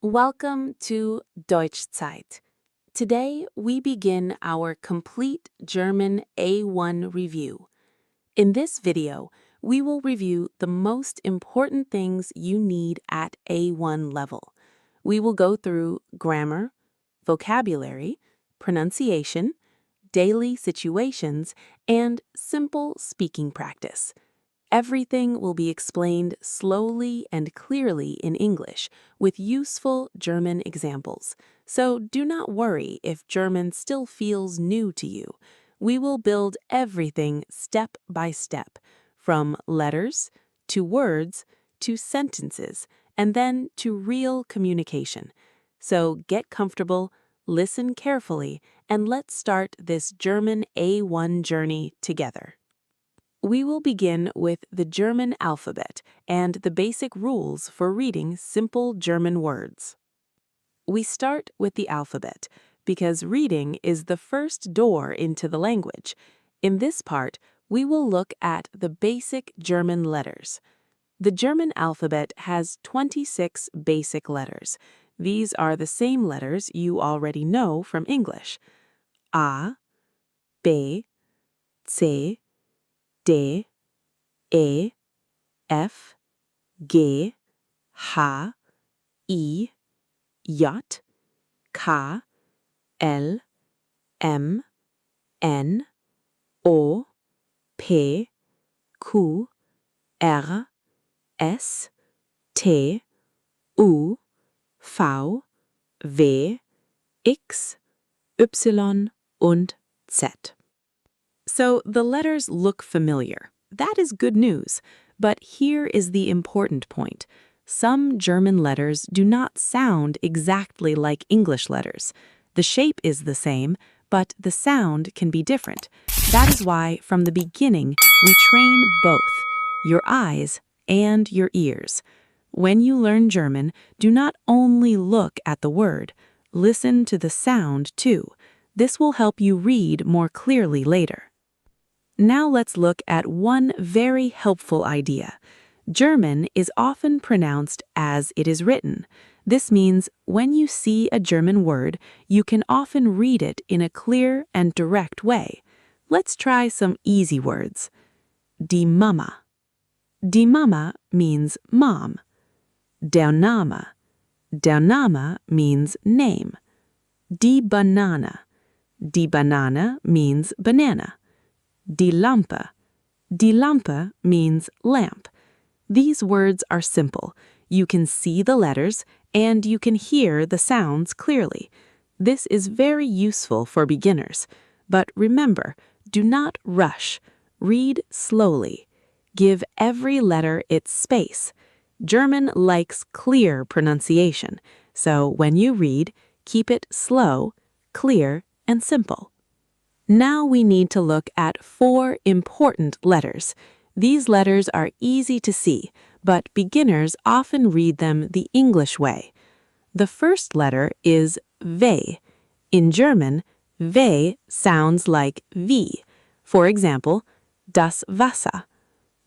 Welcome to Deutschzeit. Today, we begin our complete German A1 review. In this video, we will review the most important things you need at A1 level. We will go through grammar, vocabulary, pronunciation, daily situations, and simple speaking practice. Everything will be explained slowly and clearly in English with useful German examples. So do not worry if German still feels new to you. We will build everything step by step, from letters to words to sentences, and then to real communication. So get comfortable, listen carefully, and let's start this German A1 journey together. We will begin with the German alphabet and the basic rules for reading simple German words. We start with the alphabet because reading is the first door into the language. In this part, we will look at the basic German letters. The German alphabet has 26 basic letters. These are the same letters you already know from English. A, B, C, D, E, F, G, H, I, J, K, L, M, N, O, P, Q, R, S, T, U, V, W, X, Y und Z. So the letters look familiar. That is good news. But here is the important point. Some German letters do not sound exactly like English letters. The shape is the same, but the sound can be different. That is why, from the beginning, we train both, your eyes and your ears. When you learn German, do not only look at the word. Listen to the sound, too. This will help you read more clearly later. Now let's look at one very helpful idea. German is often pronounced as it is written. This means when you see a German word, you can often read it in a clear and direct way. Let's try some easy words. Die Mama. Die Mama means mom. Der Name. Der Name means name. Die Banane. Die Banane means banana. Die Lampe. Die Lampe means lamp. These words are simple. You can see the letters and you can hear the sounds clearly. This is very useful for beginners. But remember, do not rush. Read slowly. Give every letter its space. German likes clear pronunciation, so when you read, keep it slow, clear, and simple. Now we need to look at 4 important letters. These letters are easy to see, but beginners often read them the English way. The first letter is V. In German, V sounds like V. For example, das Wasser.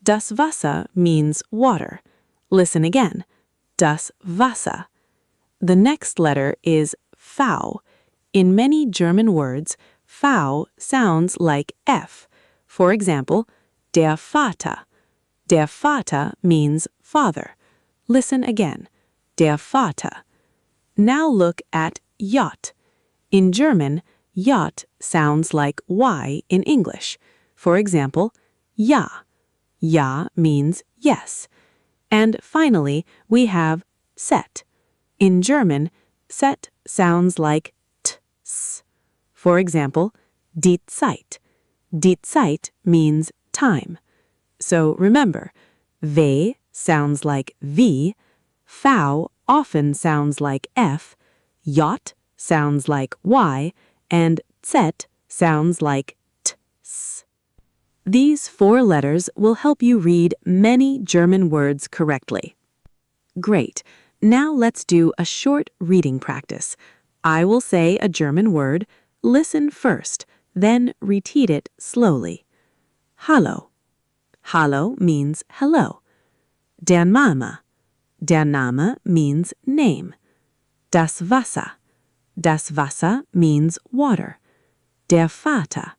Das Wasser means water. Listen again. Das Wasser. The next letter is V. In many German words, V sounds like F. For example, der Vater. Der Vater means father. Listen again. Der Vater. Now look at J. In German, J sounds like Y in English. For example, Ja. Ja means yes. And finally, we have Set. In German, Set sounds like Ts. For example, die Zeit. Die Zeit means time. So remember, V sounds like V, V often sounds like F, J sounds like Y, and Z sounds like Ts. These 4 letters will help you read many German words correctly. Great. Now let's do a short reading practice. I will say a German word. Listen first, then repeat it slowly. Hallo. Hallo means hello. Der Name. Der Name means name. Das Wasser. Das Wasser means water. Der Vater.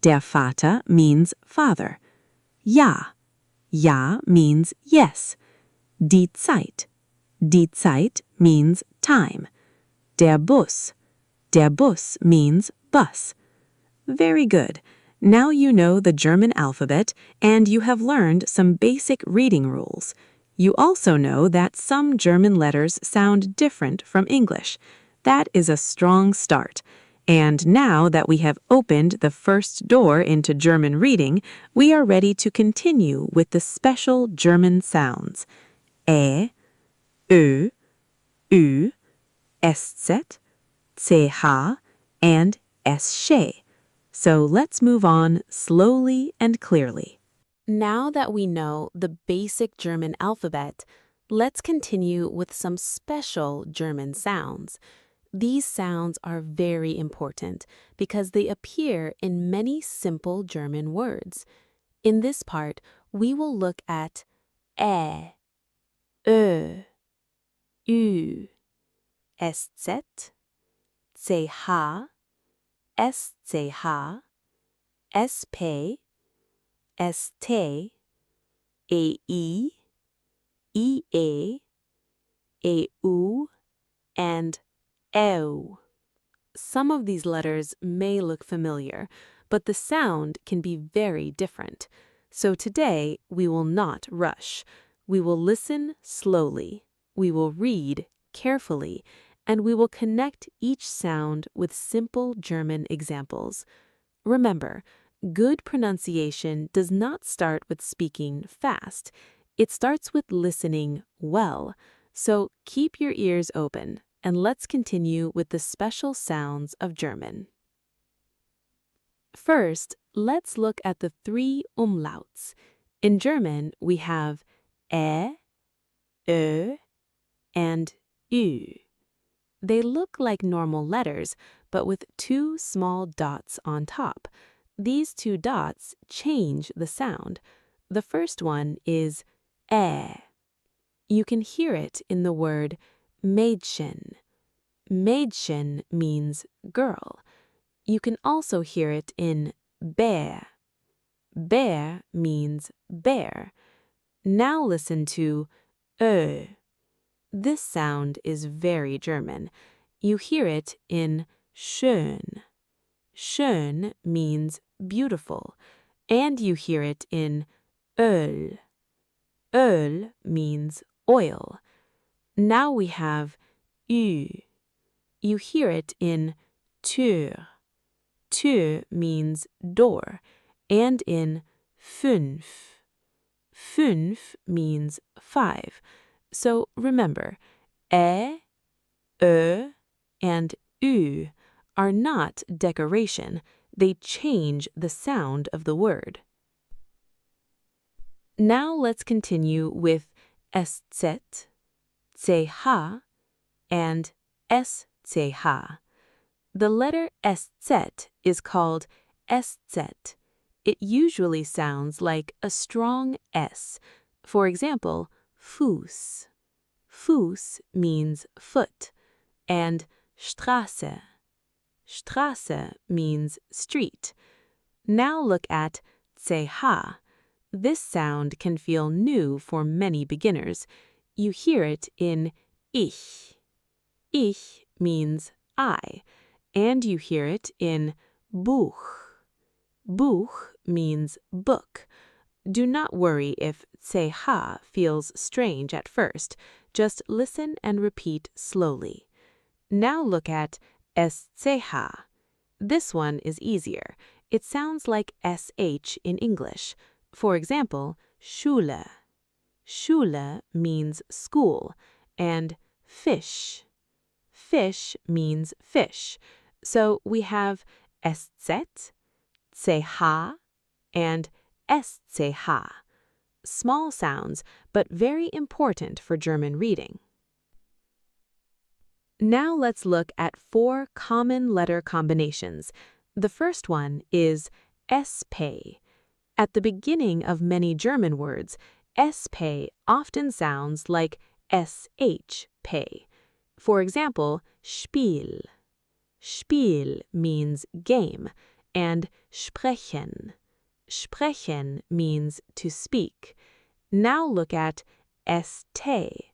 Der Vater means father. Ja. Ja means yes. Die Zeit. Die Zeit means time. Der Bus. Der Bus means bus. Very good. Now you know the German alphabet and you have learned some basic reading rules. You also know that some German letters sound different from English. That is a strong start. And now that we have opened the first door into German reading, we are ready to continue with the special German sounds. Ä, Ö, Ü, SZ, CH, and SC. So let's move on slowly and clearly. Now that we know the basic German alphabet, let's continue with some special German sounds. These sounds are very important because they appear in many simple German words. In this part, we will look at Ä, Ö, Ü, SZ, CH, SCH, SP, ST, EI, IE, EU, and EU. Some of these letters may look familiar, but the sound can be very different. So today, we will not rush. We will listen slowly. We will read carefully, and we will connect each sound with simple German examples. Remember, good pronunciation does not start with speaking fast. It starts with listening well. So keep your ears open, and let's continue with the special sounds of German. First, let's look at the 3 umlauts. In German, we have Ä, Ö, and Ü. They look like normal letters, but with 2 small dots on top. These 2 dots change the sound. The first one is Ä. You can hear it in the word Mädchen. Mädchen means girl. You can also hear it in Bär. Bär means bear. Now listen to Ö. This sound is very German. You hear it in schön. Schön means beautiful, and you hear it in Öl. Öl means oil. Now we have Ü. You hear it in Tür. Tür means door, and in fünf. Fünf means 5. So remember, Ä, Ö, and Ü are not decoration. They change the sound of the word. Now let's continue with SZ, CH, and SCH. The letter SZ is called SZ. It usually sounds like a strong S. For example, Fuß. Fuß means foot, and Straße. Straße means street. Now look at CH. This sound can feel new for many beginners. You hear it in Ich. Ich means I, and you hear it in Buch. Buch means book. Do not worry if CH feels strange at first. Just listen and repeat slowly. Now look at SCH. This one is easier. It sounds like SH in English. For example, Schule. Schule means school, and Fisch. Fisch means fish. So we have SZ, CH, and SCH. Small sounds, but very important for German reading. Now let's look at 4 common letter combinations. The first one is SP. At the beginning of many German words, SP often sounds like SH pay. For example, Spiel. Spiel means game, and sprechen. Sprechen means to speak. Now look at st.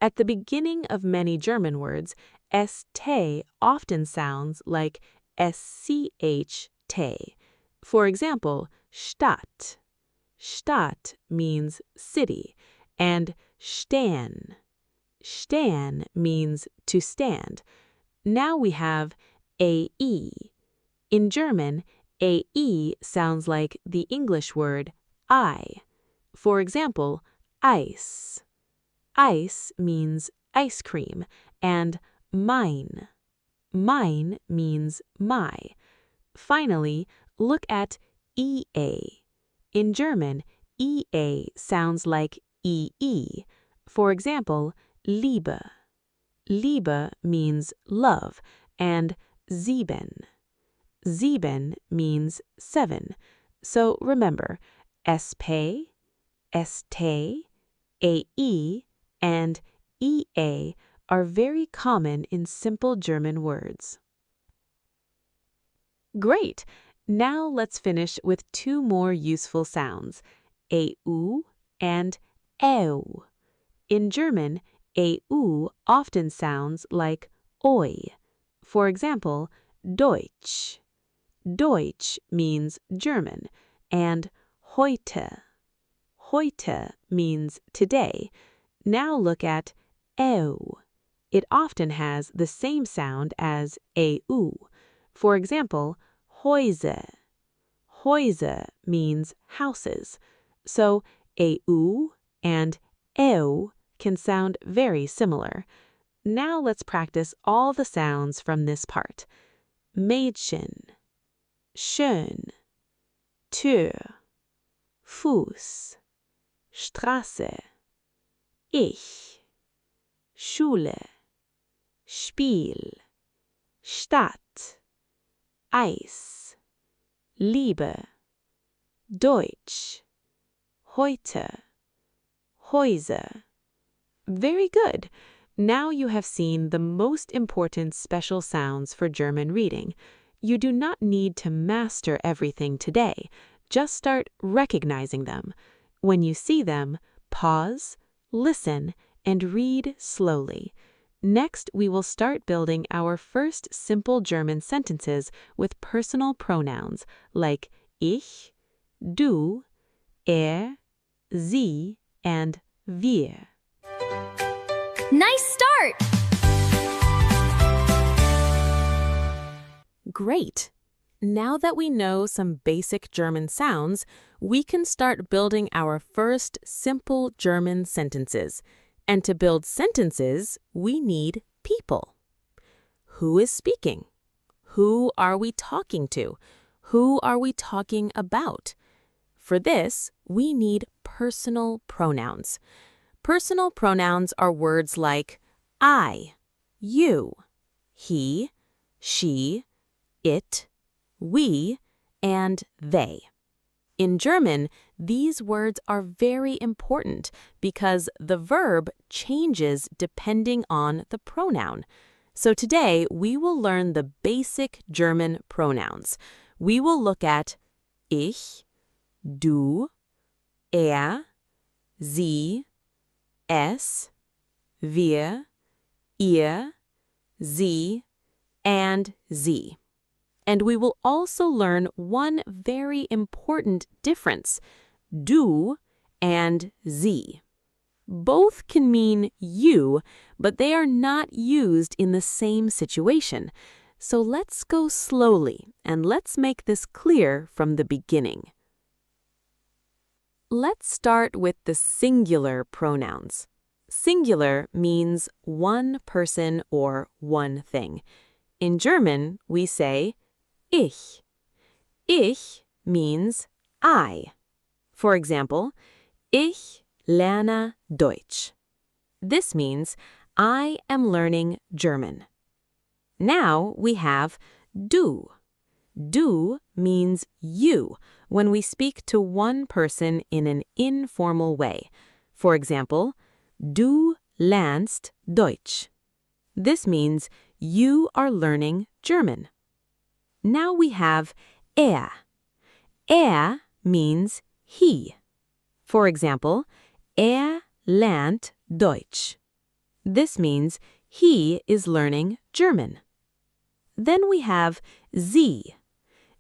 At the beginning of many German words, st often sounds like sch-t. For example, Stadt. Stadt means city, and stehen. Stehen means to stand. Now we have AE. In German, AE sounds like the English word I. For example, Eis. Eis means ice cream, and mein. Mein means my. Finally, look at EA. In German, EA sounds like EE. For example, Liebe. Liebe means love, and sieben. Sieben means 7. So remember, SP, ST, AE, and EA are very common in simple German words. Great! Now let's finish with 2 more useful sounds, AU and EU. In German, AU often sounds like OI. For example, Deutsch. Deutsch means German, and heute. Heute means today. Now look at EU. It often has the same sound as AU. For example, Häuser. Häuser means houses. So AU and EU can sound very similar. Now let's practice all the sounds from this part. Mädchen, schön, Tür, Fuß, Straße, ich, Schule, Spiel, Stadt, Eis, Liebe, Deutsch, heute, Häuser. Very good. Now you have seen the most important special sounds for German reading. You do not need to master everything today. Just start recognizing them. When you see them, pause, listen, and read slowly. Next, we will start building our first simple German sentences with personal pronouns like ich, du, sie, and wir. Nice start! Great! Now that we know some basic German sounds, we can start building our first simple German sentences. And to build sentences, we need people. Who is speaking? Who are we talking to? Who are we talking about? For this, we need personal pronouns. Personal pronouns are words like I, you, he, she, it, we, and they. In German, these words are very important because the verb changes depending on the pronoun. So today, we will learn the basic German pronouns. We will look at ich, du, sie, es, wir, ihr, sie, and sie. And we will also learn one very important difference, du and sie. Both can mean you, but they are not used in the same situation. So let's go slowly and let's make this clear from the beginning. Let's start with the singular pronouns. Singular means one person or one thing. In German, we say ich. Ich means I. For example, ich lerne Deutsch. This means I am learning German. Now we have du. Du means you when we speak to one person in an informal way. For example, du lernst Deutsch. This means you are learning German. Now we have er. Er means he. For example, lernt Deutsch. This means he is learning German. Then we have sie.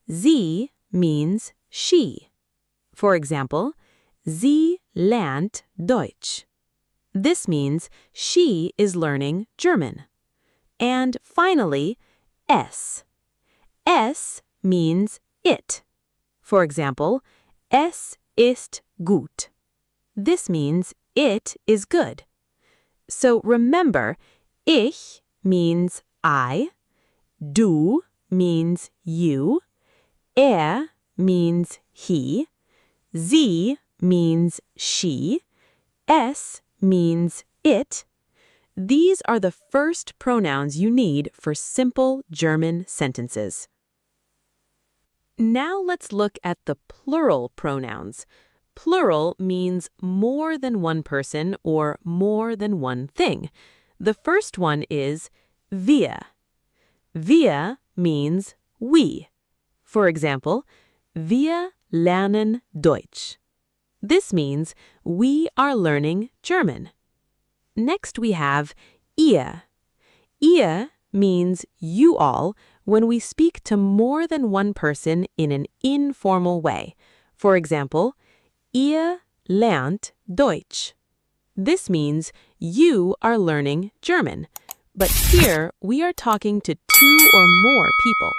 Sie means she. For example, sie lernt Deutsch. This means she is learning German. And finally, es. Es means it. For example, es ist gut. This means it is good. So remember, ich means I, du means you, means he, sie means she, es means it. These are the first pronouns you need for simple German sentences. Now let's look at the plural pronouns. Plural means more than one person or more than one thing. The first one is wir. Wir means we. For example, wir lernen Deutsch. This means we are learning German. Next we have ihr. Ihr means you all when we speak to more than one person in an informal way. For example, ihr lernt Deutsch. This means you are learning German, but here we are talking to two or more people.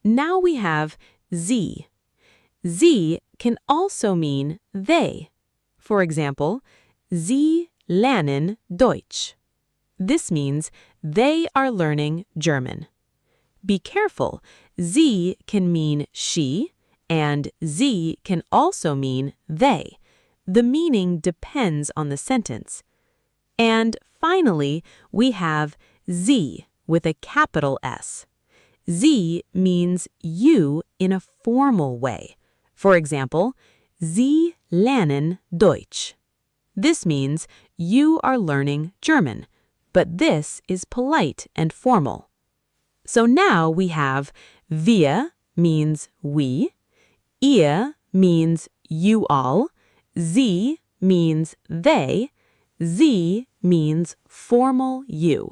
Now we have sie. Sie can also mean they. For example, sie lernen Deutsch. This means they are learning German. Be careful, sie can mean she, and sie can also mean they. The meaning depends on the sentence. And finally, we have sie with a capital S. Sie means you in a formal way. For example, Sie lernen Deutsch. This means you are learning German, but this is polite and formal. So now we have wir means we, ihr means you all, sie means they, sie means formal you.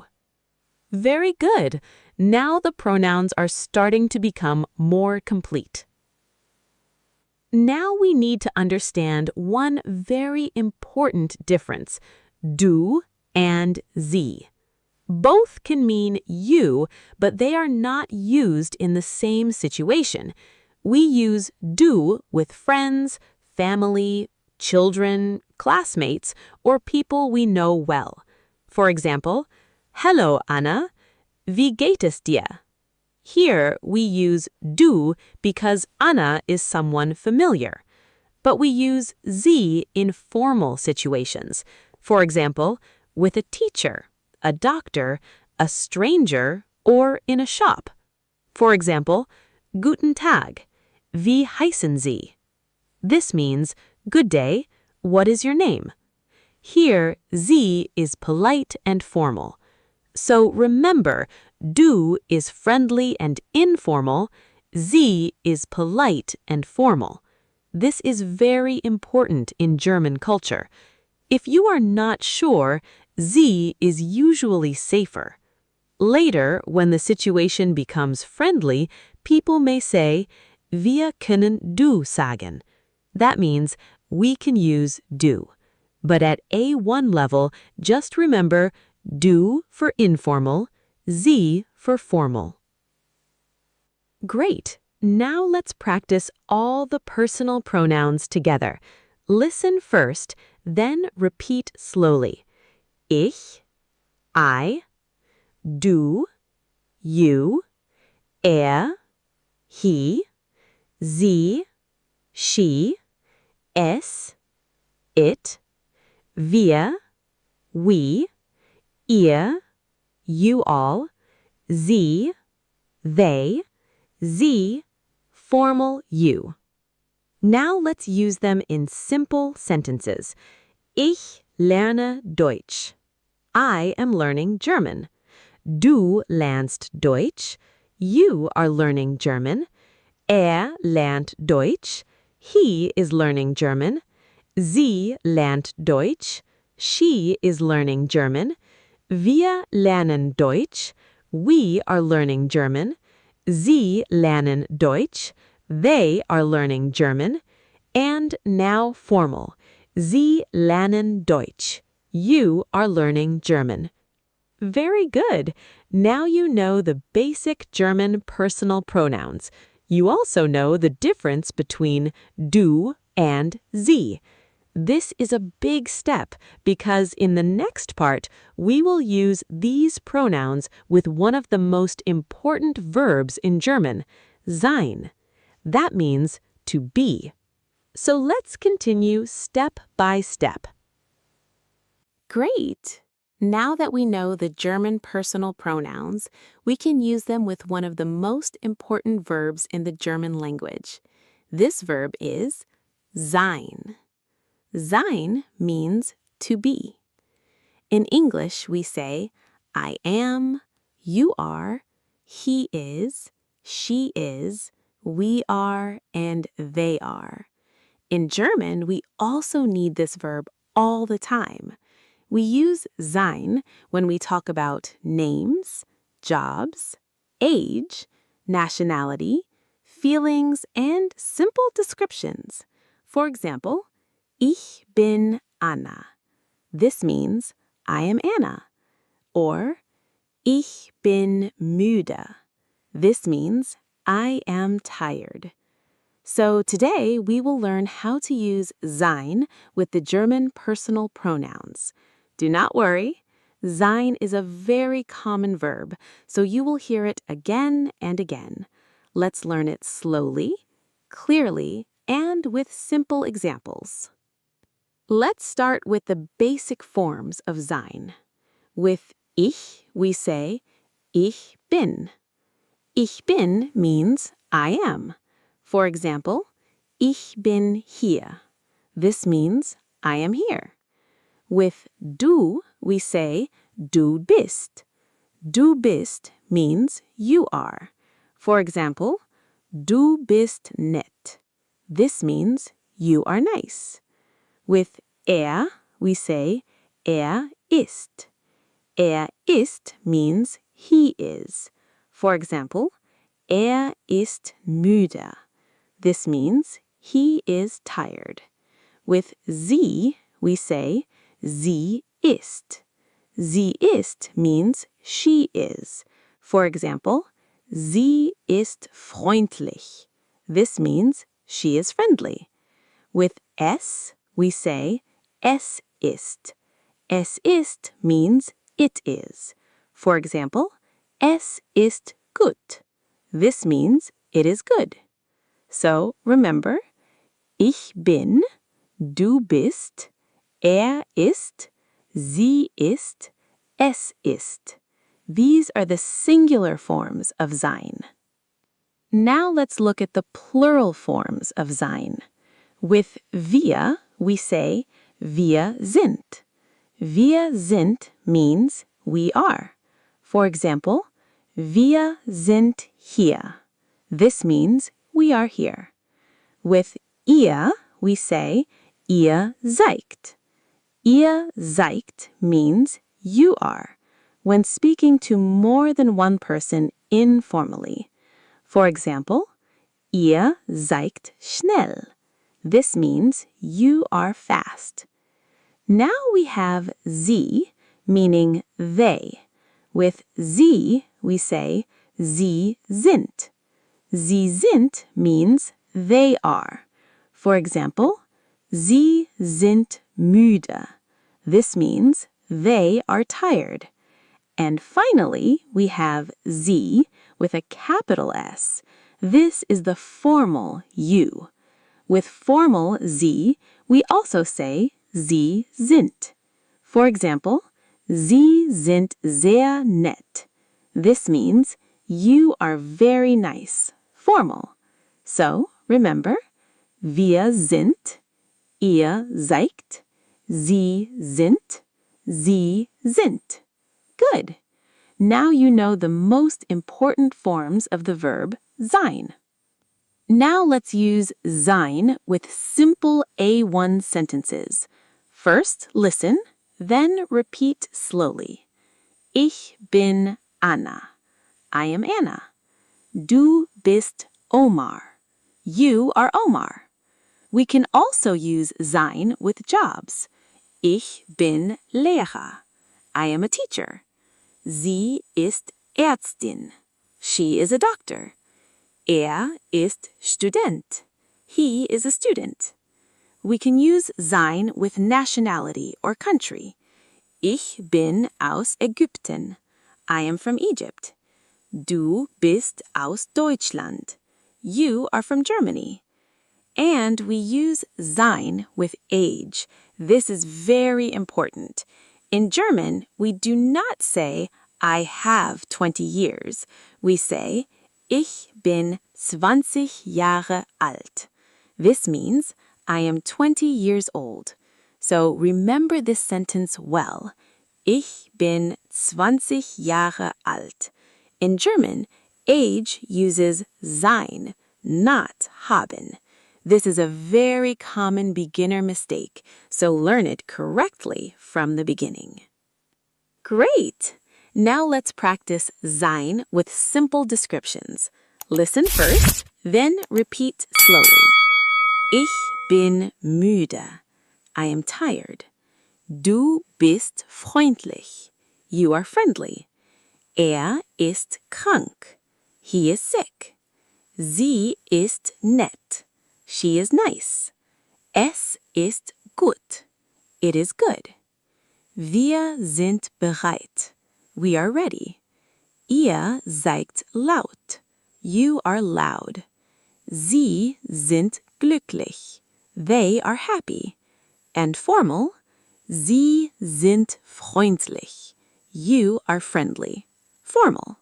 Very good. Now the pronouns are starting to become more complete. Now we need to understand one very important difference, du and sie. Both can mean you, but they are not used in the same situation. We use du with friends, family, children, classmates, or people we know well. For example, hello, Anna. Wie geht es dir? Here we use du because Anna is someone familiar. But we use sie in formal situations. For example, with a teacher, a doctor, a stranger, or in a shop. For example, Guten Tag. Wie heißen Sie? This means, good day, what is your name? Here, sie is polite and formal. So remember, du is friendly and informal, sie is polite and formal. This is very important in German culture. If you are not sure, sie is usually safer. Later, when the situation becomes friendly, people may say, wir können du sagen. That means we can use du. But at A1 level, just remember du for informal, sie for formal. Great! Now let's practice all the personal pronouns together. Listen first, then repeat slowly. Ich, I, du, you, he, sie, she, es, it, wir, we, ihr, you all, sie, they, sie, formal you. Now let's use them in simple sentences. Ich lerne Deutsch. I am learning German. Du lernst Deutsch. You are learning German. Lernt Deutsch. He is learning German. Sie lernt Deutsch. She is learning German. Wir lernen Deutsch. We are learning German. Sie lernen Deutsch. They are learning German. And now formal. Sie lernen Deutsch. You are learning German. Very good. Now you know the basic German personal pronouns. You also know the difference between du and sie. This is a big step because in the next part, we will use these pronouns with one of the most important verbs in German, sein. That means to be. So let's continue step by step. Great! Now that we know the German personal pronouns, we can use them with one of the most important verbs in the German language. This verb is sein. Sein means to be. In English, we say, I am, you are, he is, she is, we are, and they are. In German, we also need this verb all the time. We use sein when we talk about names, jobs, age, nationality, feelings, and simple descriptions. For example, ich bin Anna. This means I am Anna. Or ich bin müde. This means I am tired. So today we will learn how to use sein with the German personal pronouns. Do not worry, sein is a very common verb, so you will hear it again and again. Let's learn it slowly, clearly, and with simple examples. Let's start with the basic forms of sein. With ich, we say, ich bin. Ich bin means I am. For example, ich bin hier. This means I am here. With du, we say du bist. Du bist means you are. For example, du bist nett. This means you are nice. With we say ist. Ist means he is. For example, ist müde. This means he is tired. With sie, we say sie ist. Sie ist means she is. For example, sie ist freundlich. This means she is friendly. With es, we say es ist. Es ist means it is. For example, es ist gut. This means it is good. So remember, ich bin, du bist, ist, sie ist, es ist. These are the singular forms of sein. Now let's look at the plural forms of sein. With wir, we say wir sind. Wir sind means we are. For example, wir sind hier. This means we are here. With ihr, we say ihr seid. Ihr seid means you are, when speaking to more than one person informally. For example, ihr seid schnell. This means you are fast. Now we have sie, meaning they. With sie, we say sie sind. Sie sind means they are. For example, sie sind müde. This means they are tired. And finally, we have sie with a capital S. This is the formal you. With formal sie, we also say sie sind. For example, Sie sind sehr nett. This means you are very nice, formal. So remember, wir sind, ihr seid, sie sind, Sie sind. Good. Now you know the most important forms of the verb sein. Now let's use sein with simple A1 sentences. First, listen, then repeat slowly. Ich bin Anna. I am Anna. Du bist Omar. You are Omar. We can also use sein with jobs. Ich bin Lehrer. I am a teacher. Sie ist Ärztin. She is a doctor. Ist Student. He is a student. We can use sein with nationality or country. Ich bin aus Ägypten. I am from Egypt. Du bist aus Deutschland. You are from Germany. And we use sein with age. This is very important. In German, we do not say, I have 20 years. We say, Ich bin 20 Jahre alt. This means I am 20 years old. So remember this sentence well. Ich bin 20 Jahre alt. In German, age uses sein, not haben. This is a very common beginner mistake, so learn it correctly from the beginning. Great! Now let's practice sein with simple descriptions. Listen first, then repeat slowly. Ich bin müde. I am tired. Du bist freundlich. You are friendly. Ist krank. He is sick. Sie ist nett. She is nice. Es ist gut. It is good. Wir sind bereit. We are ready. Ihr seid laut. You are loud. Sie sind glücklich. They are happy. And formal, Sie sind freundlich. You are friendly. Formal.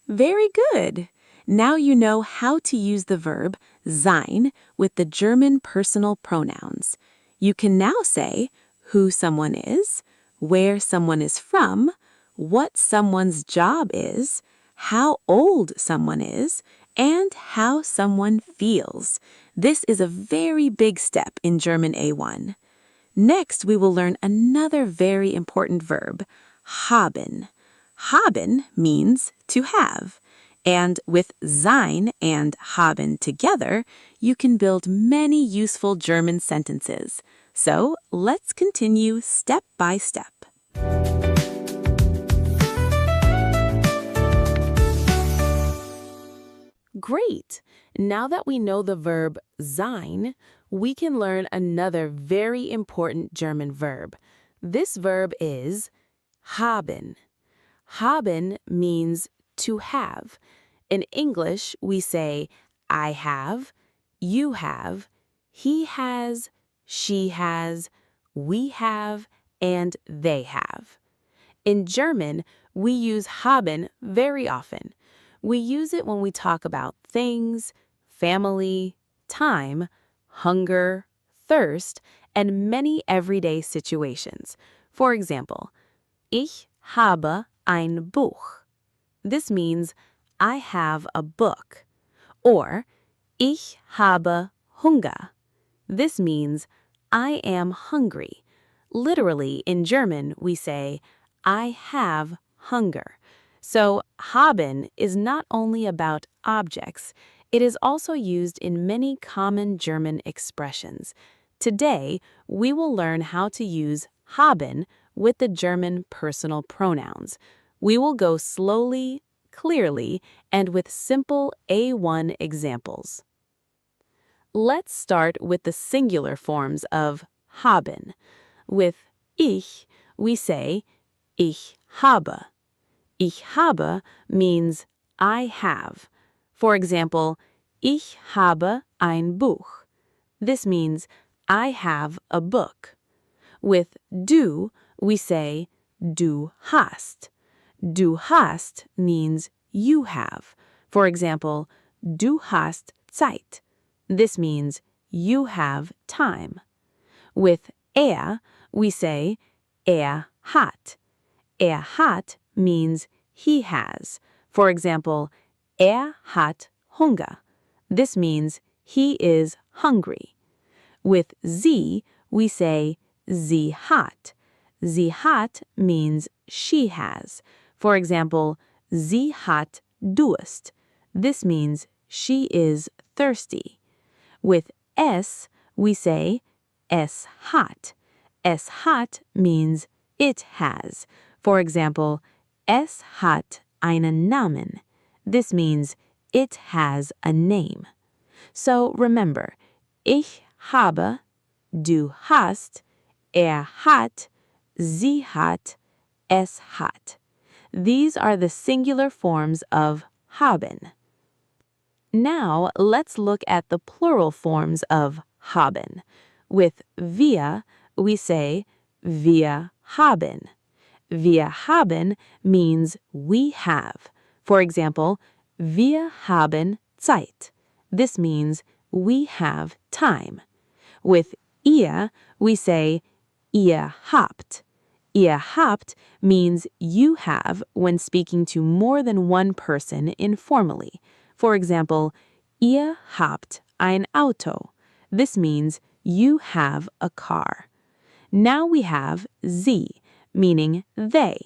Very good. Now you know how to use the verb sein with the German personal pronouns. You can now say who someone is, where someone is from, what someone's job is, how old someone is, and how someone feels. This is a very big step in German A1. Next, we will learn another very important verb, haben. Haben means to have. And with sein and haben together, you can build many useful German sentences. So let's continue step by step. Great! Now that we know the verb sein, we can learn another very important German verb. This verb is haben. Haben means to have. In English, we say I have, you have, he has, she has, we have, and they have. In German, we use haben very often. We use it when we talk about things, family, time, hunger, thirst, and many everyday situations. For example, ich habe ein Buch. This means I have a book. Or ich habe Hunger. This means I am hungry. Literally, in German, we say I have hunger. So haben is not only about objects, it is also used in many common German expressions. Today, we will learn how to use haben with the German personal pronouns. We will go slowly, clearly, and with simple A1 examples. Let's start with the singular forms of haben. With ich, we say ich habe. Ich habe means I have. For example, ich habe ein Buch. This means I have a book. With du, we say du hast. Du hast means you have. For example, du hast Zeit. This means you have time. With we say hat. Hat means he has. For example, hat Hunger. This means he is hungry. With sie, we say sie hat. Sie hat means she has. For example, sie hat Durst. This means she is thirsty. With es, we say es hat. Es hat means it has. For example, es hat einen Namen. This means it has a name. So remember, ich habe, du hast, hat, sie hat, es hat. These are the singular forms of haben. Now let's look at the plural forms of haben. With wir, we say wir haben. Wir haben means we have. For example, wir haben Zeit. This means we have time. With ihr, we say ihr habt. Ihr habt means you have when speaking to more than one person informally. For example, ihr habt ein Auto. This means you have a car. Now we have sie, meaning they.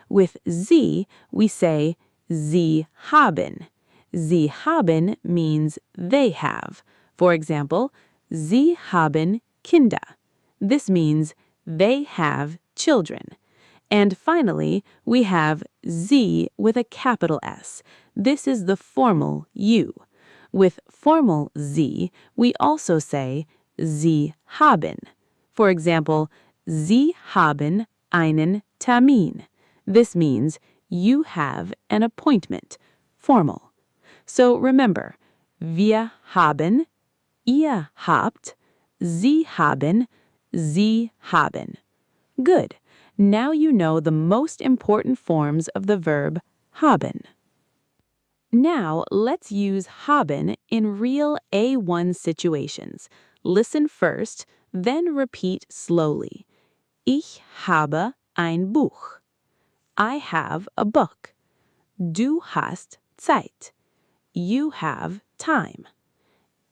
With sie, we say sie haben. Sie haben means they have. For example, sie haben Kinder. This means they have children. And finally, we have sie with a capital S. This is the formal you. With formal sie, we also say sie haben. For example, sie haben einen Termin. This means you have an appointment, formal. So remember, wir haben, ihr habt, sie haben, sie haben. Good. Now you know the most important forms of the verb haben. Now let's use haben in real A1 situations. Listen first, then repeat slowly. Ich habe ein Buch. I have a book. Du hast Zeit. You have time.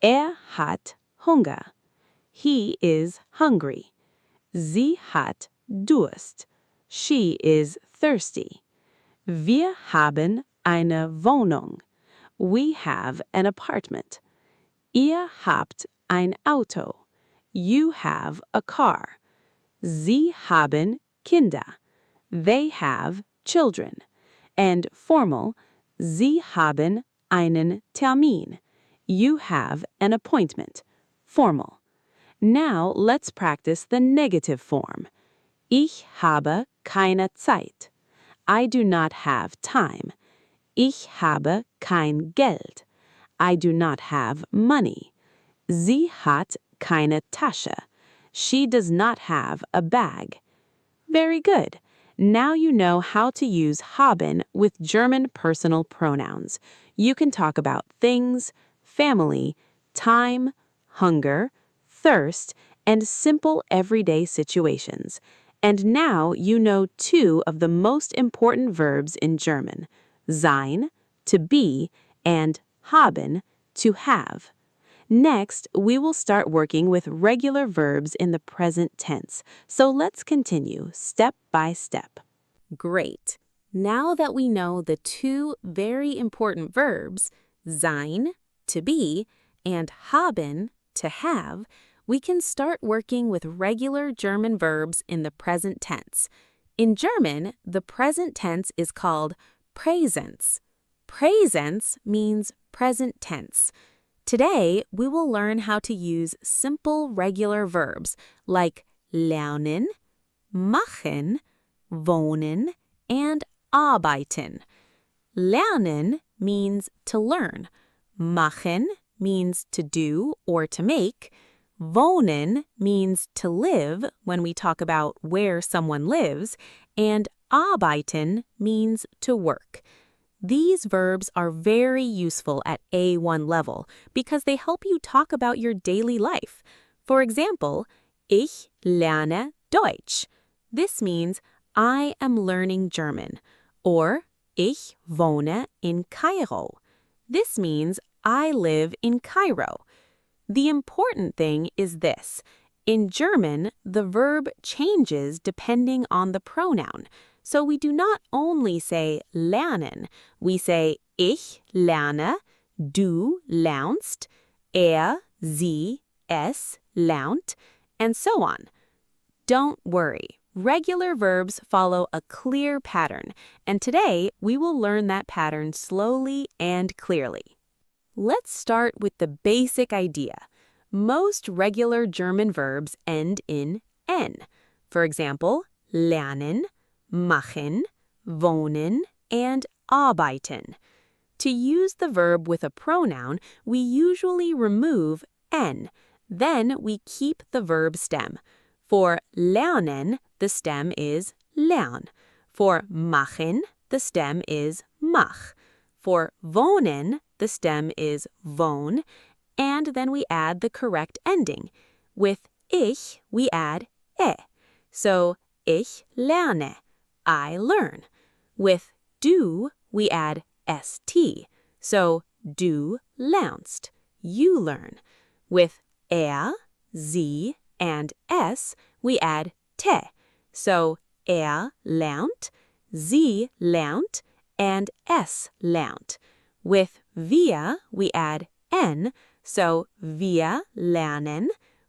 Hat Hunger. He is hungry. Sie hat Durst. She is thirsty. Wir haben eine Wohnung. We have an apartment. Ihr habt ein Auto. You have a car. Sie haben Kinder. They have children. And formal, Sie haben einen Termin. You have an appointment. Formal. Now let's practice the negative form. Ich habe keine Zeit. I do not have time. Ich habe kein Geld. I do not have money. Sie hat keine Tasche. She does not have a bag. Very good. Now you know how to use haben with German personal pronouns. You can talk about things, family, time, hunger, thirst, and simple everyday situations. And now you know two of the most important verbs in German, sein, to be, and haben, to have. Next, we will start working with regular verbs in the present tense. So let's continue step by step. Great. Now that we know the two very important verbs, sein, to be, and haben, to have, we can start working with regular German verbs in the present tense. In German, the present tense is called Präsens. Präsens means present tense. Today, we will learn how to use simple regular verbs like lernen, machen, wohnen, and arbeiten. Lernen means to learn. Machen means to do or to make. Wohnen means to live when we talk about where someone lives. And arbeiten means to work. These verbs are very useful at A1 level because they help you talk about your daily life. For example, ich lerne Deutsch. This means I am learning German, or Ich wohne in Kairo. This means I live in Cairo. The important thing is this. In German, the verb changes depending on the pronoun. So we do not only say lernen, we say ich lerne, du lernst, sie, es lernt, and so on. Don't worry. Regular verbs follow a clear pattern, and today we will learn that pattern slowly and clearly. Let's start with the basic idea. Most regular German verbs end in n. For example, lernen, machen, wohnen, and arbeiten. To use the verb with a pronoun, we usually remove n. Then we keep the verb stem. For lernen, the stem is lern. For machen, the stem is mach. For wohnen, the stem is wohn, and then we add the correct ending. With ich, we add e. So, ich lerne, I learn. With du, we add st. So, du lernst, you learn. With sie, and s, we add te. So, lernt, sie lernt, and es lernt. With wir, we add n, so wir lernen,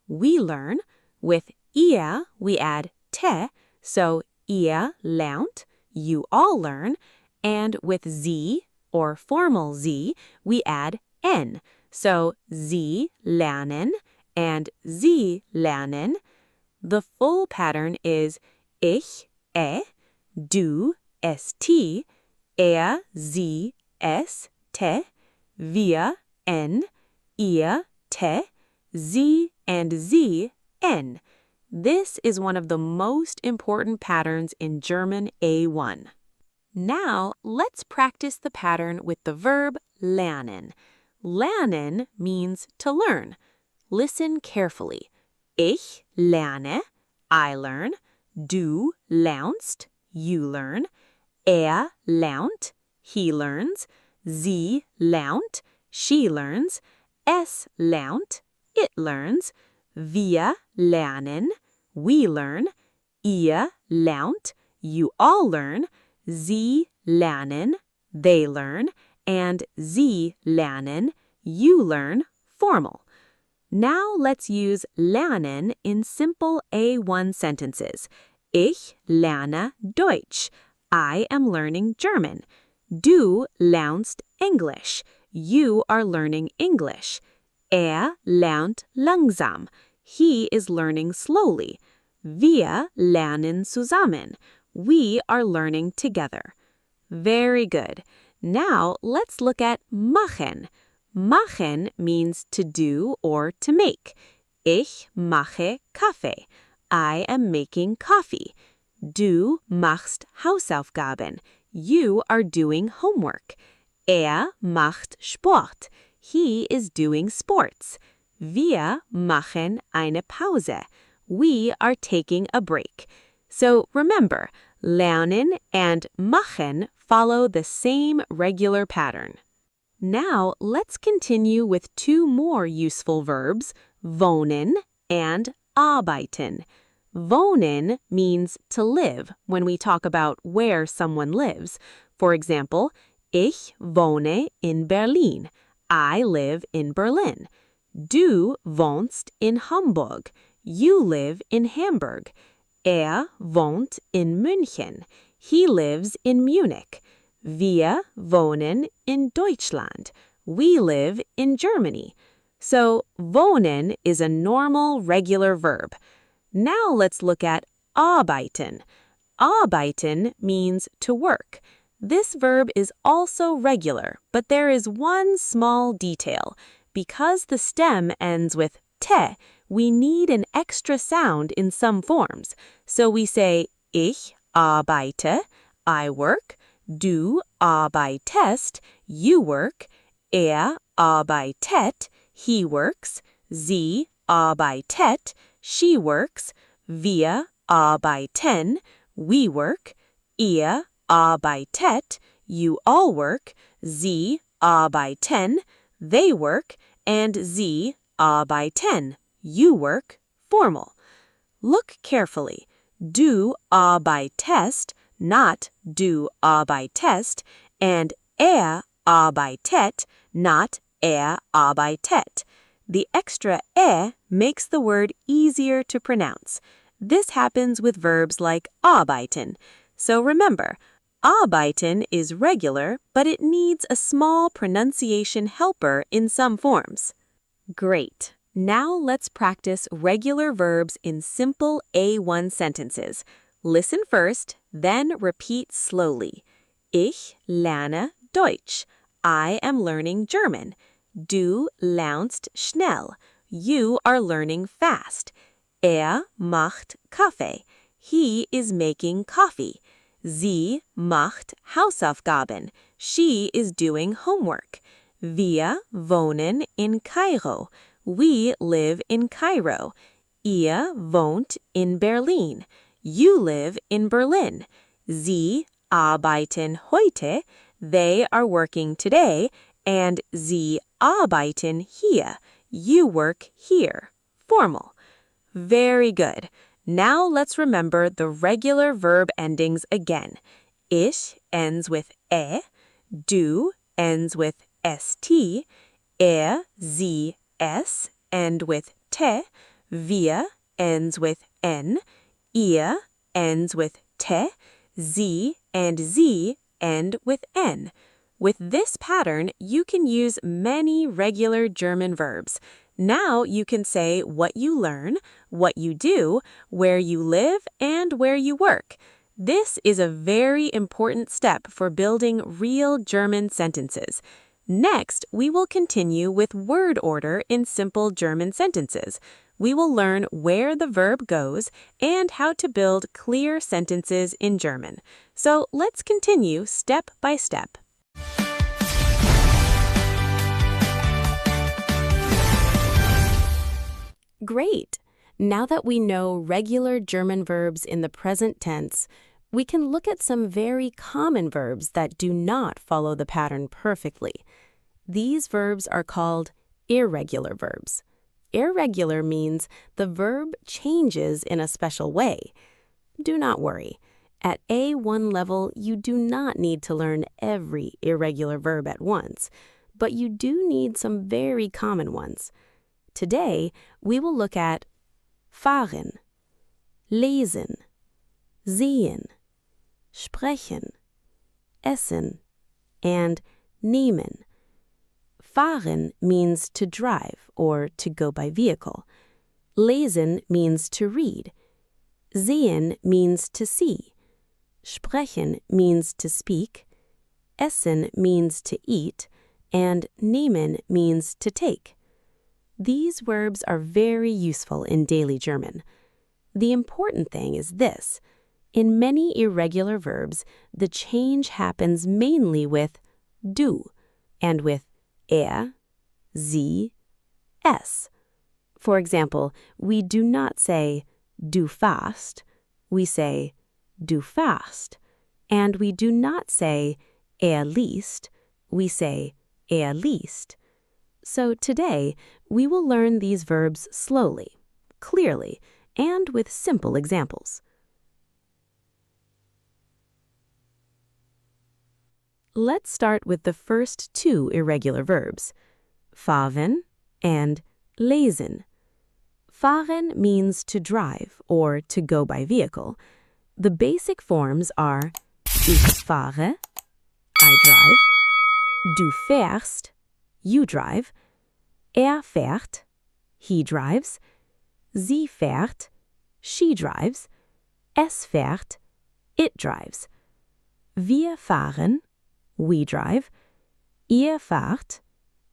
we learn. With ihr, we add te, so ihr lernt, you all learn. And with sie, or formal sie, we add n, so sie lernen, and sie lernen. The full pattern is ich, du, st, sie, es, te, wir, n, ihr, te, sie, and sie, n. This is one of the most important patterns in German A1. Now, let's practice the pattern with the verb lernen. Lernen means to learn. Listen carefully. Ich lerne, I learn. Du lernst, you learn. Lernt, he learns. Sie lernt, she learns. Es lernt, it learns. Wir lernen, we learn. Ihr lernt, you all learn. Sie lernen, they learn. And Sie lernen, you learn, formal. Now let's use lernen in simple A1 sentences. Ich lerne Deutsch. I am learning German. Du lernst English. You are learning English. Lernt langsam. He is learning slowly. Wir lernen zusammen. We are learning together. Very good. Now let's look at machen. Machen means to do or to make. Ich mache Kaffee. I am making coffee. Du machst Hausaufgaben. You are doing homework. Macht Sport. He is doing sports. Wir machen eine Pause. We are taking a break. So remember, lernen and machen follow the same regular pattern. Now let's continue with two more useful verbs, wohnen and arbeiten. Wohnen means to live when we talk about where someone lives. For example, ich wohne in Berlin. I live in Berlin. Du wohnst in Hamburg. You live in Hamburg. Wohnt in München. He lives in Munich. Wir wohnen in Deutschland. We live in Germany. So, wohnen is a normal, regular verb. Now let's look at arbeiten. Arbeiten means to work. This verb is also regular, but there is one small detail. Because the stem ends with te, we need an extra sound in some forms. So we say ich arbeite, I work. Du arbeitest, you work. Arbeitet, he works. Sie arbeitet, she works. Wir arbeiten, we work, ihr arbeitet, you all work, sie arbeiten, they work, and sie arbeiten, you work, formal. Look carefully. Du arbeitest, not du arbeitest, and arbeitet, not arbeitet. The extra makes the word easier to pronounce. This happens with verbs like arbeiten. So remember, arbeiten is regular, but it needs a small pronunciation helper in some forms. Great. Now let's practice regular verbs in simple A1 sentences. Listen first, then repeat slowly. Ich lerne Deutsch. I am learning German. Du lernst schnell. You are learning fast. Macht Kaffee. He is making coffee. Sie macht Hausaufgaben. She is doing homework. Wir wohnen in Kairo. We live in Cairo. Ihr wohnt in Berlin. You live in Berlin. Sie arbeiten heute. They are working today. And Sie arbeiten hier. You work here. Formal. Very good. Now let's remember the regular verb endings again. Ich ends with du ends with st, sie, s end with te, wir ends with n, ihr ends with te, sie and z end with n. With this pattern, you can use many regular German verbs. Now you can say what you learn, what you do, where you live, and where you work. This is a very important step for building real German sentences. Next, we will continue with word order in simple German sentences. We will learn where the verb goes and how to build clear sentences in German. So let's continue step by step. Great! Now that we know regular German verbs in the present tense, we can look at some very common verbs that do not follow the pattern perfectly. These verbs are called irregular verbs. Irregular means the verb changes in a special way. Do not worry. At A1 level, you do not need to learn every irregular verb at once, but you do need some very common ones. Today, we will look at fahren, lesen, sehen, sprechen, essen, and nehmen. Fahren means to drive or to go by vehicle. Lesen means to read. Sehen means to see. Sprechen means to speak. Essen means to eat. And nehmen means to take. These verbs are very useful in daily German. The important thing is this. In many irregular verbs, the change happens mainly with du and with sie, es. For example, we do not say du fast, we say du fast. And we do not say liest, we say liest. So today, we will learn these verbs slowly, clearly, and with simple examples. Let's start with the first two irregular verbs, fahren and lesen. Fahren means to drive or to go by vehicle. The basic forms are ich fahre, I drive, du fährst, you drive, fährt, he drives, sie fährt, she drives, es fährt, it drives. Wir fahren, we drive, ihr fahrt,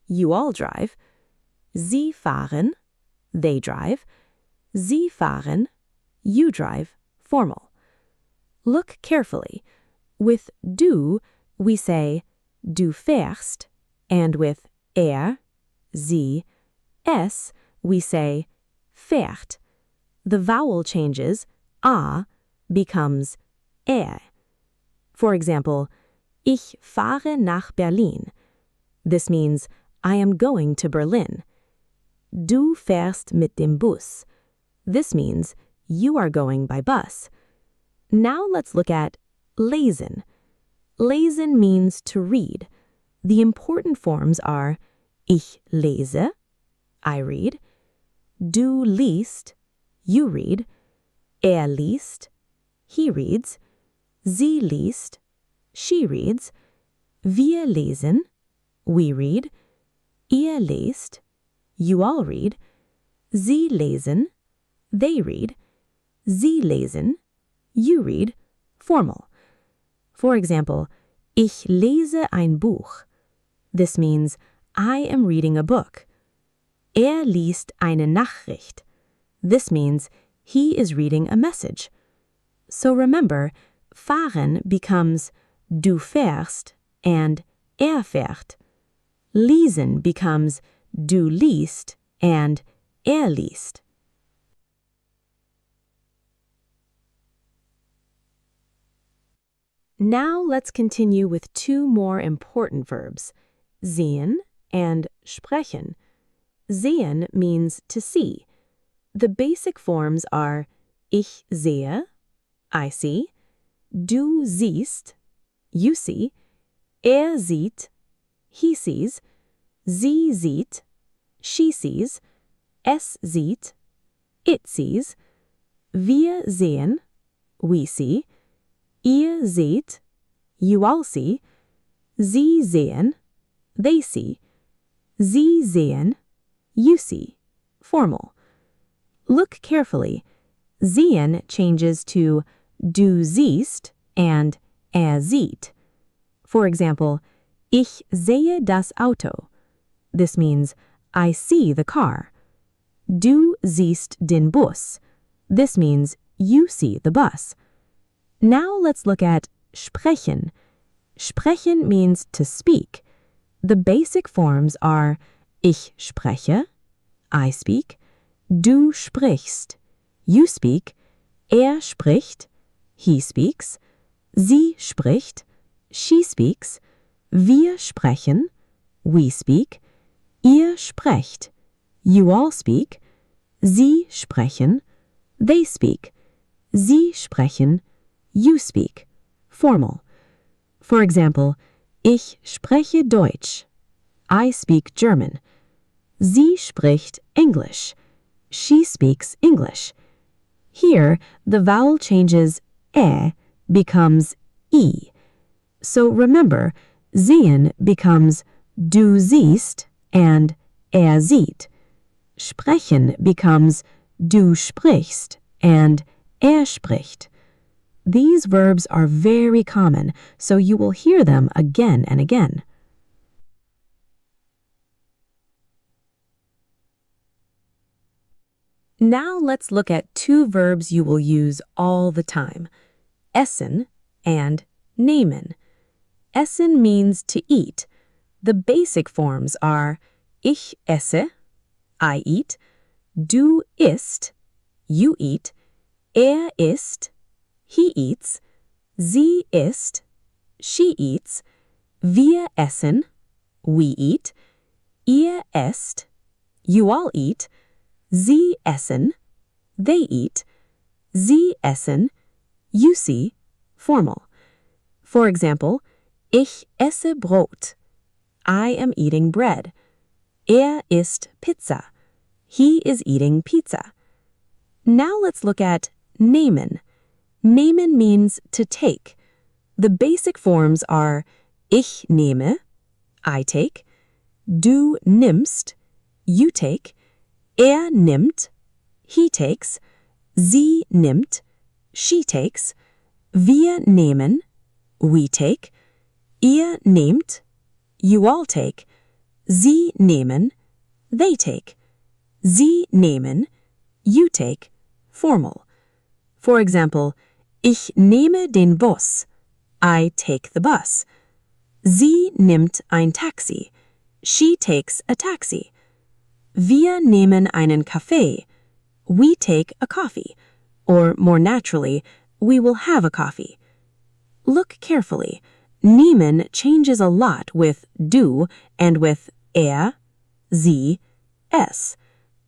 you all drive, sie fahren, they drive, sie fahren, you drive, formal. Look carefully. With du, we say du fährst, and with sie, es, we say fährt. The vowel changes A becomes er. For example, ich fahre nach Berlin. This means I am going to Berlin. Du fährst mit dem Bus. This means you are going by bus. Now let's look at lesen. Lesen means to read. The important forms are ich lese, I read, du liest, you read, liest, he reads, sie liest, she reads, wir lesen, we read, ihr lest, you all read, sie lesen, they read, sie lesen, you read, formal. For example, ich lese ein Buch. This means I am reading a book. Liest eine Nachricht. This means he is reading a message. So remember, fahren becomes du fährst and fährt. Lesen becomes du liest and liest. Now let's continue with two more important verbs, sehen and sprechen. Sehen means to see. The basic forms are ich sehe, I see, du siehst, you see, sieht, he sees, sie sieht, she sees, es sieht, it sees, wir sehen, we see, ihr seht, you all see, sie sehen, they see, sie sehen, you see, formal. Look carefully. Sehen changes to du siehst and sieht. For example, ich sehe das Auto. This means I see the car. Du siehst den Bus. This means you see the bus. Now let's look at sprechen. Sprechen means to speak. The basic forms are ich spreche, I speak, du sprichst, you speak, spricht, he speaks, sie spricht, she speaks, wir sprechen, we speak, ihr sprecht, you all speak, sie sprechen, they speak, sie sprechen, you speak, formal. For example, ich spreche Deutsch, I speak German. Sie spricht English. She speaks English. Here, the vowel changes becomes e. So remember, sehen becomes du siehst and sieht. Sprechen becomes du sprichst and spricht. These verbs are very common, so you will hear them again and again. Now let's look at two verbs you will use all the time, essen and nehmen. Essen means to eat. The basic forms are ich esse, I eat, du isst, you eat, isst, he eats, sie isst, she eats, wir essen, we eat, ihr esst, you all eat, sie essen, they eat, sie essen, you see, formal. For example, ich esse Brot. I am eating bread. Isst Pizza. He is eating pizza. Now let's look at nehmen. Nehmen means to take. The basic forms are ich nehme, I take, du nimmst, you take, nimmt, he takes, sie nimmt, she takes, wir nehmen, we take, ihr nehmt, you all take, sie nehmen, they take, sie nehmen, you take, formal. For example, ich nehme den Bus, I take the bus. Sie nimmt ein Taxi, she takes a taxi. Wir nehmen einen Kaffee, we take a coffee. or more naturally, we will have a coffee. Look carefully. Nehmen changes a lot with du and with sie, es.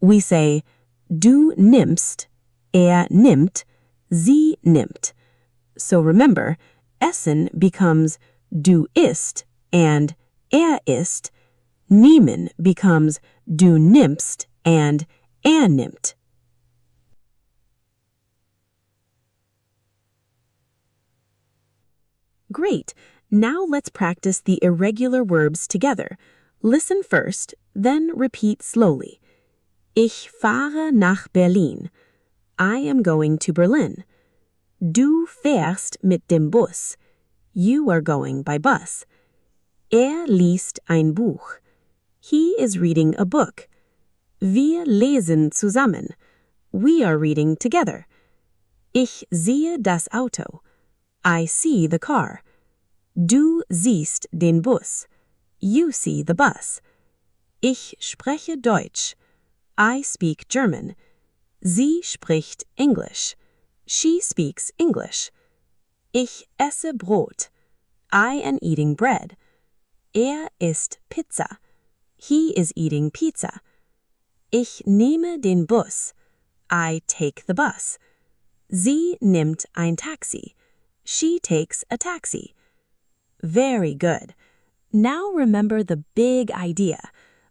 We say, du nimmst, nimmt, sie nimmt. So remember, essen becomes du isst and isst. Nehmen becomes du nimmst and nimmt. Great! Now let's practice the irregular verbs together. Listen first, then repeat slowly. Ich fahre nach Berlin. I am going to Berlin. Du fährst mit dem Bus. You are going by bus. Liest ein Buch. He is reading a book. Wir lesen zusammen. We are reading together. Ich sehe das Auto. I see the car. Du siehst den Bus. You see the bus. Ich spreche Deutsch. I speak German. Sie spricht English. She speaks English. Ich esse Brot. I am eating bread. Isst Pizza. He is eating pizza. Ich nehme den Bus. I take the bus. Sie nimmt ein Taxi. She takes a taxi. Very good. Now remember the big idea.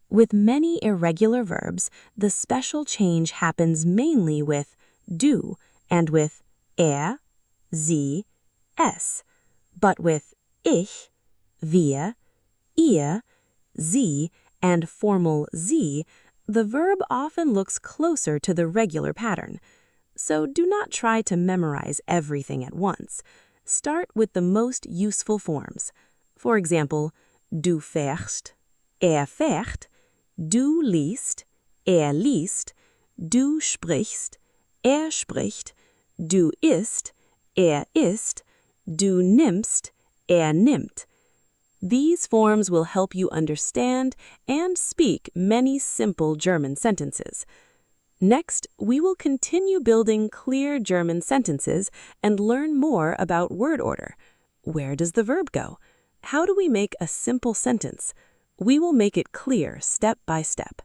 With many irregular verbs, the special change happens mainly with du and with sie, es. But with ich, wir, ihr, sie, and formal sie, the verb often looks closer to the regular pattern. So do not try to memorize everything at once. Start with the most useful forms. For example, du fährst, fährt, du liest, liest, du sprichst, spricht, du isst, isst, du nimmst, nimmt. These forms will help you understand and speak many simple German sentences. Next, we will continue building clear German sentences and learn more about word order. Where does the verb go? How do we make a simple sentence? We will make it clear step by step.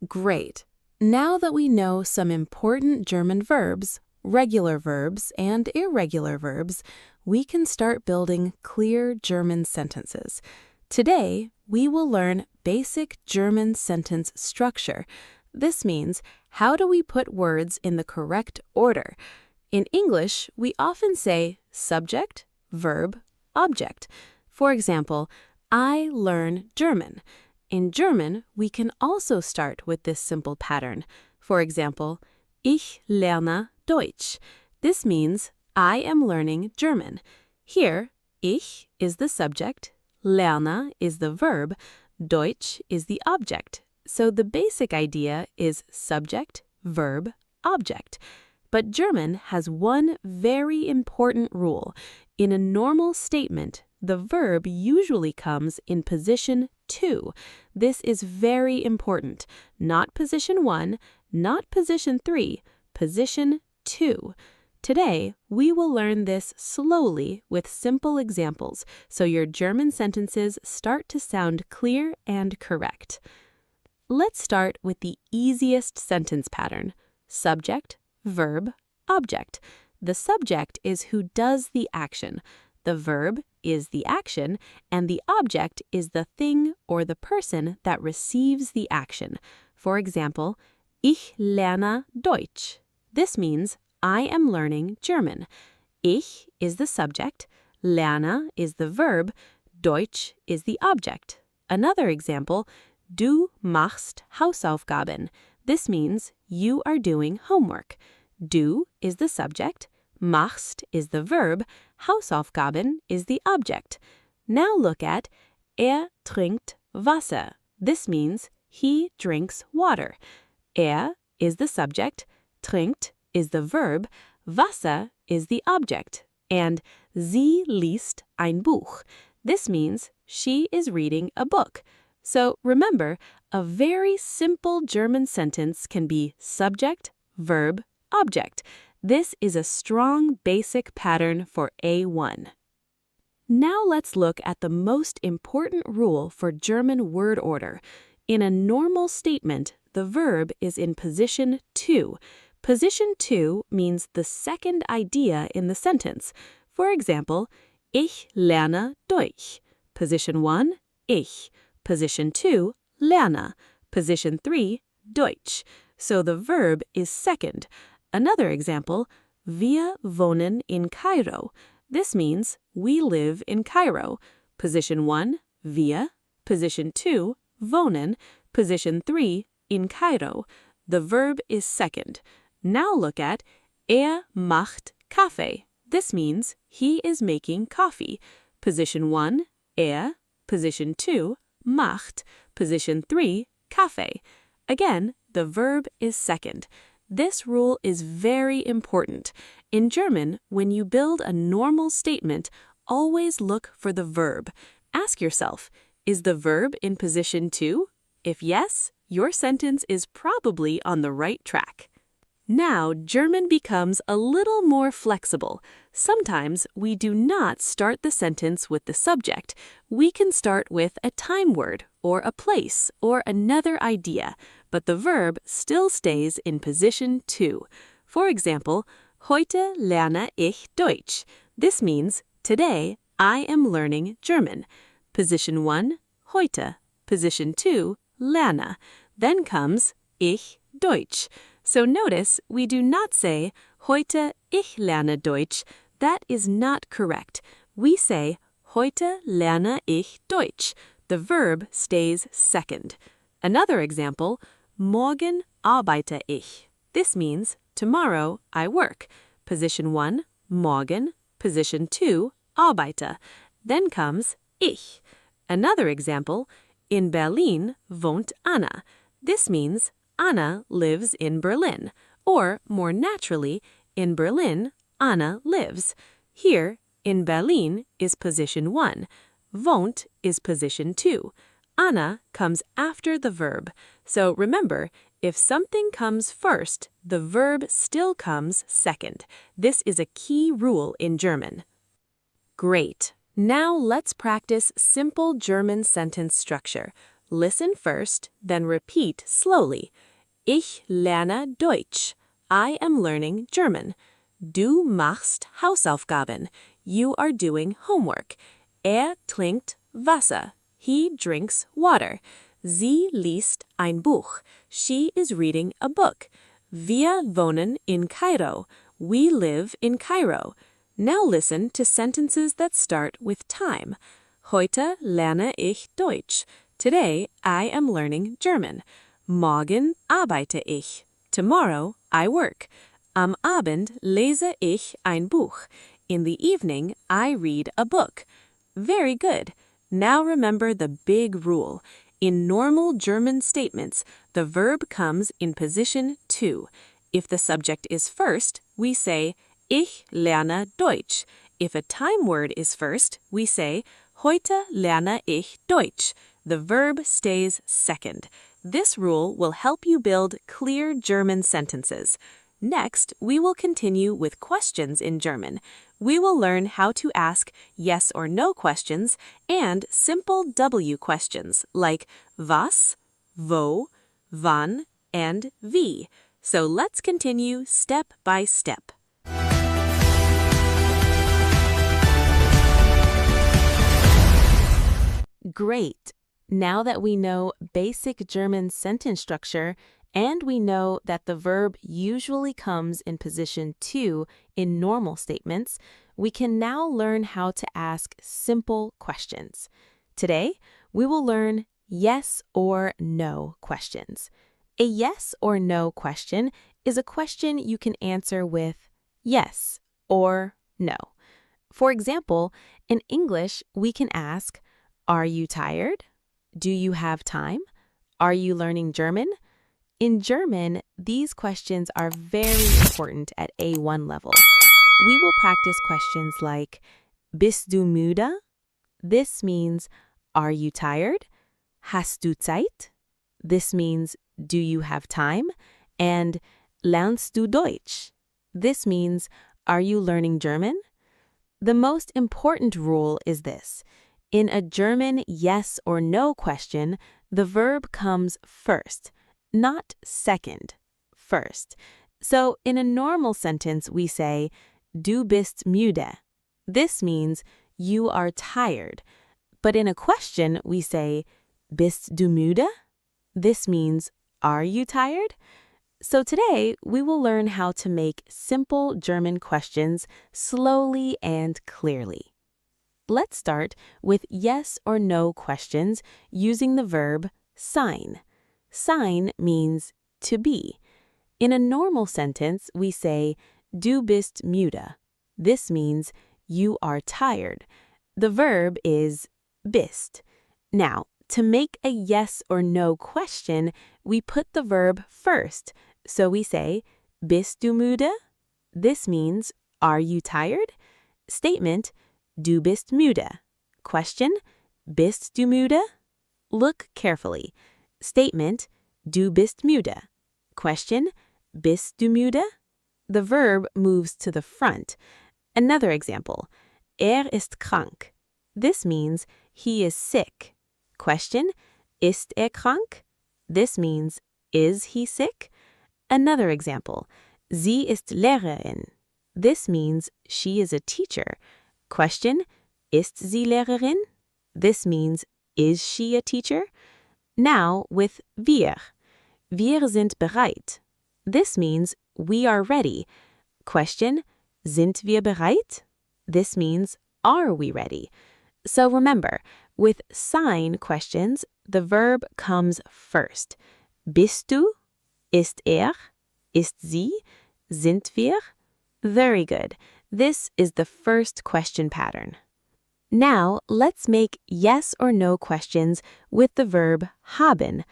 Great! Now that we know some important German verbs, regular verbs and irregular verbs, we can start building clear German sentences. Today, we will learn basic German sentence structure. This means, how do we put words in the correct order? In English, we often say subject, verb, object. For example, I learn German. In German, we can also start with this simple pattern. For example, ich lerne Deutsch. This means I am learning German. Here, ich is the subject, lerne is the verb, Deutsch is the object. So the basic idea is subject, verb, object. But German has one very important rule. In a normal statement, the verb usually comes in position 2. This is very important. Not position 1, not position 3, position 2. Today, we will learn this slowly with simple examples, so your German sentences start to sound clear and correct. Let's start with the easiest sentence pattern: subject, verb, object. The subject is who does the action. The verb is the action, and the object is the thing or the person that receives the action. For example, ich lerne Deutsch. This means I am learning German. Ich is the subject, lerne is the verb, Deutsch is the object. Another example, du machst Hausaufgaben. This means you are doing homework. Du is the subject, machst is the verb, Hausaufgaben is the object. Now look at trinkt Wasser. This means he drinks water. Is the subject, trinkt is the verb, Wasser is the object, and sie liest ein Buch. This means she is reading a book. So remember, a very simple German sentence can be subject, verb, object. This is a strong basic pattern for A1. Now let's look at the most important rule for German word order. In a normal statement, the verb is in position 2. Position 2 means the second idea in the sentence. For example, ich lerne Deutsch. Position 1, ich. Position 2, lerne. Position 3, Deutsch. So the verb is second. Another example, wir wohnen in Kairo. This means we live in Cairo. Position 1, wir. Position 2, wohnen. Position 3, in Cairo. The verb is second. Now look at macht Kaffee. This means he is making coffee. Position 1, Position 2, macht. Position 3, Kaffee. Again, the verb is second. This rule is very important. In German, when you build a normal statement, always look for the verb. Ask yourself, is the verb in position 2? If yes, your sentence is probably on the right track. Now, German becomes a little more flexible. Sometimes we do not start the sentence with the subject. We can start with a time word, or a place, or another idea, but the verb still stays in position 2. For example, heute lerne ich Deutsch. This means, today I am learning German. Position 1, heute. Position 2, lerne. Then comes ich Deutsch. So notice we do not say, heute ich lerne Deutsch. That is not correct. We say, heute lerne ich Deutsch. The verb stays second. Another example, morgen arbeite ich. This means, tomorrow I work. Position 1, morgen. Position 2, arbeite. Then comes ich. Another example, in Berlin wohnt Anna. This means, Anna lives in Berlin, or more naturally, in Berlin, Anna lives. Here, in Berlin is position 1. Wohnt is position 2. Anna comes after the verb. So remember, if something comes first, the verb still comes second. This is a key rule in German. Great. Now let's practice simple German sentence structure. Listen first, then repeat slowly. Ich lerne Deutsch. I am learning German. Du machst Hausaufgaben. You are doing homework. Trinkt Wasser. He drinks water. Sie liest ein Buch. She is reading a book. Wir wohnen in Kairo. We live in Cairo. Now listen to sentences that start with time. Heute lerne ich Deutsch. Today I am learning German. Morgen arbeite ich. Tomorrow I work. Am Abend lese ich ein Buch. In the evening I read a book. Very good. Now remember the big rule. In normal German statements, the verb comes in position 2. If the subject is first, we say, ich lerne Deutsch. If a time word is first, we say, heute lerne ich Deutsch. The verb stays second. This rule will help you build clear German sentences. Next, we will continue with questions in German. We will learn how to ask yes or no questions and simple W questions like was, wo, wann, and wie. So let's continue step by step. Great! Now that we know basic German sentence structure, and we know that the verb usually comes in position 2 in normal statements, we can now learn how to ask simple questions. Today, we will learn yes or no questions. A yes or no question is a question you can answer with yes or no. For example, in English, we can ask, are you tired? Do you have time? Are you learning German? In German, these questions are very important at A1 level. We will practice questions like, bist du müde? This means, are you tired? Hast du Zeit? This means, do you have time? And lernst du Deutsch? This means, are you learning German? The most important rule is this. In a German yes or no question, the verb comes first, not second, first. So in a normal sentence, we say, du bist müde. This means you are tired. But in a question, we say, bist du müde? This means, are you tired? So today, we will learn how to make simple German questions slowly and clearly. Let's start with yes or no questions using the verb sein. Sein means to be. In a normal sentence, we say, du bist müde. This means you are tired. The verb is bist. Now, to make a yes or no question, we put the verb first. So we say, bist du müde? This means, are you tired? Statement, du bist müde. Question, bist du müde? Look carefully. Statement, du bist müde. Question, bist du müde? The verb moves to the front. Another example, ist krank. This means he is sick. Question, ist krank? This means, is he sick? Another example, sie ist Lehrerin. This means she is a teacher. Question, ist sie Lehrerin? This means, is she a teacher? Now with wir. Wir sind bereit. This means we are ready. Question, sind wir bereit? This means, are we ready? So remember, with sein questions, the verb comes first. Bist du? Ist Ist sie? Sind wir? Very good. This is the first question pattern. Now, let's make yes or no questions with the verb haben.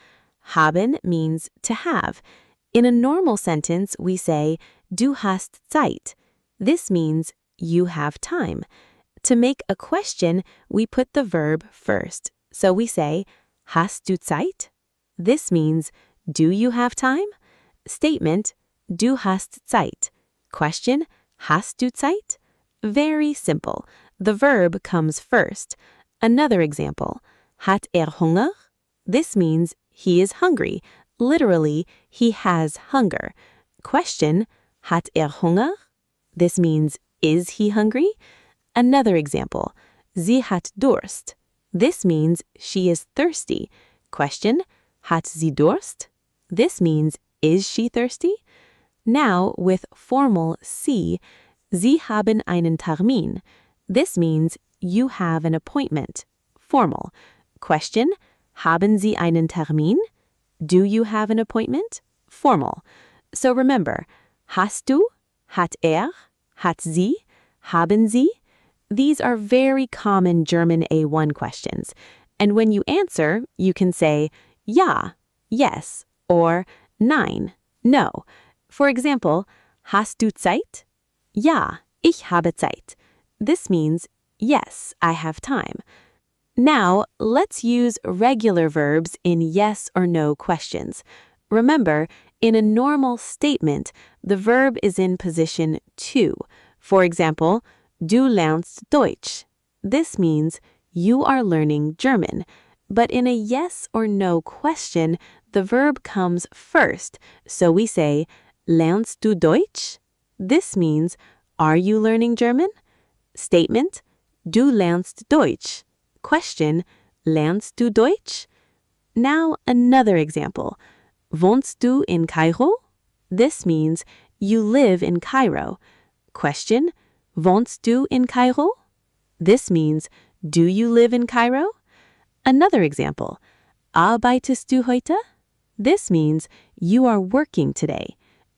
Haben means to have. In a normal sentence, we say, du hast Zeit. This means you have time. To make a question, we put the verb first. So we say, hast du Zeit? This means, do you have time? Statement, du hast Zeit. Question, hast du Zeit? Very simple. The verb comes first. Another example, hat Hunger? This means he is hungry. Literally, he has hunger. Question, hat Hunger? This means, is he hungry? Another example, sie hat Durst. This means she is thirsty. Question, hat sie Durst? This means, is she thirsty? Now, with formal Sie, Sie haben einen Termin. This means you have an appointment. Formal. Question, haben Sie einen Termin? Do you have an appointment? Formal. So remember, hast du, hat hat sie, haben Sie? These are very common German A1 questions. And when you answer, you can say ja, yes, or nein, no. For example, hast du Zeit? Ja, ich habe Zeit. This means, yes, I have time. Now, let's use regular verbs in yes or no questions. Remember, in a normal statement, the verb is in position 2. For example, du lernst Deutsch. This means you are learning German. But in a yes or no question, the verb comes first. So we say, lernst du Deutsch? This means, are you learning German? Statement, du lernst Deutsch. Question, lernst du Deutsch? Now another example. Wohnst du in Kairo? This means, you live in Cairo. Question, wohnst du in Kairo? This means, do you live in Cairo? Another example. Arbeitest du heute? This means, you are working today.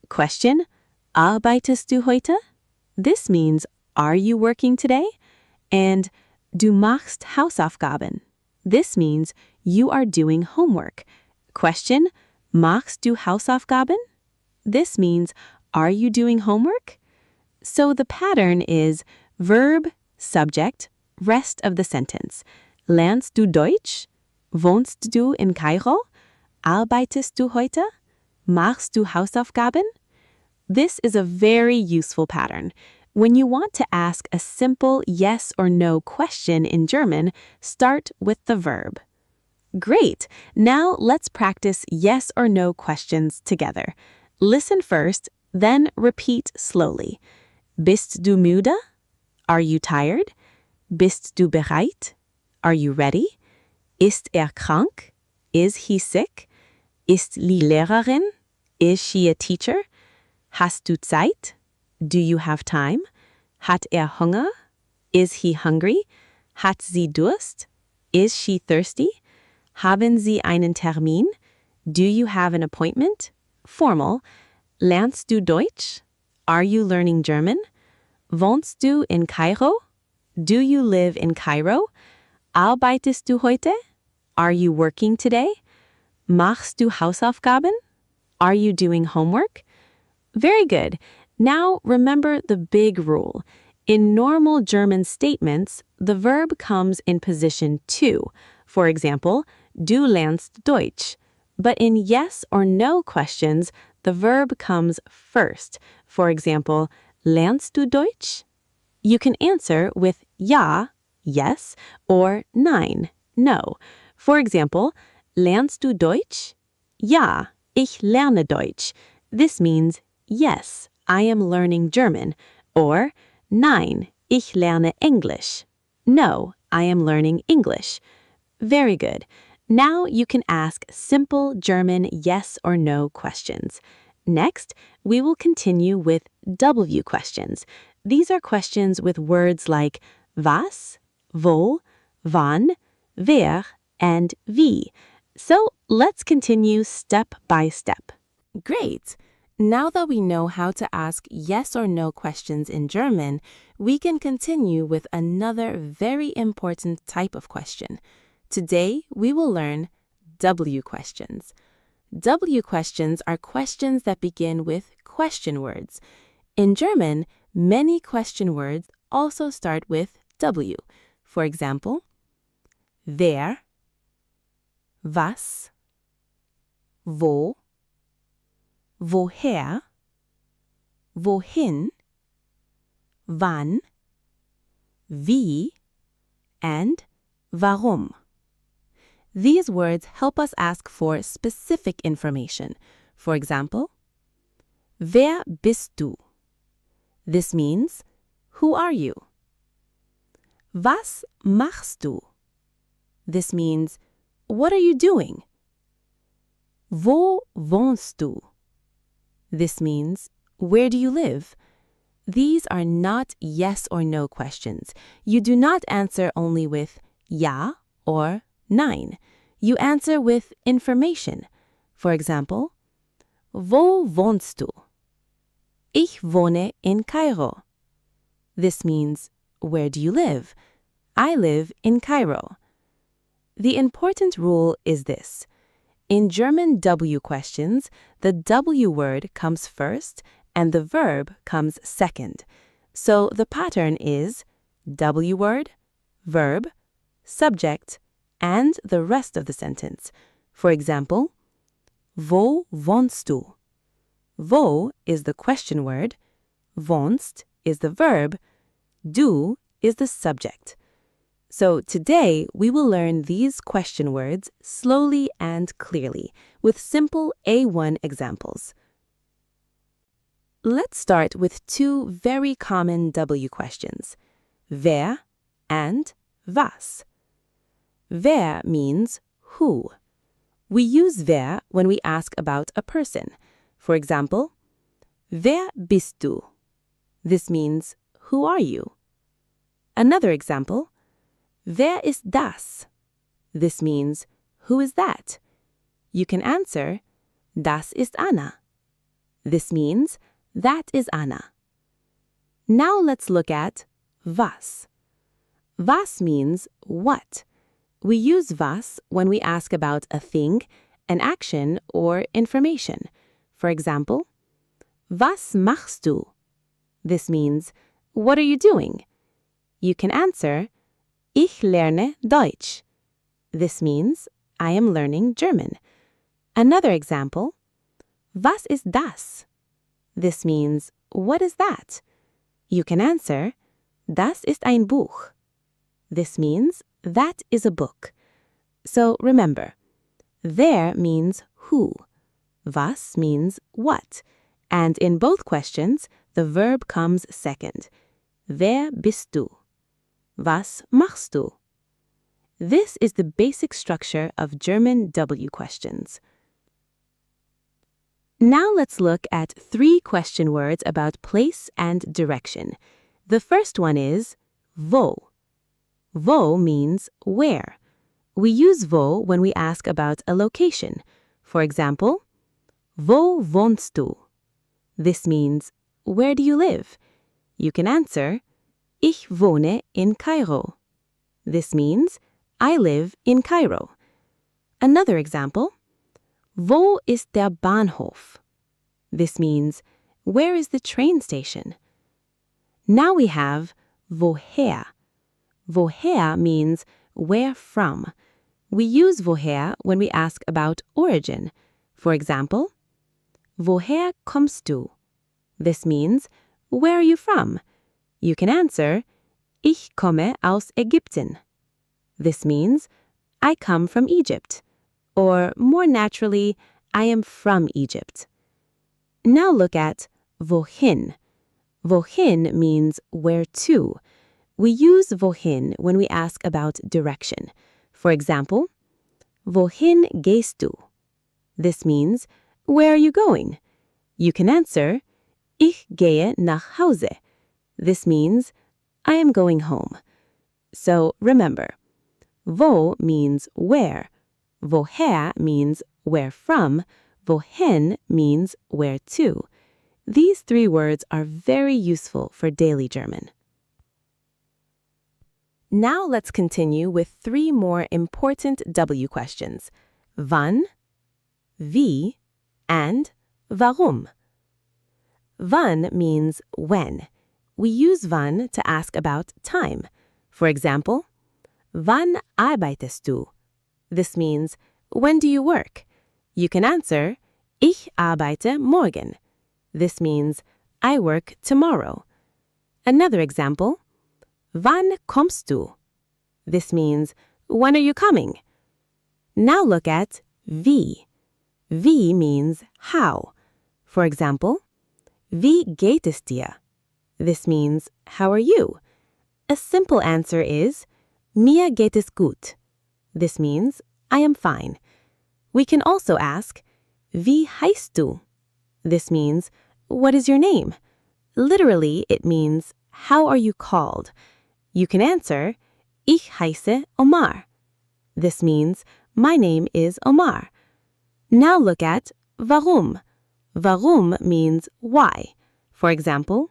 Question, arbeitest du heute? This means, are you working today? And du machst Hausaufgaben. This means, you are doing homework. Question, machst du Hausaufgaben? This means, are you doing homework? So the pattern is verb, subject, rest of the sentence. Lernst du Deutsch? Wohnst du in Kairo? Arbeitest du heute? Machst du Hausaufgaben? This is a very useful pattern. When you want to ask a simple yes or no question in German, start with the verb. Great! Now let's practice yes or no questions together. Listen first, then repeat slowly. Bist du müde? Are you tired? Bist du bereit? Are you ready? Ist krank? Is he sick? Ist die Lehrerin? Is she a teacher? Hast du Zeit? Do you have time? Hat Hunger? Is he hungry? Hat sie Durst? Is she thirsty? Haben Sie einen Termin? Do you have an appointment? Formal. Lernst du Deutsch? Are you learning German? Wohnst du in Kairo? Do you live in Cairo? Arbeitest du heute? Are you working today? Machst du Hausaufgaben? Are you doing homework? Very good. Now remember the big rule. In normal German statements, the verb comes in position 2. For example, du lernst Deutsch. But in yes or no questions, the verb comes first. For example, lernst du Deutsch? You can answer with ja, yes, or nein, no. For example, lernst du Deutsch? Ja, ich lerne Deutsch. This means yes, I am learning German. Or nein, ich lerne English. No, I am learning English. Very good. Now you can ask simple German yes or no questions. Next, we will continue with W questions. These are questions with words like was, wo, wann, wer, and wie. So let's continue step by step. Great! Now that we know how to ask yes or no questions in German, we can continue with another very important type of question. Today, we will learn W questions. W questions are questions that begin with question words. In German, many question words also start with W. For example, wer, was, wo, woher, wohin, wann, wie, and warum. These words help us ask for specific information. For example, wer bist du? This means, who are you? Was machst du? This means, what are you doing? Wo wohnst du? This means, where do you live? These are not yes or no questions. You do not answer only with ja or nein. You answer with information. For example, wo wohnst du? Ich wohne in Kairo. This means, where do you live? I live in Cairo. The important rule is this. In German W questions, the W word comes first and the verb comes second. So the pattern is W word, verb, subject, and the rest of the sentence. For example, wo wohnst du? Wo is the question word, wohnst is the verb, du is the subject. So today we will learn these question words slowly and clearly with simple A1 examples. Let's start with two very common W questions, wer and was. Wer means who. We use wer when we ask about a person. For example, wer bist du? This means, who are you? Another example, wer ist das? This means, who is that? You can answer, das ist Anna. This means, that is Anna. Now let's look at was. Was means what. We use was when we ask about a thing, an action, or information. For example, was machst du? This means, what are you doing? You can answer, ich lerne Deutsch. This means, I am learning German. Another example, was ist das? This means, what is that? You can answer, das ist ein Buch. This means, that is a book. So remember, wer means who, was means what, and in both questions, the verb comes second. Wer bist du? Was machst du? This is the basic structure of German W questions. Now let's look at 3 question words about place and direction. The first one is wo. Wo means where. We use wo when we ask about a location. For example, wo wohnst du? This means, where do you live? You can answer, ich wohne in Kairo. This means, I live in Cairo. Another example, wo ist der Bahnhof? This means, where is the train station? Now we have woher. Woher means where from. We use woher when we ask about origin. For example, woher kommst du? This means, where are you from? You can answer, ich komme aus Ägypten. This means, I come from Egypt. Or more naturally, I am from Egypt. Now look at wohin. Wohin means where to. We use wohin when we ask about direction. For example, wohin gehst du? This means, where are you going? You can answer, ich gehe nach Hause. This means, I am going home. So remember, wo means where, woher means where from, wohin means where to. These 3 words are very useful for daily German. Now let's continue with 3 more important W questions. Wann, wie, and warum. Wann means when. We use wann to ask about time. For example, wann arbeitest du? This means, when do you work? You can answer, ich arbeite morgen. This means, I work tomorrow. Another example, wann kommst du? This means, when are you coming? Now look at wie. Wie means how. For example, wie geht es dir? This means, how are you? A simple answer is, mir geht es gut. This means, I am fine. We can also ask, wie heißt du? This means, what is your name? Literally, it means, how are you called? You can answer, ich heiße Omar. This means, my name is Omar. Now look at warum. Warum means why. For example,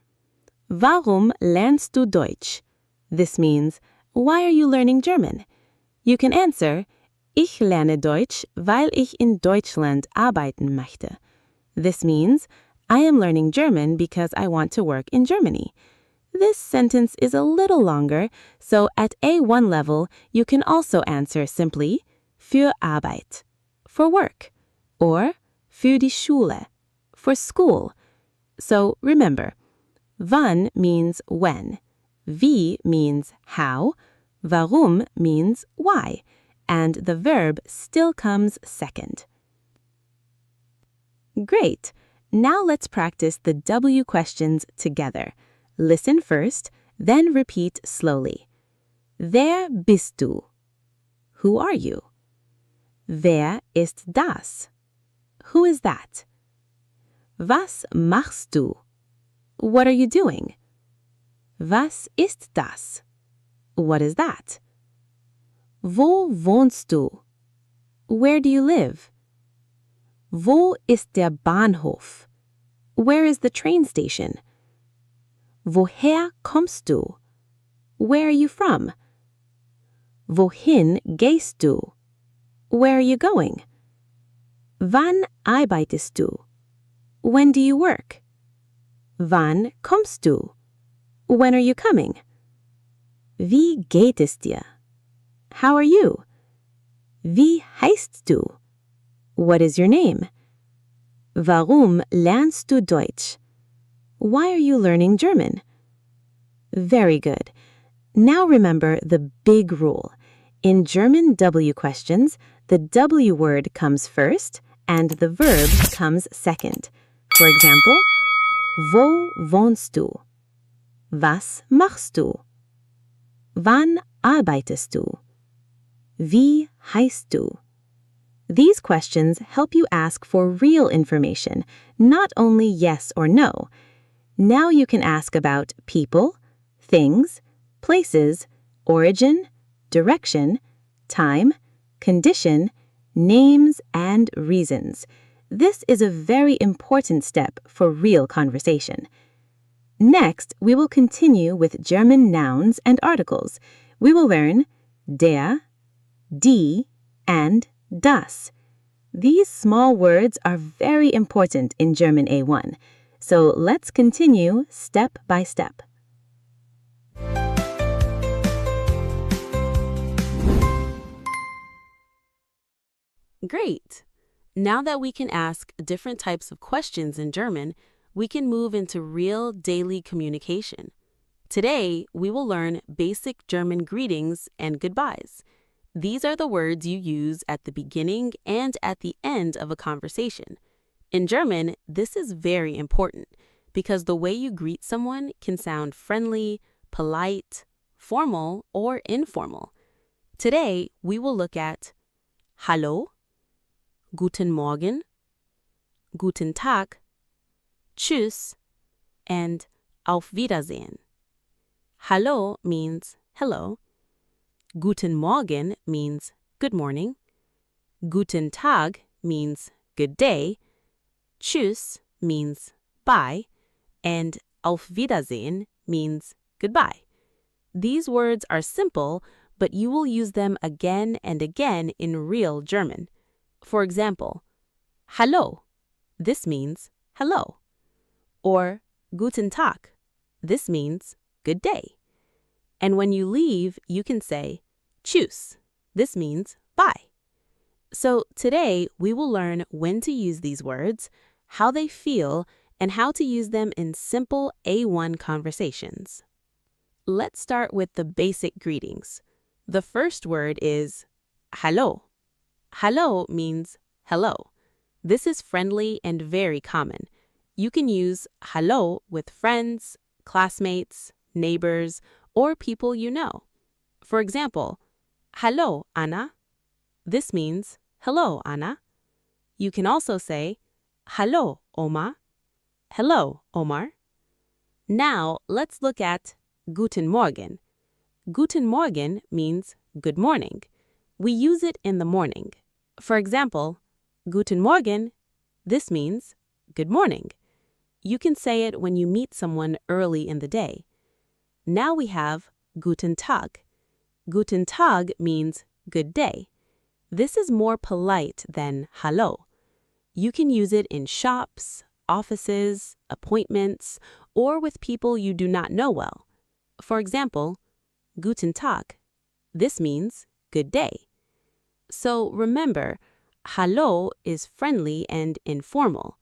warum lernst du Deutsch? This means, why are you learning German? You can answer, ich lerne Deutsch, weil ich in Deutschland arbeiten möchte. This means, I am learning German because I want to work in Germany. This sentence is a little longer, so at A1 level, you can also answer simply, für Arbeit, for work, or für die Schule, for school. So remember, wann means when, wie means how, warum means why, and the verb still comes second. Great! Now let's practice the W questions together. Listen first, then repeat slowly. Wer bist du? Who are you? Wer ist das? Who is that? Was machst du? What are you doing? Was ist das? What is that? Wo wohnst du? Where do you live? Wo ist der Bahnhof? Where is the train station? Woher kommst du? Where are you from? Wohin gehst du? Where are you going? Wann arbeitest du? When do you work? Wann kommst du? When are you coming? Wie geht es dir? How are you? Wie heißt du? What is your name? Warum lernst du Deutsch? Why are you learning German? Very good. Now remember the big rule. In German W questions, the W word comes first and the verb comes second. For example, wo wohnst du? Was machst du? Wann arbeitest du? Wie heißt du? These questions help you ask for real information, not only yes or no. Now you can ask about people, things, places, origin, direction, time, condition, names, and reasons. This is a very important step for real conversation. Next, we will continue with German nouns and articles. We will learn der, die, and das. These small words are very important in German A1. So let's continue step by step. Great! Now that we can ask different types of questions in German, we can move into real daily communication. Today, we will learn basic German greetings and goodbyes. These are the words you use at the beginning and at the end of a conversation. In German, this is very important because the way you greet someone can sound friendly, polite, formal, or informal. Today, we will look at Hallo, Guten Morgen, Guten Tag, Tschüss, and Auf Wiedersehen. Hallo means hello. Guten Morgen means good morning. Guten Tag means good day. Tschüss means bye. And Auf Wiedersehen means goodbye. These words are simple, but you will use them again and again in real German. For example, Hallo. This means hello. Or Guten Tag. This means good day. And when you leave, you can say Tschüss. This means bye. So today, we will learn when to use these words, how they feel, and how to use them in simple A1 conversations. Let's start with the basic greetings. The first word is Hallo. Hallo means hello. This is friendly and very common. You can use Hallo with friends, classmates, neighbors, or people you know. For example, Hallo, Anna. This means hello, Anna. You can also say Hallo, Oma. Hello, Omar. Now, let's look at Guten Morgen. Guten Morgen means good morning. We use it in the morning. For example, Guten Morgen. This means good morning. You can say it when you meet someone early in the day. Now we have Guten Tag. Guten Tag means good day. This is more polite than Hallo. You can use it in shops, offices, appointments, or with people you do not know well. For example, Guten Tag. This means good day. So remember, Hallo is friendly and informal.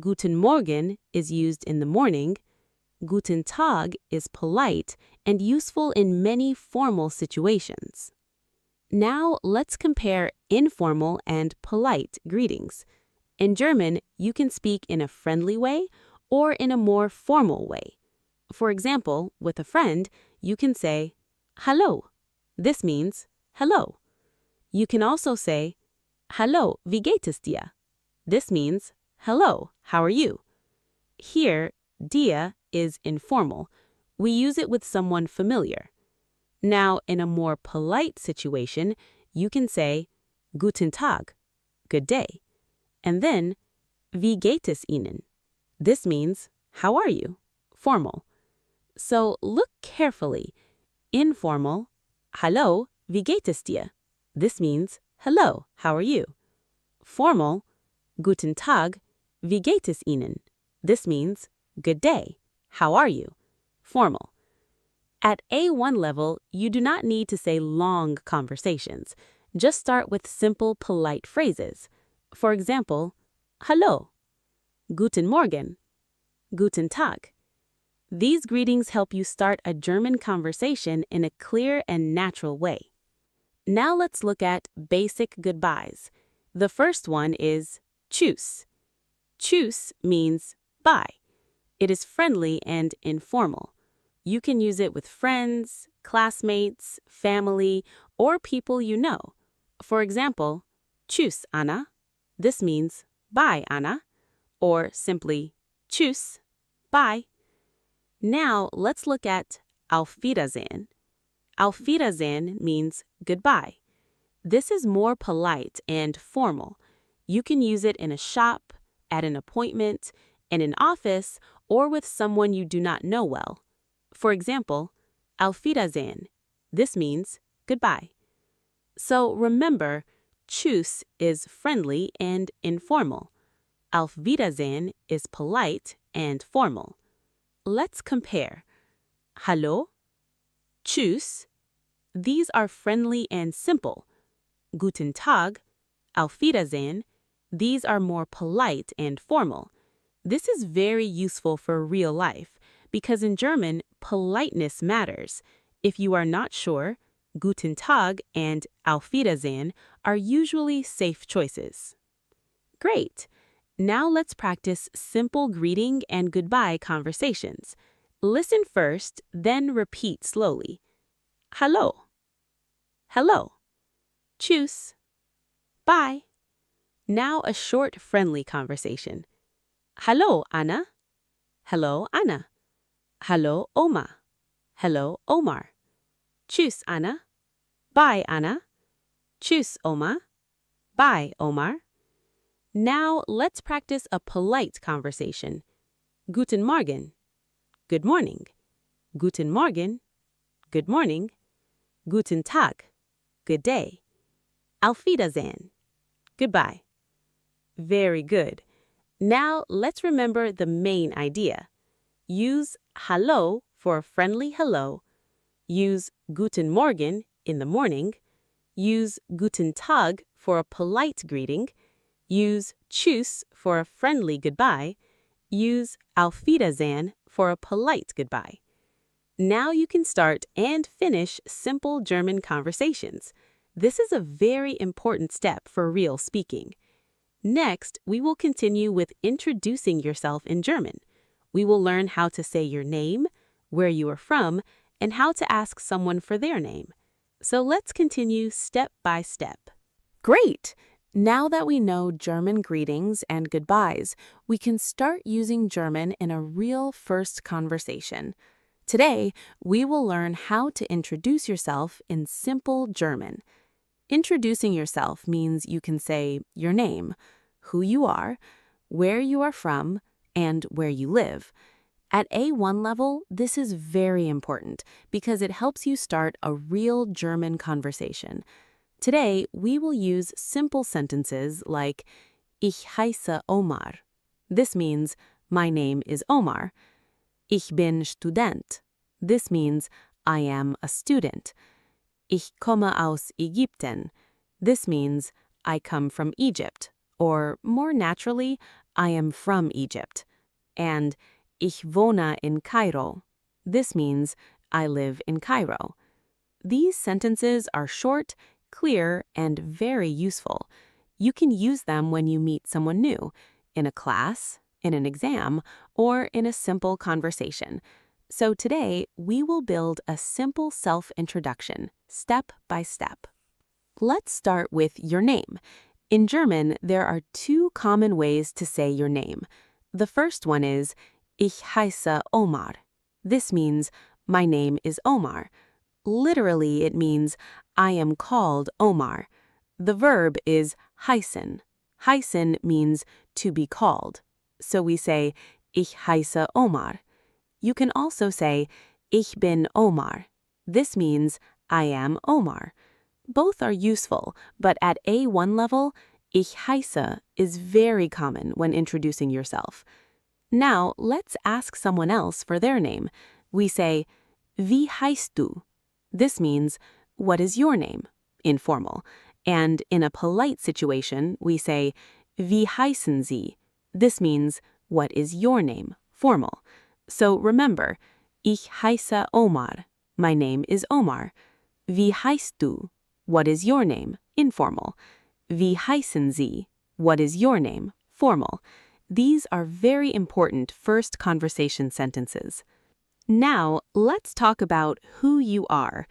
Guten Morgen is used in the morning. Guten Tag is polite and useful in many formal situations. Now let's compare informal and polite greetings. In German, you can speak in a friendly way or in a more formal way. For example, with a friend, you can say, Hallo. This means hello. You can also say, Hallo, wie geht es dir? This means, hello, how are you? Here, dir is informal. We use it with someone familiar. Now, in a more polite situation, you can say, Guten Tag, good day. And then, wie geht es Ihnen? This means, how are you? Formal. So look carefully. Informal, Hallo, wie geht es dir? This means, hello, how are you? Formal, Guten Tag, wie geht es Ihnen? This means, good day, how are you? Formal. At A1 level, you do not need to say long conversations. Just start with simple, polite phrases. For example, Hallo, Guten Morgen, Guten Tag. These greetings help you start a German conversation in a clear and natural way. Now let's look at basic goodbyes. The first one is Tschüss. Tschüss means bye. It is friendly and informal. You can use it with friends, classmates, family, or people you know. For example, Tschüss, Anna. This means bye, Anna. Or simply Tschüss, bye. Now let's look at Auf Wiedersehen. Auf Wiedersehen means goodbye. This is more polite and formal. You can use it in a shop, at an appointment, in an office, or with someone you do not know well. For example, Auf Wiedersehen. This means goodbye. So remember, Tschüss is friendly and informal. Auf Wiedersehen is polite and formal. Let's compare. Hallo, Tschüss. These are friendly and simple. Guten Tag, Auf Wiedersehen. These are more polite and formal. This is very useful for real life because in German, politeness matters. If you are not sure, Guten Tag and Auf Wiedersehen are usually safe choices. Great! Now let's practice simple greeting and goodbye conversations. Listen first, then repeat slowly. Hallo. Hello. Tschüss. Bye. Now a short, friendly conversation. Hallo, Anna. Hello, Anna. Hallo, Oma. Hello, Omar. Tschüss, Anna. Bye, Anna. Tschüss, Oma. Bye, Omar. Now let's practice a polite conversation. Guten Morgen. Good morning. Guten Morgen. Good morning. Guten Tag. Good day. Auf Wiedersehen. Goodbye. Very good. Now let's remember the main idea. Use hallo for a friendly hello. Use Guten Morgen in the morning. Use Guten Tag for a polite greeting. Use Tschüss for a friendly goodbye. Use Auf Wiedersehen for a polite goodbye. Now you can start and finish simple German conversations. This is a very important step for real speaking. Next, we will continue with introducing yourself in German. We will learn how to say your name, where you are from, and how to ask someone for their name. So let's continue step by step. Great! Now that we know German greetings and goodbyes, we can start using German in a real first conversation. Today, we will learn how to introduce yourself in simple German. Introducing yourself means you can say your name, who you are, where you are from, and where you live. At A1 level, this is very important because it helps you start a real German conversation. Today, we will use simple sentences like Ich heiße Omar. This means my name is Omar. Ich bin Student. This means I am a student. Ich komme aus Ägypten. This means I come from Egypt, or more naturally, I am from Egypt. And Ich wohne in Kairo. This means I live in Cairo. These sentences are short, clear, and very useful. You can use them when you meet someone new, in a class, in an exam, or in a simple conversation. So today, we will build a simple self-introduction, step by step. Let's start with your name. In German, there are two common ways to say your name. The first one is Ich heiße Omar. This means my name is Omar. Literally, it means I am called Omar. The verb is heißen. Heißen means to be called. So we say Ich heiße Omar. You can also say Ich bin Omar. This means I am Omar. Both are useful, but at A1 level, Ich heiße is very common when introducing yourself. Now, let's ask someone else for their name. We say Wie heißt du? This means what is your name? Informal. And in a polite situation, we say Wie heißen Sie? This means what is your name? formal. So remember, ich heiße Omar. My name is Omar. Wie heißt du? What is your name? Informal. Wie heißen Sie? What is your name? Formal. These are very important first conversation sentences. Now, let's talk about who you are.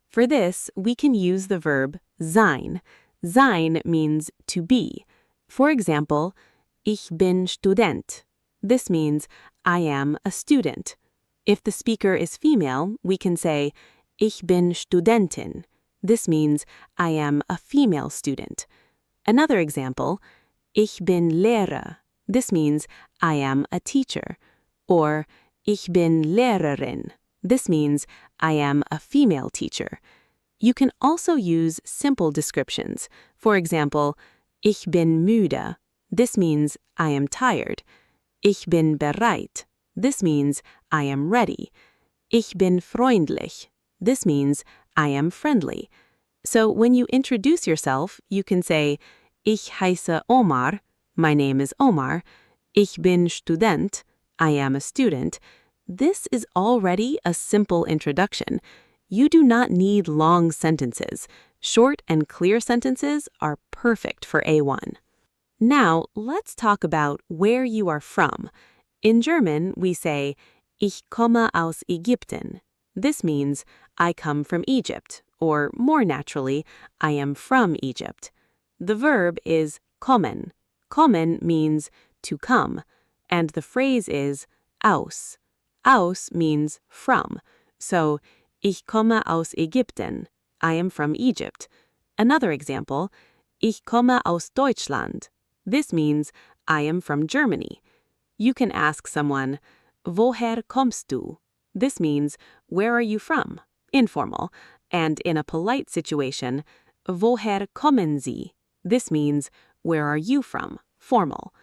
For this, we can use the verb sein. Sein means to be. For example, ich bin Student. This means I am a student. If the speaker is female, we can say ich bin Studentin. This means I am a female student. Another example, ich bin Lehrer. This means I am a teacher. Or ich bin Lehrerin. This means I am a female teacher. You can also use simple descriptions. For example, ich bin müde. This means I am tired. Ich bin bereit. This means I am ready. Ich bin freundlich. This means I am friendly. So when you introduce yourself, you can say, ich heiße Omar. My name is Omar. Ich bin Student. I am a student. This is already a simple introduction. You do not need long sentences. Short and clear sentences are perfect for A1. Now, let's talk about where you are from. In German, we say, ich komme aus Ägypten. This means, I come from Egypt, or more naturally, I am from Egypt. The verb is kommen. Kommen means to come, and the phrase is aus. Aus means from. So, ich komme aus Ägypten. I am from Egypt. Another example, ich komme aus Deutschland. This means I am from Germany. You can ask someone, woher kommst du? This means where are you from? Informal. And in a polite situation, woher kommen Sie? This means where are you from? Formal.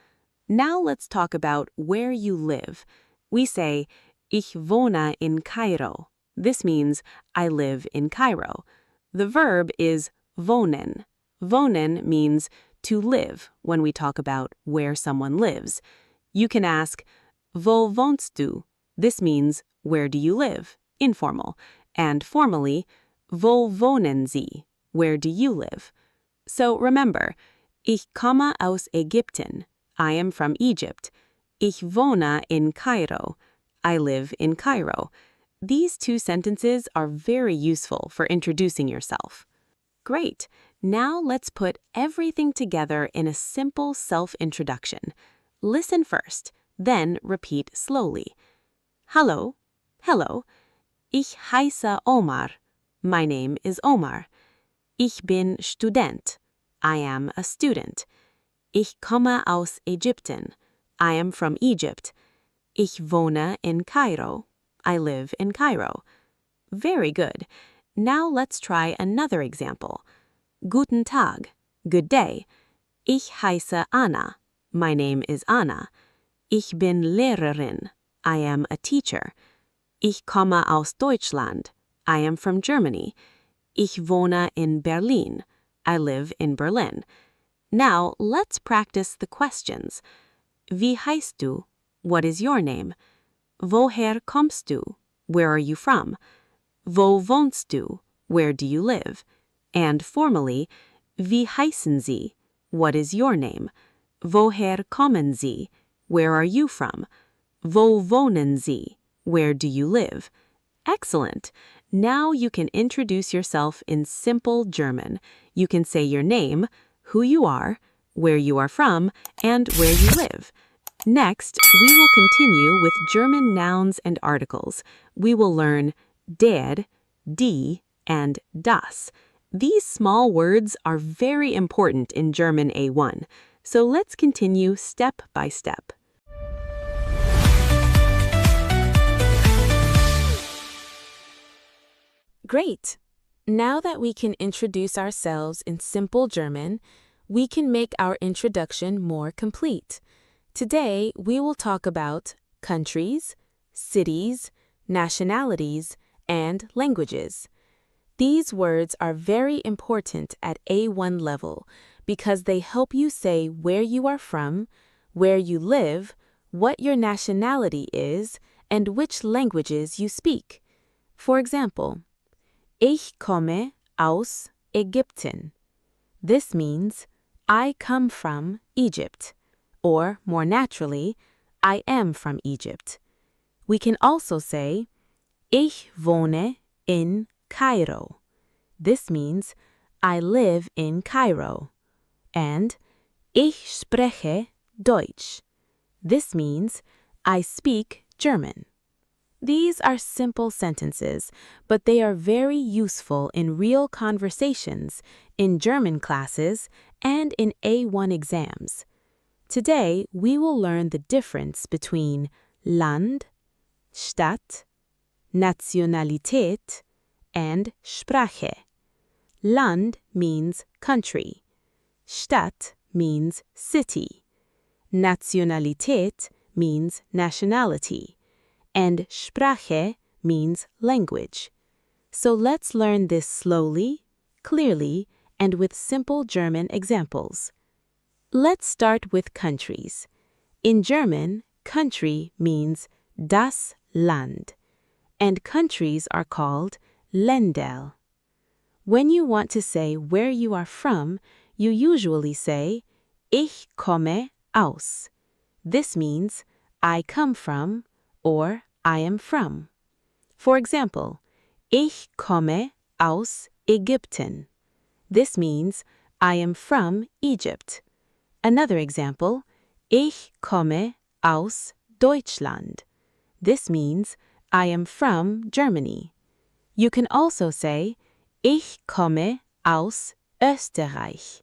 Now let's talk about where you live. We say, ich wohne in Kairo. This means I live in Cairo. The verb is wohnen. Wohnen means to live when we talk about where someone lives. You can ask, wo wohnst du? This means where do you live? Informal. And formally, wo wohnen Sie? Where do you live? So remember, ich komme aus Ägypten. I am from Egypt. Ich wohne in Cairo. I live in Cairo. These two sentences are very useful for introducing yourself. Great. Now let's put everything together in a simple self-introduction. Listen first, then repeat slowly. Hallo. Hello. Ich heiße Omar. My name is Omar. Ich bin Student. I am a student. Ich komme aus Ägypten. I am from Egypt. Ich wohne in Cairo. I live in Cairo. Very good. Now let's try another example. Guten Tag. Good day. Ich heiße Anna. My name is Anna. Ich bin Lehrerin. I am a teacher. Ich komme aus Deutschland. I am from Germany. Ich wohne in Berlin. I live in Berlin. Now let's practice the questions. Wie heißt du? What is your name? Woher kommst du? Where are you from? Wo wohnst du? Where do you live? And formally, wie heißen Sie? What is your name? Woher kommen Sie? Where are you from? Wo wohnen Sie? Where do you live? Excellent! Now you can introduce yourself in simple German. You can say your name, who you are, where you are from, and where you live. Next, we will continue with German nouns and articles. We will learn der, die, and das. These small words are very important in German A1. So let's continue step by step. Great! Now that we can introduce ourselves in simple German, we can make our introduction more complete. Today, we will talk about countries, cities, nationalities, and languages. These words are very important at A1 level because they help you say where you are from, where you live, what your nationality is, and which languages you speak. For example, Ich komme aus Ägypten. This means, I come from Egypt, or more naturally, I am from Egypt. We can also say, Ich wohne in Cairo. This means, I live in Cairo. And Ich spreche Deutsch. This means, I speak German. These are simple sentences, but they are very useful in real conversations, in German classes, and in A1 exams. Today, we will learn the difference between Land, Stadt, Nationalität, and Sprache. Land means country. Stadt means city. Nationalität means nationality. And Sprache means language. So let's learn this slowly, clearly, and with simple German examples. Let's start with countries. In German, country means das Land, and countries are called Länder. When you want to say where you are from, you usually say, Ich komme aus. This means, I come from, or I am from. For example, Ich komme aus Ägypten. This means, I am from Egypt. Another example, Ich komme aus Deutschland. This means, I am from Germany. You can also say, Ich komme aus Österreich.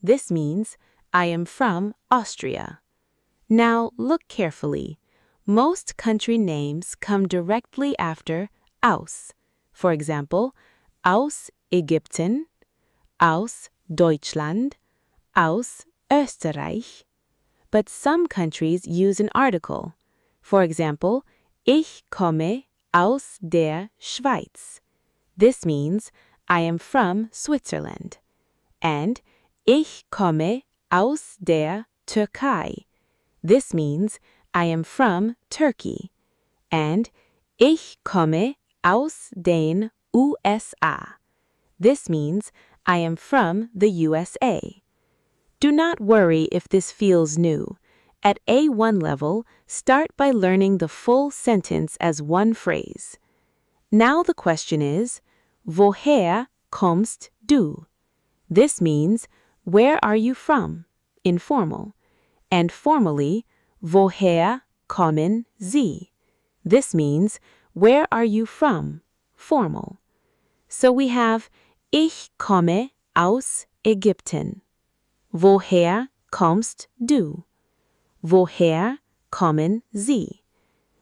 This means, I am from Austria. Now look carefully. Most country names come directly after aus. For example, aus Ägypten, aus Deutschland, aus Österreich. But some countries use an article. For example, Ich komme aus der Schweiz. This means, I am from Switzerland. And Ich komme aus der Türkei. This means, I am from Turkey. And Ich komme aus den USA. This means, I am from the USA. Do not worry if this feels new. At A1 level, start by learning the full sentence as one phrase. Now the question is, Woher kommst du? This means, where are you from? Informal. And formally, Woher kommen Sie? This means, where are you from? Formal. So we have, Ich komme aus Ägypten. Woher kommst du? Woher kommen Sie?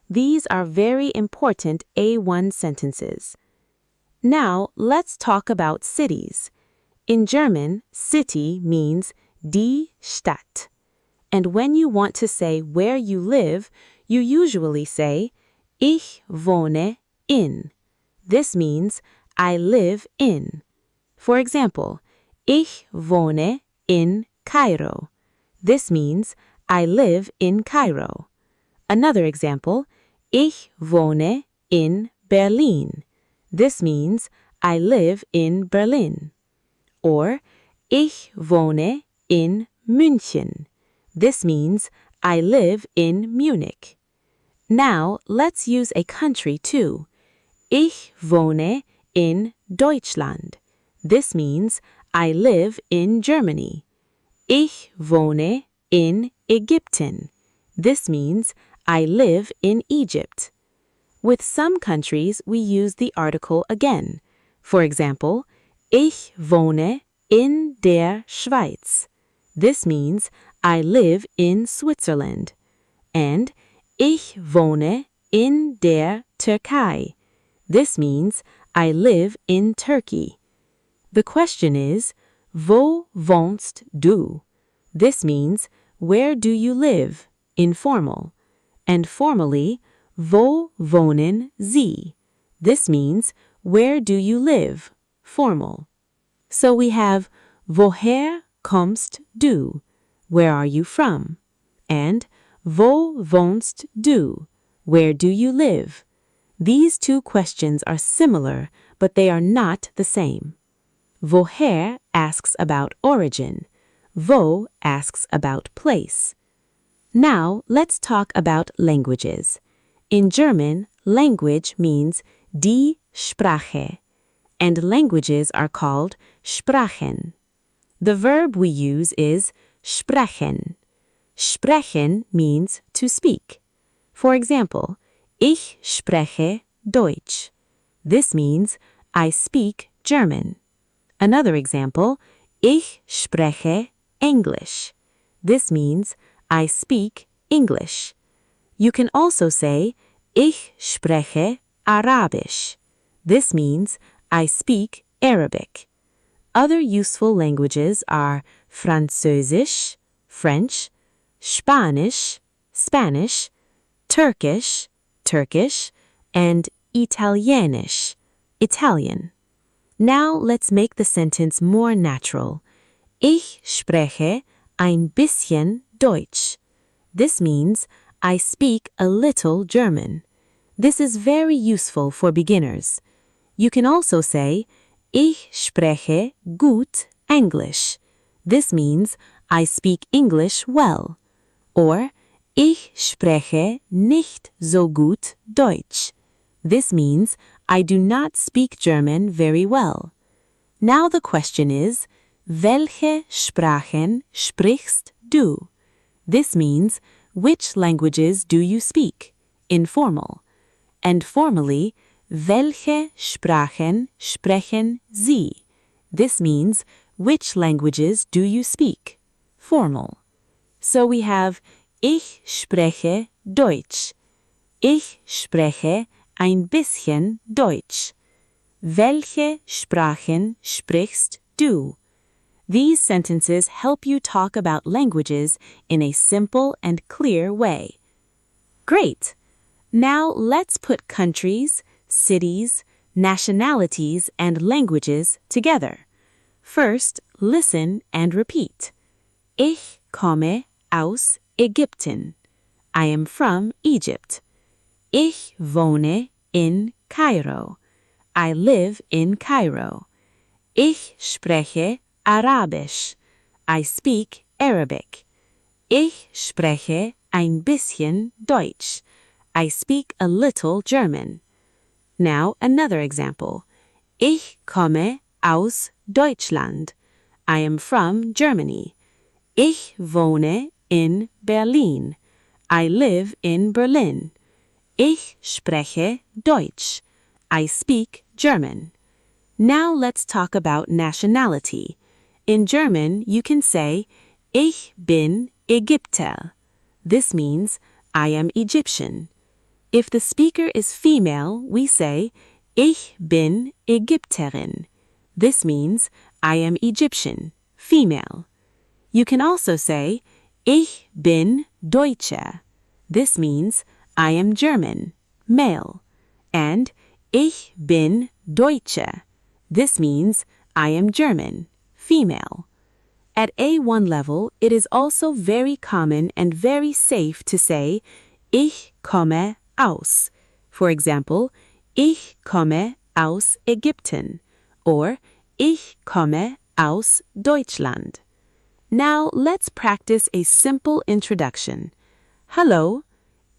These are very important A1 sentences. Now, let's talk about cities. In German, city means die Stadt. And when you want to say where you live, you usually say, Ich wohne in. This means, I live in. For example, Ich wohne in Cairo. This means, I live in Cairo. Another example, Ich wohne in Berlin. This means, I live in Berlin. Or, Ich wohne in München. This means, I live in Munich. Now, let's use a country too. Ich wohne in Deutschland. This means, I live in Germany. Ich wohne in Ägypten. This means, I live in Egypt. With some countries, we use the article again. For example, Ich wohne in der Schweiz. This means, I live in Switzerland. And Ich wohne in der Türkei. This means, I live in Turkey. The question is, Wo wohnst du? This means, where do you live? Informal. And formally, Wo wohnen Sie? This means, where do you live? Formal. So we have, Woher kommst du? Where are you from? And Wo wohnst du? Where do you live? These two questions are similar, but they are not the same. Woher asks about origin. Wo asks about place. Now, let's talk about languages. In German, language means die Sprache, and languages are called Sprachen. The verb we use is sprechen. Sprechen means to speak. For example, ich spreche Deutsch. This means I speak German. Another example, ich spreche English. This means I speak English. You can also say ich spreche Arabisch. This means I speak Arabic. Other useful languages are Französisch, French, Spanish, Spanish, Turkish, Turkish, and Italienisch, Italian. Now let's make the sentence more natural. Ich spreche ein bisschen Deutsch. This means I speak a little German. This is very useful for beginners. You can also say ich spreche gut Englisch. This means I speak English well. Or ich spreche nicht so gut Deutsch. This means I do not speak German very well. Now the question is, welche Sprachen sprichst du? This means, which languages do you speak? Informal. And formally, welche Sprachen sprechen Sie? This means, which languages do you speak? Formal. So we have ich spreche Deutsch. Ich spreche ein bisschen Deutsch. Welche Sprachen sprichst du? These sentences help you talk about languages in a simple and clear way. Great! Now let's put countries, cities, nationalities, and languages together. First, listen and repeat. Ich komme aus Ägypten. I am from Egypt. Ich wohne in Cairo. I live in Cairo. Ich spreche Arabisch. I speak Arabic. Ich spreche ein bisschen Deutsch. I speak a little German. Now another example. Ich komme aus Deutschland. I am from Germany. Ich wohne in Berlin. I live in Berlin. Ich spreche Deutsch. I speak German. Now let's talk about nationality. In German, you can say, Ich bin Ägypter. This means, I am Egyptian. If the speaker is female, we say, Ich bin Ägypterin. This means, I am Egyptian, female. You can also say, Ich bin Deutsche. This means, I am German, male. And Ich bin Deutsche. This means, I am German, female. At A1 level, it is also very common and very safe to say, Ich komme aus. For example, Ich komme aus Ägypten, or Ich komme aus Deutschland. Now let's practice a simple introduction. Hallo,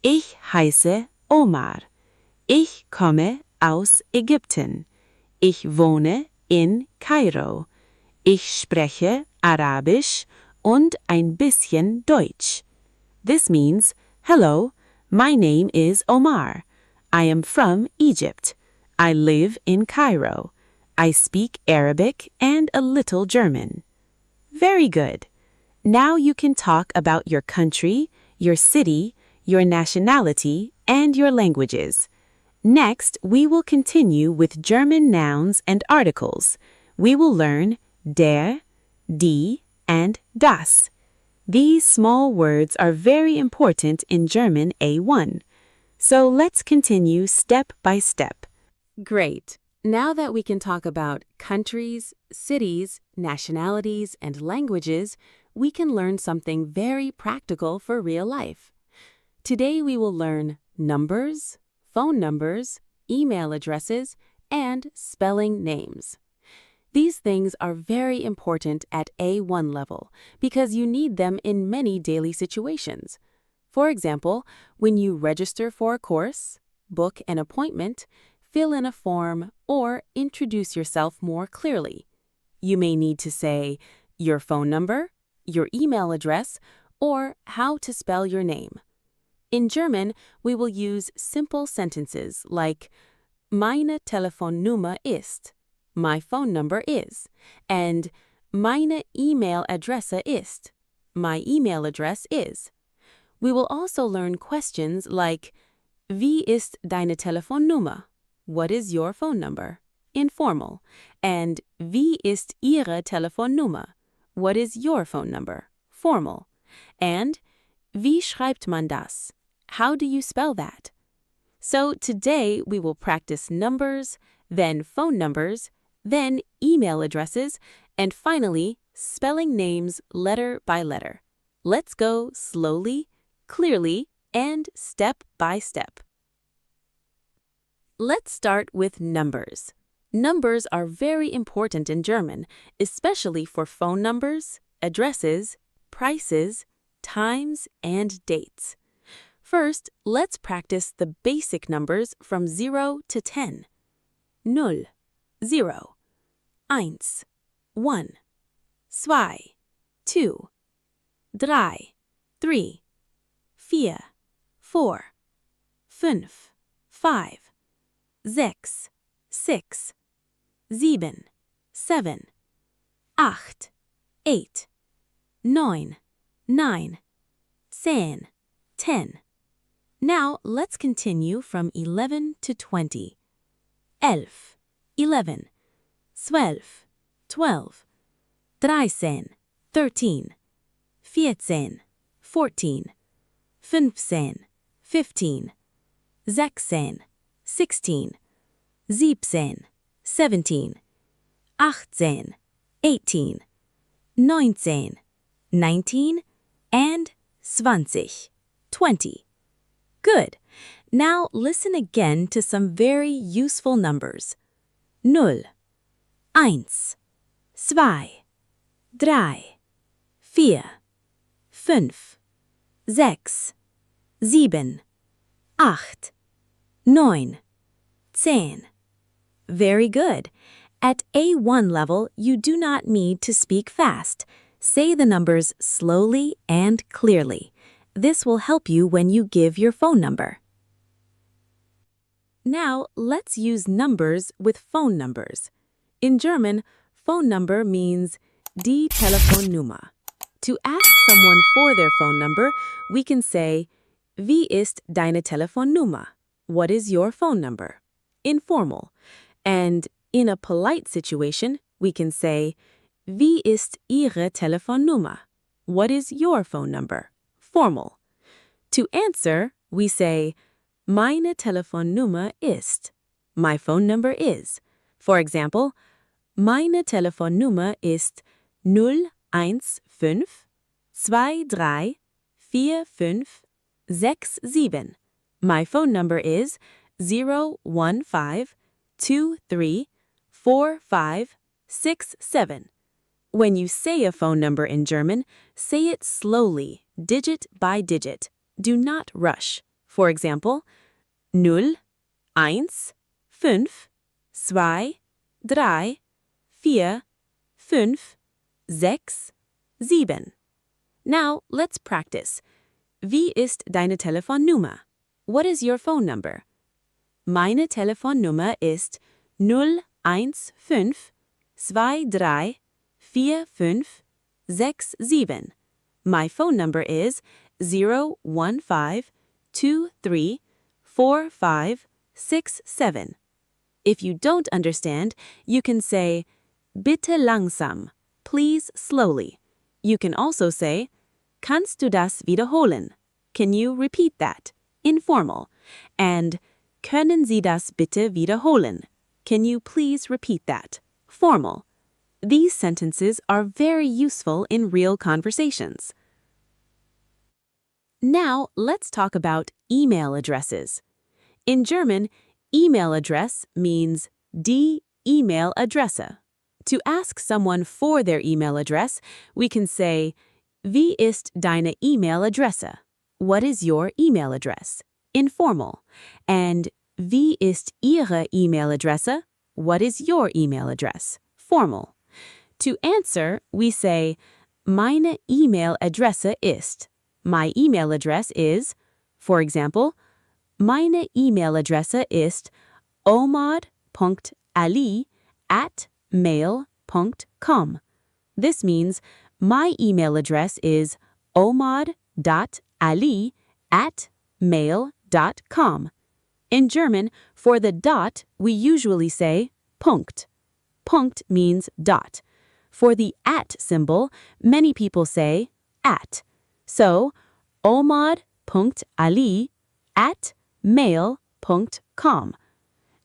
ich heiße Omar. Ich komme aus Ägypten. Ich wohne in Kairo. Ich spreche Arabisch und ein bisschen Deutsch. This means, hello, my name is Omar. I am from Egypt. I live in Cairo. I speak Arabic and a little German. Very good. Now you can talk about your country, your city, your nationality, and your languages. Next, we will continue with German nouns and articles. We will learn der, die, and das. These small words are very important in German A1. So let's continue step by step. Great. Now that we can talk about countries, cities, nationalities, and languages, we can learn something very practical for real life. Today we will learn numbers, phone numbers, email addresses, and spelling names. These things are very important at A1 level because you need them in many daily situations. For example, when you register for a course, book an appointment, fill in a form, or introduce yourself more clearly. You may need to say your phone number, your email address, or how to spell your name. In German, we will use simple sentences like Meine Telefonnummer ist, my phone number is, and Meine E-Mail-Adresse ist, my email address is. We will also learn questions like Wie ist deine Telefonnummer? What is your phone number? Informal. And Wie ist Ihre Telefonnummer? What is your phone number? Formal. And Wie schreibt man das? How do you spell that? So today we will practice numbers, then phone numbers, then email addresses, and finally spelling names letter by letter. Let's go slowly, clearly, and step by step. Let's start with numbers. Numbers are very important in German, especially for phone numbers, addresses, prices, times, and dates. First, let's practice the basic numbers from 0 to 10. 0, 0, 1, 1, 2, 2, 3, 4, 4, 5, 5, 6, 6, 7, 7, 8, 8, 9, 9, 10, 10. Now let's continue from 11 to 20. 11, 11, 12, 12, 13, 13, 14, 14, 15, 15, 16, 16, 17, 17, 18, 18, 19, 19, and 20, 20. Good. Now listen again to some very useful numbers. 0, 1, 2, 3, 4, 5, 6, 7, 8, 9, 10. Very good. At A1 level, you do not need to speak fast. Say the numbers slowly and clearly. This will help you when you give your phone number. Now, let's use numbers with phone numbers. In German, phone number means die Telefonnummer. To ask someone for their phone number, we can say, Wie ist deine Telefonnummer? What is your phone number? Informal. And in a polite situation, we can say, Wie ist Ihre Telefonnummer? What is your phone number? Formal. To answer, we say, Meine Telefonnummer ist. My phone number is. For example, Meine Telefonnummer ist 015 23 45 67. My phone number is 015 23 45 67. When you say a phone number in German, say it slowly, digit by digit. Do not rush. For example, 0, 1, 5, 2, 3, 4, 5, 6, 7. Now, let's practice. Wie ist deine Telefonnummer? What is your phone number? Meine Telefonnummer ist 015 23 45 67. My phone number is 015 23 45 67. If you don't understand, you can say bitte langsam, please slowly. You can also say kannst du das wiederholen? Can you repeat that? Informal. And können Sie das bitte wiederholen? Can you please repeat that? Formal. These sentences are very useful in real conversations. Now, let's talk about email addresses. In German, email address means die E-Mail-Adresse. To ask someone for their email address, we can say, Wie ist deine E-Mail-Adresse? What is your email address? Informal. And Wie ist Ihre E-Mail-Adresse? What is your email address? Formal. To answer, we say, Meine E-Mail-Adresse ist. My email address is, for example, Meine E-Mail-Adresse ist omar.ali@mail.com. This means my email address is omar.ali@mail.com. In German, for the dot, we usually say Punkt. Punkt means dot. For the at symbol, many people say at. So, omar.ali@mail.com.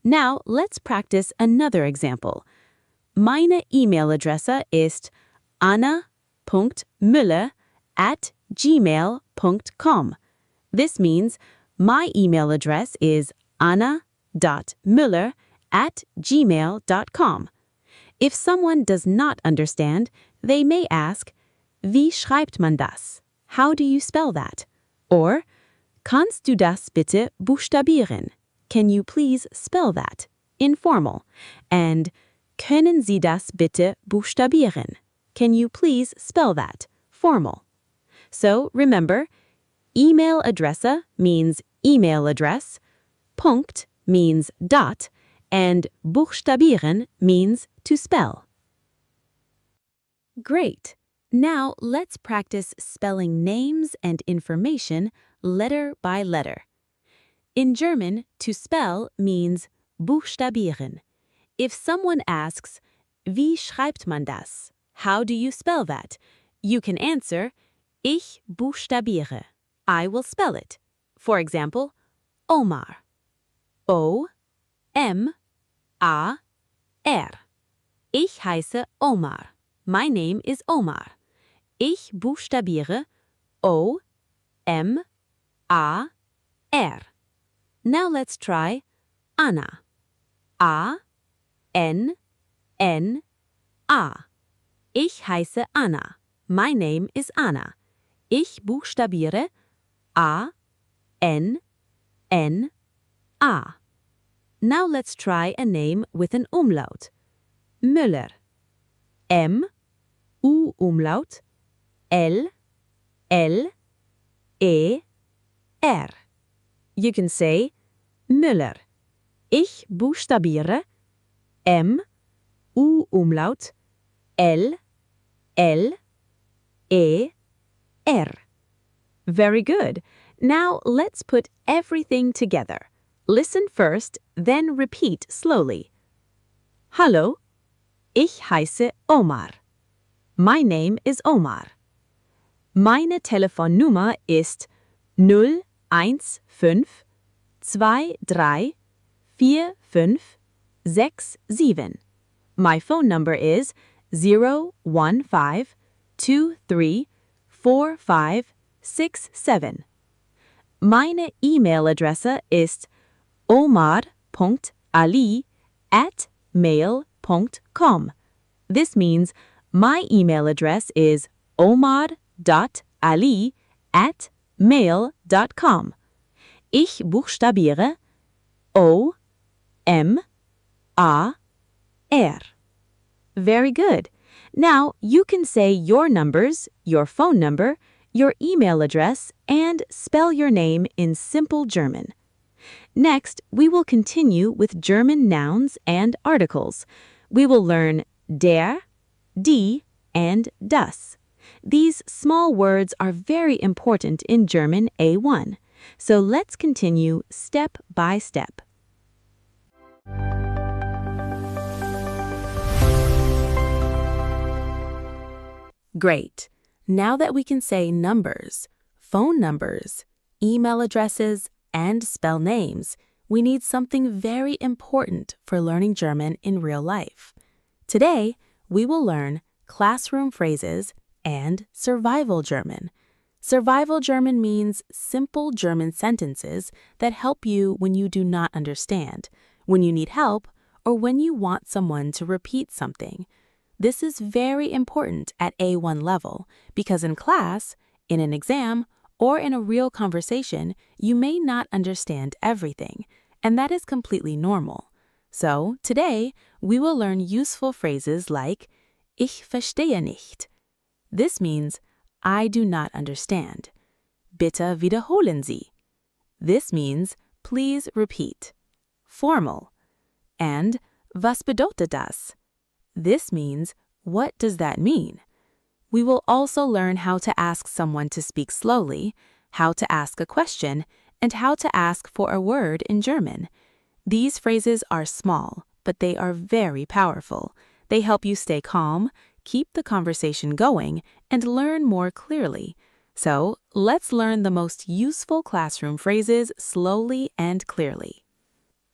Now, let's practice another example. Meine E-Mail-Adresse ist anna.müller@gmail.com. This means my email address is anna.müller@gmail.com. If someone does not understand, they may ask, Wie schreibt man das? How do you spell that? Or, Kannst du das bitte buchstabieren? Can you please spell that? Informal. And Können Sie das bitte buchstabieren? Can you please spell that? Formal. So remember, email adresse means email address, Punkt means dot, and buchstabieren means to spell. Great! Now let's practice spelling names and information letter by letter. In German, to spell means buchstabieren. If someone asks, Wie schreibt man das? How do you spell that? You can answer, Ich buchstabiere. I will spell it. For example, Omar. O-M-A-R. Ich heiße Omar. My name is Omar. Ich buchstabiere O-M-A-R. Now let's try Anna. A-N-N-A. Ich heiße Anna. My name is Anna. Ich buchstabiere A-N-N-A. Now let's try a name with an umlaut. Müller. M-U-Umlaut. L-L-E-R. You can say Müller. Ich buchstabiere M-U-Umlaut L-L-E-R. Very good. Now let's put everything together. Listen first, then repeat slowly. Hallo, ich heiße Omar. My name is Omar. Meine Telefonnummer ist 015234567. My phone number is 015234567. Meine E-Mail-Adresse ist omar.ali@mail.com. This means my email address is omar.ali@mail.com. Ich buchstabiere O-M-A-R. Very good. Now you can say your numbers, your phone number, your email address, and spell your name in simple German. Next, we will continue with German nouns and articles. We will learn der, die, and das. These small words are very important in German A1. So let's continue step by step. Great. Now that we can say numbers, phone numbers, email addresses, and spell names, we need something very important for learning German in real life. Today, we will learn classroom phrases and survival German. Survival German means simple German sentences that help you when you do not understand, when you need help, or when you want someone to repeat something. This is very important at A1 level because in class, in an exam, or in a real conversation, you may not understand everything, and that is completely normal. So, today, we will learn useful phrases like Ich verstehe nicht. This means I do not understand. Bitte wiederholen Sie. This means please repeat. Formal. And was bedeutet das? This means what does that mean? We will also learn how to ask someone to speak slowly, how to ask a question, and how to ask for a word in German. These phrases are small, but they are very powerful. They help you stay calm, keep the conversation going, and learn more clearly. So, let's learn the most useful classroom phrases slowly and clearly.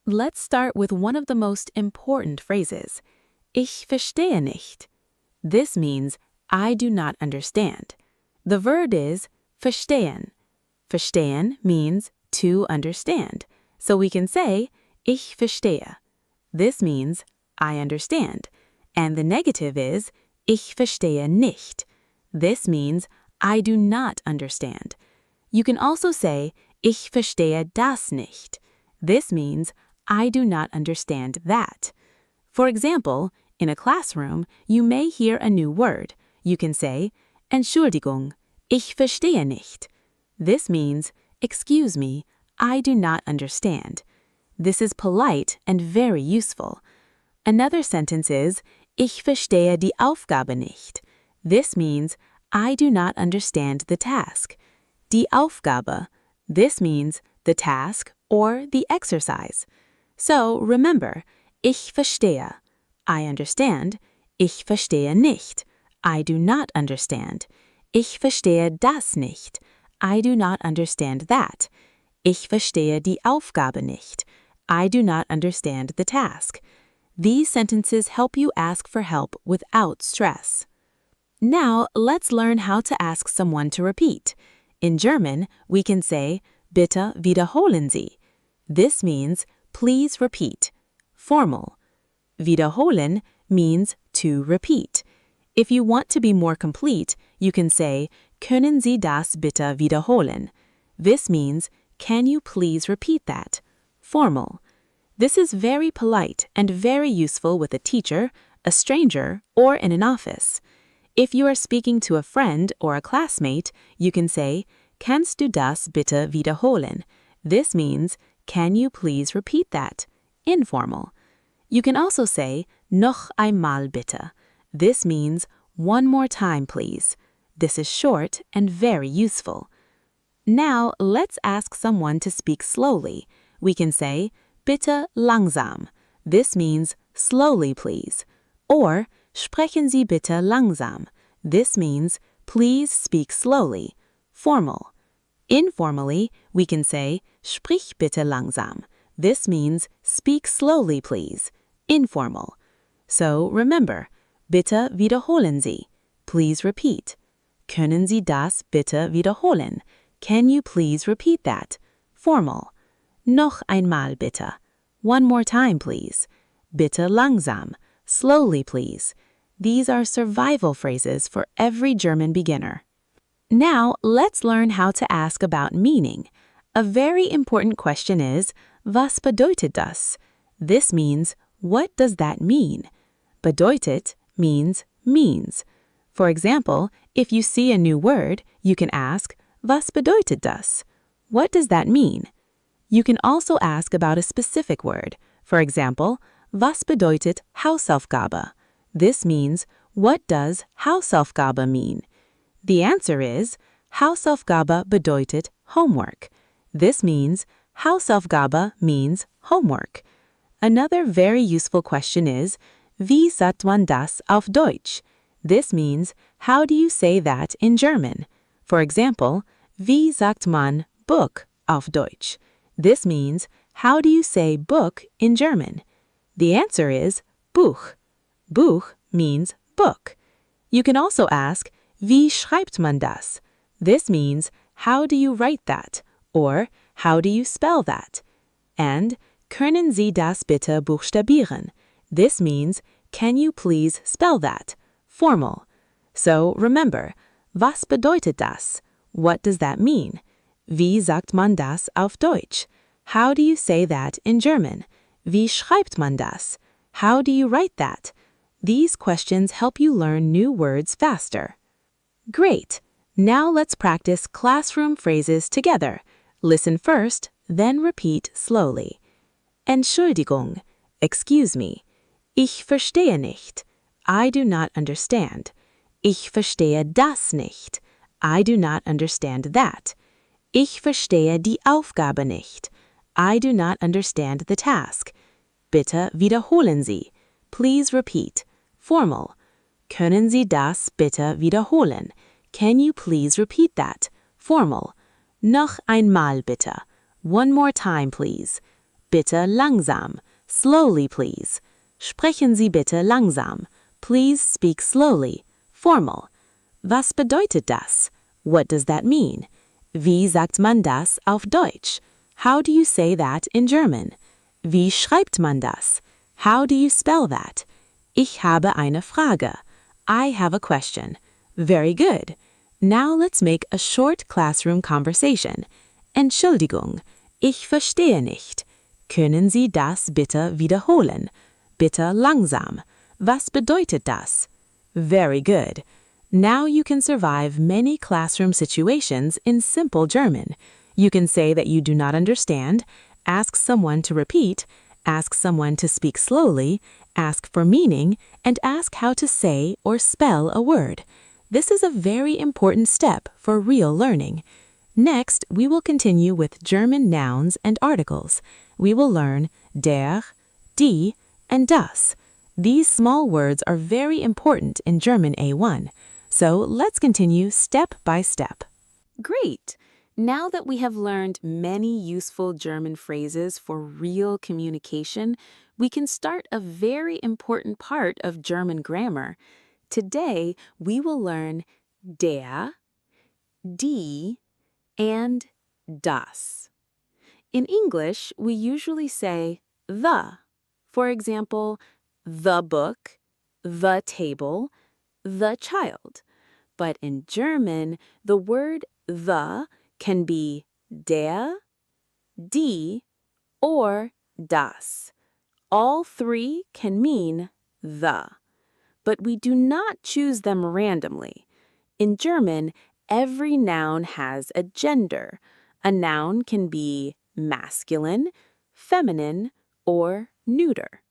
Let's start with one of the most important phrases. Ich verstehe nicht. This means I do not understand. The verb is verstehen. Verstehen means to understand. So we can say Ich verstehe. This means I understand. And the negative is Ich verstehe nicht. This means I do not understand. You can also say Ich verstehe das nicht. This means I do not understand that. For example, in a classroom, you may hear a new word. You can say Entschuldigung, ich verstehe nicht. This means excuse me, I do not understand. This is polite and very useful. Another sentence is Ich verstehe die Aufgabe nicht. This means I do not understand the task. Die Aufgabe. This means the task or the exercise. So remember, ich verstehe. I understand. Ich verstehe nicht. I do not understand. Ich verstehe das nicht. I do not understand that. Ich verstehe die Aufgabe nicht. I do not understand the task. These sentences help you ask for help without stress. Now, let's learn how to ask someone to repeat. In German, we can say, Bitte wiederholen Sie. This means, please repeat. Formal. Wiederholen means to repeat. If you want to be more complete, you can say, Können Sie das bitte wiederholen? This means, can you please repeat that? Formal. This is very polite and very useful with a teacher, a stranger, or in an office. If you are speaking to a friend or a classmate, you can say, Kannst du das bitte wiederholen? This means, can you please repeat that? Informal. You can also say, Noch einmal bitte. This means, one more time please. This is short and very useful. Now, let's ask someone to speak slowly. We can say, Bitte langsam. This means, slowly please. Or, Sprechen Sie bitte langsam. This means, please speak slowly. Formal. Informally, we can say, Sprich bitte langsam. This means, speak slowly please. Informal. So remember, Bitte wiederholen Sie. Please repeat. Können Sie das bitte wiederholen? Can you please repeat that? Formal. Noch einmal bitte. One more time please. Bitte langsam. Slowly please. These are survival phrases for every German beginner. Now, let's learn how to ask about meaning. A very important question is, Was bedeutet das? This means, what does that mean? Bedeutet means. For example, if you see a new word, you can ask, Was bedeutet das? What does that mean? You can also ask about a specific word. For example, Was bedeutet Hausaufgabe? This means, what does Hausaufgabe mean? The answer is, Hausaufgabe bedeutet homework. This means, Hausaufgabe means homework. Another very useful question is, Wie sagt man das auf Deutsch? This means, how do you say that in German? For example, Wie sagt man Book auf Deutsch? This means, how do you say book in German? The answer is Buch. Buch means book. You can also ask, Wie schreibt man das? This means, how do you write that? Or, how do you spell that? And, können Sie das bitte buchstabieren? This means, can you please spell that? Formal. So remember, was bedeutet das? What does that mean? Wie sagt man das auf Deutsch? How do you say that in German? Wie schreibt man das? How do you write that? These questions help you learn new words faster. Great! Now let's practice classroom phrases together. Listen first, then repeat slowly. Entschuldigung, excuse me. Ich verstehe nicht. I do not understand. Ich verstehe das nicht. I do not understand that. Ich verstehe die Aufgabe nicht. I do not understand the task. Bitte wiederholen Sie. Please repeat. Formal. Können Sie das bitte wiederholen? Can you please repeat that? Formal. Noch einmal bitte. One more time, please. Bitte langsam. Slowly, please. Sprechen Sie bitte langsam. Please speak slowly. Formal. Was bedeutet das? What does that mean? Wie sagt man das auf Deutsch? How do you say that in German? Wie schreibt man das? How do you spell that? Ich habe eine Frage. I have a question. Very good. Now let's make a short classroom conversation. Entschuldigung, ich verstehe nicht. Können Sie das bitte wiederholen? Bitte langsam. Was bedeutet das? Very good. Now you can survive many classroom situations in simple German. You can say that you do not understand, ask someone to repeat, ask someone to speak slowly, ask for meaning, and ask how to say or spell a word. This is a very important step for real learning. Next, we will continue with German nouns and articles. We will learn der, die, and das. These small words are very important in German A1. So let's continue step by step. Great! Now that we have learned many useful German phrases for real communication, we can start a very important part of German grammar. Today, we will learn der, die, and das. In English, we usually say the. For example, the book, the table, the child. But in German, the word the can be der, die, or das. All three can mean the. But we do not choose them randomly. In German, every noun has a gender. A noun can be masculine, feminine, or neuter.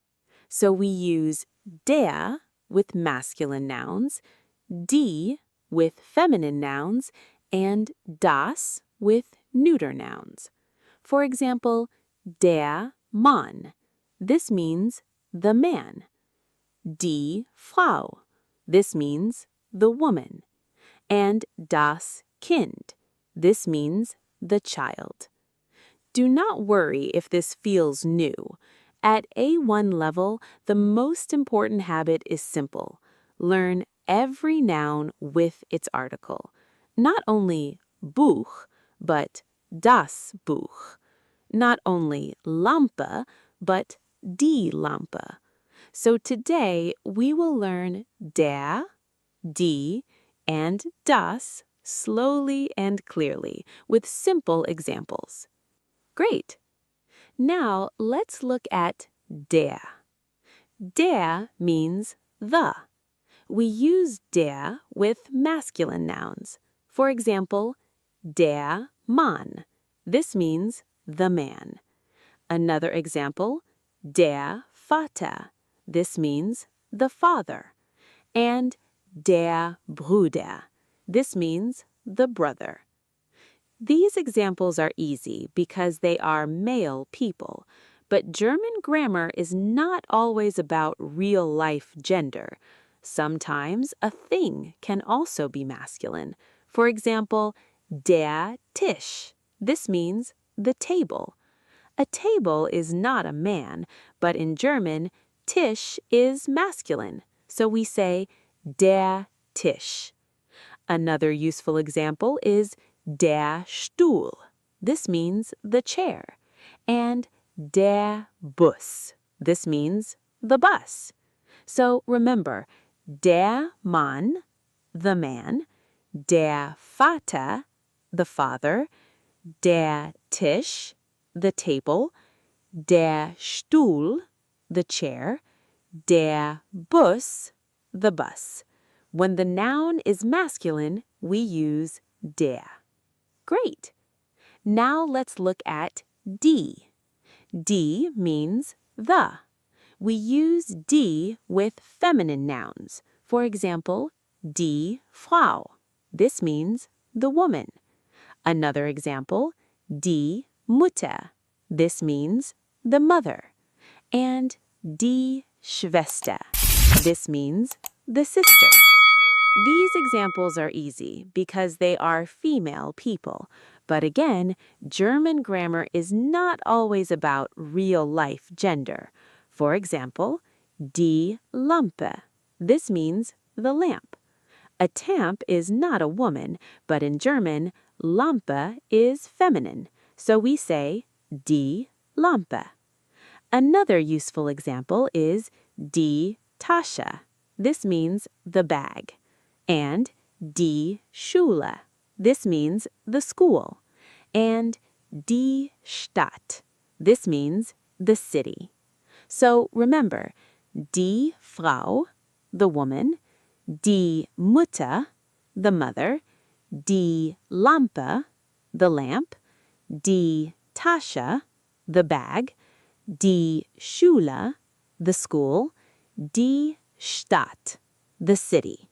So we use der with masculine nouns, die with feminine nouns, and das with neuter nouns. For example, der Mann. This means the man. Die Frau. This means the woman. And das Kind. This means the child. Do not worry if this feels new. At A1 level, the most important habit is simple. Learn every noun with its article. Not only Buch, but das Buch. Not only Lampe, but die Lampe. So today, we will learn der, die, and das slowly and clearly with simple examples. Great! Now, let's look at der. Der means the. We use der with masculine nouns. For example, der Mann. This means the man. Another example, der Vater. This means the father. And der Bruder. This means the brother. These examples are easy because they are male people, but German grammar is not always about real-life gender. Sometimes a thing can also be masculine. For example, der Tisch. This means the table. A table is not a man, but in German, Tisch is masculine, so we say der Tisch. Another useful example is der Stuhl. This means the chair. And der Bus. This means the bus. So remember, der Mann, the man, der Vater, the father, der Tisch, the table, der Stuhl, the chair, der Bus, the bus. When the noun is masculine, we use der. Great! Now let's look at die. Die means the. We use die with feminine nouns. For example, die Frau. This means the woman. Another example, die Mutter. This means the mother. And die Schwester. This means the sister. These examples are easy because they are female people. But again, German grammar is not always about real-life gender. For example, die Lampe. This means the lamp. A tamp is not a woman, but in German, Lampe is feminine. So we say die Lampe. Another useful example is die Tasche. This means the bag. And die Schule. This means the school. And die Stadt. This means the city. So remember, die Frau, the woman, die Mutter, the mother, die Lampe, the lamp, die Tasche, the bag, die Schule, the school, die Stadt, the city.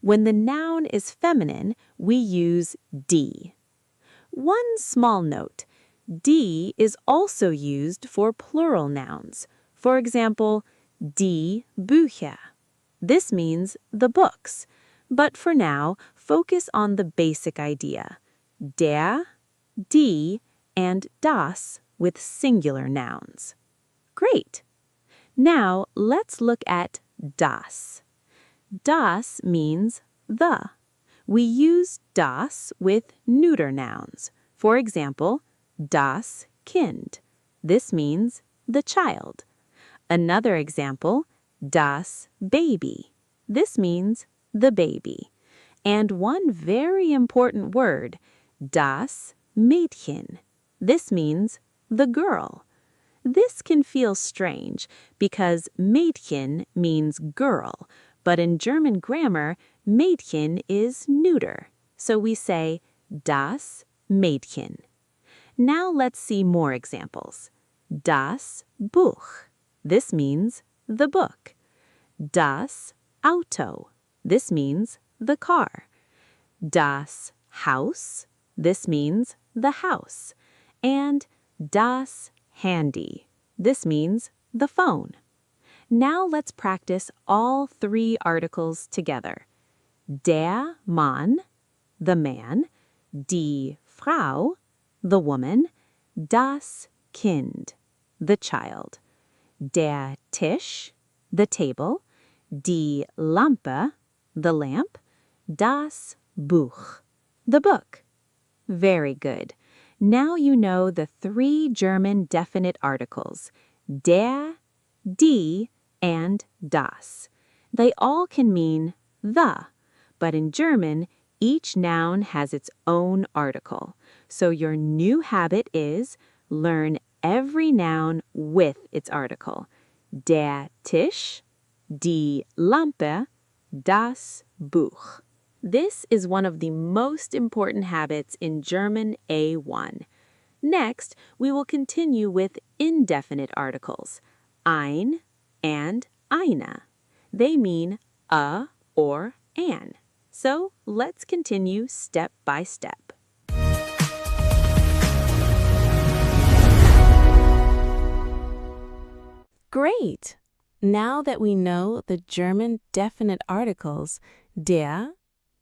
When the noun is feminine, we use die. One small note, die is also used for plural nouns. For example, die Bücher. This means the books. But for now, focus on the basic idea. Der, die, and das with singular nouns. Great! Now let's look at das. Das means the. We use das with neuter nouns. For example, das Kind. This means the child. Another example, das Baby. This means the baby. And one very important word, das Mädchen. This means the girl. This can feel strange because Mädchen means girl, but in German grammar, Mädchen is neuter. So we say das Mädchen. Now let's see more examples. Das Buch. This means the book. Das Auto. This means the car. Das Haus. This means the house. And das Handy. This means the phone. Now let's practice all three articles together. Der Mann, the man, die Frau, the woman, das Kind, the child, der Tisch, the table, die Lampe, the lamp, das Buch, the book. Very good. Now you know the three German definite articles, der, die, and das. They all can mean the, but in German, each noun has its own article. So your new habit is learn every noun with its article. Der Tisch, die Lampe, das Buch. This is one of the most important habits in German A1. Next, we will continue with indefinite articles, ein and eine. They mean a or an. So let's continue step by step. Great! Now that we know the German definite articles, der,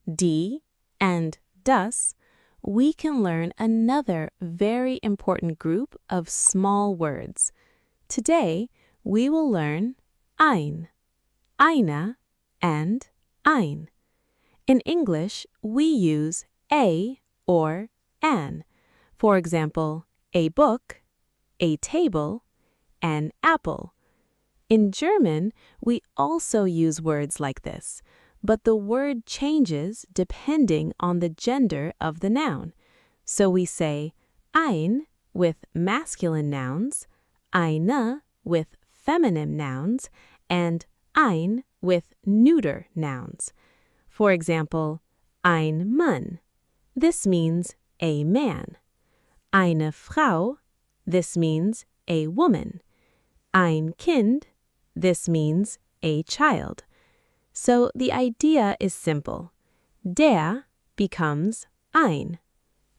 die, and das, we can learn another very important group of small words. Today, we will learn ein, eine, and ein. In English, we use a or an. For example, a book, a table, an apple. In German, we also use words like this, but the word changes depending on the gender of the noun. So we say ein with masculine nouns, eine with feminine nouns, and ein with neuter nouns. For example, ein Mann. This means a man. Eine Frau. This means a woman. Ein Kind. This means a child. So the idea is simple. Der becomes ein.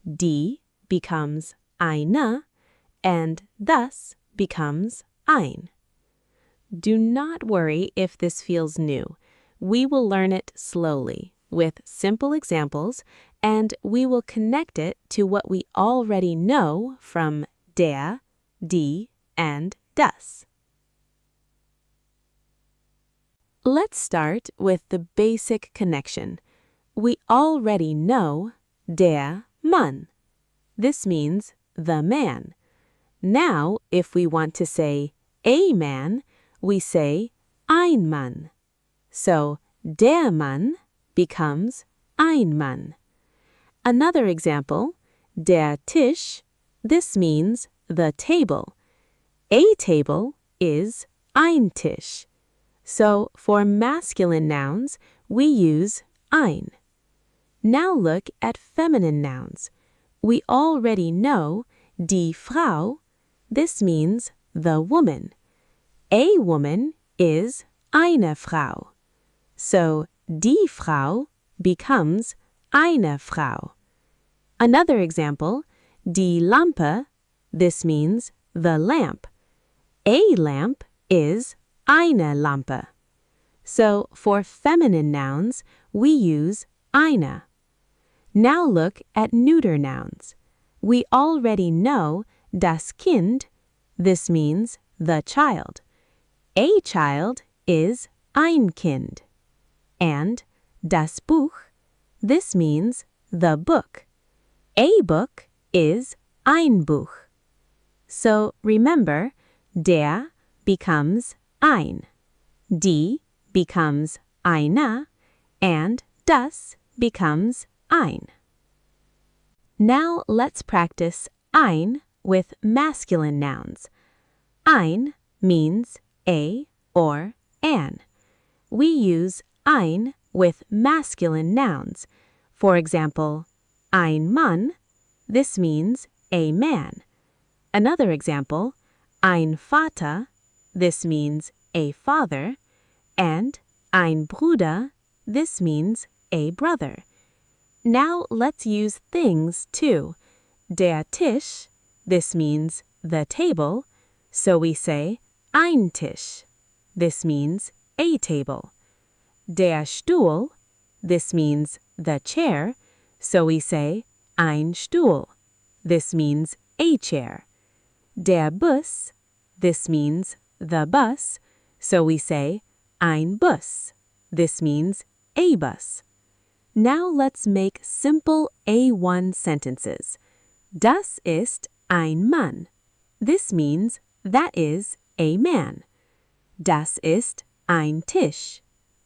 Die becomes eine, and das becomes ein. Do not worry if this feels new. We will learn it slowly with simple examples, and we will connect it to what we already know from der, die, and das. Let's start with the basic connection. We already know der Mann. This means the man. Now, if we want to say a man, we say ein Mann. So, der Mann becomes ein Mann. Another example, der Tisch. This means the table. A table is ein Tisch. So, for masculine nouns, we use ein. Now look at feminine nouns. We already know die Frau. This means the woman. A woman is eine Frau. So, die Frau becomes eine Frau. Another example, die Lampe. This means the lamp. A lamp is eine Lampe. So, for feminine nouns, we use eine. Now look at neuter nouns. We already know das Kind. This means the child. A child is ein Kind. And das Buch. This means the book. A book is ein Buch. So remember, der becomes ein. Die becomes eine, and das becomes ein. Now let's practice ein with masculine nouns. Ein means a or an. We use ein with masculine nouns. For example, ein Mann. This means a man. Another example, ein Vater. This means a father. And ein Bruder. This means a brother. Now let's use things too. Der Tisch. This means the table. So we say ein Tisch. This means a table. Der Stuhl. This means the chair. So we say ein Stuhl. This means a chair. Der Bus. This means the bus. So we say ein Bus. This means a bus. Now let's make simple A1 sentences. Das ist ein Mann. This means that is a man. Das ist ein Tisch.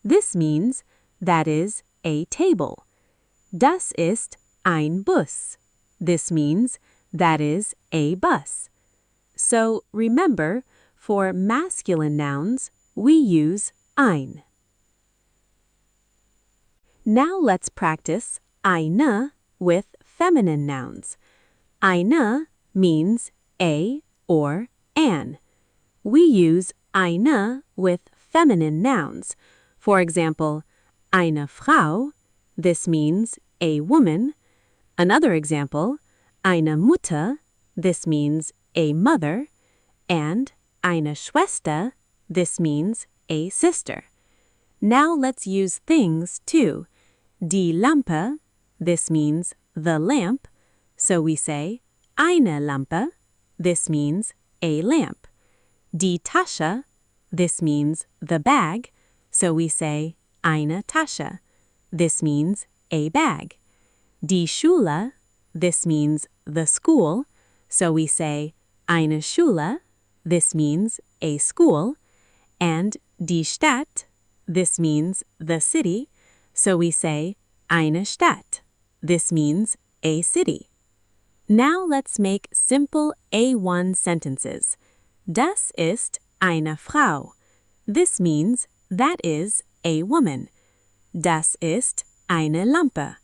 This means that is a table. Das ist ein Bus. This means that is a bus. So remember, for masculine nouns, we use ein. Now let's practice eine with feminine nouns. Eine means a or an. We use eine with feminine nouns. For example, eine Frau. This means a woman. Another example, eine Mutter. This means a mother. And eine Schwester. This means a sister. Now let's use things too. Die Lampe. This means the lamp. So we say eine Lampe. This means a lamp. Die Tasche. This means the bag. So we say eine Tasche. this means a bag. Die Schule, this means the school, so we say eine Schule, this means a school, and die Stadt, this means the city, so we say eine Stadt, this means a city. Now let's make simple A1 sentences. Das ist eine Frau. This means that is a woman. Das ist eine Lampe.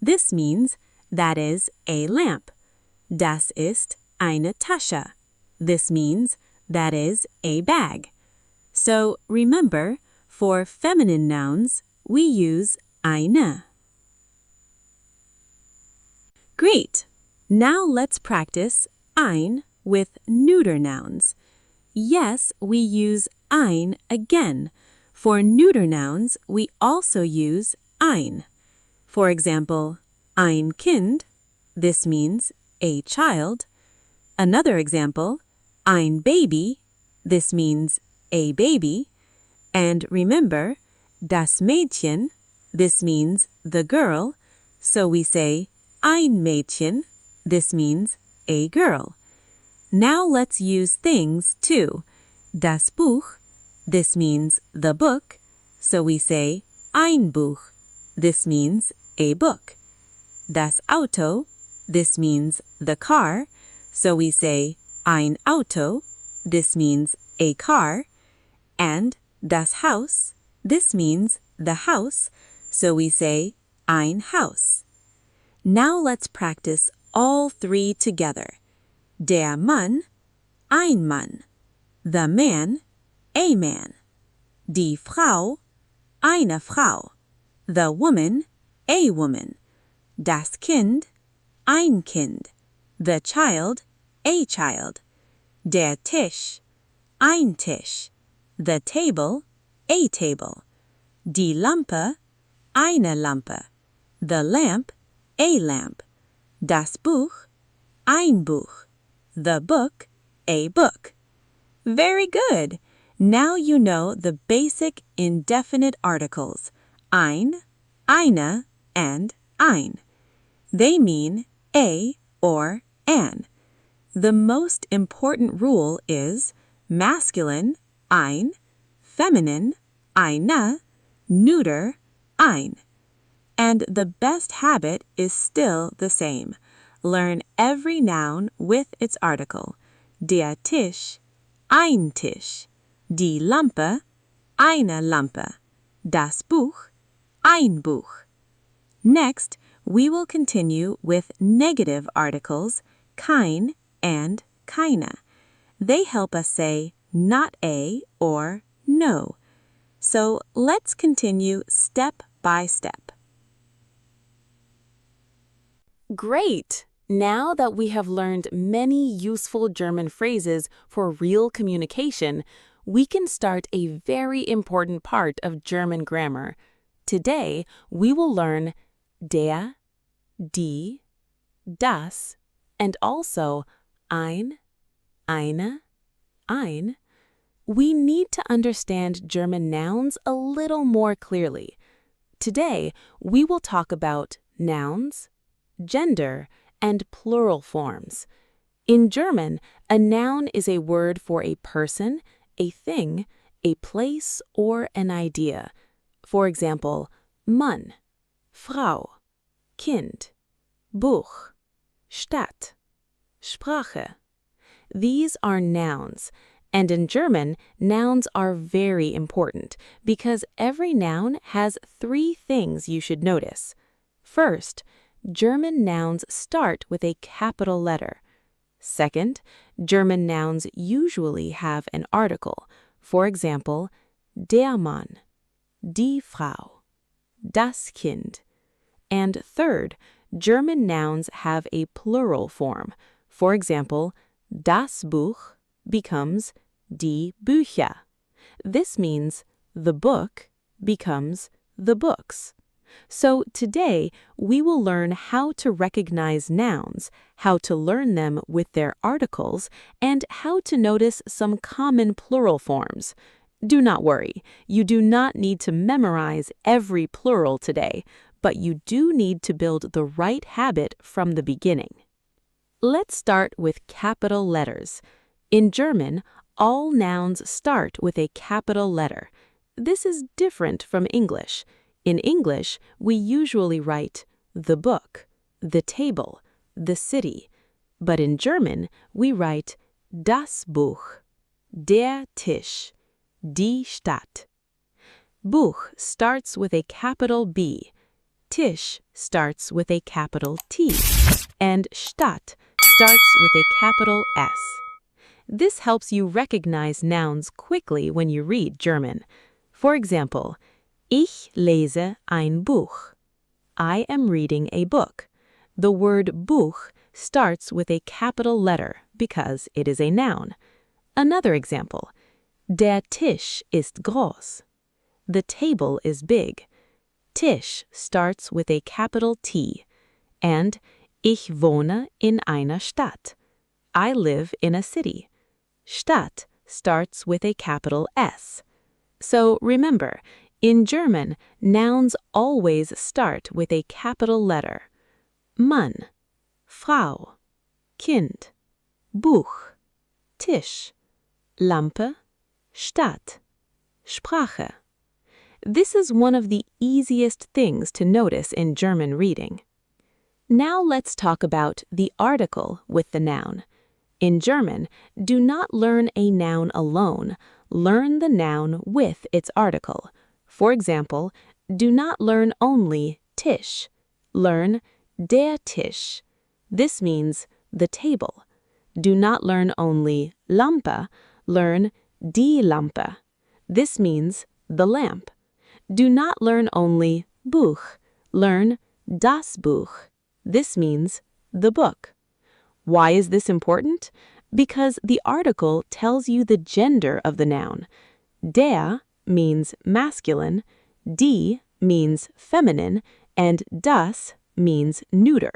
This means that is a lamp. Das ist eine Tasche. This means that is a bag. So remember, for feminine nouns, we use eine. Great! Now let's practice ein with neuter nouns. Yes, we use ein again. For neuter nouns, we also use ein. For example, ein Kind, this means a child. Another example, ein Baby, this means a baby. And remember, das Mädchen, this means the girl, so we say ein Mädchen, this means a girl. Now let's use things too. Das Buch, this means the book, so we say ein Buch, this means a book. Das Auto, this means the car, so we say ein Auto, this means a car. And das Haus, this means the house, so we say ein Haus. Now let's practice all three together. Der Mann, ein Mann. The man, a man. Die Frau, eine Frau. The woman, a woman. Das Kind, ein Kind. The child, a child. Der Tisch, ein Tisch. The table, a table. Die Lampe, eine Lampe. The lamp, a lamp. Das Buch, ein Buch. The book, a book. Very good! Now you know the basic indefinite articles, ein, eine, and ein. They mean a or an. The most important rule is masculine, ein, feminine, eine, neuter, ein. And the best habit is still the same. Learn every noun with its article. Der Tisch, ein Tisch. Die Lampe, eine Lampe. Das Buch, ein Buch. Next, we will continue with negative articles, kein and keine. They help us say not a or no. So let's continue step by step. Great! Now that we have learned many useful German phrases for real communication, we can start a very important part of German grammar. Today, we will learn der, die, das, and also ein, eine, ein. We need to understand German nouns a little more clearly. Today, we will talk about nouns, gender, and plural forms. In German, a noun is a word for a person, a thing, a place, or an idea. For example, Mann, Frau, Kind, Buch, Stadt, Sprache. These are nouns, and in German, nouns are very important because every noun has three things you should notice. First, German nouns start with a capital letter. Second, German nouns usually have an article. For example, der Mann, die Frau, das Kind. And third, German nouns have a plural form. For example, das Buch becomes die Bücher. This means the book becomes the books. So today, we will learn how to recognize nouns, how to learn them with their articles, and how to notice some common plural forms. Do not worry, you do not need to memorize every plural today, but you do need to build the right habit from the beginning. Let's start with capital letters. In German, all nouns start with a capital letter. This is different from English. In English, we usually write the book, the table, the city. But in German, we write das Buch, der Tisch, die Stadt. Buch starts with a capital B, Tisch starts with a capital T, and Stadt starts with a capital S. This helps you recognize nouns quickly when you read German. For example, Ich lese ein Buch. I am reading a book. The word Buch starts with a capital letter because it is a noun. Another example, Der Tisch ist groß. The table is big. Tisch starts with a capital T. And Ich wohne in einer Stadt. I live in a city. Stadt starts with a capital S. So remember, in German, nouns always start with a capital letter. Mann, Frau, Kind, Buch, Tisch, Lampe, Stadt, Sprache. This is one of the easiest things to notice in German reading. Now let's talk about the article with the noun. In German, do not learn a noun alone. Learn the noun with its article. For example, do not learn only Tisch. Learn der Tisch. This means the table. Do not learn only Lampe. Learn die Lampe. This means the lamp. Do not learn only Buch. Learn das Buch. This means the book. Why is this important? Because the article tells you the gender of the noun. Der means masculine, die means feminine, and das means neuter.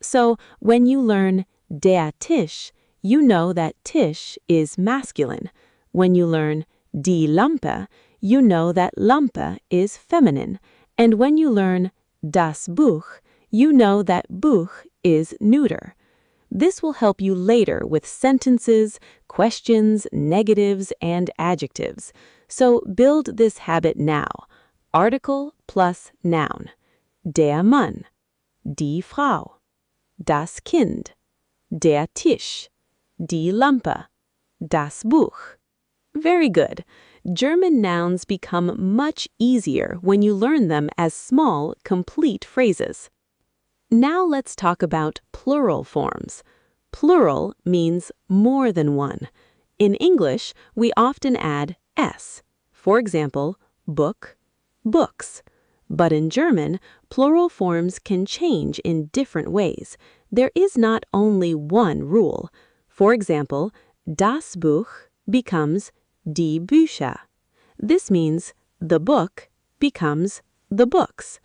So when you learn der Tisch, you know that Tisch is masculine. When you learn die Lampe, you know that Lampe is feminine. And when you learn das Buch, you know that Buch is neuter. This will help you later with sentences, questions, negatives, and adjectives. So build this habit now. Article plus noun. Der Mann, die Frau, das Kind, der Tisch, die Lampe, das Buch. Very good. German nouns become much easier when you learn them as small, complete phrases. Now let's talk about plural forms. Plural means more than one. In English, we often add s. For example, book, books. But in German, plural forms can change in different ways. There is not only one rule. For example, das Buch becomes die Bücher. This means the book becomes the books.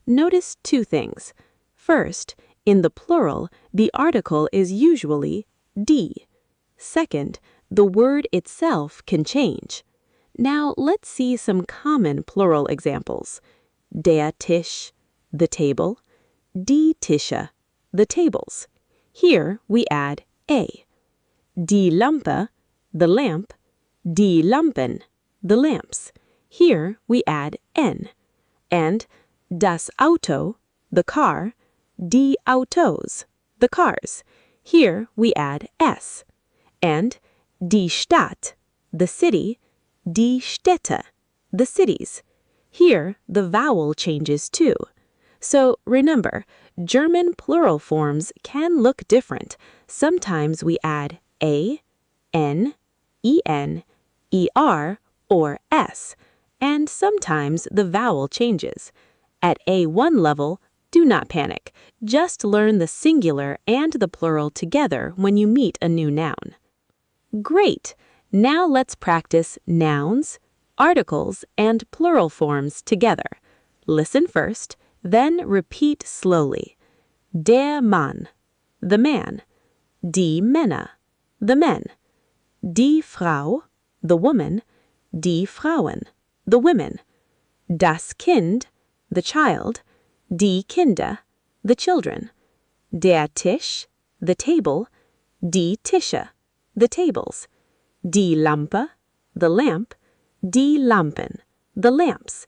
Notice two things. First, in the plural, the article is usually die. Second, the word itself can change. Now let's see some common plural examples. Der Tisch, the table. Die Tische, the tables. Here we add a. Die Lampe, the lamp. Die Lampen, the lamps. Here we add n. And das Auto, the car. Die Autos, the cars. Here we add s. And die Stadt, the city. Die Städte, the cities. Here the vowel changes too. So remember, German plural forms can look different. Sometimes we add a, n, en, er, or s, and sometimes the vowel changes. At A1 level, do not panic. Just learn the singular and the plural together when you meet a new noun. Great! Now let's practice nouns, articles, and plural forms together. Listen first, then repeat slowly. Der Mann, the man. Die Männer, the men. Die Frau, the woman. die Frauen, the women. Das Kind, the child. Die Kinder, the children. Der Tisch, the table. Die Tische, the tables. Die Lampe, the lamp. Die Lampen, the lamps.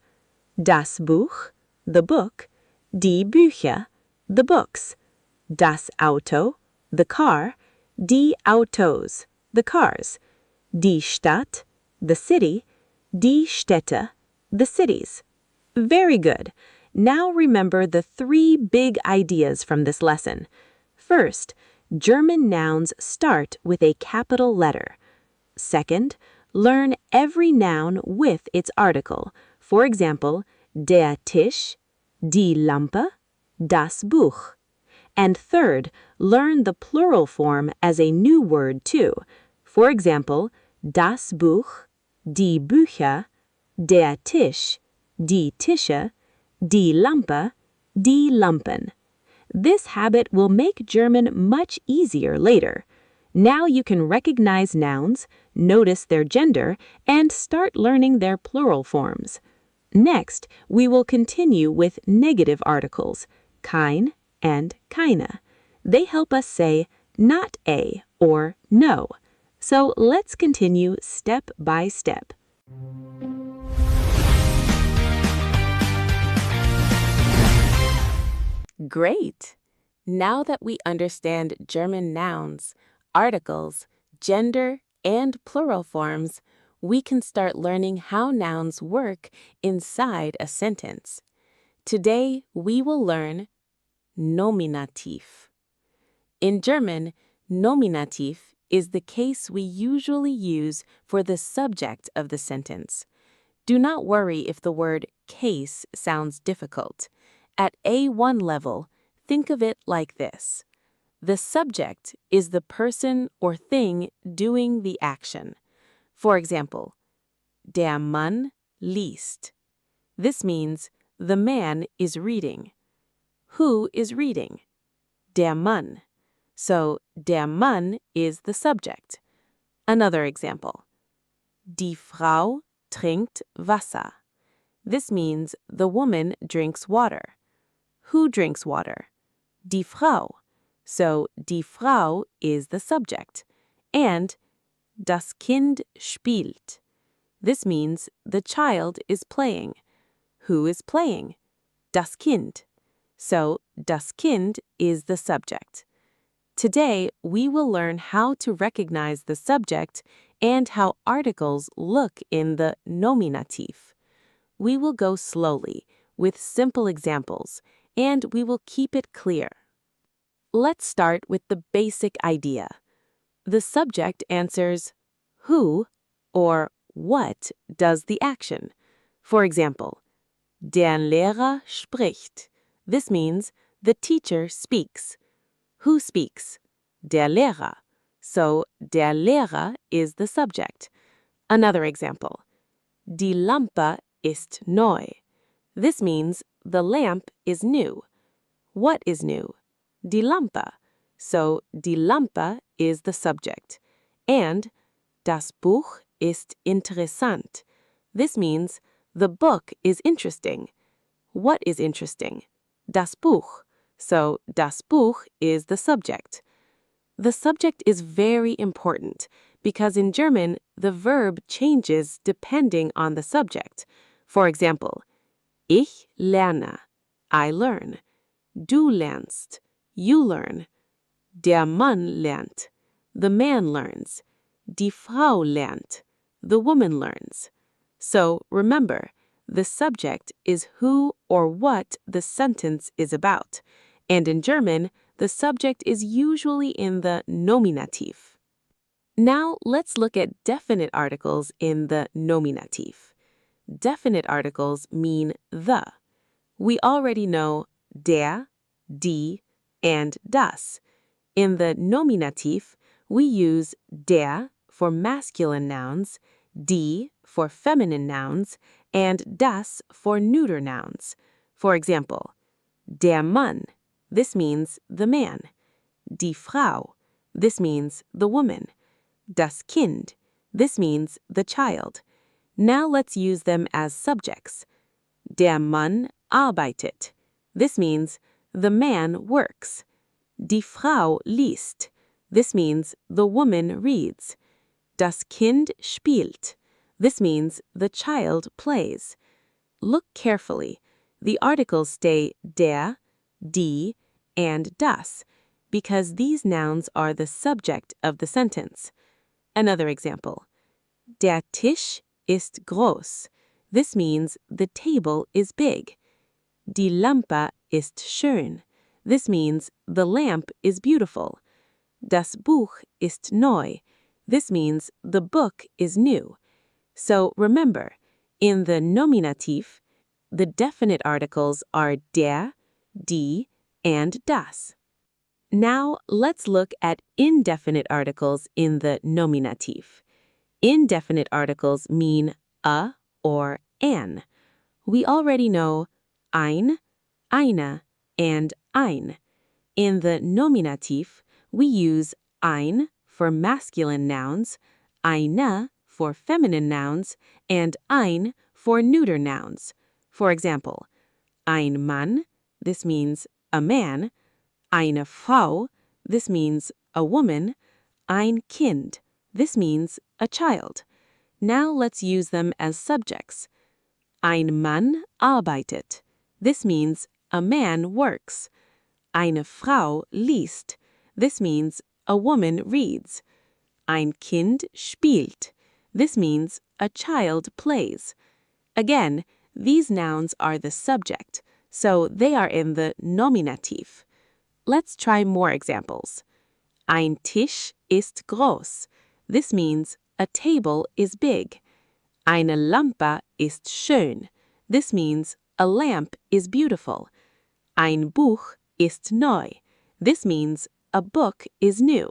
Das Buch, the book. Die Bücher, the books. Das Auto, the car. Die Autos, the cars. Die Stadt, the city. Die Städte, the cities. Very good. Now remember the 3 big ideas from this lesson. First, German nouns start with a capital letter. Second, learn every noun with its article. For example, der Tisch, die Lampe, das Buch. And third, learn the plural form as a new word too. For example, das Buch, die Bücher, der Tisch, die Tische, die Lampe, die Lampen. This habit will make German much easier later. Now you can recognize nouns, notice their gender, and start learning their plural forms. Next, we will continue with negative articles, kein and keine. They help us say not a or no. So let's continue step by step. Great! Now that we understand German nouns, articles, gender, and plural forms, we can start learning how nouns work inside a sentence. Today, we will learn Nominativ. In German, Nominativ is the case we usually use for the subject of the sentence. Do not worry if the word case sounds difficult. At A1 level, think of it like this. The subject is the person or thing doing the action. For example, der Mann liest. This means the man is reading. Who is reading? Der Mann. So, der Mann is the subject. Another example. Die Frau trinkt Wasser. This means the woman drinks water. Who drinks water? Die Frau. So, die Frau is the subject. And das Kind spielt. This means the child is playing. Who is playing? Das Kind. So, das Kind is the subject. Today, we will learn how to recognize the subject and how articles look in the nominative. We will go slowly, with simple examples, and we will keep it clear. Let's start with the basic idea. The subject answers who or what does the action. For example, der Lehrer spricht. This means the teacher speaks. Who speaks? Der Lehrer. So, der Lehrer is the subject. Another example. Die Lampe ist neu. This means the lamp is new. What is new? Die Lampe. So, die Lampe is the subject. And das Buch ist interessant. This means the book is interesting. What is interesting? Das Buch. So, das Buch is the subject. The subject is very important because in German, the verb changes depending on the subject. For example, ich lerne, I learn. Du lernst, you learn. Der Mann lernt, the man learns. Die Frau lernt, the woman learns. So, remember, the subject is who or what the sentence is about. And in German, the subject is usually in the nominative. Now, let's look at definite articles in the nominative. Definite articles mean the. We already know der, die, and das. In the nominative, we use der for masculine nouns, die for feminine nouns, and das for neuter nouns. For example, der Mann. This means the man. Die Frau. This means the woman. Das Kind. This means the child. Now let's use them as subjects. Der Mann arbeitet. This means the man works. Die Frau liest. This means the woman reads. Das Kind spielt. This means the child plays. Look carefully. The articles stay der, die, and das, because these nouns are the subject of the sentence. Another example. Der Tisch ist groß. This means the table is big. Die Lampe ist schön. This means the lamp is beautiful. Das Buch ist neu. This means the book is new. So remember, in the nominative, the definite articles are der, die, and das. Now let's look at indefinite articles in the nominative. Indefinite articles mean a or an. We already know ein, eine, and ein. In the nominative, we use ein for masculine nouns, eine for feminine nouns, and ein for neuter nouns. For example, ein Mann, this means a man. Eine Frau, this means a woman. Ein Kind, this means a child. Now let's use them as subjects. Ein Mann arbeitet. This means a man works. Eine Frau liest. This means a woman reads. Ein Kind spielt. This means a child plays. Again, these nouns are the subject, so they are in the nominative. Let's try more examples. Ein Tisch ist groß. This means a table is big. Eine Lampe ist schön. This means a lamp is beautiful. Ein Buch ist neu. This means a book is new.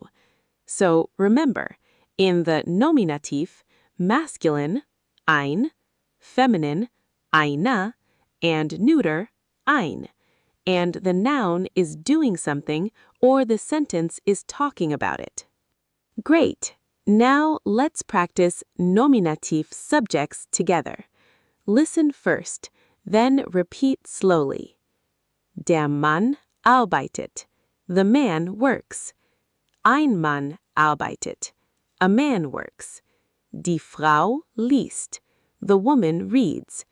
So remember, in the nominative, masculine, ein, feminine, eine, and neuter, ein. And the noun is doing something or the sentence is talking about it. Great! Now let's practice nominative subjects together. Listen first, then repeat slowly. Der Mann arbeitet. The man works. Ein Mann arbeitet. A man works. Die Frau liest. The woman reads.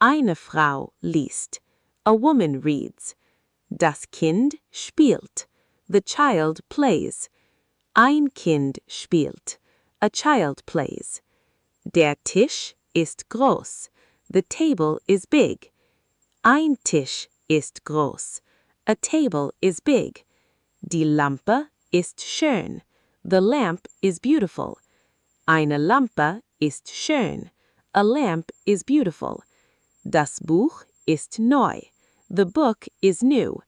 Eine Frau liest. A woman reads. Das Kind spielt. The child plays. Ein Kind spielt. A child plays. Der Tisch ist groß. The table is big. Ein Tisch ist groß. A table is big. Die Lampe ist schön. The lamp is beautiful. Eine Lampe ist schön. A lamp is beautiful. Das Buch ist neu. The book is new.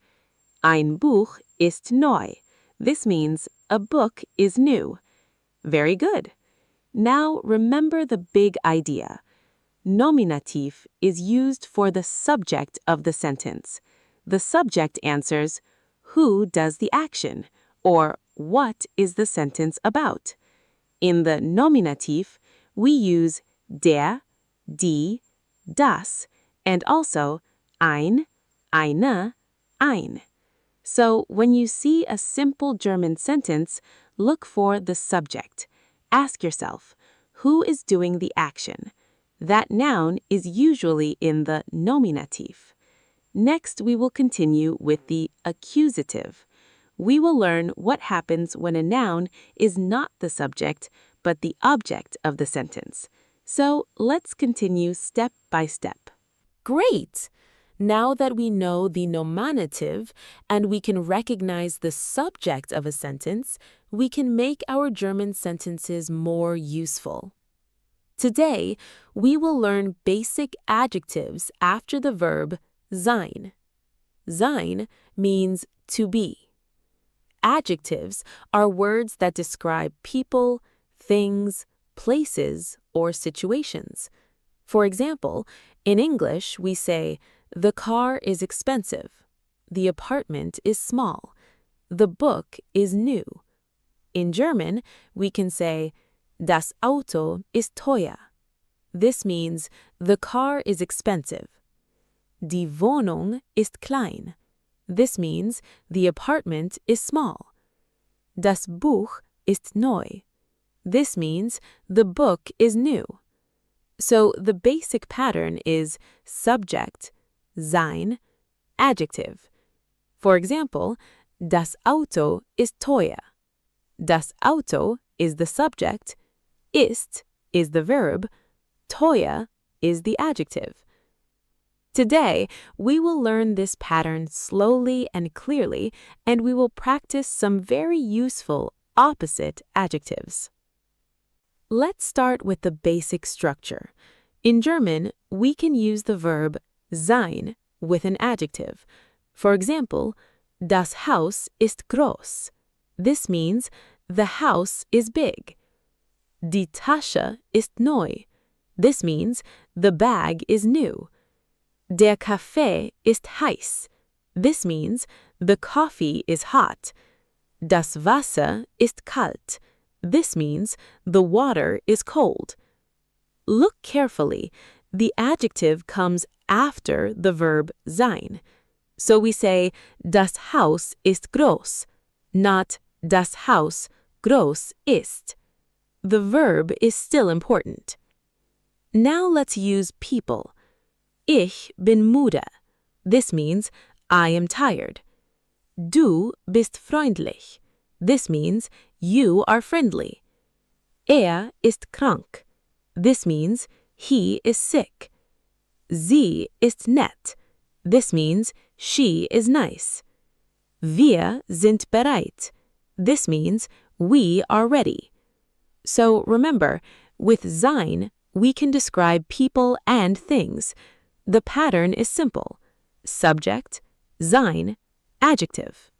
Ein Buch ist neu. This means a book is new. Very good. Now remember the big idea. Nominative is used for the subject of the sentence. The subject answers, who does the action, or what is the sentence about? In the nominative, we use der, die, das, and also ein, eine, ein. So when you see a simple German sentence, look for the subject. Ask yourself, who is doing the action? That noun is usually in the nominative. Next, we will continue with the accusative. We will learn what happens when a noun is not the subject, but the object of the sentence. So let's continue step by step. Great! Now that we know the nominative and we can recognize the subject of a sentence, we can make our German sentences more useful. Today, we will learn basic adjectives after the verb sein. Sein means to be. Adjectives are words that describe people, things, places, or situations. For example, in English, we say, the car is expensive. The apartment is small. The book is new. In German, we can say, das Auto ist teuer. This means the car is expensive. Die Wohnung ist klein. This means the apartment is small. Das Buch ist neu. This means the book is new. So the basic pattern is subject, sein, adjective. For example, das Auto ist teuer. Das Auto is the subject, ist the verb, teuer is the adjective. Today, we will learn this pattern slowly and clearly, and we will practice some very useful opposite adjectives. Let's start with the basic structure. In German, we can use the verb sein with an adjective. For example, das Haus ist groß. This means the house is big. Die Tasche ist neu. This means the bag is new. Der Kaffee ist heiß. This means the coffee is hot. Das Wasser ist kalt. This means the water is cold. Look carefully. The adjective comes after the verb sein. So we say, das Haus ist groß, not das Haus groß ist. The verb is still important. Now let's use people. Ich bin müde. This means I am tired. Du bist freundlich. This means you are friendly. Er ist krank. This means he is sick. Sie ist nett. This means she is nice. Wir sind bereit. This means we are ready. So remember, with sein, we can describe people and things. The pattern is simple. Subject, sein, adjective.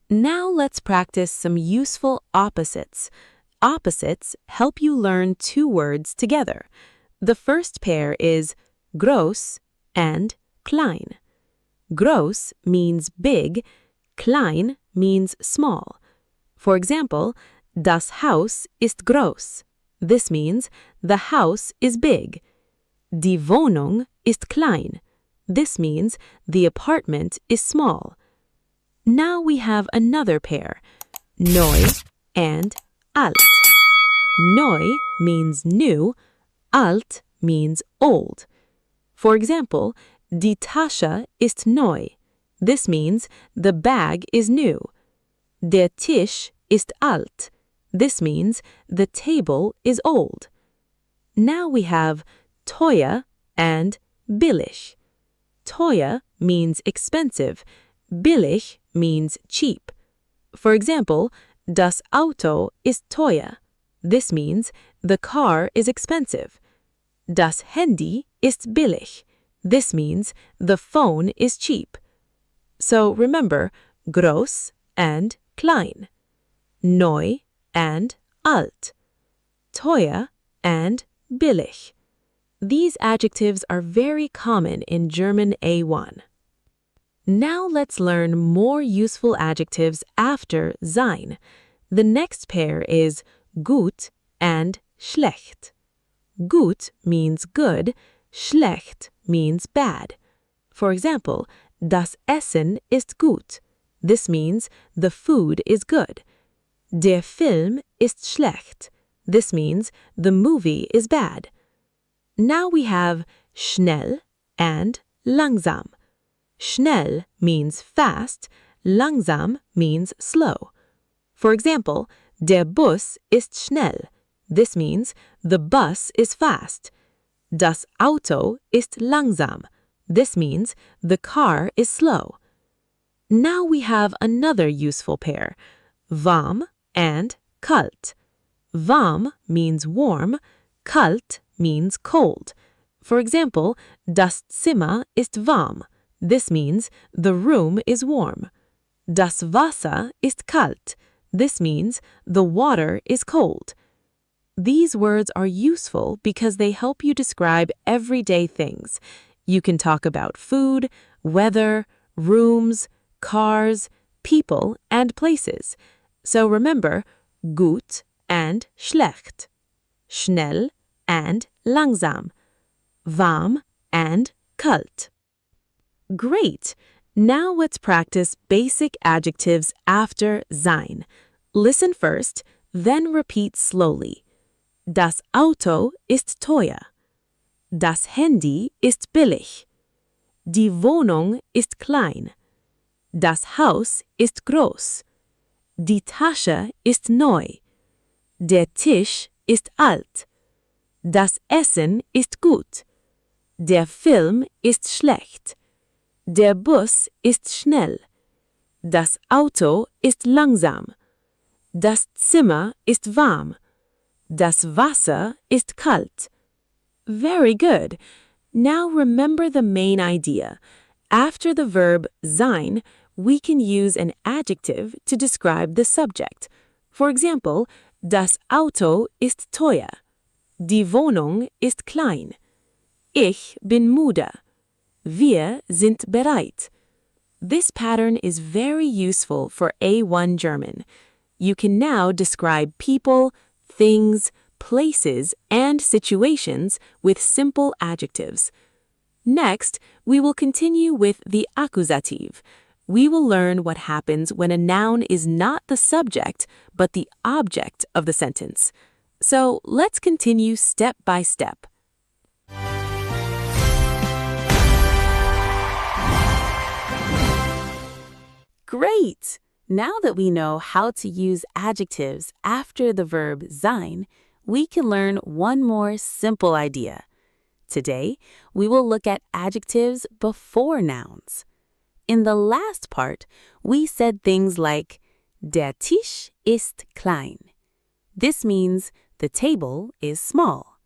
Now let's practice some useful opposites. Opposites help you learn two words together. The first pair is groß and klein. Groß means big, klein means small. For example, das Haus ist groß. This means the house is big. Die Wohnung ist klein. This means the apartment is small. Now we have another pair, neu and alt. Neu means new, alt means old. For example, die Tasche ist neu. This means the bag is new. Der Tisch ist alt. This means the table is old. Now we have teuer and billig. Teuer means expensive. Billig means cheap. For example, das Auto ist teuer. This means the car is expensive. Das Handy ist billig. This means the phone is cheap. So remember, groß and klein, neu and alt, teuer and billig. These adjectives are very common in German A1. Now let's learn more useful adjectives after sein. The next pair is gut and schlecht. Gut means good, schlecht means bad. For example, das Essen ist gut. This means the food is good. Der Film ist schlecht. This means the movie is bad. Now we have schnell and langsam. Schnell means fast, langsam means slow. For example, der Bus ist schnell. This means the bus is fast. Das Auto ist langsam. This means the car is slow. Now we have another useful pair, warm and kalt. Warm means warm, kalt means cold. For example, das Zimmer ist warm. This means the room is warm. Das Wasser ist kalt. This means the water is cold. These words are useful because they help you describe everyday things. You can talk about food, weather, rooms, cars, people, and places. So remember, gut and schlecht, schnell and langsam, warm, and kalt. Great! Now let's practice basic adjectives after sein. Listen first, then repeat slowly. Das Auto ist teuer. Das Handy ist billig. Die Wohnung ist klein. Das Haus ist groß. Die Tasche ist neu. Der Tisch ist alt. Das Essen ist gut. Der Film ist schlecht. Der Bus ist schnell. Das Auto ist langsam. Das Zimmer ist warm. Das Wasser ist kalt. Very good. Now remember the main idea. After the verb sein, we can use an adjective to describe the subject. For example, das Auto ist teuer. Die Wohnung ist klein. Ich bin müde. Wir sind bereit. This pattern is very useful for A1 German. You can now describe people, things, places, and situations with simple adjectives. Next, we will continue with the accusative. We will learn what happens when a noun is not the subject, but the object of the sentence. So let's continue step by step. Great! Now that we know how to use adjectives after the verb sein, we can learn one more simple idea. Today, we will look at adjectives before nouns. In the last part, we said things like Der Tisch ist klein. This means the table is small.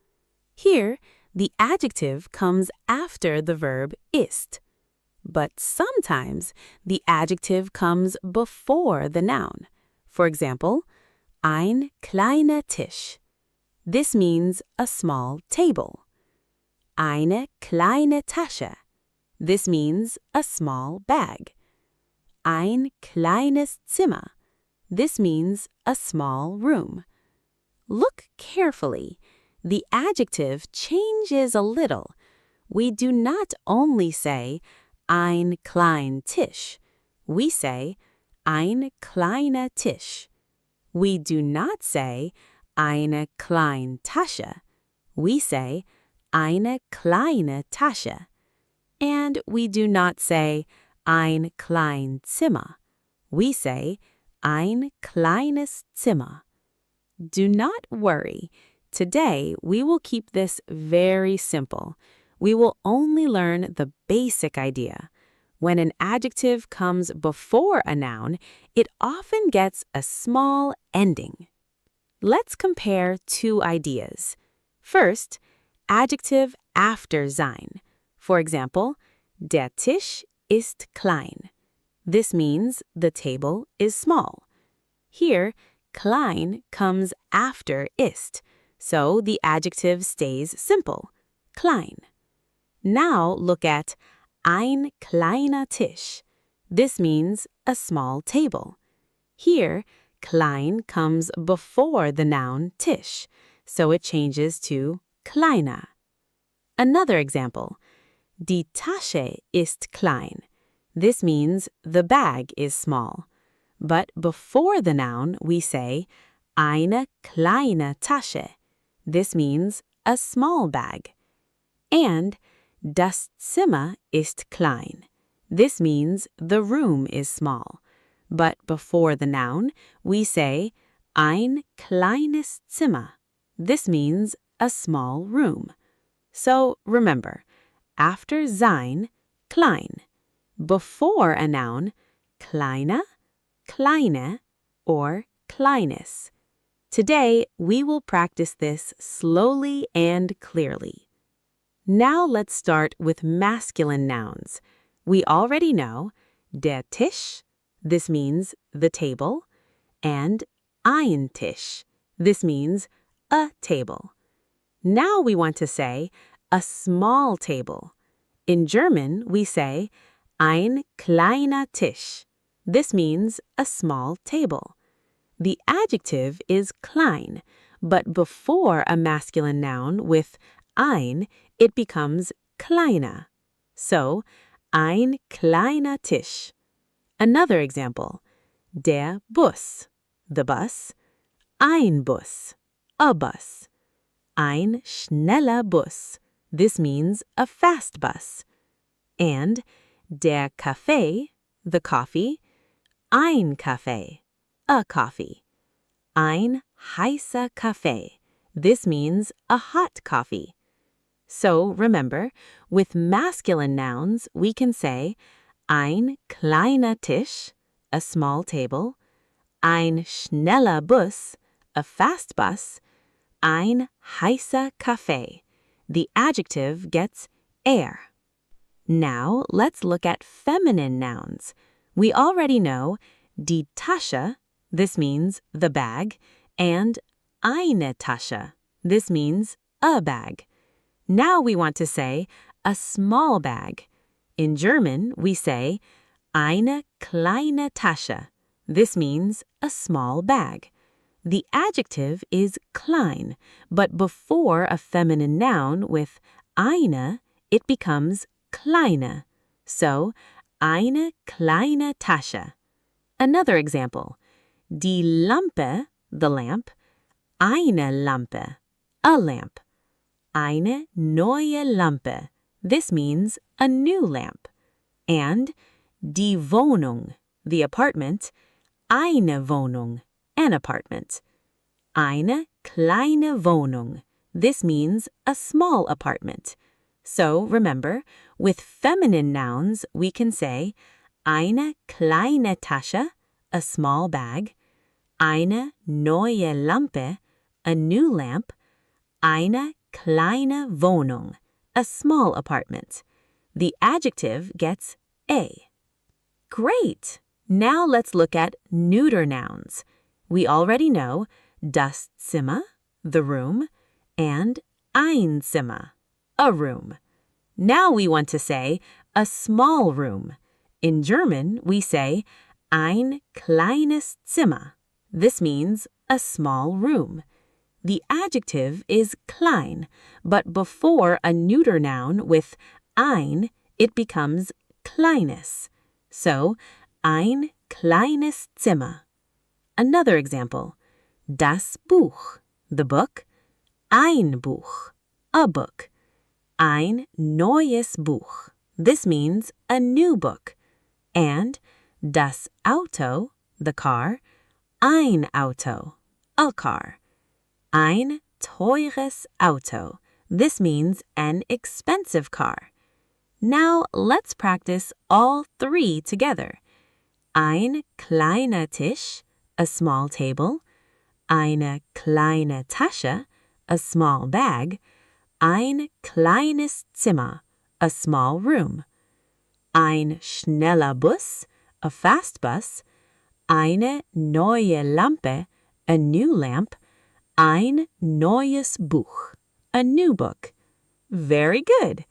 Here, the adjective comes after the verb ist. But sometimes the adjective comes before the noun. For example, ein kleiner Tisch. This means a small table. Eine kleine Tasche. This means a small bag. Ein kleines Zimmer. This means a small room. Look carefully. The adjective changes a little. We do not only say ein klein Tisch. We say ein kleiner Tisch. We do not say eine kleine Tasche. We say eine kleine Tasche. And we do not say ein klein Zimmer. We say ein kleines Zimmer. Do not worry. Today, we will keep this very simple. We will only learn the basic idea. When an adjective comes before a noun, it often gets a small ending. Let's compare two ideas. First, adjective after sein. For example, der Tisch ist klein. This means the table is small. Here, klein comes after ist, so the adjective stays simple, klein. Now look at ein kleiner Tisch. This means a small table. Here, klein comes before the noun Tisch, so it changes to kleiner. Another example, die Tasche ist klein. This means the bag is small. But before the noun, we say eine kleine Tasche. This means a small bag. And das Zimmer ist klein. This means the room is small. But before the noun, we say ein kleines Zimmer. This means a small room. So remember, after sein, klein. Before a noun, kleiner, kleine, or kleines. Today, we will practice this slowly and clearly. Now let's start with masculine nouns. We already know der Tisch, this means the table, and ein Tisch, this means a table. Now we want to say a small table. In German, we say ein kleiner Tisch. This means a small table. The adjective is klein, but before a masculine noun with ein, it becomes kleiner. So, ein kleiner Tisch. Another example, der Bus, the bus, ein Bus, a bus. Ein schneller Bus, this means a fast bus. And der Kaffee, the coffee, ein Kaffee, a coffee. Ein heißer Kaffee, this means a hot coffee. So remember, with masculine nouns, we can say ein kleiner Tisch, a small table, ein schneller Bus, a fast bus, ein heißer Kaffee. The adjective gets er. Now let's look at feminine nouns. We already know die Tasche, this means the bag, and eine Tasche, this means a bag. Now we want to say a small bag. In German, we say eine kleine Tasche. This means a small bag. The adjective is klein, but before a feminine noun with eine, it becomes kleine. So, eine kleine Tasche. Another example, die Lampe, the lamp, eine Lampe, a lamp. Eine neue Lampe, this means a new lamp. And die Wohnung, the apartment, eine Wohnung, an apartment. Eine kleine Wohnung, this means a small apartment. So remember, with feminine nouns, we can say eine kleine Tasche, a small bag, eine neue Lampe, a new lamp, eine kleine Wohnung, a small apartment. The adjective gets a. Great! Now let's look at neuter nouns. We already know das Zimmer, the room, and ein Zimmer, a room. Now we want to say a small room. In German, we say ein kleines Zimmer. This means a small room. The adjective is klein, but before a neuter noun with ein, it becomes kleines. So, ein kleines Zimmer. Another example, das Buch, the book, ein Buch, a book. Ein neues Buch. This means a new book. And das Auto, the car, ein Auto, a car. Ein teures Auto. This means an expensive car. Now let's practice all three together. Ein kleiner Tisch, a small table. Eine kleine Tasche, a small bag. Ein kleines Zimmer, a small room. Ein schneller Bus, a fast bus. Eine neue Lampe, a new lamp. Ein neues Buch, a new book. Very good.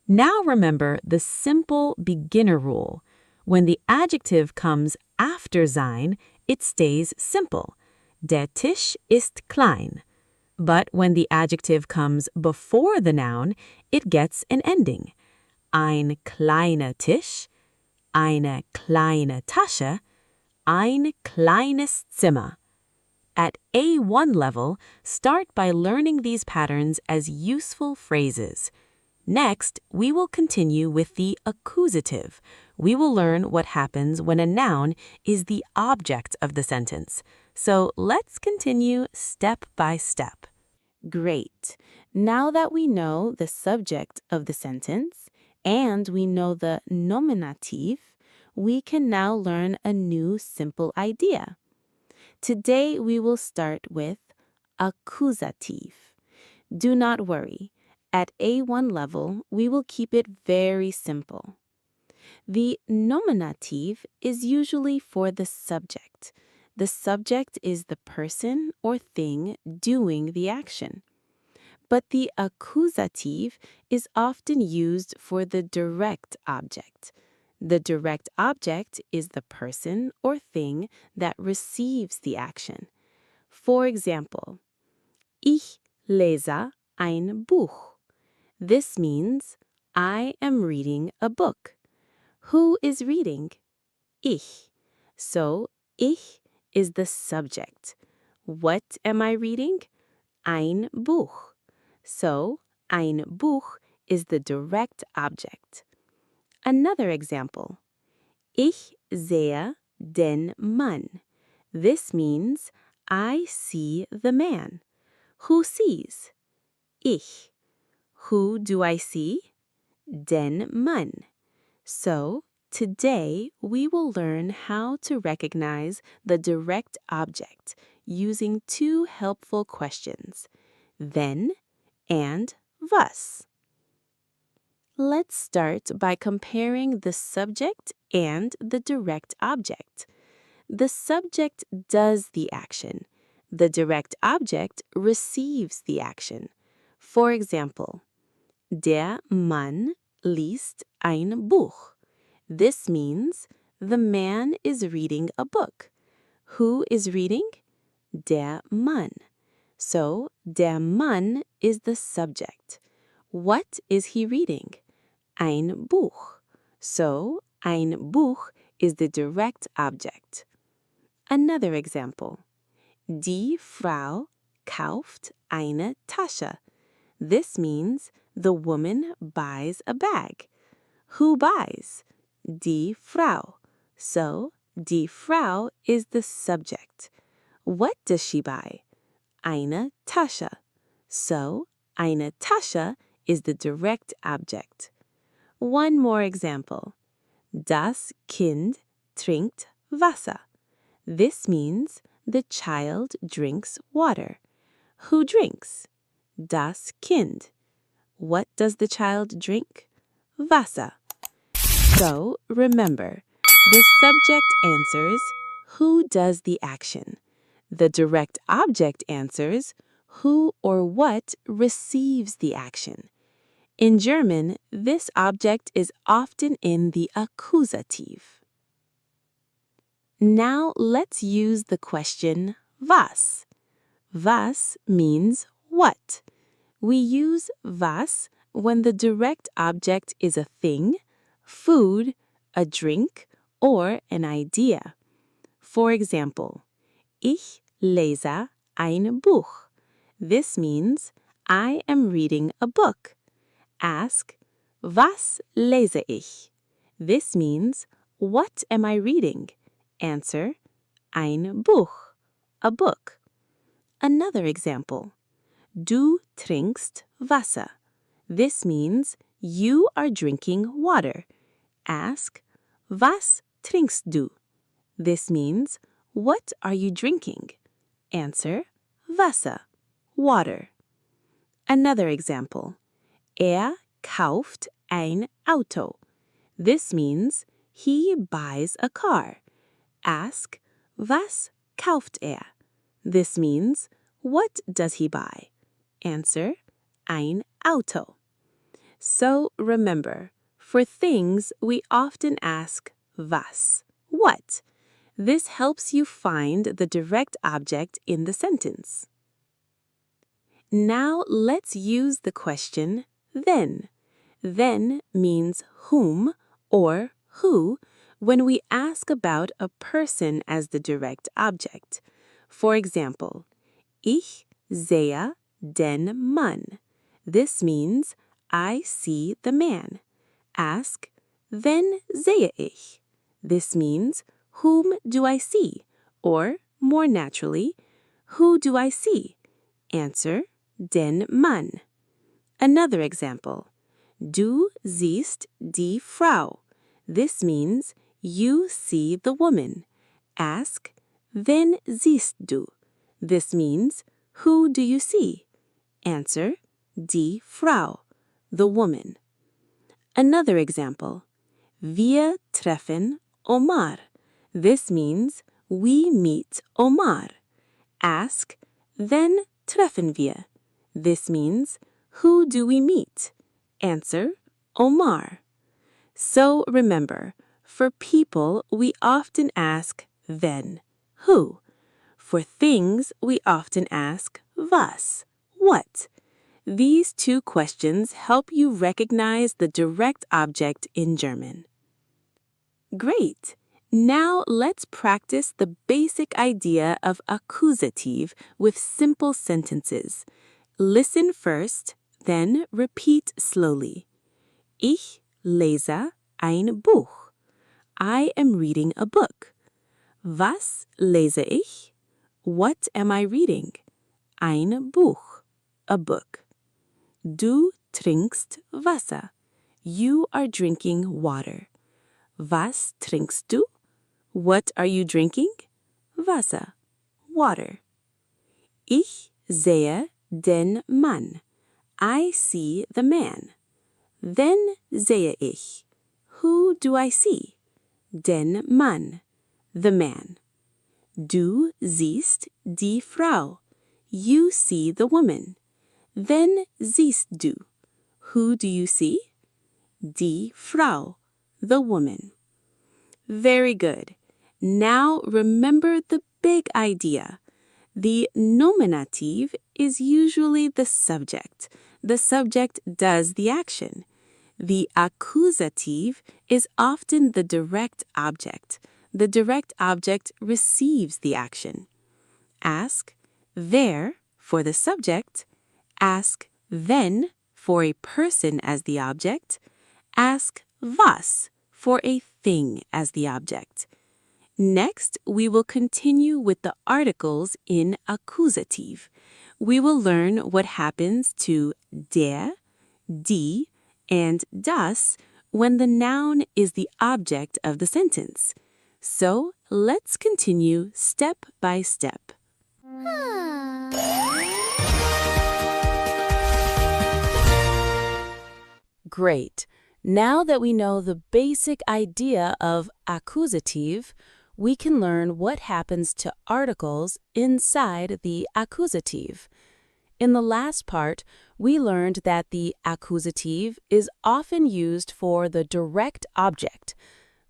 Now remember the simple beginner rule. When the adjective comes after sein, it stays simple. Der Tisch ist klein. But when the adjective comes before the noun, it gets an ending. Ein kleiner Tisch, eine kleine Tasche, ein kleines Zimmer. At A1 level, start by learning these patterns as useful phrases. Next, we will continue with the accusative. We will learn what happens when a noun is the object of the sentence. So let's continue step by step. Great. Now that we know the subject of the sentence and we know the nominative, we can now learn a new simple idea. Today we will start with accusative. Do not worry. At A1 level, we will keep it very simple. The nominative is usually for the subject. The subject is the person or thing doing the action. But the accusative is often used for the direct object. The direct object is the person or thing that receives the action. For example, ich lese ein Buch. This means I am reading a book. Who is reading? Ich. So, ich is the subject. What am I reading? Ein Buch. So, ein Buch is the direct object. Another example. Ich sehe den Mann. This means I see the man. Who sees? Ich. Who do I see? Den Mann. So, today we will learn how to recognize the direct object using two helpful questions, wenn and was. Let's start by comparing the subject and the direct object. The subject does the action. The direct object receives the action. For example, der Mann liest ein Buch. This means the man is reading a book. Who is reading? Der Mann. So, der Mann is the subject. What is he reading? Ein Buch. So, ein Buch is the direct object. Another example. Die Frau kauft eine Tasche. This means the woman buys a bag. Who buys? Die Frau. So, die Frau is the subject. What does she buy? Eine Tasche. So, eine Tasche is the direct object. One more example. Das Kind trinkt Wasser. This means the child drinks water. Who drinks? Das Kind. What does the child drink? Wasser. So, remember, the subject answers, who does the action? The direct object answers, who or what receives the action. In German, this object is often in the accusative. Now let's use the question was. Was means what. We use was when the direct object is a thing, food, a drink, or an idea. For example, ich lese ein Buch. This means I am reading a book. Ask, was lese ich? This means, what am I reading? Answer, ein Buch, a book. Another example, du trinkst Wasser. This means you are drinking water. Ask, was trinkst du? This means, what are you drinking? Answer, Wasser, water. Another example, kauft ein Auto. This means he buys a car. Ask, was kauft er? This means, what does he buy? Answer, ein Auto. So remember, for things we often ask was, what? This helps you find the direct object in the sentence. Now let's use the question then. Then means whom or who when we ask about a person as the direct object. For example, ich sehe den Mann. This means I see the man. Ask, wen sehe ich? This means whom do I see? Or, more naturally, who do I see? Answer, den Mann. Another example, du siehst die Frau. This means you see the woman. Ask, wen siehst du? This means who do you see? Answer, die Frau, the woman. Another example, wir treffen Omar. This means we meet Omar. Ask, wen treffen wir? This means who do we meet? Answer, Omar. So remember, for people we often ask wen, who. For things we often ask was, what. These two questions help you recognize the direct object in German. Great! Now let's practice the basic idea of accusative with simple sentences. Listen first, then repeat slowly. Ich lese ein Buch. I am reading a book. Was lese ich? What am I reading? Ein Buch, a book. Du trinkst Wasser. You are drinking water. Was trinkst du? What are you drinking? Wasser, water. Ich sehe den Mann. I see the man. Wen sehe ich? Who do I see? Den Mann, the man. Du siehst die Frau. You see the woman. Wen siehst du? Who do you see? Die Frau, the woman. Very good. Now remember the big idea. The nominative is usually the subject. The subject does the action. The accusative is often the direct object. The direct object receives the action. Ask wer for the subject. Ask wen for a person as the object. Ask was for a thing as the object. Next, we will continue with the articles in accusative. We will learn what happens to der, die, and das when the noun is the object of the sentence. So, let's continue step by step. Great. Now that we know the basic idea of accusative, we can learn what happens to articles inside the accusative. In the last part, we learned that the accusative is often used for the direct object.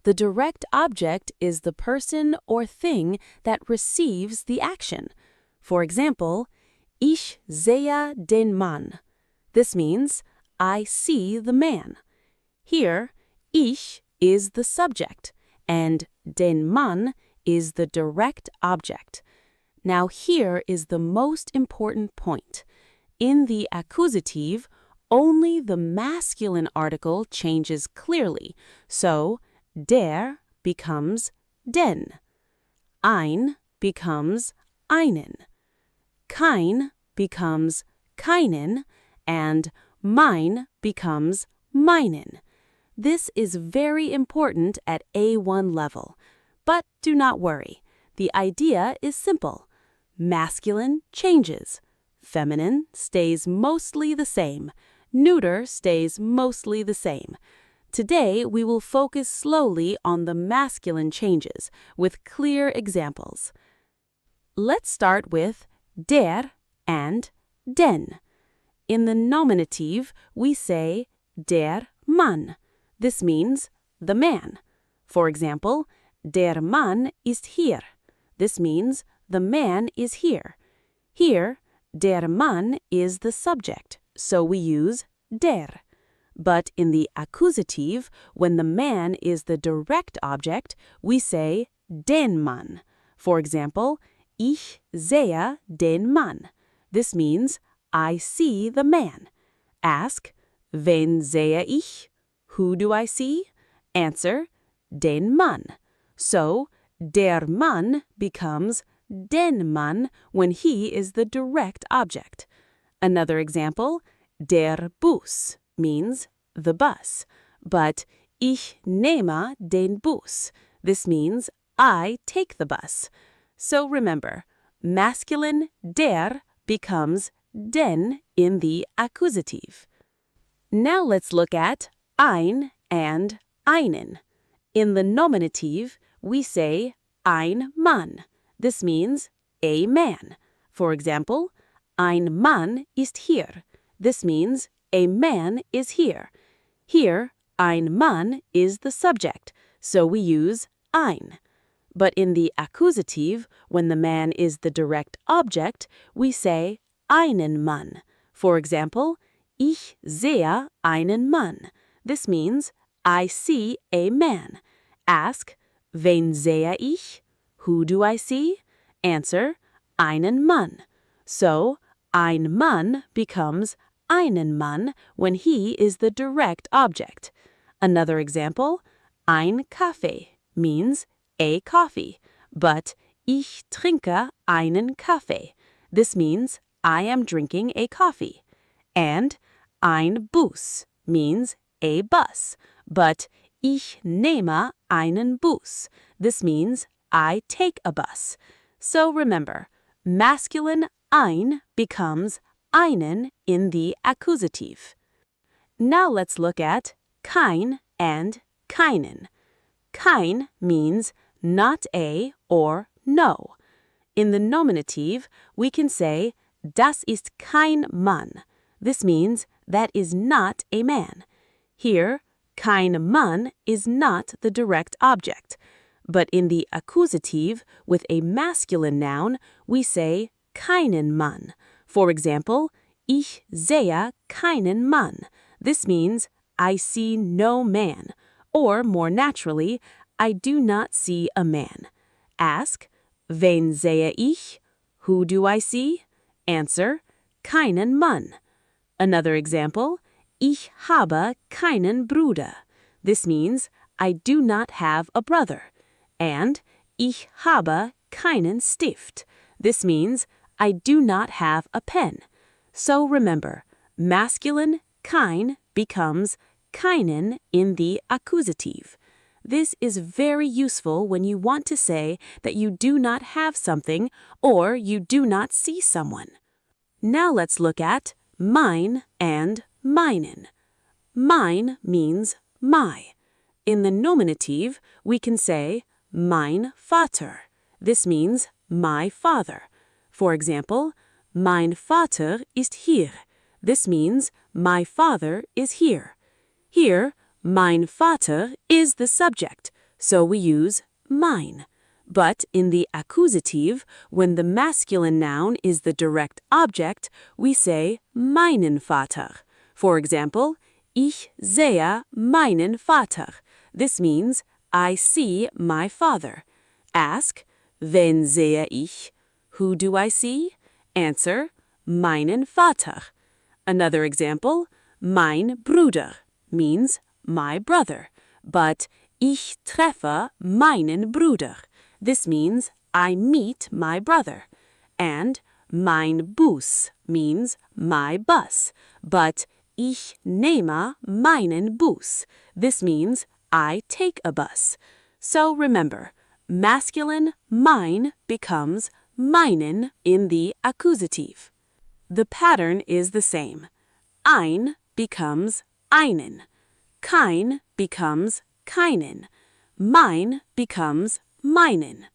The direct object is the person or thing that receives the action. For example, ich sehe den Mann. This means, I see the man. Here, ich is the subject, and den Mann is the direct object. Now here is the most important point. In the accusative, only the masculine article changes clearly, so der becomes den, ein becomes einen, kein becomes keinen, and mein becomes meinen. This is very important at A1 level. But do not worry. The idea is simple. Masculine changes. Feminine stays mostly the same. Neuter stays mostly the same. Today, we will focus slowly on the masculine changes with clear examples. Let's start with der and den. In the nominative, we say der Mann. This means the man. For example, der Mann ist hier. This means the man is here. Here, der Mann is the subject, so we use der. But in the accusative, when the man is the direct object, we say den Mann. For example, ich sehe den Mann. This means I see the man. Ask, wen sehe ich? Who do I see? Answer, den Mann. So, der Mann becomes den Mann when he is the direct object. Another example, der Bus means the bus, but ich nehme den Bus. This means I take the bus. So remember, masculine der becomes den in the accusative. Now let's look at ein and einen. In the nominative, we say ein Mann. This means a man. For example, ein Mann ist hier. This means a man is here. Here, ein Mann is the subject, so we use ein. But in the accusative, when the man is the direct object, we say einen Mann. For example, ich sehe einen Mann. This means, I see a man. Ask, wen sehe ich? Who do I see? Answer, einen Mann. So, ein Mann becomes einen Mann when he is the direct object. Another example, ein Kaffee means a coffee, but ich trinke einen Kaffee. This means I am drinking a coffee. And ein Bus means a bus, but ich nehme einen Bus. This means I take a bus. So remember, masculine ein becomes einen in the accusative. Now let's look at kein and keinen. Kein means not a or no. In the nominative, we can say, das ist kein Mann. This means that is not a man. Here, kein Mann is not the direct object. But in the accusative, with a masculine noun, we say keinen Mann. For example, ich sehe keinen Mann. This means I see no man. Or, more naturally, I do not see a man. Ask, wen sehe ich? Who do I see? Answer, keinen Mann. Another example, ich habe keinen Bruder. This means I do not have a brother. And ich habe keinen Stift. This means I do not have a pen. So remember, masculine kein becomes keinen in the accusative. This is very useful when you want to say that you do not have something or you do not see someone. Now let's look at mein and meinen. Mein means my. In the nominative, we can say mein Vater. This means my father. For example, mein Vater ist hier. This means my father is here. Here, mein Vater is the subject, so we use mein. But in the accusative, when the masculine noun is the direct object, we say meinen Vater. For example, ich sehe meinen Vater. This means I see my father. Ask, wen sehe ich? Who do I see? Answer, meinen Vater. Another example, mein Bruder means my brother, but ich treffe meinen Bruder. This means I meet my brother. And mein Bus means my bus, but ich nehme meinen Bus. This means I take a bus. So remember, masculine mein becomes meinen in the accusative. The pattern is the same. Ein becomes einen. Kein becomes keinen. Mein becomes meinen.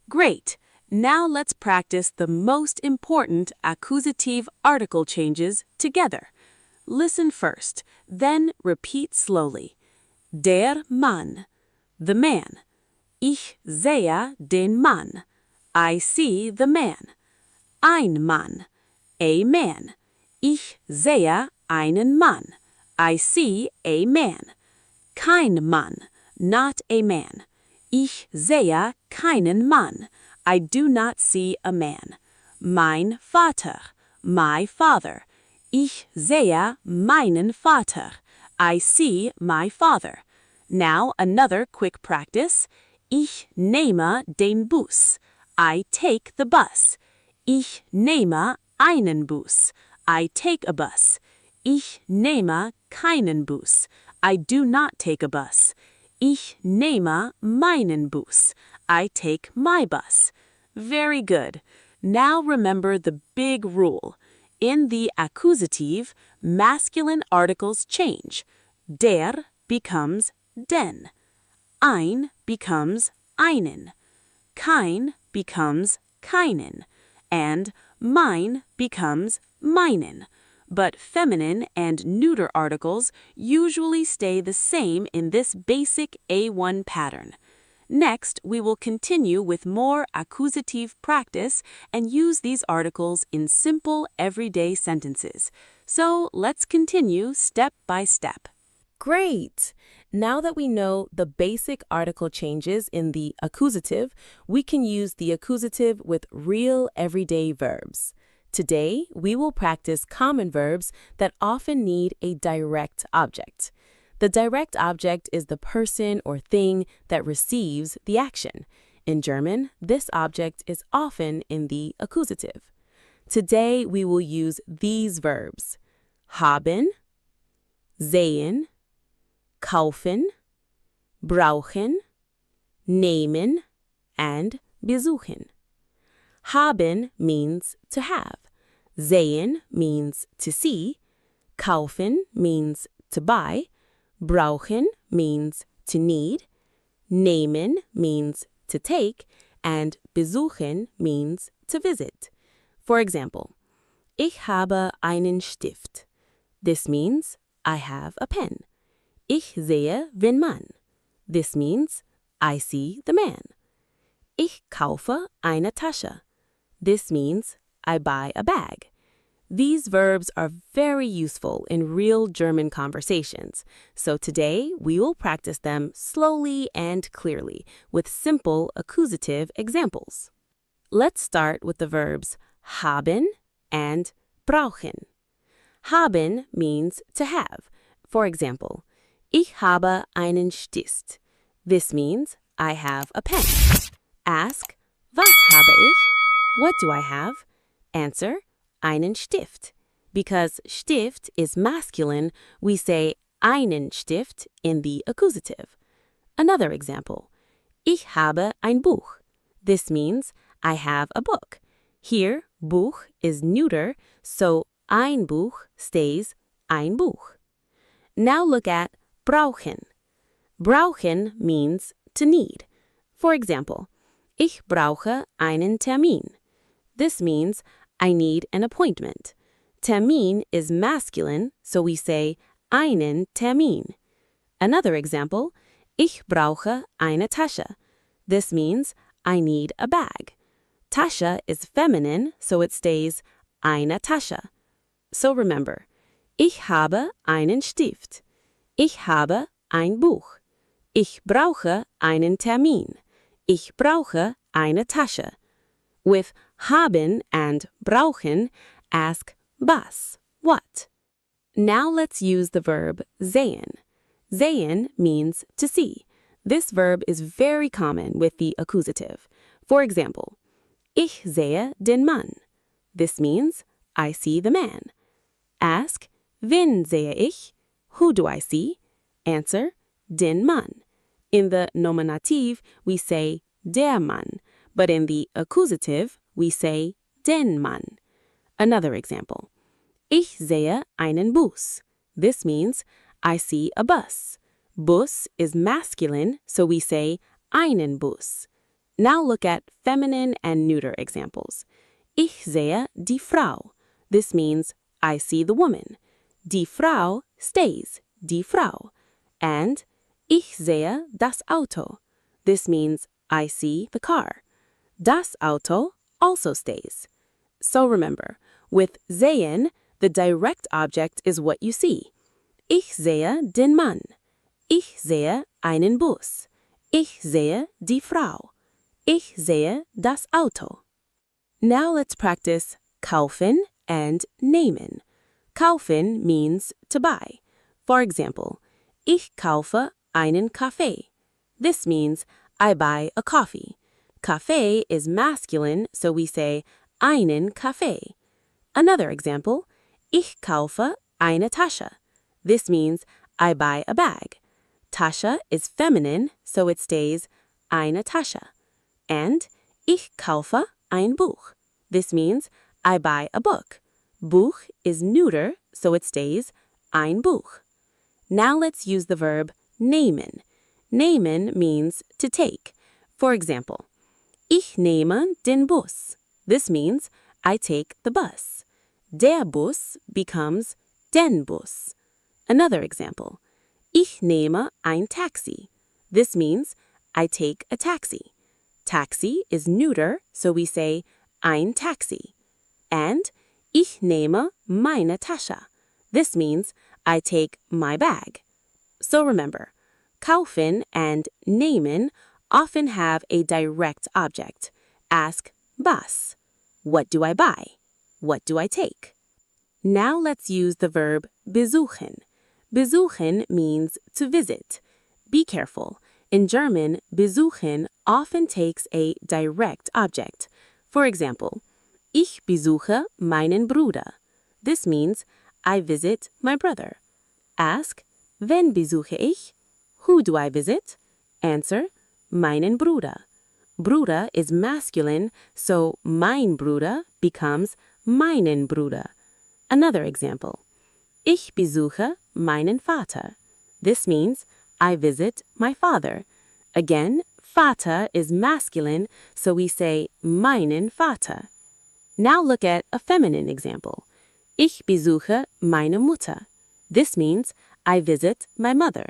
Great! Now let's practice the most important accusative article changes together. Listen first, then repeat slowly. Der Mann, the man. Ich sehe den Mann. I see the man. Ein Mann, a man. Ich sehe einen Mann. I see a man. Kein Mann, not a man. Ich sehe keinen Mann. I do not see a man. Mein Vater, my father. Ich sehe meinen Vater. I see my father. Now another quick practice. Ich nehme den Bus. I take the bus. Ich nehme einen Bus. I take a bus. Ich nehme keinen Bus. I do not take a bus. Ich nehme meinen Bus. I take my bus. Very good. Now remember the big rule. In the accusative, masculine articles change. Der becomes den. Ein becomes einen. Kein becomes keinen. And mein becomes meinen. But feminine and neuter articles usually stay the same in this basic A1 pattern. Next, we will continue with more accusative practice and use these articles in simple everyday sentences. So let's continue step by step. Great! Now that we know the basic article changes in the accusative, we can use the accusative with real everyday verbs. Today, we will practice common verbs that often need a direct object. The direct object is the person or thing that receives the action. In German, this object is often in the accusative. Today, we will use these verbs: haben, sehen, kaufen, brauchen, nehmen, and besuchen. Haben means to have. Sehen means to see. Kaufen means to buy. Brauchen means to need. Nehmen means to take. And besuchen means to visit. For example, ich habe einen Stift. This means I have a pen. Ich sehe den Mann. This means I see the man. Ich kaufe eine Tasche. This means I buy a bag. These verbs are very useful in real German conversations, so today we will practice them slowly and clearly with simple accusative examples. Let's start with the verbs haben and brauchen. Haben means to have. For example, ich habe einen Stift. This means I have a pen. Ask, was habe ich? What do I have? Answer, einen Stift. Because Stift is masculine, we say einen Stift in the accusative. Another example, ich habe ein Buch. This means I have a book. Here, Buch is neuter, so ein Buch stays ein Buch. Now look at brauchen. Brauchen means to need. For example, ich brauche einen Termin. This means I need an appointment. Termin is masculine, so we say einen Termin. Another example, ich brauche eine Tasche. This means I need a bag. Tasche is feminine, so it stays eine Tasche. So remember, ich habe einen Stift. Ich habe ein Buch. Ich brauche einen Termin. Ich brauche eine Tasche. With haben and brauchen, ask was, what. Now let's use the verb sehen. Sehen means to see. This verb is very common with the accusative. For example, ich sehe den Mann. This means I see the man. Ask, wen sehe ich? Who do I see? Answer, den Mann. In the nominative, we say der Mann, but in the accusative, we say den Mann. Another example, ich sehe einen Bus. This means I see a bus. Bus is masculine, so we say einen Bus. Now look at feminine and neuter examples. Ich sehe die Frau. This means I see the woman. Die Frau stays die Frau. And ich sehe das Auto. This means I see the car. Das Auto also stays. So remember, with sehen, the direct object is what you see. Ich sehe den Mann. Ich sehe einen Bus. Ich sehe die Frau. Ich sehe das Auto. Now let's practice kaufen and nehmen. Kaufen means to buy. For example, ich kaufe einen Kaffee. This means I buy a coffee. Kaffee is masculine, so we say einen Kaffee. Another example, ich kaufe eine Tasche. This means I buy a bag. Tasche is feminine, so it stays eine Tasche. And ich kaufe ein Buch. This means I buy a book. Buch is neuter, so it stays ein Buch. Now let's use the verb nehmen. Nehmen means to take. For example, ich nehme den Bus. This means I take the bus. Der Bus becomes den Bus. Another example, ich nehme ein Taxi. This means I take a taxi. Taxi is neuter, so we say ein Taxi. And ich nehme meine Tasche. This means I take my bag. So remember, kaufen and nehmen often have a direct object. Ask was. What do I buy? What do I take? Now let's use the verb besuchen. Besuchen means to visit. Be careful. In German, besuchen often takes a direct object. For example, ich besuche meinen Bruder. This means I visit my brother. Ask, wen besuche ich? Who do I visit? Answer, meinen Bruder. Bruder is masculine, so mein Bruder becomes meinen Bruder. Another example. Ich besuche meinen Vater. This means I visit my father. Again, Vater is masculine, so we say meinen Vater. Now look at a feminine example. Ich besuche meine Mutter. This means I visit my mother.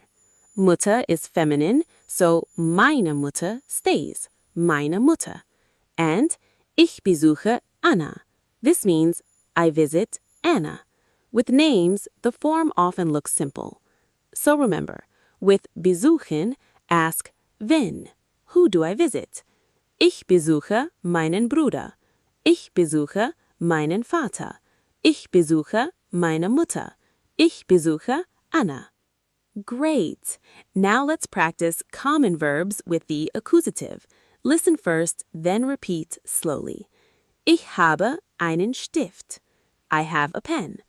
Mutter is feminine, so meine Mutter stays, meine Mutter. And ich besuche Anna. This means I visit Anna. With names, the form often looks simple. So remember, with besuchen, ask wen. Who do I visit? Ich besuche meinen Bruder. Ich besuche meinen Vater. Ich besuche meine Mutter. Ich besuche Anna. Great! Now let's practice common verbs with the accusative. Listen first, then repeat slowly. Ich habe einen Stift. I have a pen.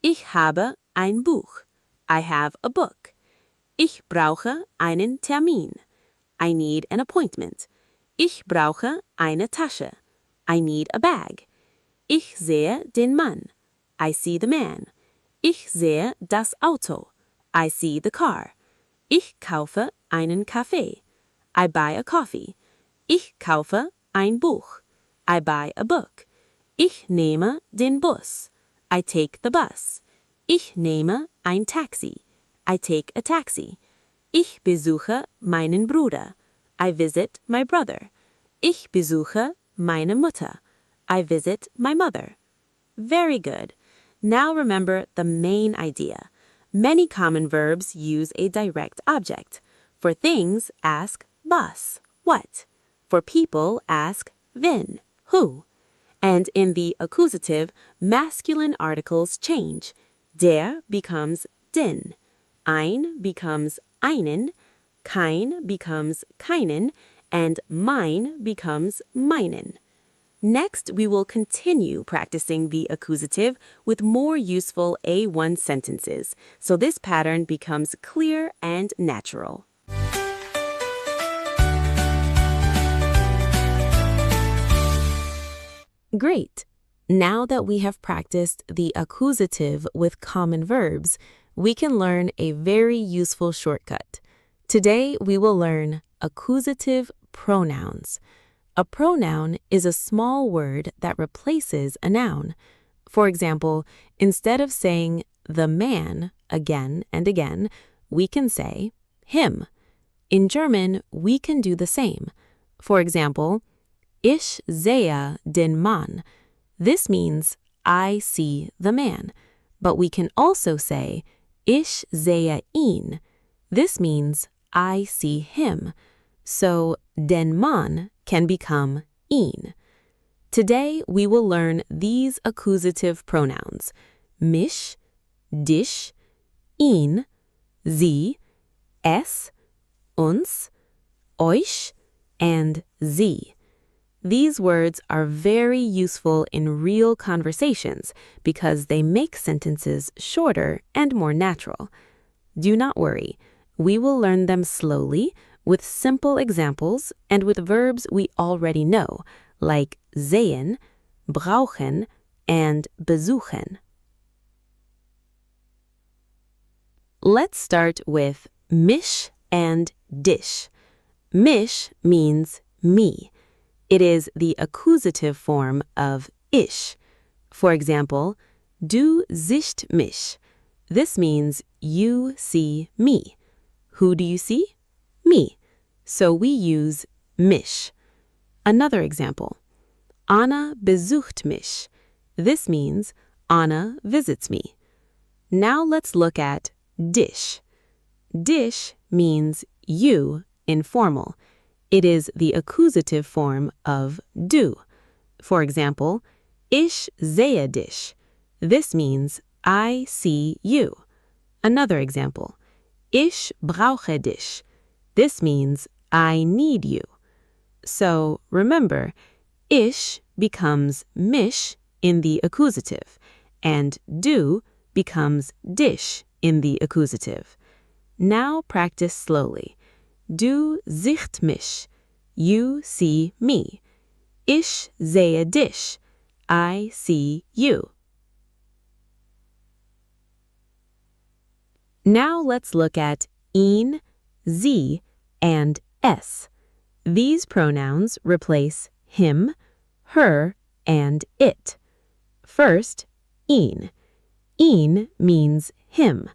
Ich habe ein Buch. I have a book. Ich brauche einen Termin. I need an appointment. Ich brauche eine Tasche. I need a bag. Ich sehe den Mann. I see the man. Ich sehe das Auto. I see the car. Ich kaufe einen Kaffee. I buy a coffee. Ich kaufe ein Buch. I buy a book. Ich nehme den Bus. I take the bus. Ich nehme ein Taxi. I take a taxi. Ich besuche meinen Bruder. I visit my brother. Ich besuche meine Mutter. I visit my mother. Very good. Now remember the main idea. Many common verbs use a direct object. For things, ask was, what. For people, ask wen, who. And in the accusative, masculine articles change. Der becomes den. Ein becomes einen. Kein becomes keinen. And mein becomes meinen. Next, we will continue practicing the accusative with more useful A1 sentences, so this pattern becomes clear and natural. Great! Now that we have practiced the accusative with common verbs, we can learn a very useful shortcut. Today, we will learn accusative pronouns. A pronoun is a small word that replaces a noun. For example, instead of saying the man again and again, we can say him. In German, we can do the same. For example, ich sehe den Mann. This means I see the man. But we can also say ich sehe ihn. This means I see him. So den Mann can become ihn. Today, we will learn these accusative pronouns: mich, dich, ihn, sie, es, uns, euch, and sie. These words are very useful in real conversations because they make sentences shorter and more natural. Do not worry, we will learn them slowly with simple examples and with verbs we already know, like sehen, brauchen, and besuchen. Let's start with mich and dich. Mich means me. It is the accusative form of ich. For example, du siehst mich. This means you see me. Who do you see? Me. so we use mich. Another example. Anna besucht mich. This means Anna visits me. Now let's look at dich. Dich means you in formal. It is the accusative form of du. For example, ich sehe dich. This means I see you. Another example. Ich brauche dich. This means I need you. So remember, ich becomes mich in the accusative, and du becomes dich in the accusative. Now practice slowly. Du siehst mich. You see me. Ich sehe dich. I see you. Now let's look at ihn, sie, and es. These pronouns replace him, her, and it. First, ihn. Ihn means him.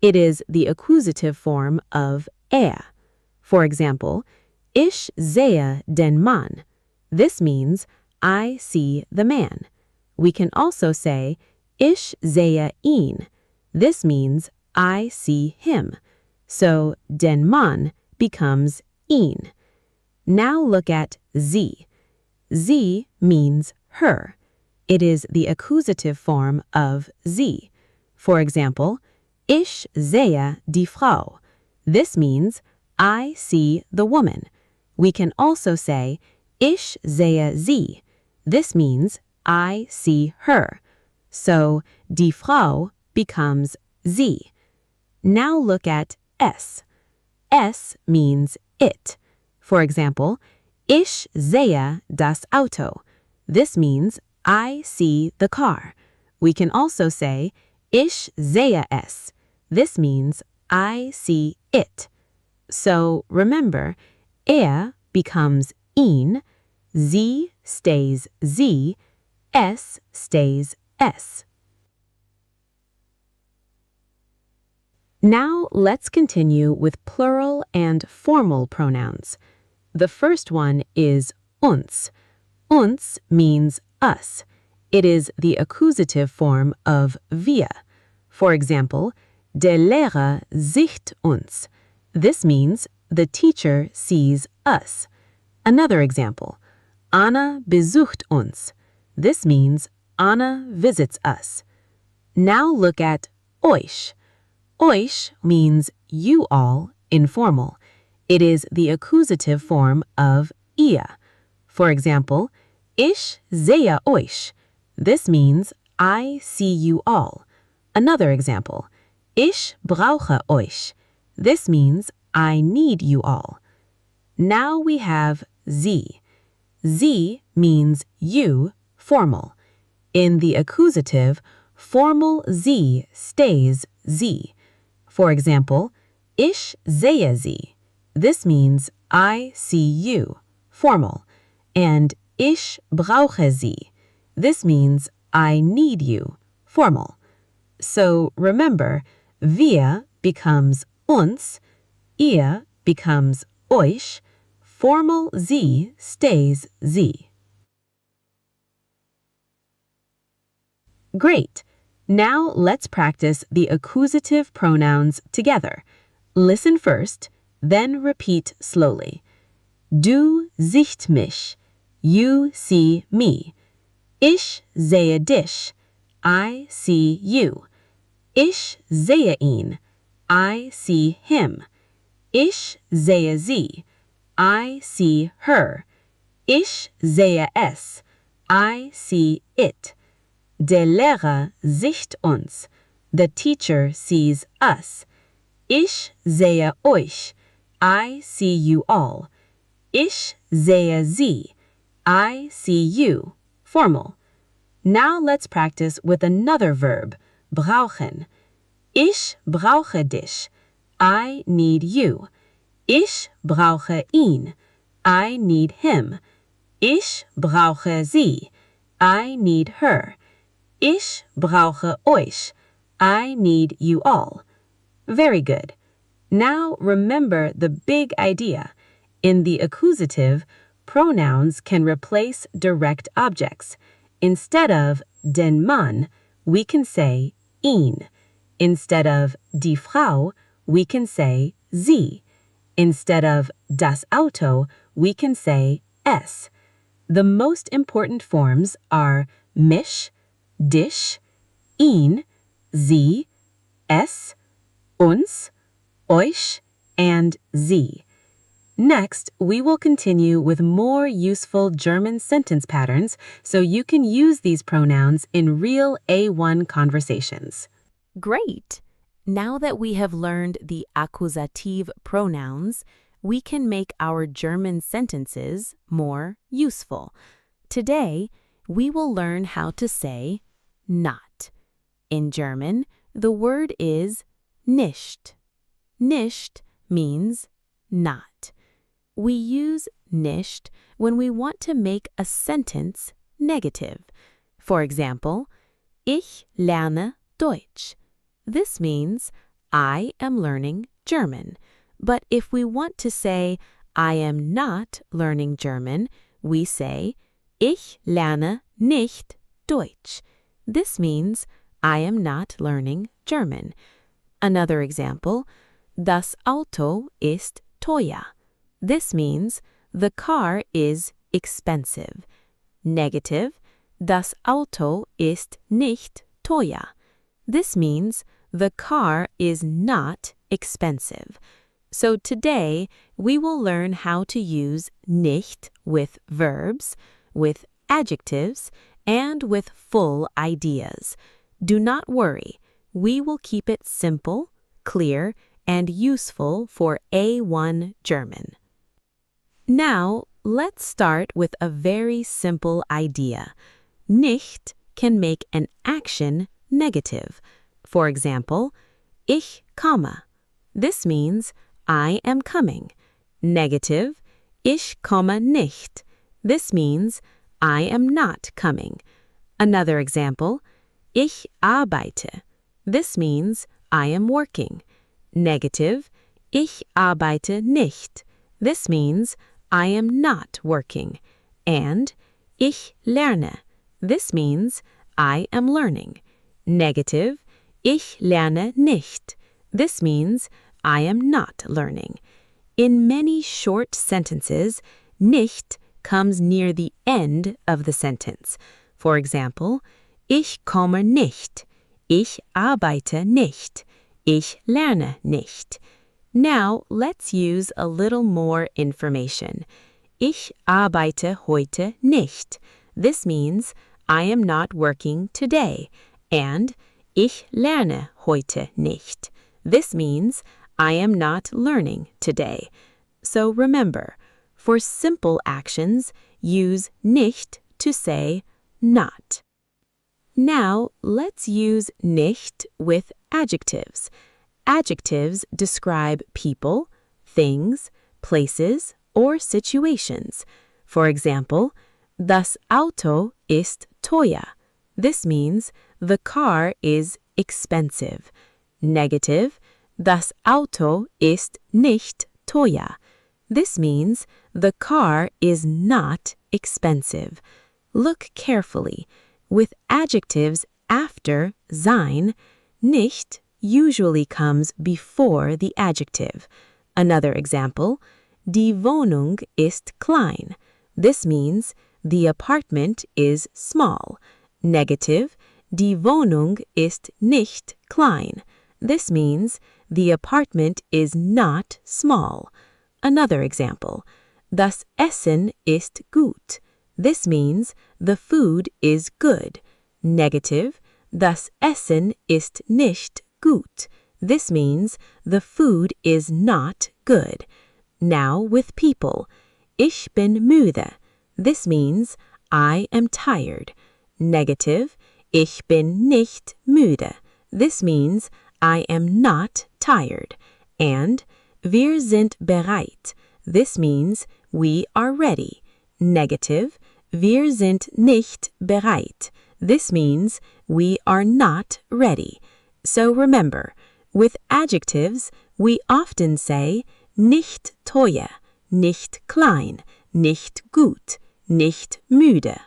It is the accusative form of For example, ich sehe den Mann. This means I see the man. We can also say ich sehe ihn. This means I see him. So den Mann becomes ihn. Now look at sie. Sie means her. It is the accusative form of sie. For example, ich sehe die Frau. This means I see the woman. We can also say ich sehe sie. This means I see her. So die Frau becomes sie. Now look at es. Es means it. For example, ich sehe das Auto. This means I see the car. We can also say ich sehe es. This means I see it. So remember, becomes ihn, sie stays sie, es stays es. Now let's continue with plural and formal pronouns. The first one is uns. Uns means us. It is the accusative form of wir. For example, der Lehrer sieht uns. This means the teacher sees us. Another example, Anna besucht uns. This means Anna visits us. Now look at euch. Euch means you all, informal. It is the accusative form of ihr. For example, ich sehe euch. This means I see you all. Another example, ich brauche euch. This means I need you all. Now we have sie. Sie means you, formal. In the accusative, formal sie stays sie. For example, ich sehe sie. This means I see you, formal. And ich brauche sie. This means I need you, formal. So remember, wir becomes uns, ihr becomes euch, formal sie stays sie. Great! Now let's practice the accusative pronouns together. Listen first, then repeat slowly. Du siehst mich. You see me. Ich sehe dich. I see you. Ich sehe ihn. I see him. Ich sehe sie. I see her. Ich sehe es. I see it. Der Lehrer sieht uns. The teacher sees us. Ich sehe euch. I see you all. Ich sehe sie. I see you. Formal. Now let's practice with another verb, brauchen. Ich brauche dich. I need you. Ich brauche ihn. I need him. Ich brauche sie. I need her. Ich brauche euch. I need you all. Very good. Now remember the big idea. In the accusative, pronouns can replace direct objects. Instead of den Mann, we can say ihn. Instead of die Frau, we can say sie. Instead of das Auto, we can say es. The most important forms are mich, dich, ihn, sie, es, uns, euch, and sie. Next, we will continue with more useful German sentence patterns so you can use these pronouns in real A1 conversations. Great! Now that we have learned the accusative pronouns, we can make our German sentences more useful. Today, we will learn how to say not. In German, the word is nicht. Nicht means not. We use nicht when we want to make a sentence negative. For example, ich lerne Deutsch. This means I am learning German. But if we want to say I am not learning German, we say ich lerne nicht Deutsch. This means I am not learning German. Another example, das Auto ist teuer. This means the car is expensive. Negative, das Auto ist nicht teuer. This means the car is not expensive. So today, we will learn how to use nicht with verbs, with adjectives, and with full ideas. Do not worry, we will keep it simple, clear, and useful for A1 German. Now, let's start with a very simple idea. Nicht can make an action negative. For example, ich komme. This means I am coming. Negative, ich komme nicht. This means I am not coming. Another example, ich arbeite. This means I am working. Negative, ich arbeite nicht. This means I am not working. And ich lerne. This means I am learning. Negative, ich lerne nicht. This means I am not learning. In many short sentences, nicht comes near the end of the sentence. For example, ich komme nicht. Ich arbeite nicht. Ich lerne nicht. Now, let's use a little more information. Ich arbeite heute nicht. This means I am not working today. And ich lerne heute nicht. This means I am not learning today. So remember, for simple actions, use nicht to say not. Now, let's use nicht with adjectives. Adjectives describe people, things, places, or situations. For example, das Auto ist teuer. This means the car is expensive. Negative, das Auto ist nicht teuer. This means the car is not expensive. Look carefully. With adjectives after sein, nicht usually comes before the adjective. Another example, die Wohnung ist klein. This means the apartment is small. Negative, die Wohnung ist nicht klein. This means the apartment is not small. Another example, das Essen ist gut. This means the food is good. Negative, das Essen ist nicht gut. This means the food is not good. Now with people, ich bin müde. This means I am tired. Negative, ich bin nicht müde. This means I am not tired. And wir sind bereit. This means we are ready. Negative, wir sind nicht bereit. This means we are not ready. So remember, with adjectives, we often say nicht teuer, nicht klein, nicht gut, nicht müde.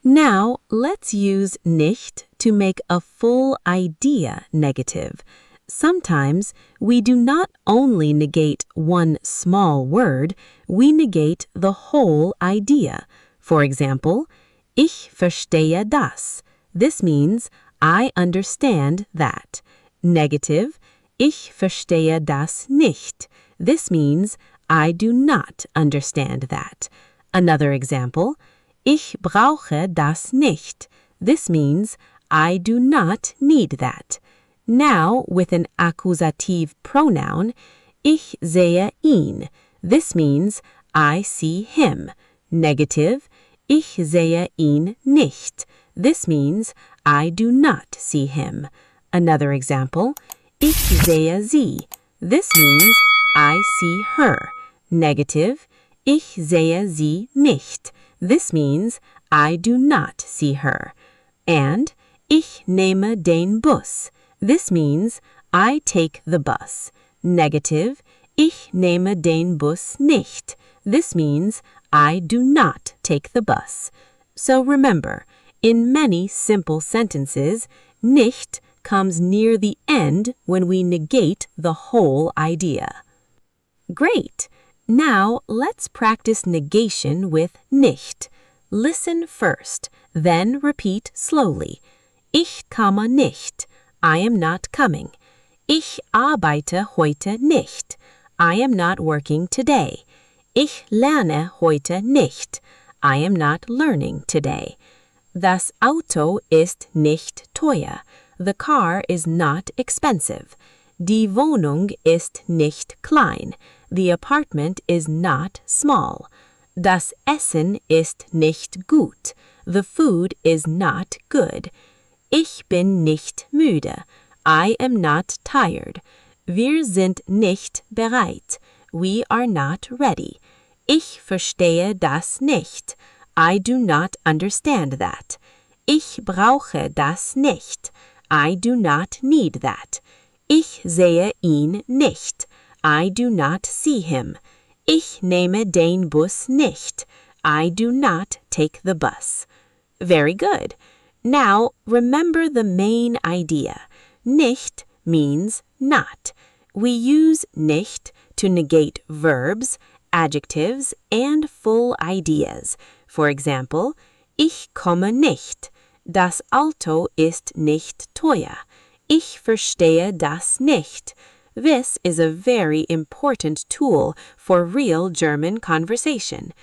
Now, let's use nicht to make a full idea negative. Sometimes we do not only negate one small word, we negate the whole idea. For example, ich verstehe das. This means I understand that. Negative, ich verstehe das nicht. This means I do not understand that. Another example, ich brauche das nicht. This means I do not need that. Now, with an accusative pronoun, ich sehe ihn. This means I see him. Negative, ich sehe ihn nicht. This means I do not see him. Another example, ich sehe sie. This means I see her. Negative, ich sehe sie nicht. This means I do not see her. And ich nehme den Bus. This means I take the bus. Negative, ich nehme den Bus nicht. This means I do not take the bus. So remember, in many simple sentences, nicht comes near the end when we negate the whole idea. Great! Now let's practice negation with nicht. Listen first, then repeat slowly. Ich komme nicht. I am not coming. Ich arbeite heute nicht. I am not working today. Ich lerne heute nicht. I am not learning today. Das Auto ist nicht teuer. The car is not expensive. Die Wohnung ist nicht klein. The apartment is not small. Das Essen ist nicht gut. The food is not good. Ich bin nicht müde. I am not tired. Wir sind nicht bereit. We are not ready. Ich verstehe das nicht. I do not understand that. Ich brauche das nicht. I do not need that. Ich sehe ihn nicht. I do not see him. Ich nehme den Bus nicht. I do not take the bus. Very good. Now, remember the main idea. Nicht means not. We use nicht to negate verbs, adjectives, and full ideas. For example, ich komme nicht. Das Auto ist nicht teuer. Ich verstehe das nicht. This is a very important tool for real German conversation.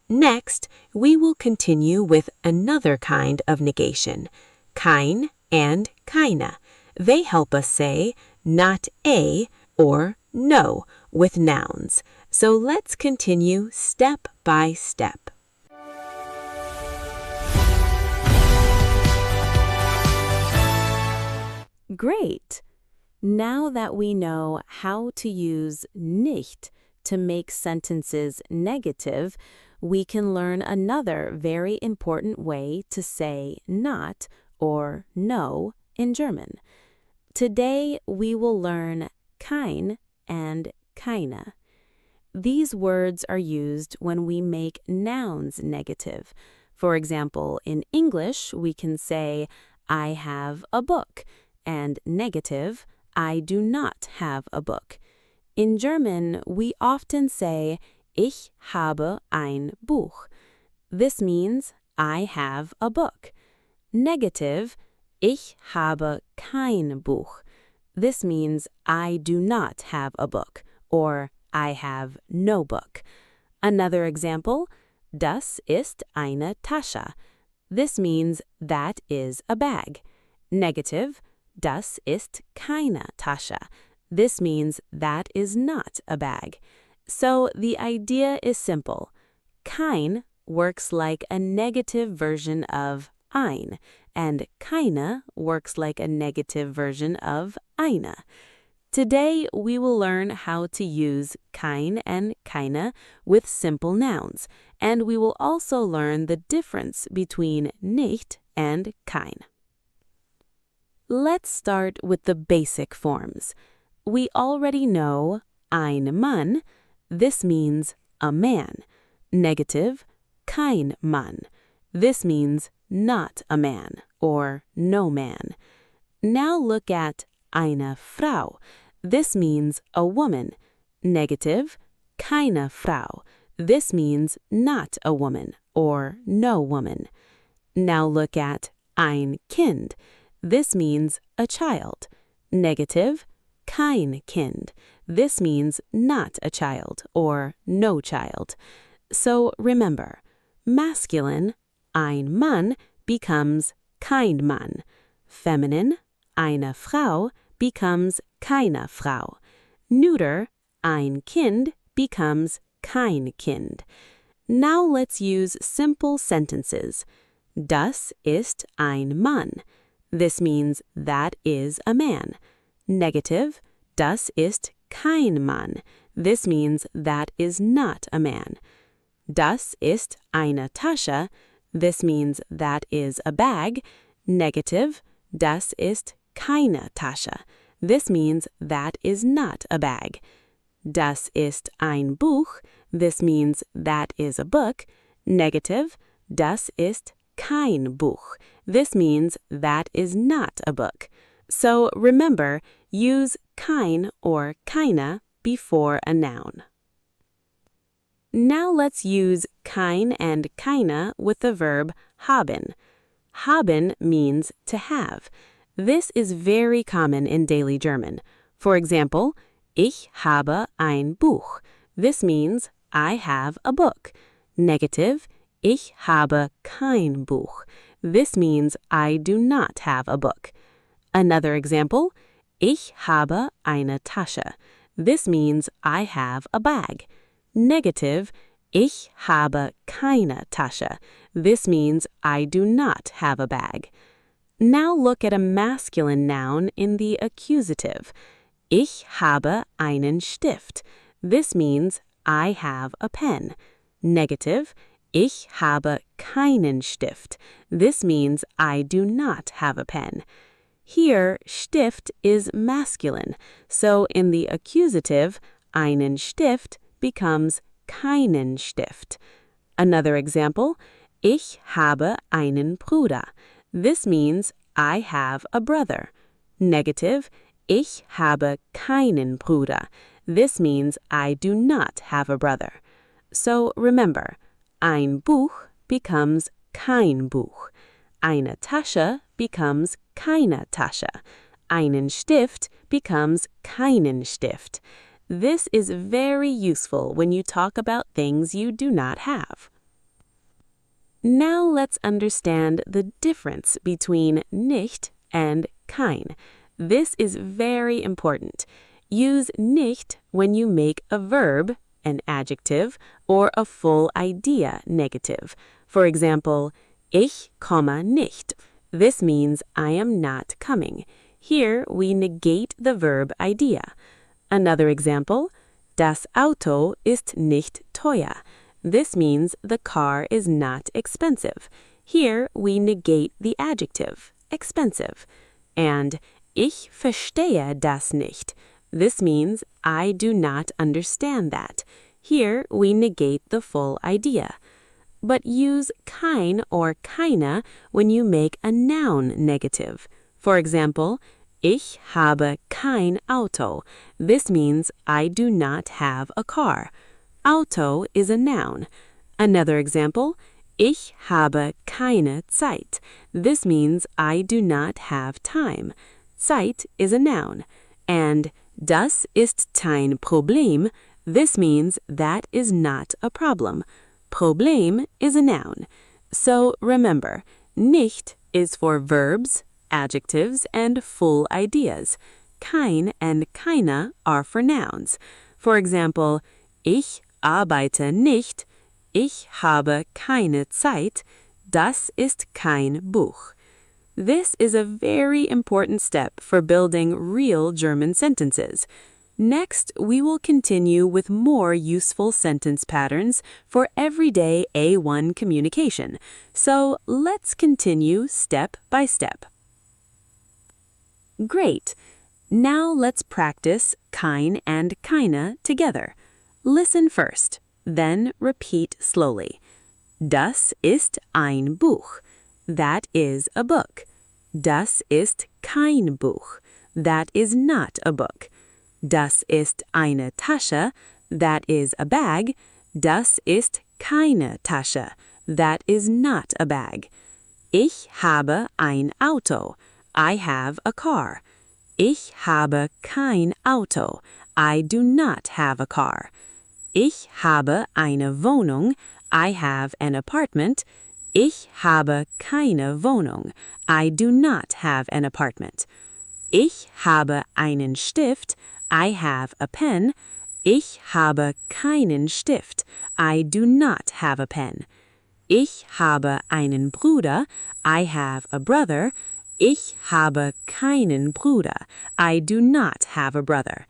Next, we will continue with another kind of negation, kein and keine. They help us say not a or no with nouns. So let's continue step by step. Great! Now that we know how to use nicht to make sentences negative, we can learn another very important way to say not or no in German. Today we will learn kein and keine. These words are used when we make nouns negative. For example, in English we can say, I have a book, and negative, I do not have a book. In German, we often say, Ich habe ein Buch. This means, I have a book. Negative, Ich habe kein Buch. This means, I do not have a book, or I have no book. Another example, Das ist eine Tasche. This means, that is a bag. Negative, Das ist keine Tasche. This means that is not a bag. So the idea is simple. Kein works like a negative version of ein, and keine works like a negative version of eine. Today we will learn how to use kein and keine with simple nouns, and we will also learn the difference between nicht and kein. Let's start with the basic forms. We already know ein Mann. This means a man. Negative, kein Mann. This means not a man or no man. Now look at eine Frau. This means a woman. Negative, keine Frau. This means not a woman or no woman. Now look at ein Kind. This means a child. Negative, kein Kind. This means not a child or no child. So remember, masculine, ein Mann, becomes kein Mann. Feminine, eine Frau, becomes keine Frau. Neuter, ein Kind, becomes kein Kind. Now let's use simple sentences. Das ist ein Mann. This means that is a man. Negative, das ist kein Mann. This means that is not a man. Das ist eine Tasche. This means that is a bag. Negative, das ist keine Tasche. This means that is not a bag. Das ist ein Buch. This means that is a book. Negative, das ist kein Buch. This means that is not a book. So remember, use kein or keine before a noun. Now let's use kein and keine with the verb haben. Haben means to have. This is very common in daily German. For example, ich habe ein Buch. This means I have a book. Negative, ich habe kein Buch. This means I do not have a book. Another example, ich habe eine Tasche. This means I have a bag. Negative, ich habe keine Tasche. This means I do not have a bag. Now look at a masculine noun in the accusative. Ich habe einen Stift. This means I have a pen. Negative, ich habe keinen Stift. This means I do not have a pen. Here, Stift is masculine, so in the accusative, einen Stift becomes keinen Stift. Another example, ich habe einen Bruder. This means I have a brother. Negative, ich habe keinen Bruder. This means I do not have a brother. So remember, ein Buch becomes kein Buch. Eine Tasche becomes keine Tasche. Einen Stift becomes keinen Stift. This is very useful when you talk about things you do not have. Now let's understand the difference between nicht and kein. This is very important. Use nicht when you make a verb, an adjective, or a full idea negative. For example, ich komme nicht. This means I am not coming. Here we negate the verb idea. Another example, das Auto ist nicht teuer. This means the car is not expensive. Here we negate the adjective, expensive. And ich verstehe das nicht. This means I do not understand that. Here we negate the full idea. But use kein or keine when you make a noun negative. For example, ich habe kein Auto. This means I do not have a car. Auto is a noun. Another example, ich habe keine Zeit. This means I do not have time. Zeit is a noun. And das ist kein Problem. This means that is not a problem. Problem is a noun. So remember, nicht is for verbs, adjectives, and full ideas. Kein and keine are for nouns. For example, ich arbeite nicht, ich habe keine Zeit, das ist kein Buch. This is a very important step for building real German sentences. Next, we will continue with more useful sentence patterns for everyday A1 communication. So let's continue step by step. Great! Now let's practice kein and keine together. Listen first. Then repeat slowly. Das ist ein Buch. That is a book. Das ist kein Buch. That is not a book. Das ist eine Tasche. That is a bag. Das ist keine Tasche. That is not a bag. Ich habe ein Auto. I have a car. Ich habe kein Auto. I do not have a car. Ich habe eine Wohnung. I have an apartment. Ich habe keine Wohnung. I do not have an apartment. Ich habe einen Stift. I have a pen. Ich habe keinen Stift. I do not have a pen. Ich habe einen Bruder. I have a brother. Ich habe keinen Bruder. I do not have a brother.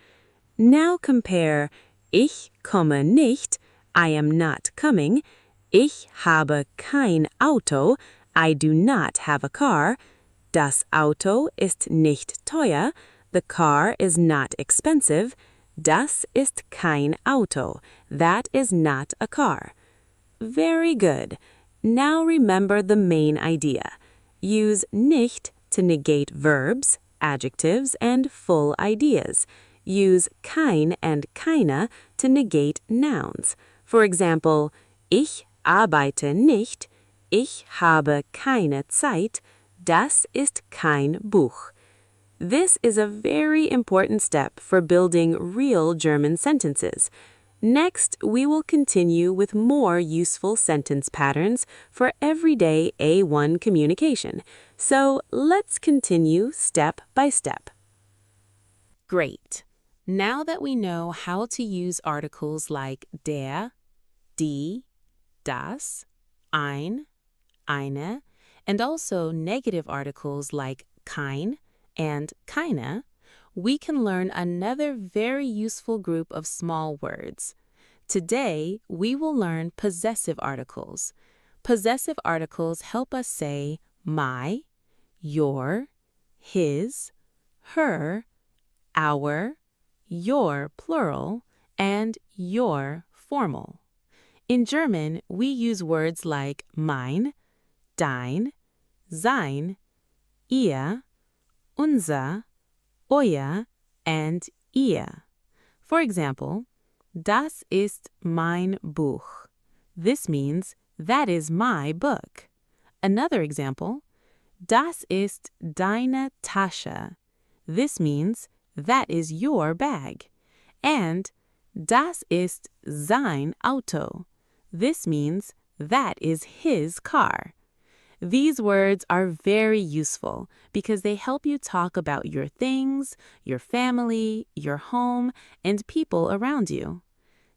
Now compare ich komme nicht. I am not coming. Ich habe kein Auto. I do not have a car. Das Auto ist nicht teuer. The car is not expensive. Das ist kein Auto. That is not a car. Very good. Now remember the main idea. Use nicht to negate verbs, adjectives, and full ideas. Use kein and keine to negate nouns. For example, ich arbeite nicht. Ich habe keine Zeit. Das ist kein Buch. This is a very important step for building real German sentences. Next, we will continue with more useful sentence patterns for everyday A1 communication. So let's continue step by step. Great. Now that we know how to use articles like der, die, das, ein, eine, and also negative articles like kein and keine, we can learn another very useful group of small words. Today, we will learn possessive articles. Possessive articles help us say my, your, his, her, our, your plural, and your formal. In German, we use words like mein, dein, sein, ihr, unser, euer, and ihr. For example, das ist mein Buch. This means that is my book. Another example, das ist deine Tasche. This means that is your bag. And das ist sein Auto. This means that is his car. These words are very useful because they help you talk about your things, your family, your home, and people around you.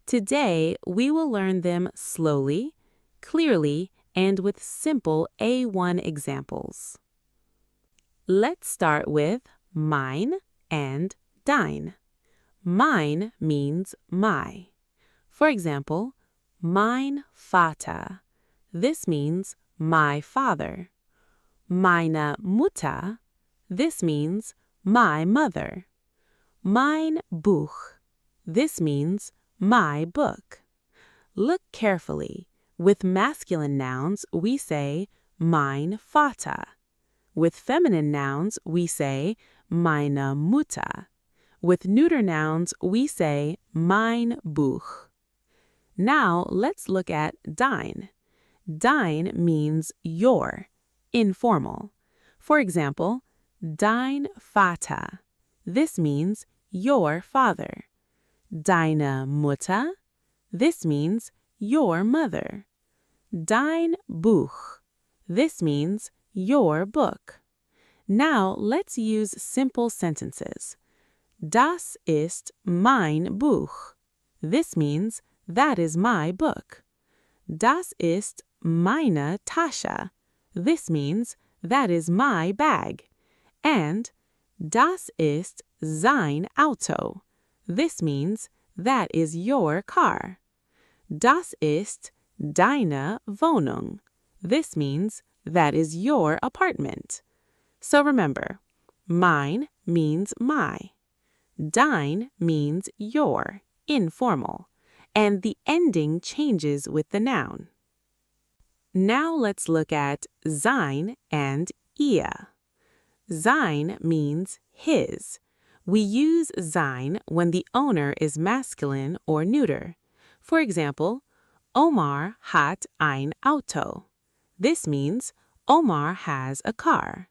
Today, we will learn them slowly, clearly, and with simple A1 examples. Let's start with mein and dein. Mein means my. For example, mein Vater. This means my father. Meine Mutter. This means my mother. Mein Buch. This means my book. Look carefully. With masculine nouns, we say mein Vater. With feminine nouns, we say meine Mutter. With neuter nouns, we say mein Buch. Now let's look at dein. Dein means your, informal. For example, dein Vater. This means your father. Deine Mutter. This means your mother. Dein Buch. This means your book. Now let's use simple sentences. Das ist mein Buch. This means that is my book. Das ist meine Tasche. This means that is my bag. And das ist sein Auto. This means that is your car. Das ist deine Wohnung. This means that is your apartment. So remember, mein means my. Dein means your, informal. and the ending changes with the noun. Now let's look at sein and ihr. Sein means his. We use sein when the owner is masculine or neuter. For example, Omar hat ein Auto. This means Omar has a car.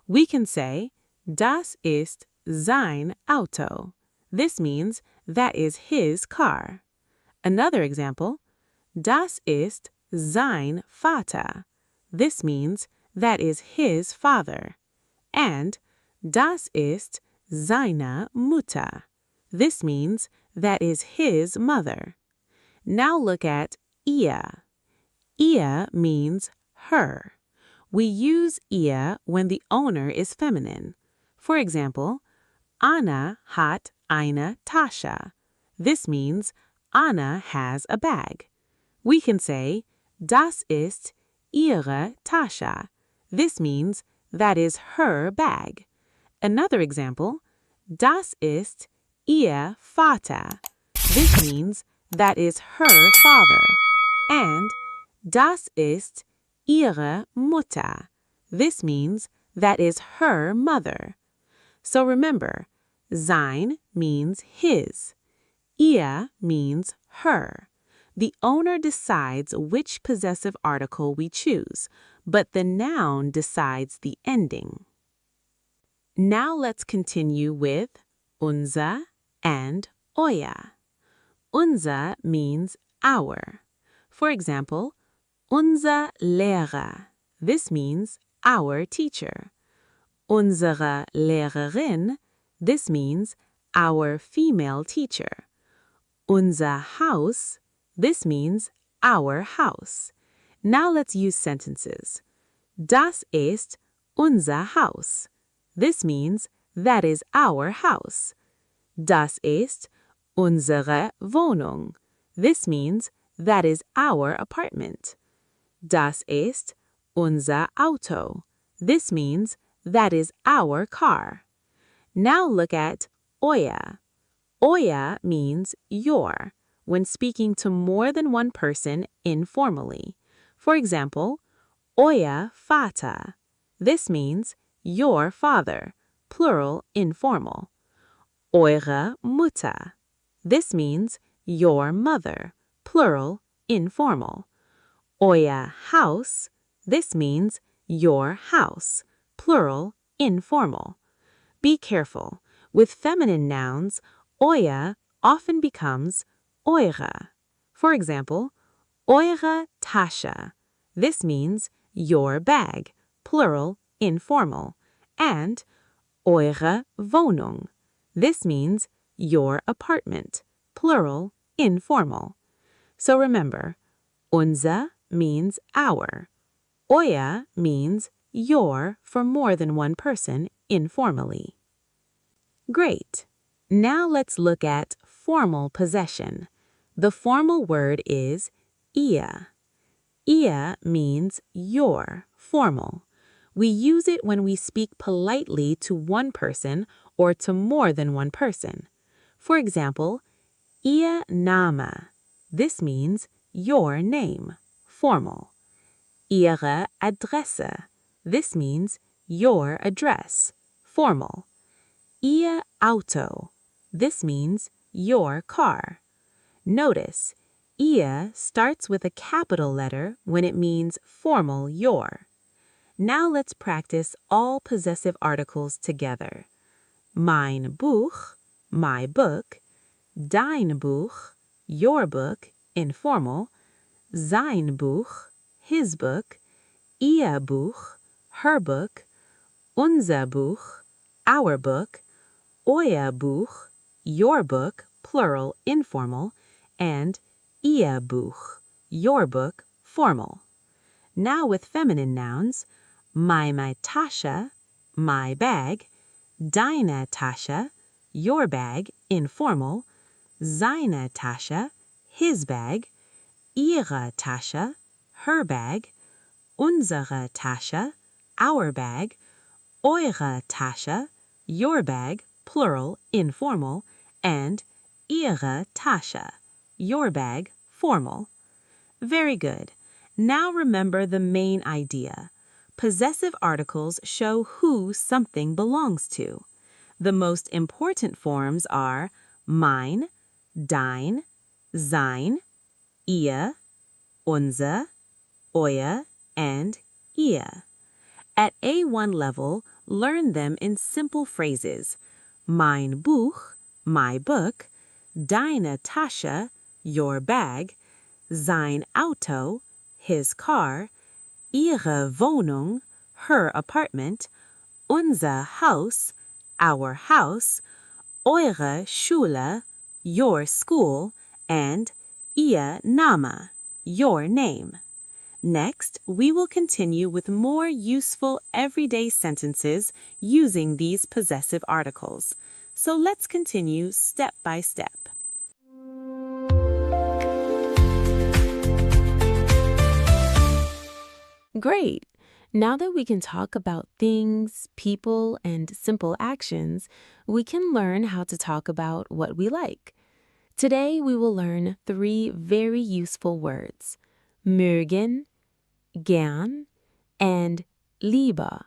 We can say, das ist sein Auto. This means that is his car. Another example, das ist sein Vater. This means that is his father. And das ist seine Mutter. This means that is his mother. Now look at ihr. Ihr means her. We use ihr when the owner is feminine. For example, Anna hat eine Tasche. This means Anna has a bag. We can say, das ist ihre Tasche. This means that is her bag. Another example, das ist ihr Vater. This means that is her father. And das ist ihre Mutter. This means that is her mother. So remember, sein means his. Ihr means her. The owner decides which possessive article we choose, but the noun decides the ending. Now let's continue with unser and euer. Unser means our. For example, unser Lehrer. This means our teacher. Unsere Lehrerin. This means our female teacher. Unser Haus. This means our house. Now let's use sentences. Das ist unser Haus. This means that is our house. Das ist unsere Wohnung. This means that is our apartment. Das ist unser Auto. This means that is our car. Now look at euer. Euer means your when speaking to more than one person informally. For example, euer Vater. This means your father, plural informal. Eure Mutter. This means your mother, plural informal. Euer Haus. This means your house, plural informal. Be careful. With feminine nouns, euer often becomes eure. For example, eure Tasche. This means your bag, plural informal. And eure Wohnung. This means your apartment, plural informal. So remember, unser means our. Euer means your for more than one person informally. Great. Now let's look at formal possession. The formal word is ihr. Ihr means your, formal. We use it when we speak politely to one person or to more than one person. For example, ihr Name. This means your name, formal. Ihre Adresse. This means your address, formal. Ihr Auto. This means your car. Notice, ihr starts with a capital letter when it means formal your. Now let's practice all possessive articles together. Mein Buch, my book. Dein Buch, your book, informal. Sein Buch, his book. Ihr Buch, her book. Unser Buch, our book. Euer Buch, your book, plural, informal. And Ihr Buch, your book, formal. Now with feminine nouns, meine Tasche, my bag. Deine Tasche, your bag, informal. Seine Tasche, his bag. Ihre Tasche, her bag. Unsere Tasche, our bag. Eure Tasche, your bag, plural, informal. And Ihre Tasche, your bag, formal. Very good. Now remember the main idea. Possessive articles show who something belongs to. The most important forms are mein, dein, sein, ihr, unser, euer, and ihr. At A1 level, learn them in simple phrases. Mein Buch, my book, deine Tasche, your bag, sein Auto, his car, ihre Wohnung, her apartment, unser Haus, our house, eure Schule, your school, and ihr Name, your name. Next, we will continue with more useful everyday sentences using these possessive articles. So let's continue step by step. Great! Now that we can talk about things, people, and simple actions, we can learn how to talk about what we like. Today, we will learn 3 very useful words: mögen, gern, and lieber.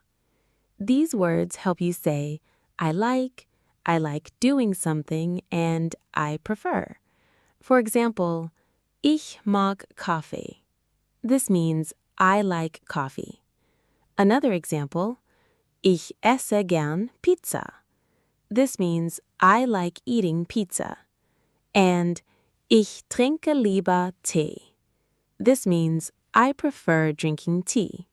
These words help you say, I like doing something, and I prefer. For example, ich mag Kaffee. This means I like coffee. Another example, ich esse gern Pizza. This means I like eating pizza. And ich trinke lieber Tee. This means I prefer drinking tea.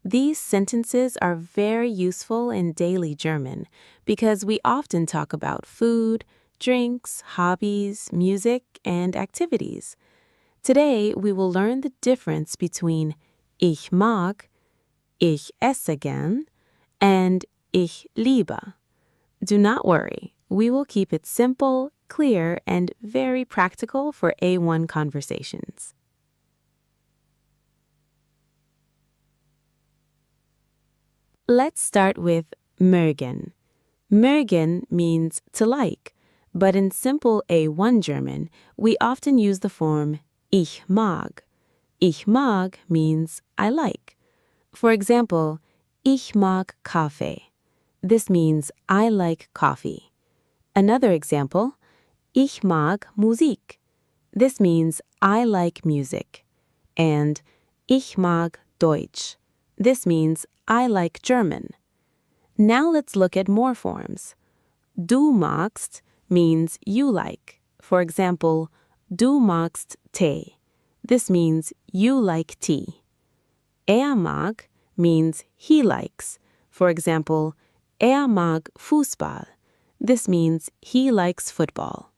These sentences are very useful in daily German because we often talk about food, drinks, hobbies, music, and activities. Today, we will learn the difference between ich mag, ich esse gern, and ich liebe. Do not worry, we will keep it simple, clear, and very practical for A1 conversations. Let's start with mögen. Mögen means to like, but in simple A1 German, we often use the form ich mag. Ich mag means I like. For example, ich mag Kaffee. This means I like coffee. Another example, ich mag Musik. This means I like music. And ich mag Deutsch. This means I like German. Now let's look at more forms. Du magst means you like. For example, du magst Tee. This means you like tea. Mag means he likes. For example, mag Fußball. This means he likes football.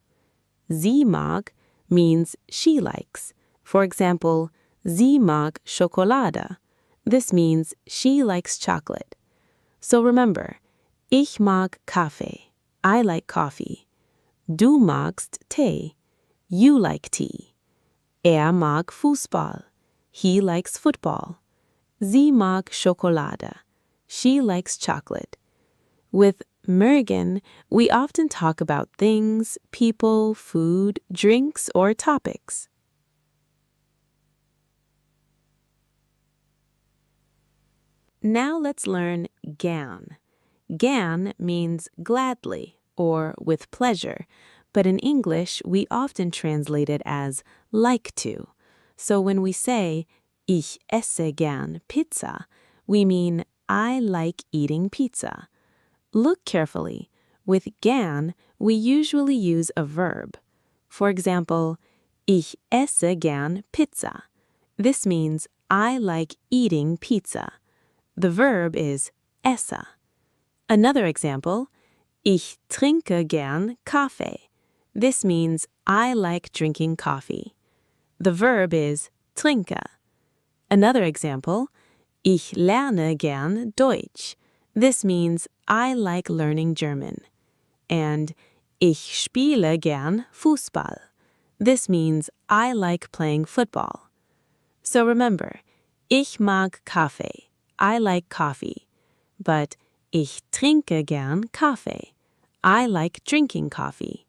Sie mag means she likes. For example, sie mag Schokolade. This means she likes chocolate. So remember, ich mag Kaffee. I like coffee. Du magst Tee. You like tea. Mag Fußball. He likes football. Sie mag Schokolade. She likes chocolate. With mögen, we often talk about things, people, food, drinks, or topics. Now let's learn gern. Gern means gladly or with pleasure, but in English we often translate it as like to. So when we say ich esse gern Pizza, we mean I like eating pizza. Look carefully. With gern, we usually use a verb. For example, ich esse gern Pizza. This means I like eating pizza. The verb is esse. Another example, ich trinke gern Kaffee. This means I like drinking coffee. The verb is trinke. Another example, ich lerne gern Deutsch. This means I like learning German. And ich spiele gern Fußball. This means I like playing football. So remember, ich mag Kaffee. I like coffee. But ich trinke gern Kaffee. I like drinking coffee.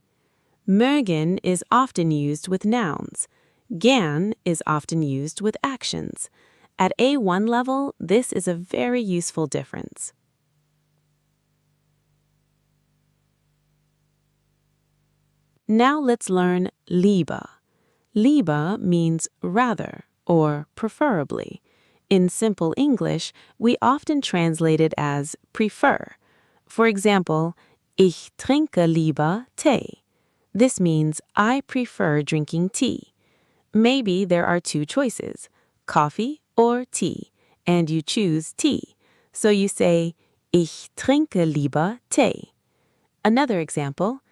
Mögen is often used with nouns. Gern is often used with actions. At A1 level, this is a very useful difference. Now let's learn lieber. Lieber means rather or preferably. In simple English, we often translate it as prefer. For example, ich trinke lieber Tee. This means I prefer drinking tea. Maybe there are two choices, coffee or tea, and you choose tea. So you say, ich trinke lieber Tee. Another example,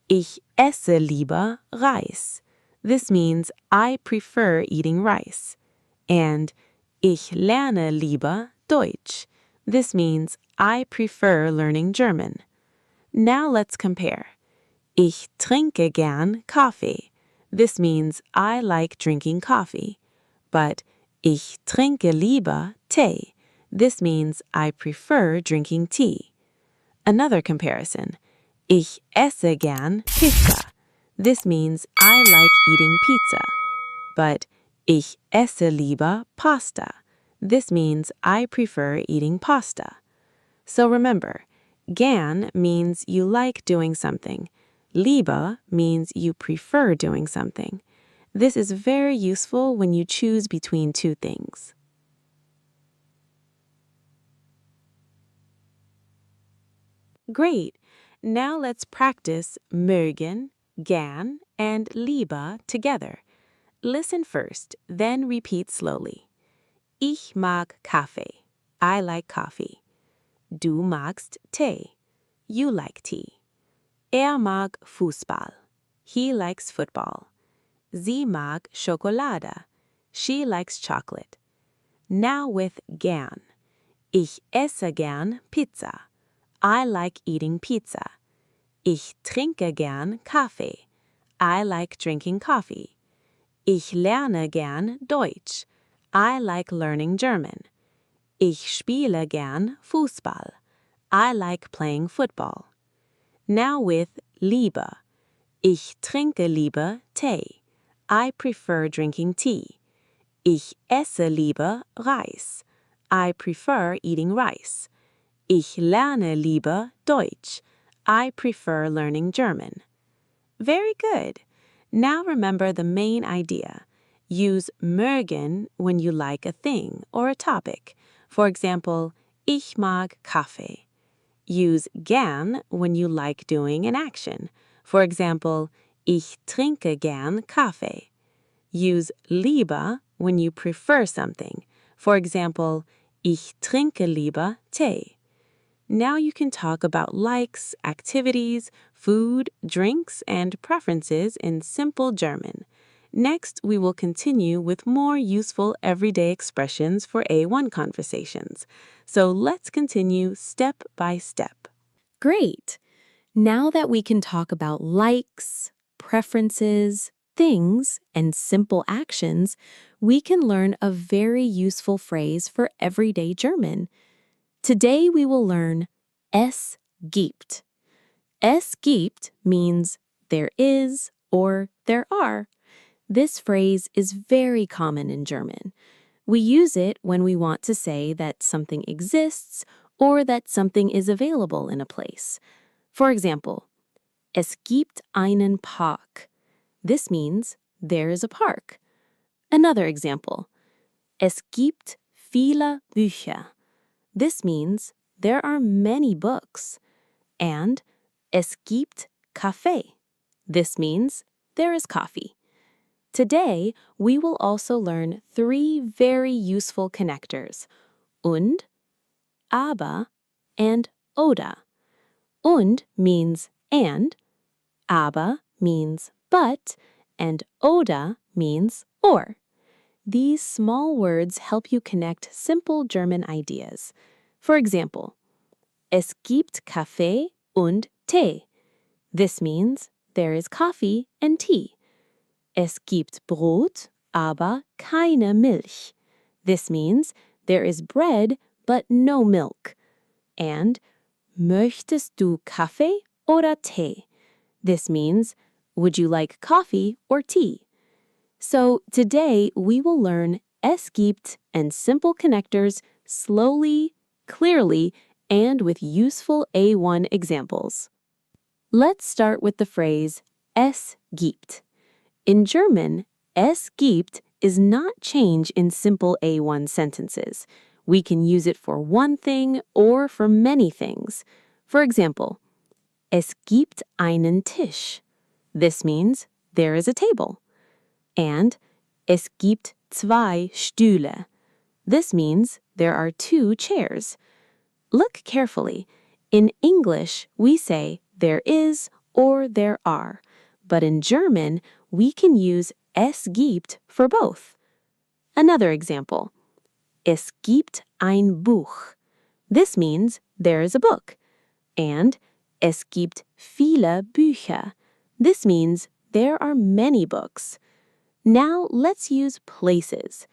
ich esse lieber Reis. This means I prefer eating rice. And ich lerne lieber Deutsch. This means I prefer learning German. Now let's compare. Ich trinke gern Kaffee. This means I like drinking coffee. But ich trinke lieber Tee. This means I prefer drinking tea. Another comparison. Ich esse gern Pizza. This means I like eating pizza. But ich esse lieber Pasta. This means I prefer eating pasta. So remember, gern means you like doing something. Lieber means you prefer doing something. This is very useful when you choose between two things. Great! Now let's practice mögen, gern, and lieber together. Listen first, then repeat slowly. Ich mag Kaffee. I like coffee. Du magst Tee. You like tea. Er mag Fußball. He likes football. Sie mag Schokolade. She likes chocolate. Now with gern. Ich esse gern Pizza. I like eating pizza. Ich trinke gern Kaffee. I like drinking coffee. Ich lerne gern Deutsch. I like learning German. Ich spiele gern Fußball. I like playing football. Now with lieber. Ich trinke lieber Tee. I prefer drinking tea. Ich esse lieber Reis. I prefer eating rice. Ich lerne lieber Deutsch. I prefer learning German. Very good. Now remember the main idea. Use mögen when you like a thing or a topic. For example, ich mag Kaffee. Use gern when you like doing an action. For example, ich trinke gern Kaffee. Use lieber when you prefer something. For example, ich trinke lieber Tee. Now you can talk about likes, activities, food, drinks, and preferences in simple German. Next, we will continue with more useful everyday expressions for A1 conversations. So let's continue step by step. Great! Now that we can talk about likes, preferences, things, and simple actions, we can learn a very useful phrase for everyday German. Today we will learn es gibt. Es gibt means there is or there are. This phrase is very common in German. We use it when we want to say that something exists or that something is available in a place. For example, es gibt einen Park. This means there is a park. Another example, es gibt viele Bücher. This means there are many books. And es gibt Kaffee. This means there is coffee. Today, we will also learn 3 very useful connectors, und, aber, and oder. Und means and, aber means but, and oder means or. These small words help you connect simple German ideas. For example, es gibt Kaffee und Tee. This means there is coffee and tea. Es gibt Brot, aber keine Milch. This means there is bread but no milk. And möchtest du Kaffee oder Tee? This means would you like coffee or tea? So today we will learn es gibt and simple connectors slowly, clearly, and with useful A1 examples. Let's start with the phrase es gibt. In German, es gibt is not change in simple A1 sentences. We can use it for one thing or for many things. For example, es gibt einen Tisch. This means there is a table. And es gibt zwei Stühle. This means there are two chairs. Look carefully. In English, we say there is or there are. But in German, we can use es gibt for both. Another example. Es gibt ein Buch. This means there is a book. And es gibt viele Bücher. This means there are many books. Now let's use places.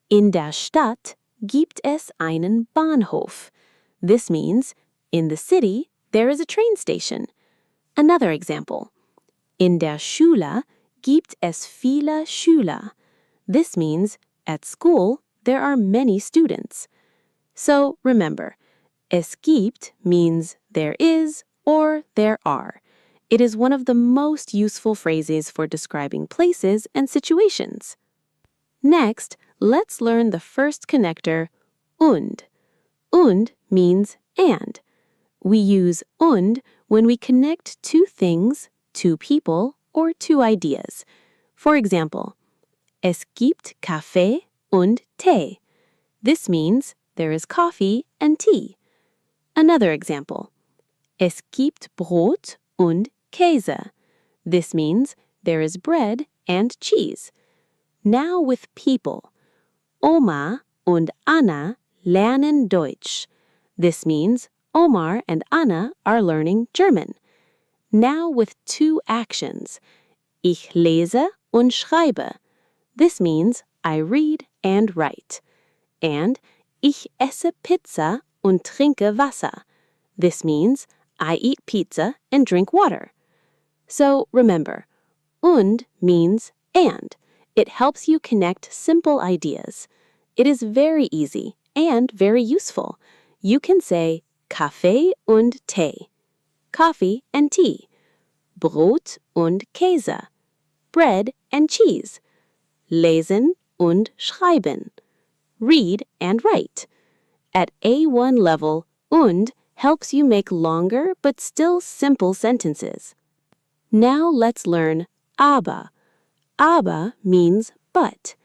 In der Stadt gibt es einen Bahnhof. This means in the city there is a train station. Another example. In der Schule gibt es viele Schüler. This means at school there are many students. So remember, es gibt means there is or there are. It is one of the most useful phrases for describing places and situations. Next, let's learn the first connector, und. Und means and. We use und when we connect two things, two people, or two ideas. For example, es gibt Kaffee und Tee. This means there is coffee and tea. Another example, es gibt Brot und Käse. This means there is bread and cheese. Now with people. Oma und Anna lernen Deutsch. This means Omar and Anna are learning German. Now with two actions. Ich lese und schreibe. This means I read and write. And ich esse Pizza und trinke Wasser. This means I eat pizza and drink water. So remember, und means and. It helps you connect simple ideas. It is very easy and very useful. You can say Kaffee und Tee, coffee and tea, Brot und Käse, bread and cheese, lesen und schreiben, read and write. At A1 level, und helps you make longer but still simple sentences. Now let's learn aber. Aber means but.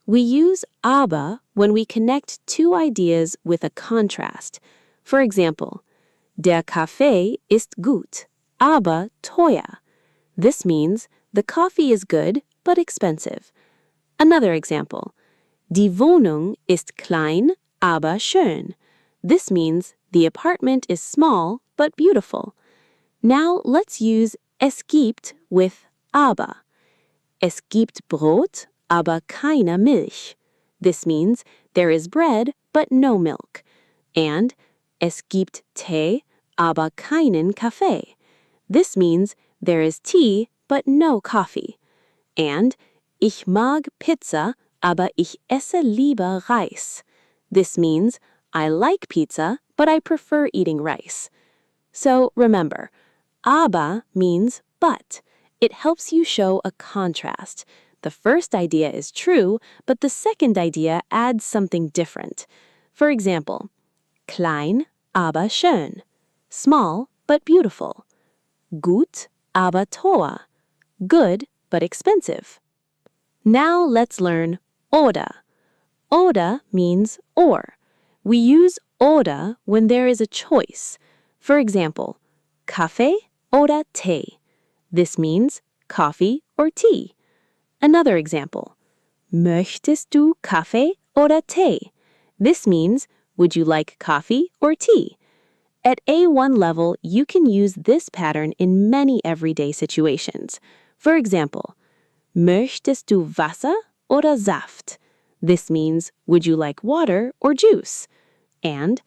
We use aber when we connect two ideas with a contrast. For example, der Kaffee ist gut, aber teuer. This means the coffee is good but expensive. Another example, die Wohnung ist klein, aber schön. This means the apartment is small but beautiful. Now let's use es gibt with aber. Es gibt Brot, aber keine Milch. This means there is bread but no milk. And es gibt Tee, aber keinen Kaffee. This means there is tea but no coffee. And ich mag Pizza, aber ich esse lieber Reis. This means I like pizza, but I prefer eating rice. So remember, aber means but. It helps you show a contrast. The first idea is true, but the second idea adds something different. For example, klein, aber schön. Small, but beautiful. Gut, aber teuer. Good, but expensive. Now let's learn oder. Oder means or. We use oder when there is a choice. For example, Kaffee oder Tee. This means coffee or tea. Another example, möchtest du Kaffee oder Tee? This means, would you like coffee or tea? At A1 level, you can use this pattern in many everyday situations. For example, möchtest du Wasser oder Saft? This means, would you like water or juice? And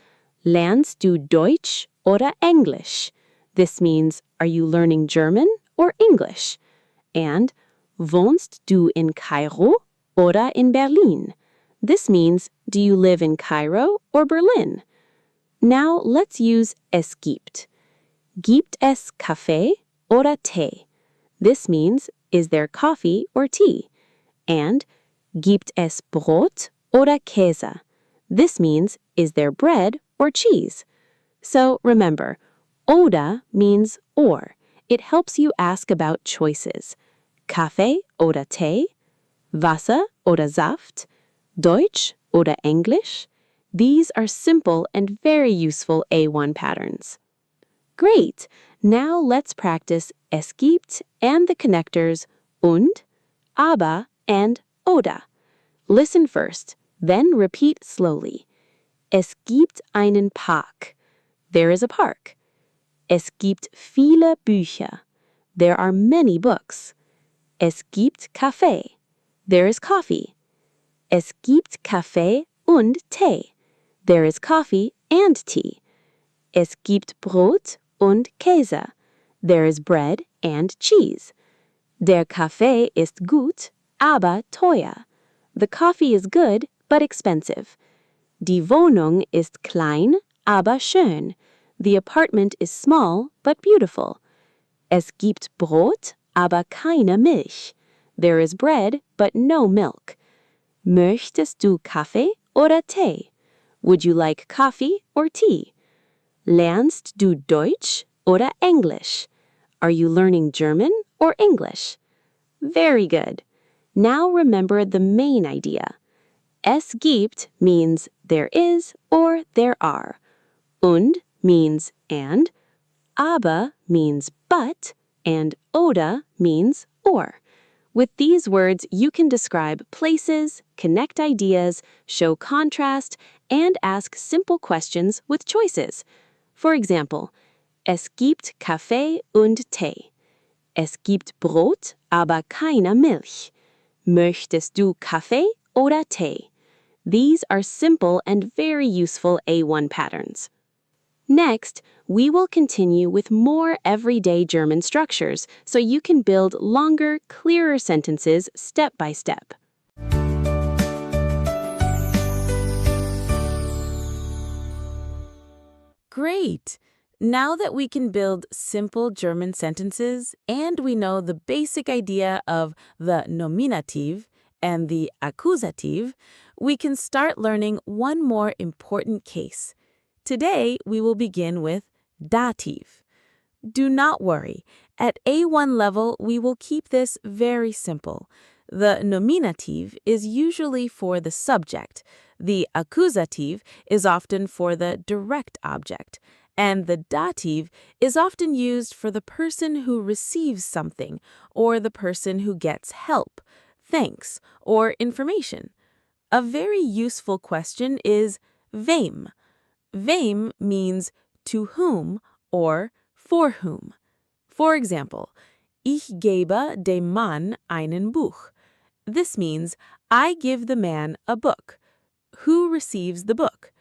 lernst du Deutsch oder Englisch? This means, are you learning German or English? And wohnst du in Kairo oder in Berlin? This means, do you live in Cairo or Berlin? Now let's use es gibt. Gibt es Kaffee oder Tee? This means, is there coffee or tea? And gibt es Brot oder Käse? This means, is there bread or cheese? So remember, oder means or. It helps you ask about choices. Kaffee oder Tee? Wasser oder Saft? Deutsch oder Englisch? These are simple and very useful A1 patterns. Great! Now let's practice es gibt and the connectors und, aber, and oder. Listen first, then repeat slowly. Es gibt einen Park. There is a park. Es gibt viele Bücher. There are many books. Es gibt Kaffee. There is coffee. Es gibt Kaffee und Tee. There is coffee and tea. Es gibt Brot und Käse. There is bread and cheese. Der Kaffee ist gut, aber teuer. The coffee is good, but expensive. Die Wohnung ist klein, aber schön. The apartment is small, but beautiful. Es gibt Brot, aber keine Milch. There is bread, but no milk. Möchtest du Kaffee oder Tee? Would you like coffee or tea? Lernst du Deutsch oder Englisch? Are you learning German or English? Very good. Now remember the main idea. Es gibt means there is or there are. Und means and. Aber means but. And oder means or. With these words, you can describe places, connect ideas, show contrast, and ask simple questions with choices. For example, es gibt Kaffee und Tee. Es gibt Brot, aber keine Milch. Möchtest du Kaffee oder Tee? These are simple and very useful A1 patterns. Next, we will continue with more everyday German structures so you can build longer, clearer sentences step by step. Great! Now that we can build simple German sentences and we know the basic idea of the nominative and the accusative, we can start learning one more important case. Today, we will begin with dative. Do not worry. At A1 level, we will keep this very simple. The nominative is usually for the subject. The accusative is often for the direct object. And the dative is often used for the person who receives something or the person who gets help, thanks, or information. A very useful question is wem. Wem means to whom or for whom. For example, ich gebe dem Mann einen Buch. This means I give the man a book. Who receives the book?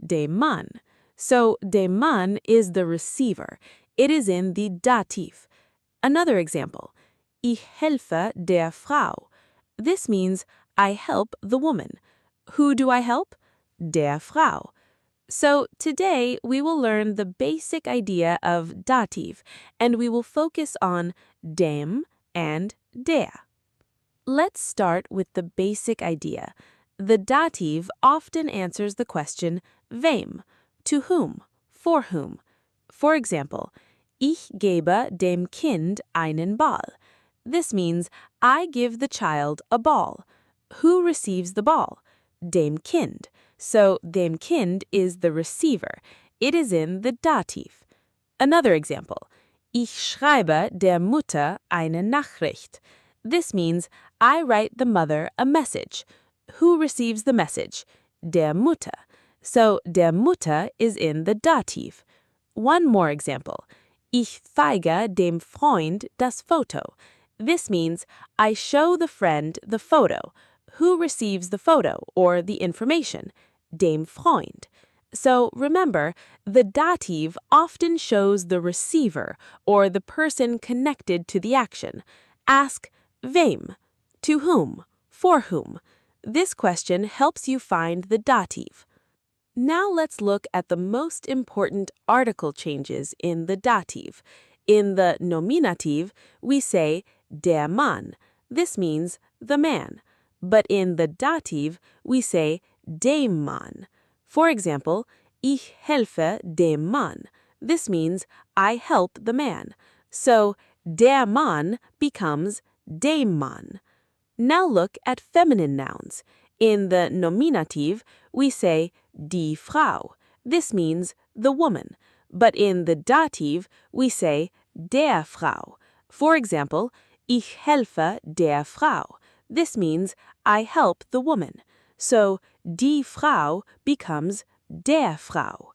Dem Mann. So dem Mann is the receiver. It is in the dative. Another example, ich helfe der Frau. This means I help the woman. Who do I help? Der Frau. So today we will learn the basic idea of dative, and we will focus on dem and der. Let's start with the basic idea. The dative often answers the question wem, to whom, for whom. For example, ich gebe dem Kind einen Ball. This means I give the child a ball. Who receives the ball? Dem Kind. So dem Kind is the receiver. It is in the dative. Another example, ich schreibe der Mutter eine Nachricht. This means I write the mother a message. Who receives the message? Der Mutter. So der Mutter is in the dative. One more example, ich zeige dem Freund das Foto. This means I show the friend the photo. Who receives the photo or the information? Dem Freund. So remember, the dative often shows the receiver or the person connected to the action. Ask wem, to whom, for whom. This question helps you find the dative. Now let's look at the most important article changes in the dative. In the nominative, we say der Mann. This means the man. But in the dative, we say dem Mann. For example, ich helfe dem Mann. This means I help the man. So der Mann becomes dem Mann. Now look at feminine nouns. In the nominative, we say die Frau. This means the woman. But in the dative, we say der Frau. For example, ich helfe der Frau. This means I help the woman. So die Frau becomes der Frau.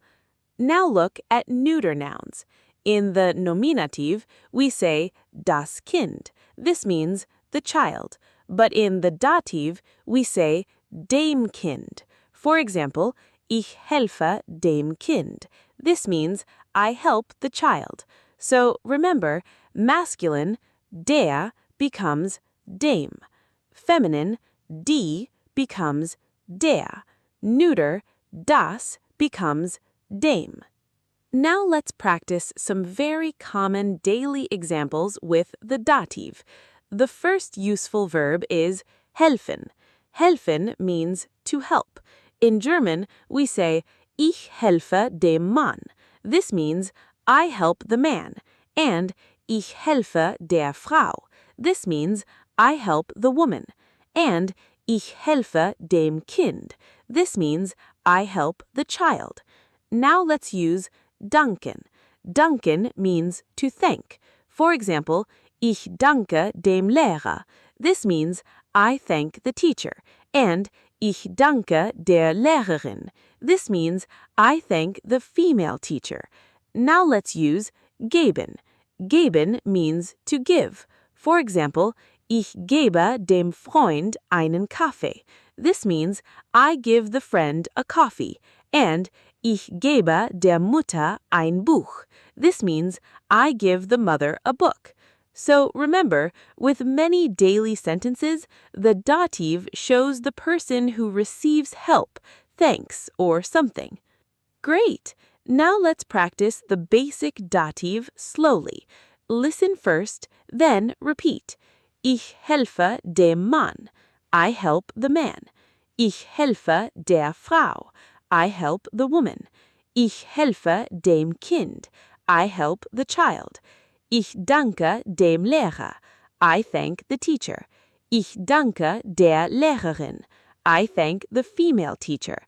Now look at neuter nouns. In the nominative, we say das Kind. This means the child. But in the dative, we say dem Kind. For example, ich helfe dem Kind. This means I help the child. So remember, masculine, der, becomes dem. Feminine, die, becomes der. Neuter, das, becomes dem. Now let's practice some very common daily examples with the dative. The first useful verb is helfen. Helfen means to help. In German, we say ich helfe dem Mann. This means I help the man. And ich helfe der Frau. This means I help the woman. And ich helfe dem Kind. This means I help the child. Now let's use danken. Danken means to thank. For example, ich danke dem Lehrer. This means I thank the teacher. And ich danke der Lehrerin. This means I thank the female teacher. Now let's use geben. Geben means to give. For example, ich gebe dem Freund einen Kaffee. This means I give the friend a coffee. And ich gebe der Mutter ein Buch. This means I give the mother a book. So remember, with many daily sentences, the dative shows the person who receives help, thanks, or something. Great! Now let's practice the basic dative slowly. Listen first, then repeat. Ich helfe dem Mann. I help the man. Ich helfe der Frau. I help the woman. Ich helfe dem Kind. I help the child. Ich danke dem Lehrer. I thank the teacher. Ich danke der Lehrerin. I thank the female teacher.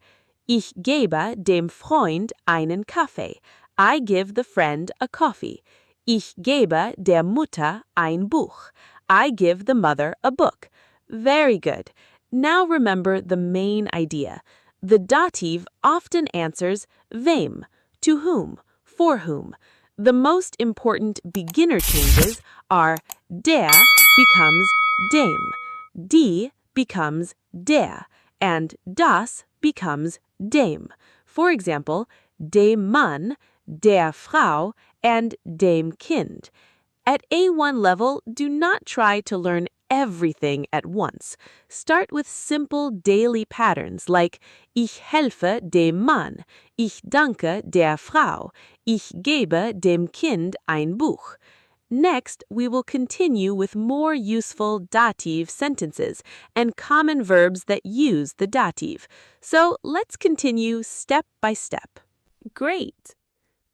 Ich gebe dem Freund einen Kaffee. I give the friend a coffee. Ich gebe der Mutter ein Buch. I give the mother a book. Very good. Now remember the main idea. The dative often answers wem, to whom, for whom. The most important beginner changes are der becomes dem, die becomes der, and das becomes dem. For example, dem Mann, der Frau, and dem Kind. At A1 level, do not try to learn everything at once. Start with simple daily patterns like ich helfe dem Mann, ich danke der Frau, ich gebe dem Kind ein Buch. Next, we will continue with more useful dative sentences and common verbs that use the dative. So let's continue step by step. Great!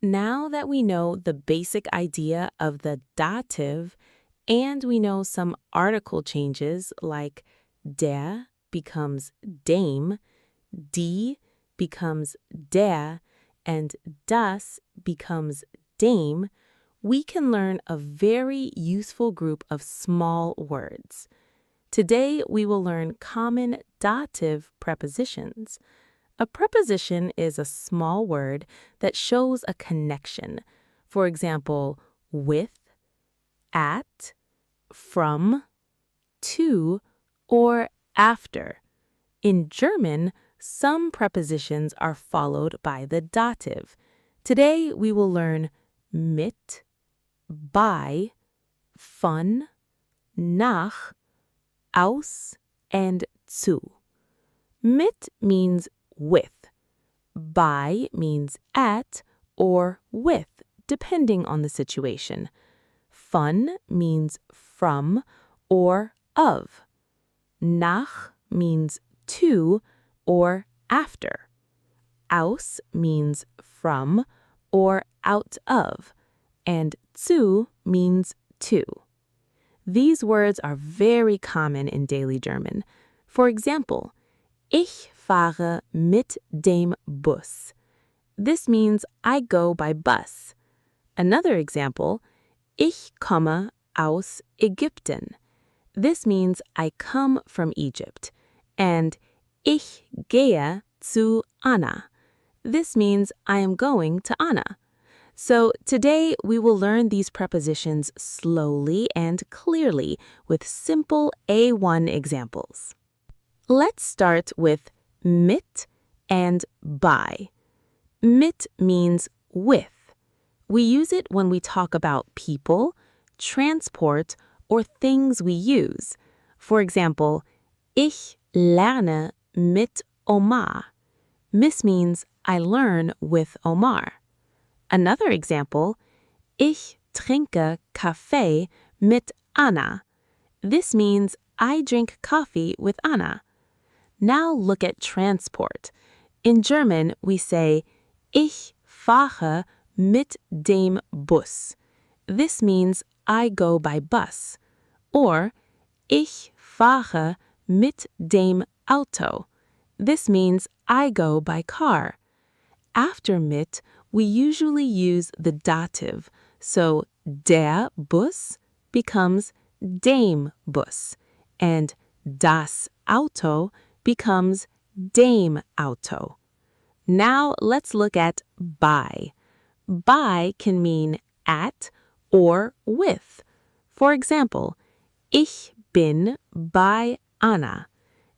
Now that we know the basic idea of the dative, and we know some article changes like der becomes dem, die becomes der, and das becomes dem, we can learn a very useful group of small words. Today, we will learn common dative prepositions. A preposition is a small word that shows a connection. For example, with, at, from, to, or after. In German, some prepositions are followed by the dative. Today, we will learn mit, bei, von, nach, aus, and zu. Mit means with. Bei means at or with, depending on the situation. Von means from or of. Nach means to or after. Aus means from or out of. And zu means to. These words are very common in daily German. For example, ich fahre mit dem Bus. This means I go by bus. Another example, ich komme aus Ägypten. This means I come from Egypt. And ich gehe zu Anna. This means I am going to Anna. So today we will learn these prepositions slowly and clearly with simple A1 examples. Let's start with mit and bei. Mit means with. We use it when we talk about people, transport, or things we use. For example, ich lerne mit Omar. This means I learn with Omar. Another example, ich trinke Kaffee mit Anna. This means I drink coffee with Anna. Now look at transport. In German, we say, ich fahre mit dem Bus. This means I go by bus. Or, ich fahre mit dem Auto. This means I go by car. After mit, we usually use the dative, so der Bus becomes dem Bus, and das Auto becomes dem Auto. Now let's look at bei. Bei can mean at or with. For example, ich bin bei Anna.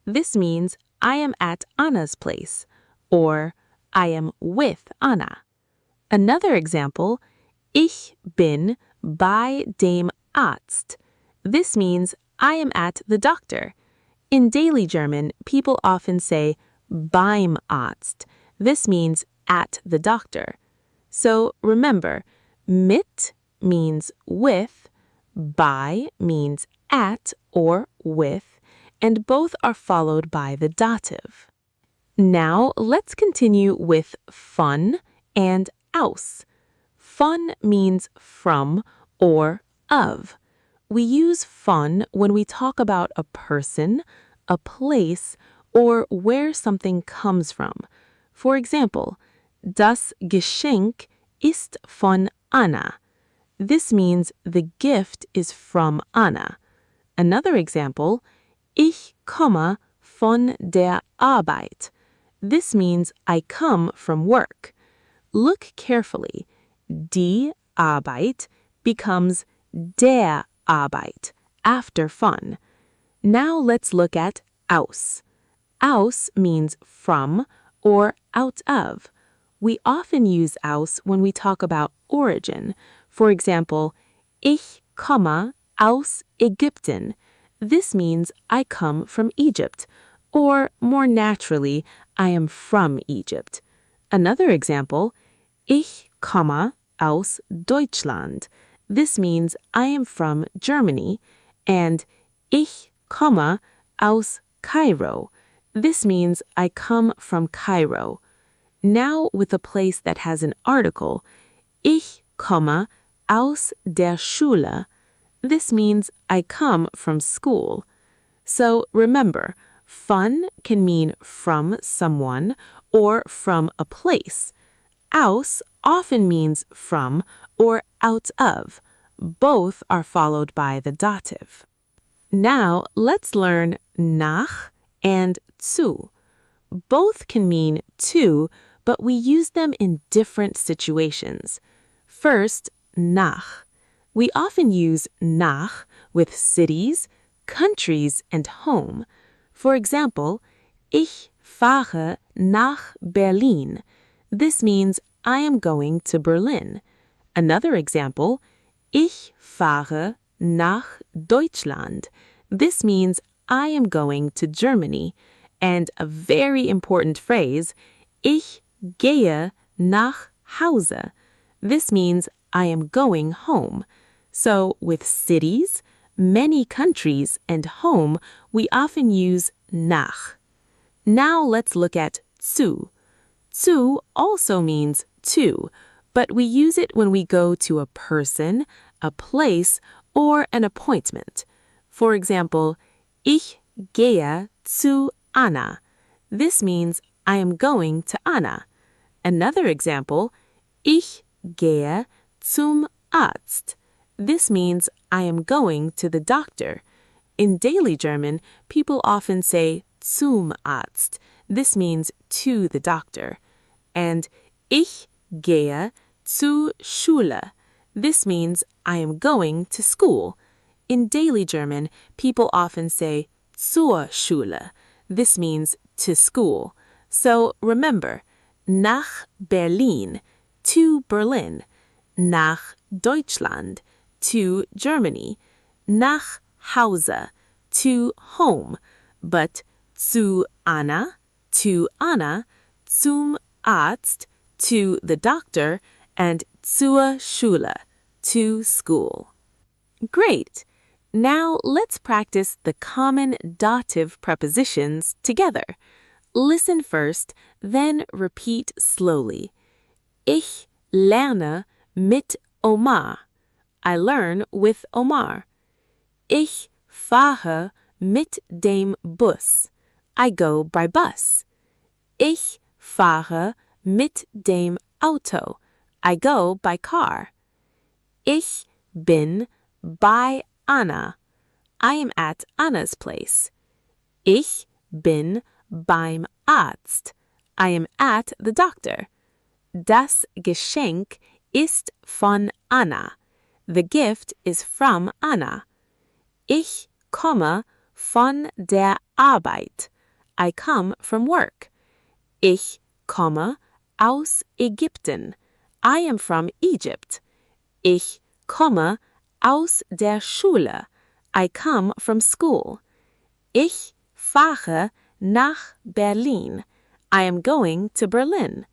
This means I am at Anna's place, or I am with Anna. Another example, ich bin bei dem Arzt. This means I am at the doctor. In daily German, people often say beim Arzt. This means at the doctor. So remember, mit means with, bei means at or with, and both are followed by the dative. Now let's continue with von and aus. Von means from or of. We use von when we talk about a person, a place, or where something comes from. For example, das Geschenk ist von Anna. This means the gift is from Anna. Another example, ich komme von der Arbeit. This means I come from work. Look carefully. Die Arbeit becomes der Arbeit after von. Now let's look at aus. Aus means from or out of. We often use aus when we talk about origin. For example, ich komme aus Ägypten. This means I come from Egypt. Or, more naturally, I am from Egypt. Another example, ich komme aus Deutschland. This means I am from Germany. And ich komme aus Cairo. This means I come from Cairo. Now with a place that has an article, ich komme aus der Schule. This means I come from school. So remember, von can mean from someone or from a place. Aus often means from or out of. Both are followed by the dative. Now let's learn nach and zu. Both can mean to, but we use them in different situations. First, nach. We often use nach with cities, countries, and home. For example, ich fahre nach Berlin. This means I am going to Berlin. Another example, ich fahre nach Deutschland. This means I am going to Germany. And a very important phrase, ich gehe nach Hause. This means I am going home. So with cities, many countries, and home, we often use nach. Now let's look at zu. Zu also means to, but we use it when we go to a person, a place, or an appointment. For example, ich gehe zu Anna. This means I am going to Anna. Another example, ich gehe zum Arzt. This means I am going to the doctor. In daily German, people often say zum Arzt. This means to the doctor. And ich gehe zur Schule. This means I am going to school. In daily German, people often say zur Schule. This means to school. So remember, nach Berlin, to Berlin, nach Deutschland, to Germany, nach Hause, to home, but zu Anna, zum Arzt, to the doctor, and zur Schule, to school. Great! Now let's practice the common dative prepositions together. Listen first, then repeat slowly. Ich lerne mit Omar. I learn with Omar. Ich fahre mit dem Bus. I go by bus. Ich fahre mit dem Auto. I go by car. Ich bin bei Anna. I am at Anna's place. Ich bin beim Arzt. I am at the doctor. Das Geschenk ist von Anna. The gift is from Anna. Ich komme von der Arbeit. I come from work. Ich komme aus Ägypten. I am from Egypt. Ich komme aus der Schule. I come from school. Ich fahre nach Berlin. I am going to Berlin.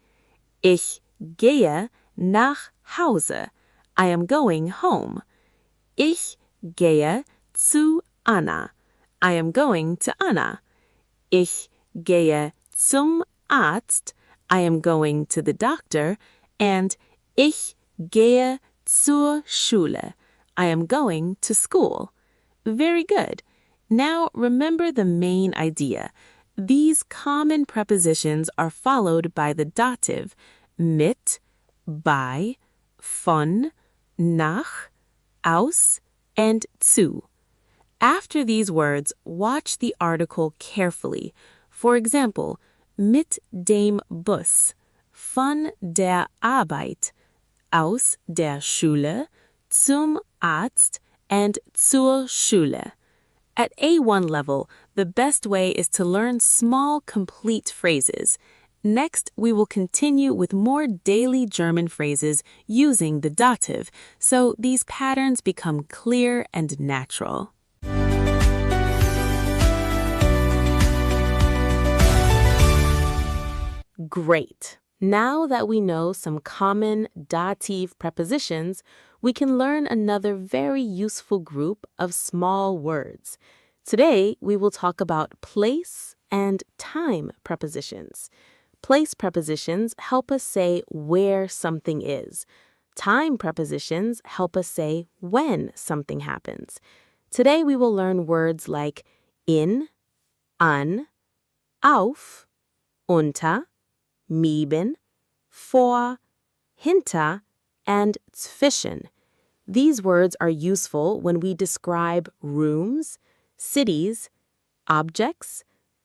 Ich gehe nach Hause. I am going home. Ich gehe zu Anna. I am going to Anna. Ich gehe zum Arzt. I am going to the doctor. And ich gehe zur Schule. I am going to school. Very good. Now remember the main idea. These common prepositions are followed by the dative mit, bei, von, nach, aus, and zu. After these words, watch the article carefully. For example, mit dem Bus, von der Arbeit, aus der Schule, zum Arzt, and zur Schule. At A1 level, the best way is to learn small, complete phrases. Next, we will continue with more daily German phrases using the dative, so these patterns become clear and natural. Great! Now that we know some common dative prepositions, we can learn another very useful group of small words. Today, we will talk about place and time prepositions. Place prepositions help us say where something is. Time prepositions help us say when something happens. Today, we will learn words like in, an, auf, unter, neben, vor, hinter, and zwischen. These words are useful when we describe rooms, cities, objects,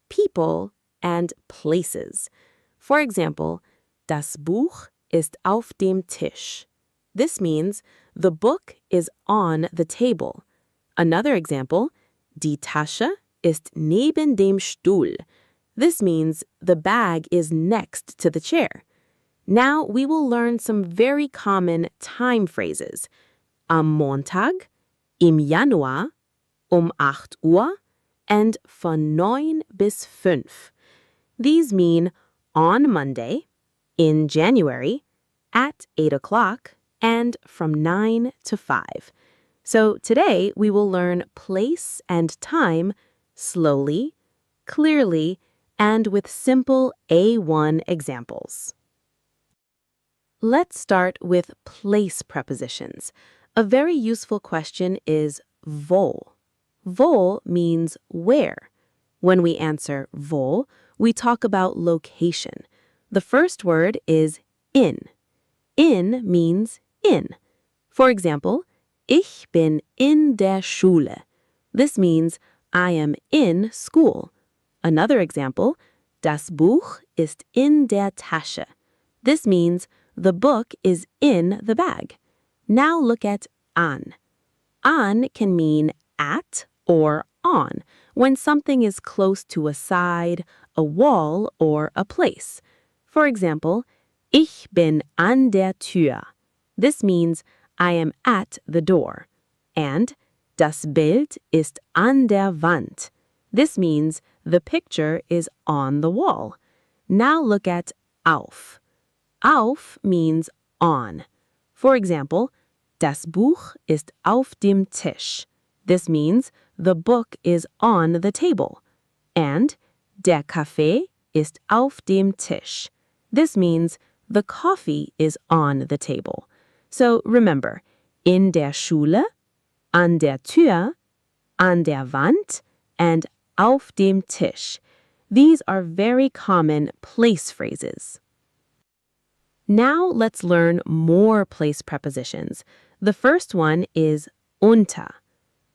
people, and places. For example, das Buch ist auf dem Tisch. This means the book is on the table. Another example, die Tasche ist neben dem Stuhl. This means the bag is next to the chair. Now we will learn some very common time phrases. Am Montag, im Januar, 8 Uhr, and von 9 bis 5. These mean on Monday, in January, at 8 o'clock, and from 9 to 5. So today we will learn place and time slowly, clearly, and with simple A1 examples. Let's start with place prepositions. A very useful question is wo. Wo means where. When we answer wo, we talk about location. The first word is in. In means in. For example, ich bin in der Schule. This means I am in school. Another example, das Buch ist in der Tasche. This means the book is in the bag. Now look at an. An can mean at or on when something is close to a side, a wall, or a place. For example, ich bin an der Tür. This means I am at the door. And das Bild ist an der Wand. This means the picture is on the wall. Now look at auf. Auf means on. For example, das Buch ist auf dem Tisch. This means the book is on the table. And der Kaffee ist auf dem Tisch. This means the coffee is on the table. So remember, in der Schule, an der Tür, an der Wand, and auf dem Tisch. These are very common place phrases. Now let's learn more place prepositions. The first one is unter.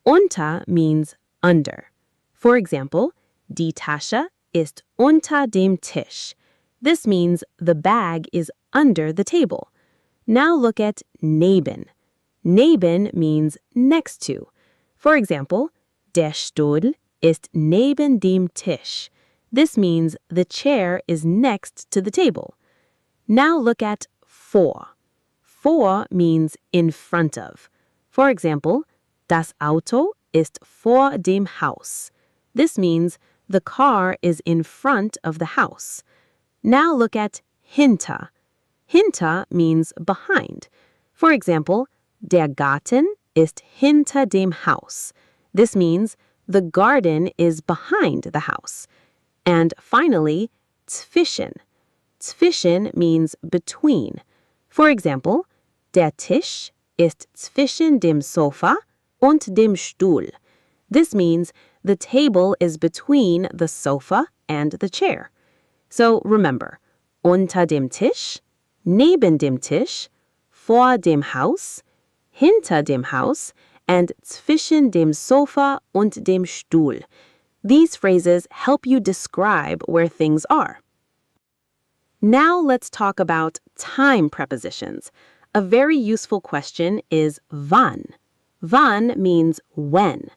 Unter means under. For example, die Tasche ist unter dem Tisch. This means the bag is under the table. Now look at neben. Neben means next to. For example, der Stuhl ist neben dem Tisch. This means the chair is next to the table. Now look at vor. Vor means in front of. For example, das Auto ist vor dem Haus. This means the car is in front of the house. Now look at hinter. Hinter means behind. For example, der Garten ist hinter dem Haus. This means the garden is behind the house. And finally, zwischen. Zwischen means between. For example, der Tisch ist zwischen dem Sofa und dem Stuhl. This means the table is between the sofa and the chair. So remember, unter dem Tisch, neben dem Tisch, vor dem Haus, hinter dem Haus, and zwischen dem Sofa und dem Stuhl. These phrases help you describe where things are. Now let's talk about time prepositions. A very useful question is wann. Wann means when.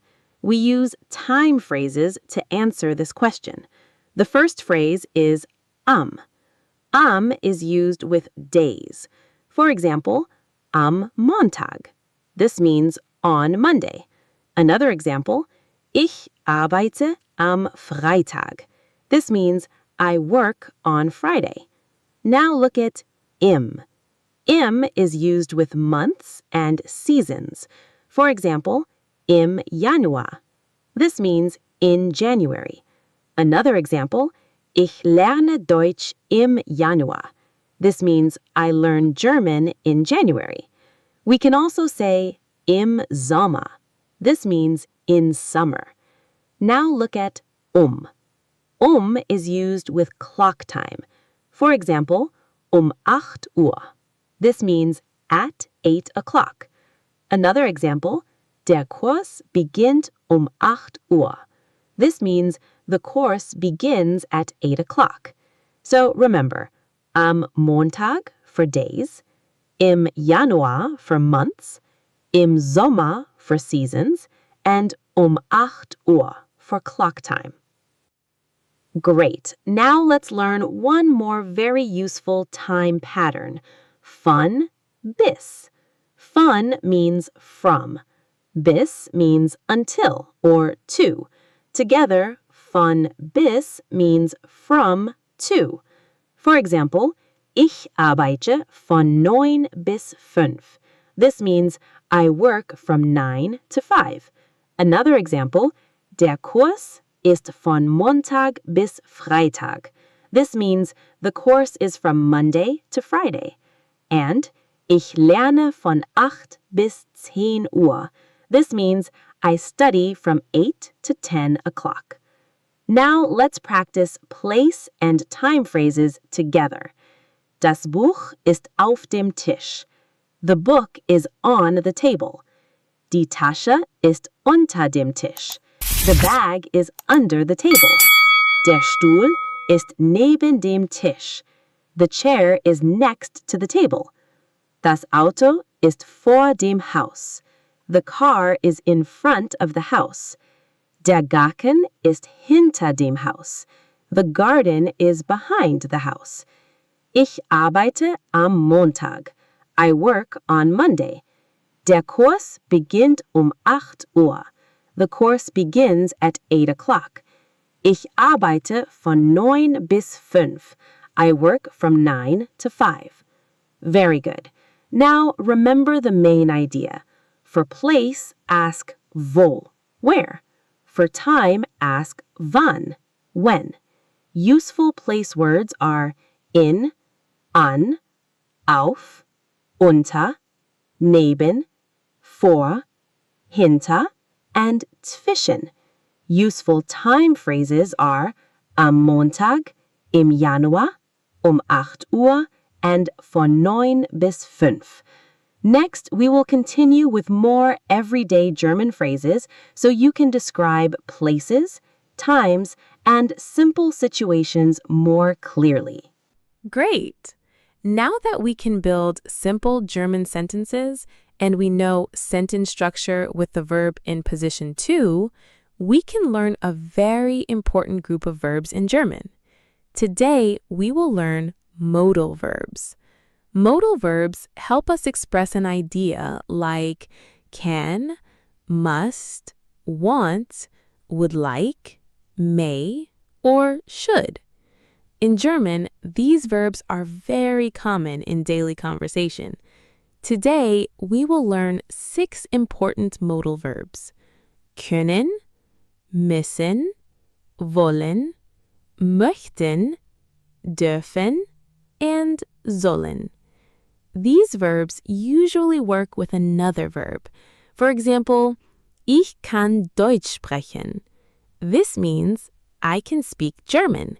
We use time phrases to answer this question. The first phrase is am. Am is used with days. For example, am Montag. This means on Monday. Another example, ich arbeite am Freitag. This means I work on Friday. Now look at im. Im is used with months and seasons. For example, im Januar. This means in January. Another example, ich lerne Deutsch im Januar. This means I learn German in January. We can also say im Sommer. This means in summer. Now look at is used with clock time. For example, 8 Uhr. This means at 8 o'clock. Another example, der Kurs beginnt 8 Uhr. This means the course begins at 8 o'clock. So remember, am Montag for days, im Januar for months, im Sommer for seasons, and 8 Uhr for clock time. Great. Now let's learn one more very useful time pattern. Von bis. Von means from. Bis means until or to. Together, von bis means from to. For example, ich arbeite von 9 bis 5. This means I work from 9 to 5. Another example, der Kurs ist von Montag bis Freitag. This means the course is from Monday to Friday. And ich lerne von 8 bis 10 Uhr. This means I study from 8 to 10 o'clock. Now let's practice place and time phrases together. Das Buch ist auf dem Tisch. The book is on the table. Die Tasche ist unter dem Tisch. The bag is under the table. Der Stuhl ist neben dem Tisch. The chair is next to the table. Das Auto ist vor dem Haus. The car is in front of the house. Der Garten ist hinter dem Haus. The garden is behind the house. Ich arbeite am Montag. I work on Monday. Der Kurs beginnt 8 Uhr. The course begins at 8 o'clock. Ich arbeite von 9 bis 5. I work from 9 to 5. Very good. Now remember the main idea. For place, ask wo, where. For time, ask wann, when. Useful place words are in, an, auf, unter, neben, vor, hinter, and zwischen. Useful time phrases are am Montag, im Januar, 8 Uhr, and von 9 bis 5. Next, we will continue with more everyday German phrases so you can describe places, times, and simple situations more clearly. Great! Now that we can build simple German sentences and we know sentence structure with the verb in position 2, we can learn a very important group of verbs in German. Today, we will learn modal verbs. Modal verbs help us express an idea like can, must, want, would like, may, or should. In German, these verbs are very common in daily conversation. Today, we will learn 6 important modal verbs: können, müssen, wollen, möchten, dürfen, and sollen. These verbs usually work with another verb. For example, ich kann Deutsch sprechen. This means I can speak German.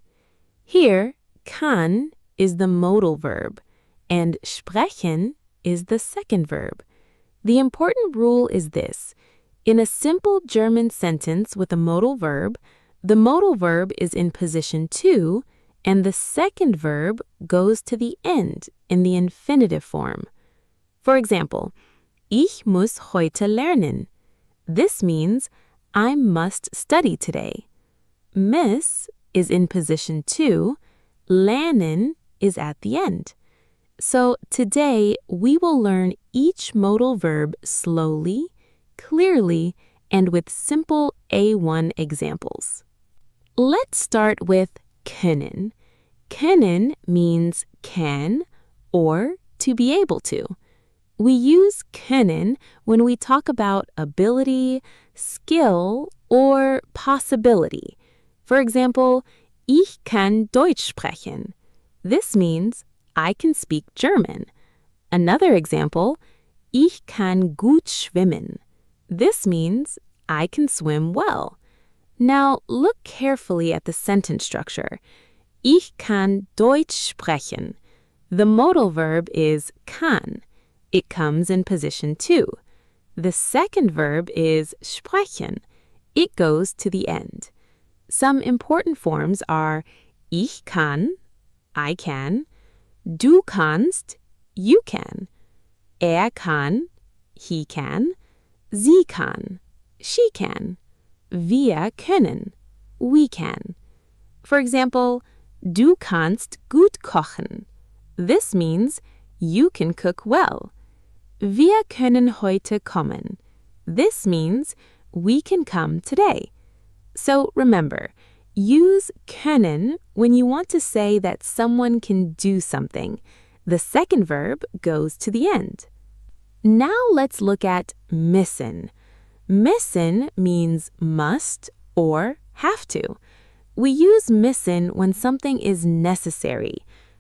Here, kann is the modal verb, and sprechen is the second verb. The important rule is this. In a simple German sentence with a modal verb, the modal verb is in position 2, and the second verb goes to the end in the infinitive form. For example, ich muss heute lernen. This means I must study today. Muss is in position 2, lernen is at the end. So today we will learn each modal verb slowly, clearly, and with simple A1 examples. Let's start with können. Können means can or to be able to. We use können when we talk about ability, skill, or possibility. For example, ich kann Deutsch sprechen. This means I can speak German. Another example, ich kann gut schwimmen. This means I can swim well. Now look carefully at the sentence structure. Ich kann Deutsch sprechen. The modal verb is kann. It comes in position 2. The second verb is sprechen. It goes to the end. Some important forms are ich kann, I can, du kannst, you can, kann, he can, sie kann, she can, wir können, we can. For example, du kannst gut kochen. This means you can cook well. Wir können heute kommen. This means we can come today. So remember, use können when you want to say that someone can do something. The second verb goes to the end. Now let's look at müssen. Müssen means must or have to. We use müssen when something is necessary.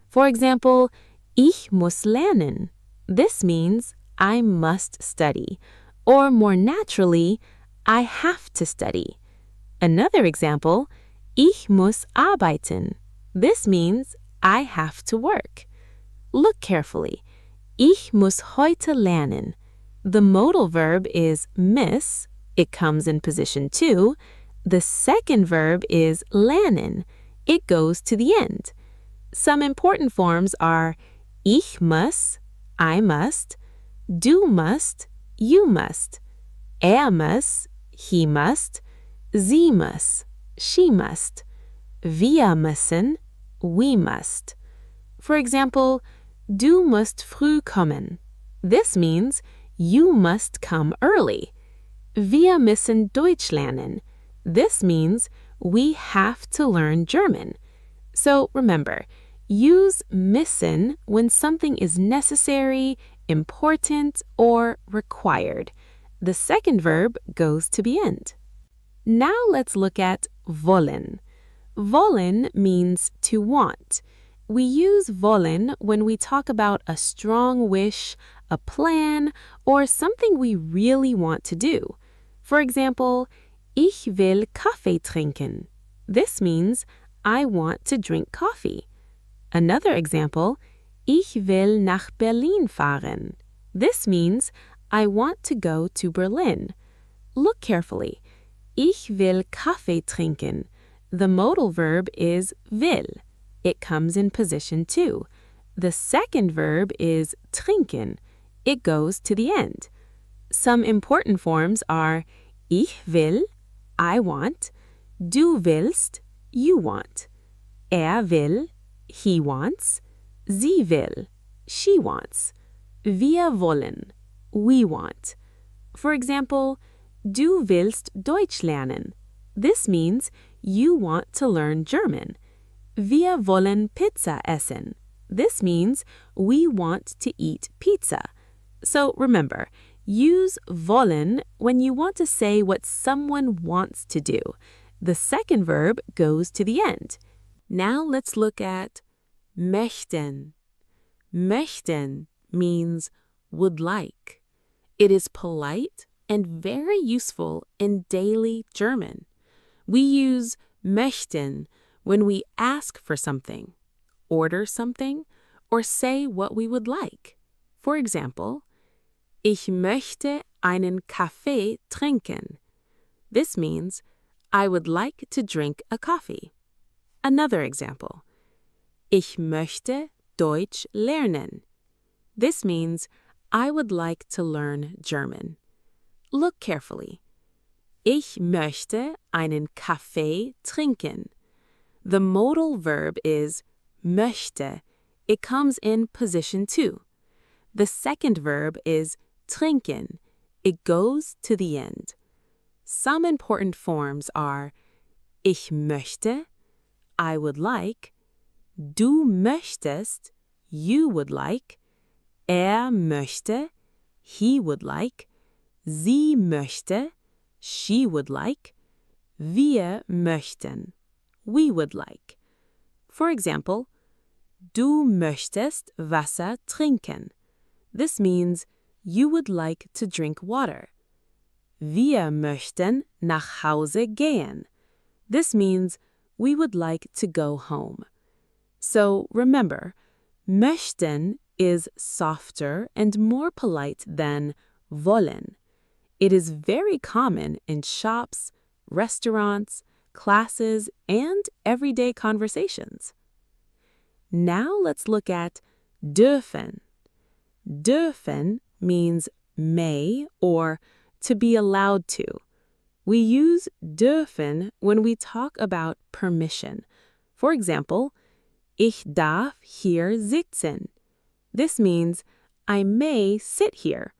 For example, ich muss lernen. This means I must study. Or more naturally, I have to study. Another example, ich muss arbeiten. This means I have to work. Look carefully. Ich muss heute lernen. The modal verb is miss. It comes in position 2. The second verb is lernen. It goes to the end. Some important forms are ich muss, I must, du musst, you must, muss, he must, sie muss, she must, wir müssen, we must. For example, du musst früh kommen. This means you must come early. Wir müssen Deutsch lernen. This means we have to learn German. So remember, use müssen when something is necessary, important, or required. The second verb goes to the end. Now let's look at wollen. Wollen means to want. We use wollen when we talk about a strong wish, a plan, or something we really want to do. For example, ich will Kaffee trinken. This means I want to drink coffee. Another example, ich will nach Berlin fahren. This means I want to go to Berlin. Look carefully. Ich will Kaffee trinken. The modal verb is will. It comes in position 2. The second verb is trinken. It goes to the end. Some important forms are ich will, I want, du willst, you want, will, he wants, sie will, she wants, wir wollen, we want. For example, du willst Deutsch lernen. This means you want to learn German. Wir wollen Pizza essen. This means we want to eat pizza. So remember, use wollen when you want to say what someone wants to do. The second verb goes to the end. Now let's look at möchten. Möchten means would like. It is polite and very useful in daily German. We use möchten when we ask for something, order something, or say what we would like. For example, ich möchte einen Kaffee trinken. This means I would like to drink a coffee. Another example, ich möchte Deutsch lernen. This means I would like to learn German. Look carefully. Ich möchte einen Kaffee trinken. The modal verb is möchte. It comes in position 2. The second verb is trinken. It goes to the end. Some important forms are ich möchte, I would like, du möchtest, you would like, möchte, he would like, sie möchte, she would like, wir möchten, we would like. For example, du möchtest Wasser trinken. This means you would like to drink water. Wir möchten nach Hause gehen. This means we would like to go home. So remember, möchten is softer and more polite than wollen. It is very common in shops, restaurants, classes, and everyday conversations. Now let's look at dürfen. Dürfen means may or to be allowed to. We use dürfen when we talk about permission. For example, ich darf hier sitzen. This means I may sit here,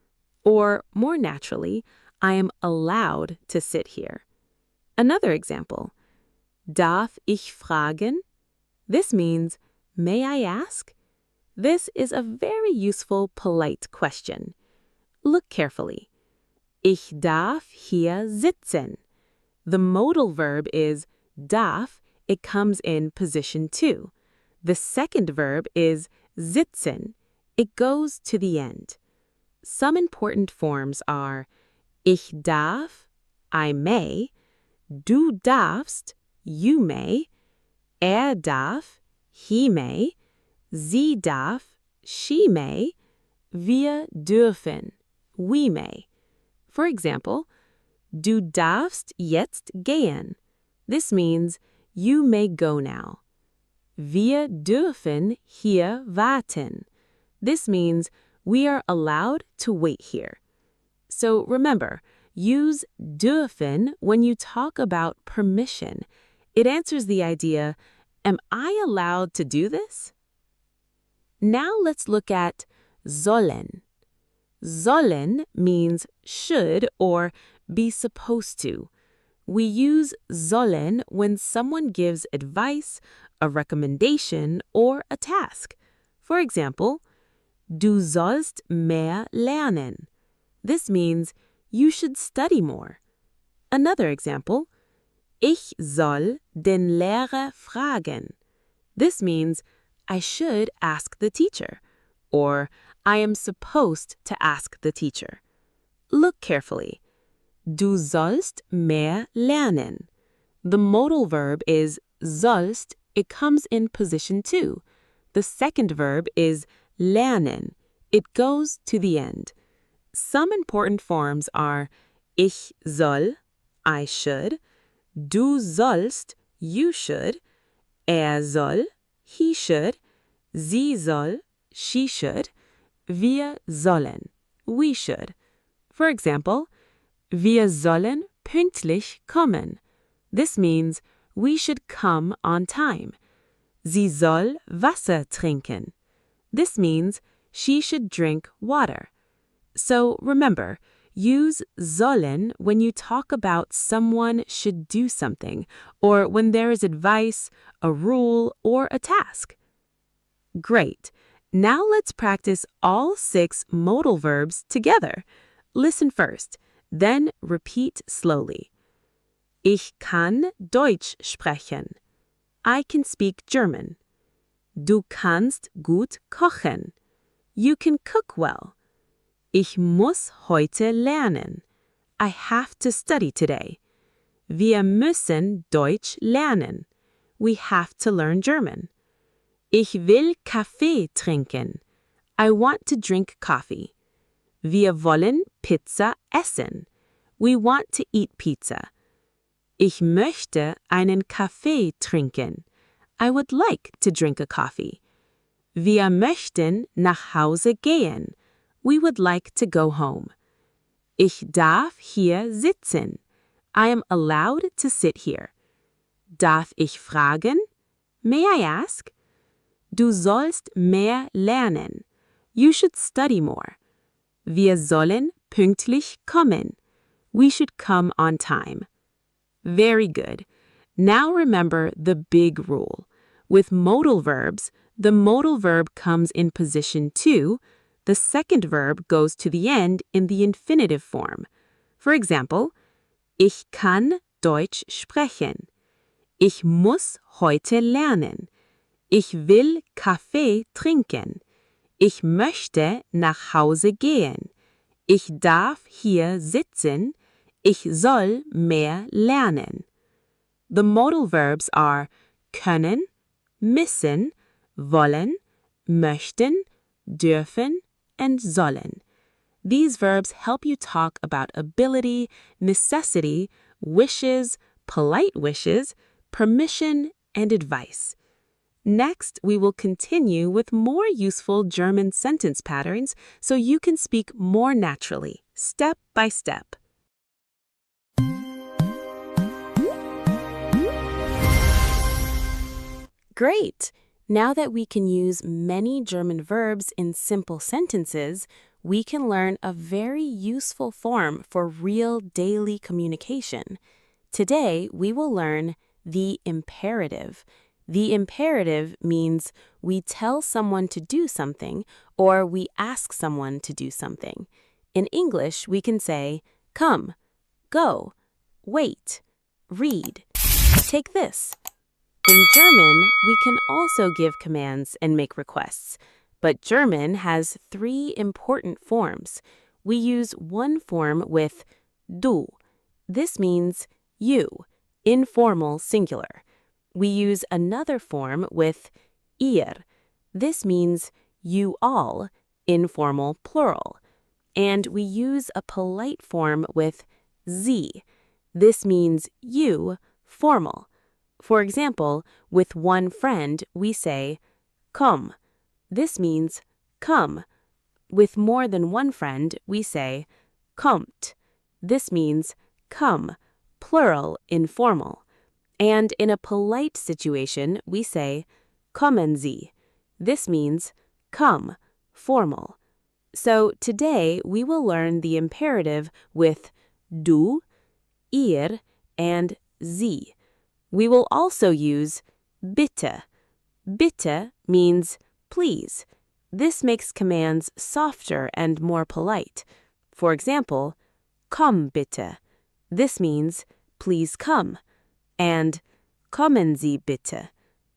or more naturally, I am allowed to sit here. Another example. Darf ich fragen? This means, may I ask? This is a very useful, polite question. Look carefully. Ich darf hier sitzen. The modal verb is darf. It comes in position 2. The second verb is sitzen. It goes to the end. Some important forms are ich darf, I may, du darfst, you may, darf, he may, sie darf, she may, wir dürfen, we may. For example, du darfst jetzt gehen. This means you may go now. Wir dürfen hier warten. This means we are allowed to wait here. So remember, use dürfen when you talk about permission. It answers the idea, am I allowed to do this? Now let's look at sollen. Sollen means should or be supposed to. We use sollen when someone gives advice, a recommendation, or a task. For example, du sollst mehr lernen. This means you should study more. Another example, ich soll den Lehrer fragen. This means I should ask the teacher, or I am supposed to ask the teacher. Look carefully. Du sollst mehr lernen. The modal verb is sollst. It comes in position 2. The second verb is lernen. It goes to the end. Some important forms are ich soll, I should, du sollst, you should, soll, he should, sie soll, she should, wir sollen, we should. For example, wir sollen pünktlich kommen. This means we should come on time. Sie soll Wasser trinken. This means she should drink water. So remember, use sollen when you talk about someone should do something, or when there is advice, a rule, or a task. Great. Now let's practice all 6 modal verbs together. Listen first, then repeat slowly. Ich kann Deutsch sprechen. I can speak German. Du kannst gut kochen. You can cook well. Ich muss heute lernen. I have to study today. Wir müssen Deutsch lernen. We have to learn German. Ich will Kaffee trinken. I want to drink coffee. Wir wollen Pizza essen. We want to eat pizza. Ich möchte einen Kaffee trinken. I would like to drink a coffee. Wir möchten nach Hause gehen. We would like to go home. Ich darf hier sitzen. I am allowed to sit here. Darf ich fragen? May I ask? Du sollst mehr lernen. You should study more. Wir sollen pünktlich kommen. We should come on time. Very good. Now remember the big rule. With modal verbs, the modal verb comes in position 2. The second verb goes to the end in the infinitive form. For example, ich kann Deutsch sprechen. Ich muss heute lernen. Ich will Kaffee trinken. Ich möchte nach Hause gehen. Ich darf hier sitzen. Ich soll mehr lernen. The modal verbs are können, müssen, wollen, möchten, dürfen, and sollen. These verbs help you talk about ability, necessity, wishes, polite wishes, permission, and advice. Next, we will continue with more useful German sentence patterns so you can speak more naturally, step by step. Great! Now that we can use many German verbs in simple sentences, we can learn a very useful form for real daily communication. Today, we will learn the imperative. The imperative means we tell someone to do something or we ask someone to do something. In English, we can say, come, go, wait, read, take this. In German, we can also give commands and make requests, but German has 3 important forms. We use one form with du. This means you, informal singular. We use another form with ihr. This means you all, informal plural. And we use a polite form with Sie. This means you, formal. For example, with one friend, we say, komm. This means come. With more than one friend, we say, kommt. This means come, plural, informal. And in a polite situation, we say, kommen Sie. This means come, formal. So today, we will learn the imperative with du, ihr, and Sie. We will also use bitte. Bitte means please. This makes commands softer and more polite. For example, komm bitte. This means please come. And kommen Sie bitte.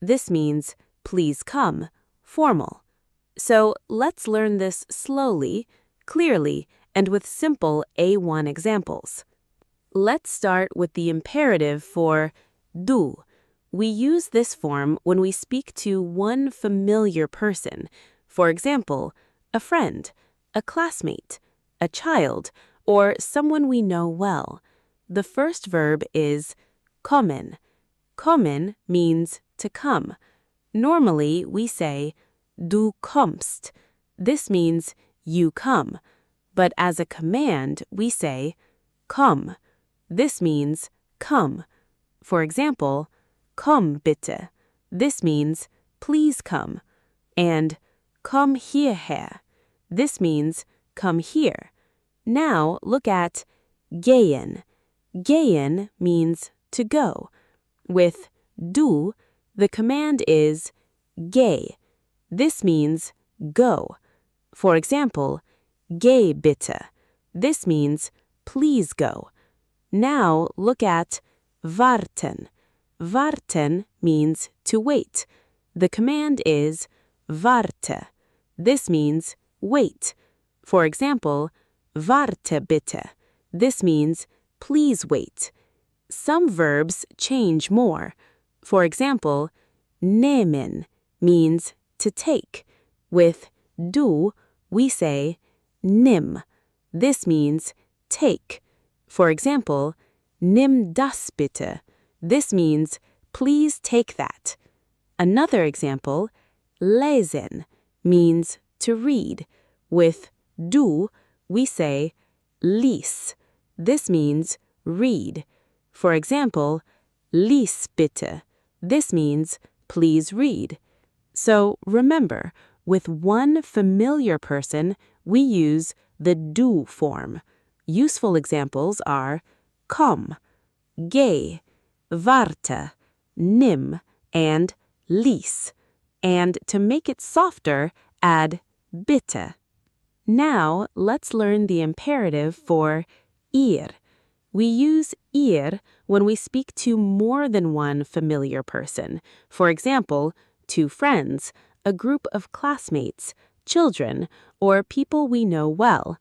This means please come, formal. So let's learn this slowly, clearly, and with simple A1 examples. Let's start with the imperative for du. We use this form when we speak to one familiar person. For example, a friend, a classmate, a child, or someone we know well. The first verb is kommen. Kommen means to come. Normally, we say du kommst. This means you come. But as a command, we say komm. This means come. For example, komm bitte. This means please come. And komm hierher. This means come here. Now look at gehen. Gehen means to go. With du, the command is geh. This means go. For example, geh bitte. This means please go. Now look at warten. Warten means to wait. The command is warte. This means wait. For example, warte bitte. This means please wait. Some verbs change more. For example, nehmen means to take. With du, we say nimm. This means take. For example, nimm das bitte. This means please take that. Another example, lesen, means to read. With du, we say lies. This means read. For example, lies bitte. This means please read. So remember, with one familiar person, we use the du form. Useful examples are komm, geh, warte, nimm, and lies. And to make it softer, add bitte. Now, let's learn the imperative for ihr. We use ihr when we speak to more than one familiar person. For example, 2 friends, a group of classmates, children, or people we know well.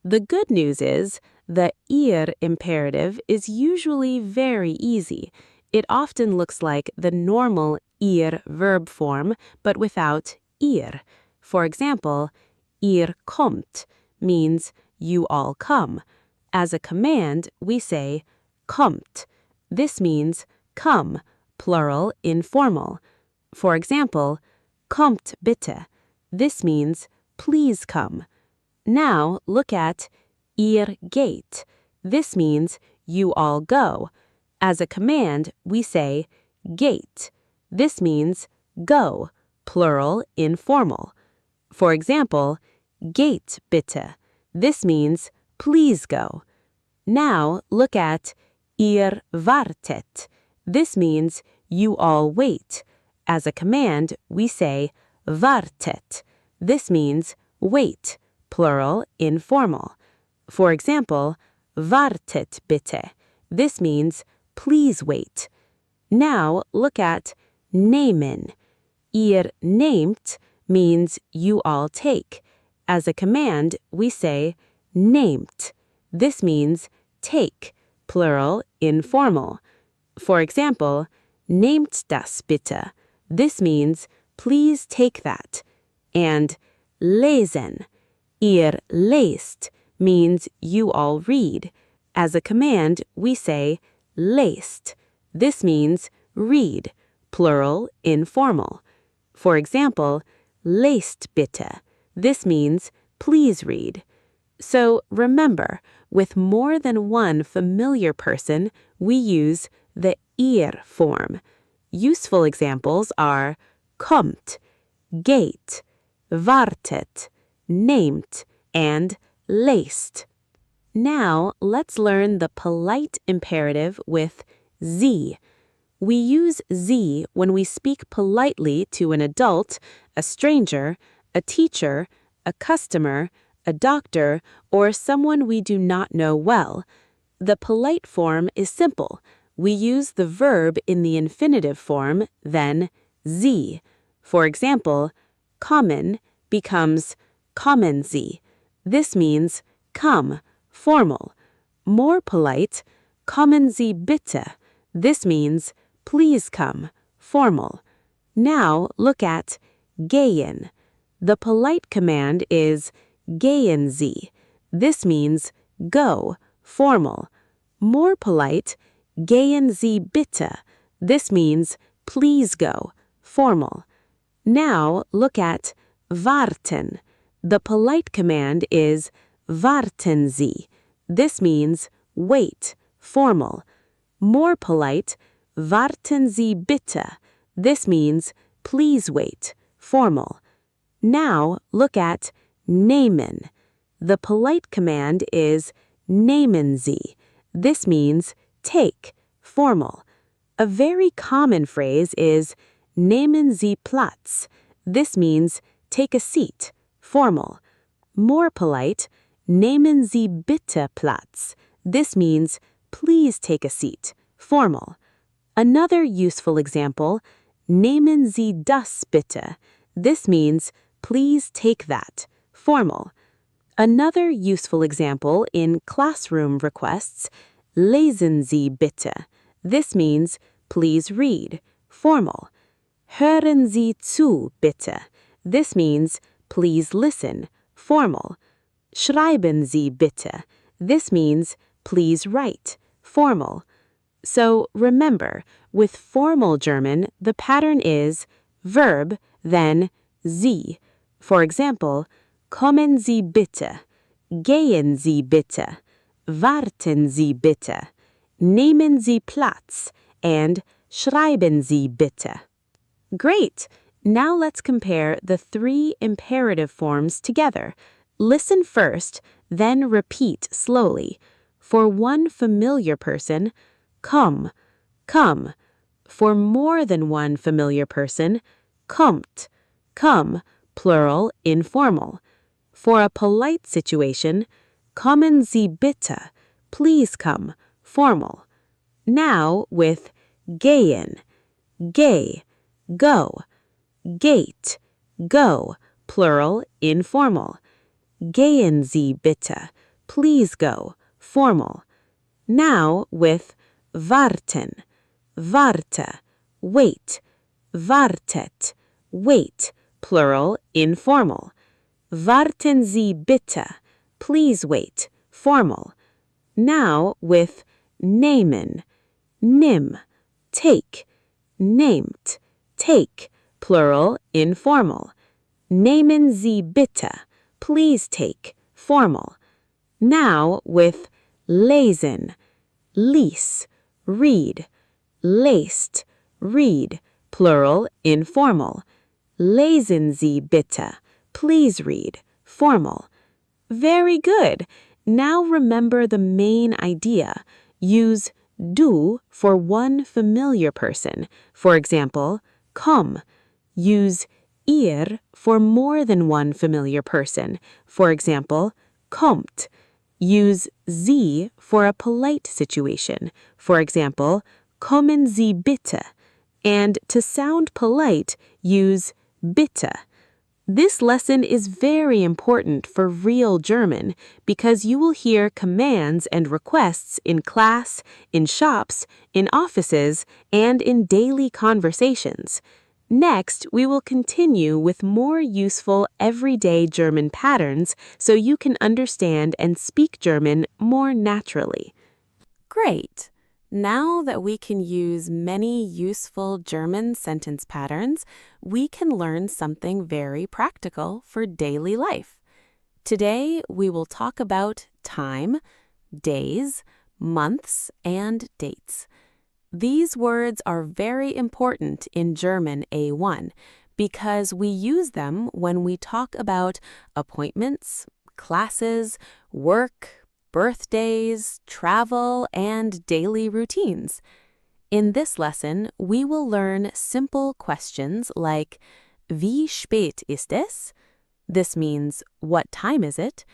The good news is the ihr imperative is usually very easy. It often looks like the normal ihr verb form, but without ihr. For example, ihr kommt means you all come. As a command, we say kommt. This means come, plural, informal. For example, kommt bitte. This means please come. Now look at ihr geht. This means you all go. As a command, we say geht. This means go, plural, informal. For example, Geht bitte. This means please go. Now look at ihr wartet. This means you all wait. As a command, we say wartet. This means wait, plural, informal. For example, wartet bitte. This means please wait. Now look at nehmen. Ihr nehmt means you all take. As a command, we say nehmt. This means take, plural, informal. For example, nehmt das bitte. This means please take that. And lesen. Ihr lest means you all read. As a command, we say lest. This means read, plural, informal. For example, lest bitte. This means please read. So remember, with more than one familiar person, we use the ihr form. Useful examples are kommt, geht, wartet, nehmt, and lest. Now let's learn the polite imperative with Sie. We use Sie when we speak politely to an adult, a stranger, a teacher, a customer, a doctor, or someone we do not know well. The polite form is simple. We use the verb in the infinitive form, then Sie. For example, kommen becomes kommen Sie. This means come, formal. More polite, kommen Sie bitte. This means please come, formal. Now look at gehen. The polite command is gehen Sie. This means go, formal. More polite, gehen Sie bitte. This means please go, formal. Now look at warten. The polite command is warten Sie. This means wait, formal. More polite, warten Sie bitte. This means please wait, formal. Now look at nehmen. The polite command is nehmen Sie. This means take, formal. A very common phrase is nehmen Sie Platz. This means take a seat, formal. More polite, nehmen Sie bitte Platz. This means please take a seat, formal. Another useful example, nehmen Sie das bitte. This means please take that, formal. Another useful example in classroom requests, lesen Sie bitte. This means please read, formal. Hören Sie zu bitte. This means please listen, formal. Schreiben Sie bitte. This means please write, formal. So remember, with formal German, the pattern is verb, then Sie. For example, kommen Sie bitte, gehen Sie bitte, warten Sie bitte, nehmen Sie Platz, and schreiben Sie bitte. Great! Now let's compare the three imperative forms together. Listen first, then repeat slowly. For one familiar person, komm, come. For more than one familiar person, kommt, come, plural, informal. For a polite situation, kommen Sie bitte, please come, formal. Now with gehen, geh, go, geht, go, plural, informal. Gehen Sie bitte, please go, formal. Now with warten, warte, wait, wartet, wait, plural, informal. Warten Sie bitte, please wait, formal. Now with nehmen, nimm, take, nehmt, take, plural, informal. Nehmen Sie bitte, please take, formal. Now with lesen, lies, read, lest, read, plural, informal. Lesen Sie bitte, please read, formal. Very good. Now remember the main idea. Use du for one familiar person. For example, komm. Use ihr for more than one familiar person. For example, kommt. Use Sie for a polite situation. For example, kommen Sie bitte. And to sound polite, use bitte. This lesson is very important for real German because you will hear commands and requests in class, in shops, in offices, and in daily conversations. Next, we will continue with more useful everyday German patterns so you can understand and speak German more naturally. Great! Now that we can use many useful German sentence patterns, we can learn something very practical for daily life. Today, we will talk about time, days, months, and dates. These words are very important in German A1 because we use them when we talk about appointments, classes, work, birthdays, travel, and daily routines. In this lesson, we will learn simple questions like Wie spät ist es? This means what time is it?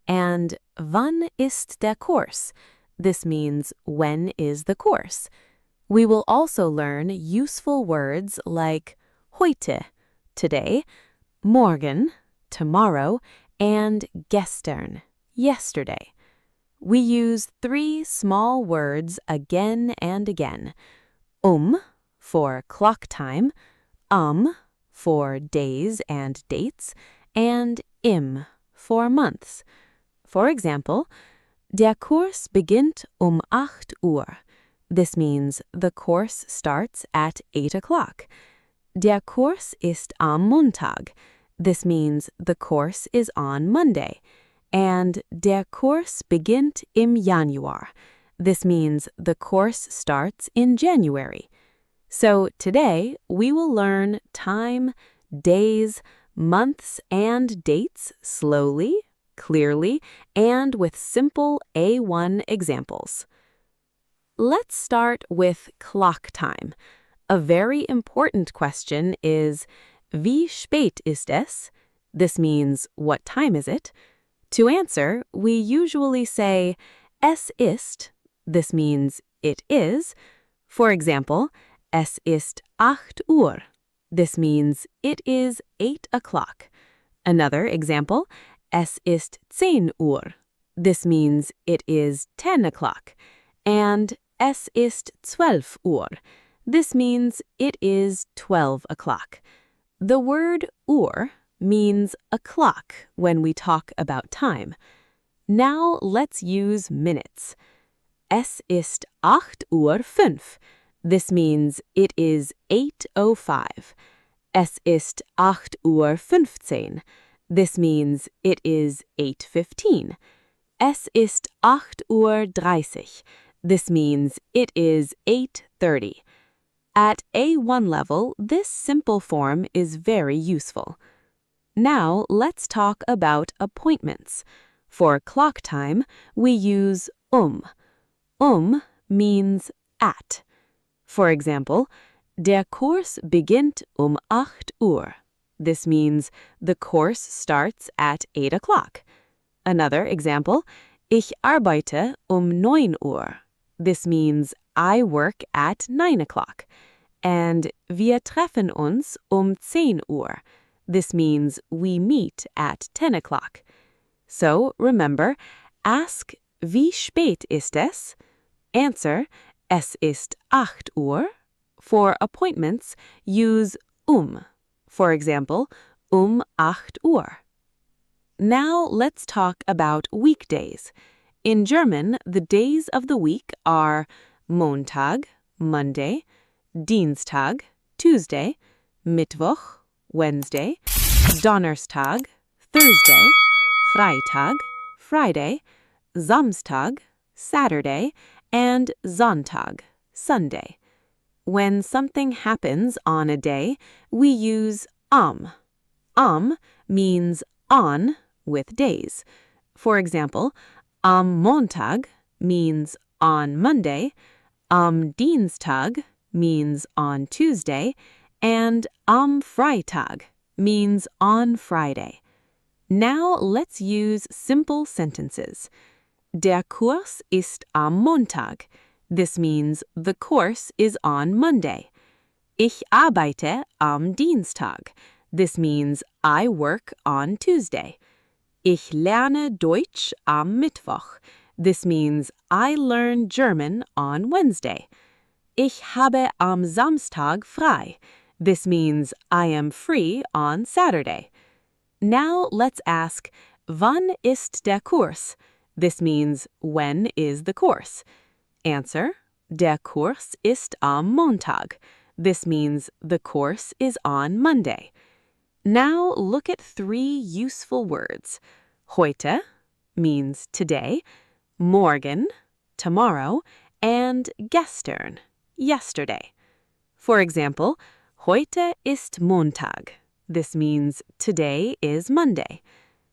And Wann ist der Kurs? This means when is the course? We will also learn useful words like heute, today, morgen, tomorrow, and gestern, yesterday. We use 3 small words again and again. For clock time, for days and dates, and im for months. For example, der Kurs beginnt 8 Uhr. This means the course starts at 8 o'clock. Der Kurs ist am Montag. This means the course is on Monday. And der Kurs beginnt im Januar. This means the course starts in January. So today, we will learn time, days, months, and dates slowly, clearly, and with simple A1 examples. Let's start with clock time. A very important question is, Wie spät ist es? This means, what time is it? To answer, we usually say, Es ist. This means, it is. For example, Es ist 8 Uhr. This means, it is 8 o'clock. Another example, Es ist 10 Uhr. This means, it is 10 o'clock. And Es ist 12 Uhr. This means, it is 12 o'clock. The word Uhr means a clock when we talk about time. Now let's use minutes. Es ist 8:05. This means it is 8:05. Es ist 8:15. This means it is 8:15. Es ist 8:30. This means it is 8:30. At A1 level, this simple form is very useful. Now, let's talk about appointments. For clock time, we use means at. For example, der Kurs beginnt 8 Uhr. This means the course starts at 8 o'clock. Another example, ich arbeite 9 Uhr. This means I work at 9 o'clock. And wir treffen uns 10 Uhr. This means we meet at 10 o'clock. So remember, ask, wie spät ist es? Answer, es ist 8 Uhr. For appointments, use For example, 8 Uhr. Now let's talk about weekdays. In German, the days of the week are Montag, Monday, Dienstag, Tuesday, Mittwoch, Wednesday, Donnerstag, Thursday, Freitag, Friday, Samstag, Saturday, and Sonntag, Sunday. When something happens on a day, we use am. Am means on with days. For example, am Montag means on Monday, am Dienstag means on Tuesday, and am Freitag means on Friday. Now let's use simple sentences. Der Kurs ist am Montag. This means the course is on Monday. Ich arbeite am Dienstag. This means I work on Tuesday. Ich lerne Deutsch am Mittwoch. This means I learn German on Wednesday. Ich habe am Samstag frei. This means I am free on Saturday. Now let's ask, wann ist der Kurs? This means when is the course? Answer, der Kurs ist am Montag. This means the course is on Monday. Now look at 3 useful words. Heute means today, morgen, tomorrow, and gestern, yesterday. For example, heute ist Montag. This means today is Monday.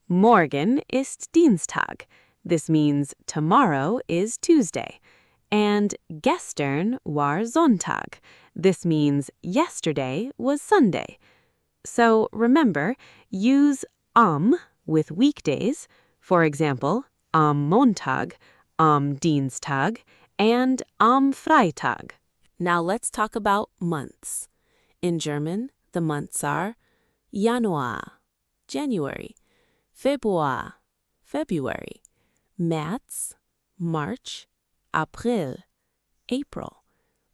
Morgen ist Dienstag. This means tomorrow is Tuesday. And gestern war Sonntag. This means yesterday was Sunday. So remember, use am with weekdays. For example, am Montag, am Dienstag, and am Freitag. Now let's talk about months. In German, the months are Januar, January, Februar, February, März, March, April, April,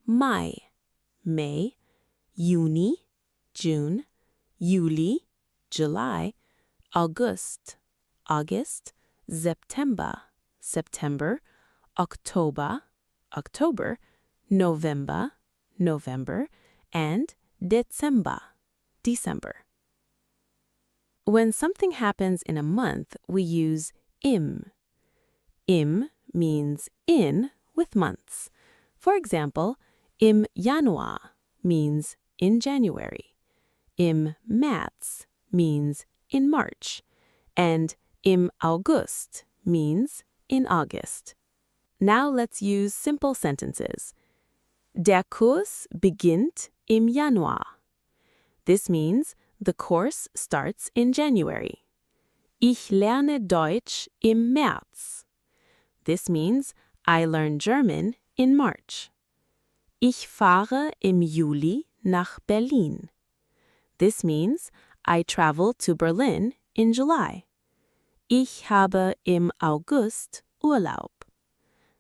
Mai, May, Juni, June, Juli, July, August, August, September, September, October, October, November, November, and Dezember, December. When something happens in a month, we use im. Im means in with months. For example, im Januar means in January. Im März means in March. And im August means in August. Now let's use simple sentences. Der Kurs beginnt im Januar. This means the course starts in January. Ich lerne Deutsch im März. This means I learn German in March. Ich fahre im Juli nach Berlin. This means I travel to Berlin in July. Ich habe im August Urlaub.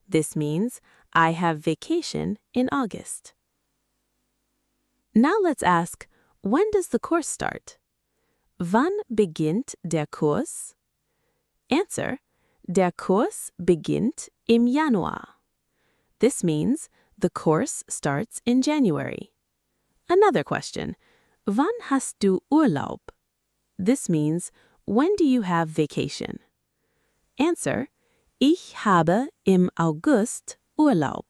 This means I have vacation in August. Now let's ask, when does the course start? Wann beginnt der Kurs? Answer, der Kurs beginnt im Januar. This means the course starts in January. Another question, wann hast du Urlaub? This means, when do you have vacation? Answer, ich habe im August Urlaub.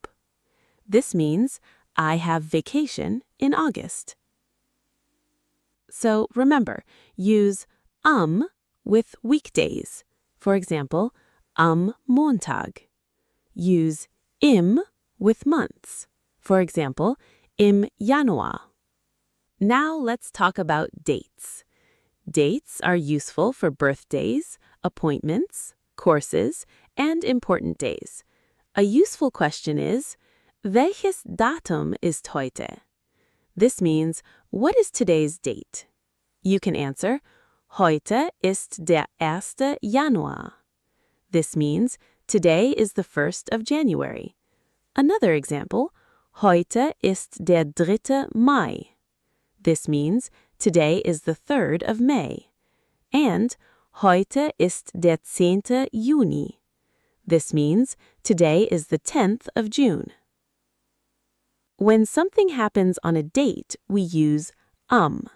This means I have vacation in August. So remember, use am with weekdays. For example, am Montag. Use im with months. For example, im Januar. Now let's talk about dates. Dates are useful for birthdays, appointments, courses, and important days. A useful question is, welches Datum ist heute? This means, what is today's date? You can answer, heute ist der 1. Januar. This means, today is the 1st of January. Another example, heute ist der 3. Mai. This means, today is the 3rd of May. And heute ist der 10. Juni. This means, today is the 10th of June. When something happens on a date, we use am.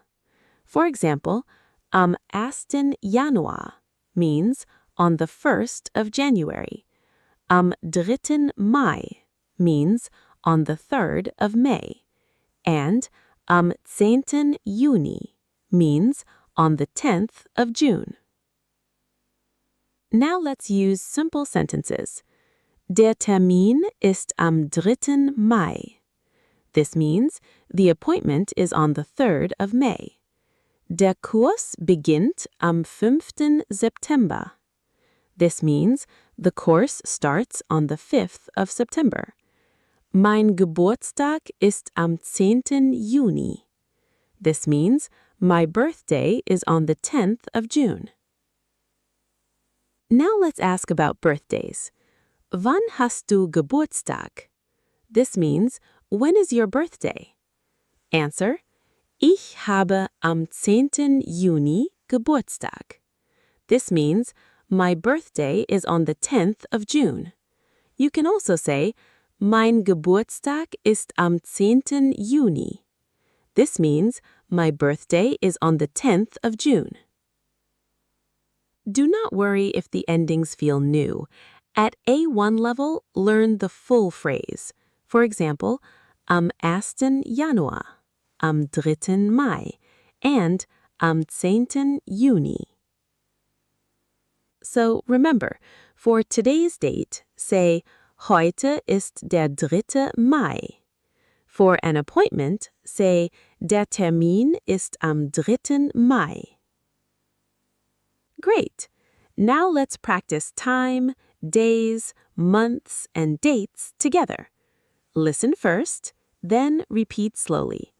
For example, am 1. Januar means on the 1st of January. Am 3. Mai means on the 3rd of May. And am 10. Juni means on the 10th of June. Now let's use simple sentences. Der Termin ist am 3. Mai. This means the appointment is on the 3rd of May. Der Kurs beginnt am 5. September. This means the course starts on the 5th of September. Mein Geburtstag ist am 10. Juni. This means my birthday is on the 10th of June. Now let's ask about birthdays. Wann hast du Geburtstag? This means, when is your birthday? Answer: Ich habe am 10. Juni Geburtstag. This means, my birthday is on the 10th of June. You can also say, Mein Geburtstag ist am 10. Juni. This means, my birthday is on the 10th of June. Do not worry if the endings feel new. At A1 level, learn the full phrase. For example, am 1. Januar, am 3. Mai, and am 10. Juni. So remember, for today's date, say, Heute ist der 3. Mai. For an appointment, say, Der Termin ist am 3. Mai. Great! Now let's practice time, days, months, and dates together. Listen first, then repeat slowly.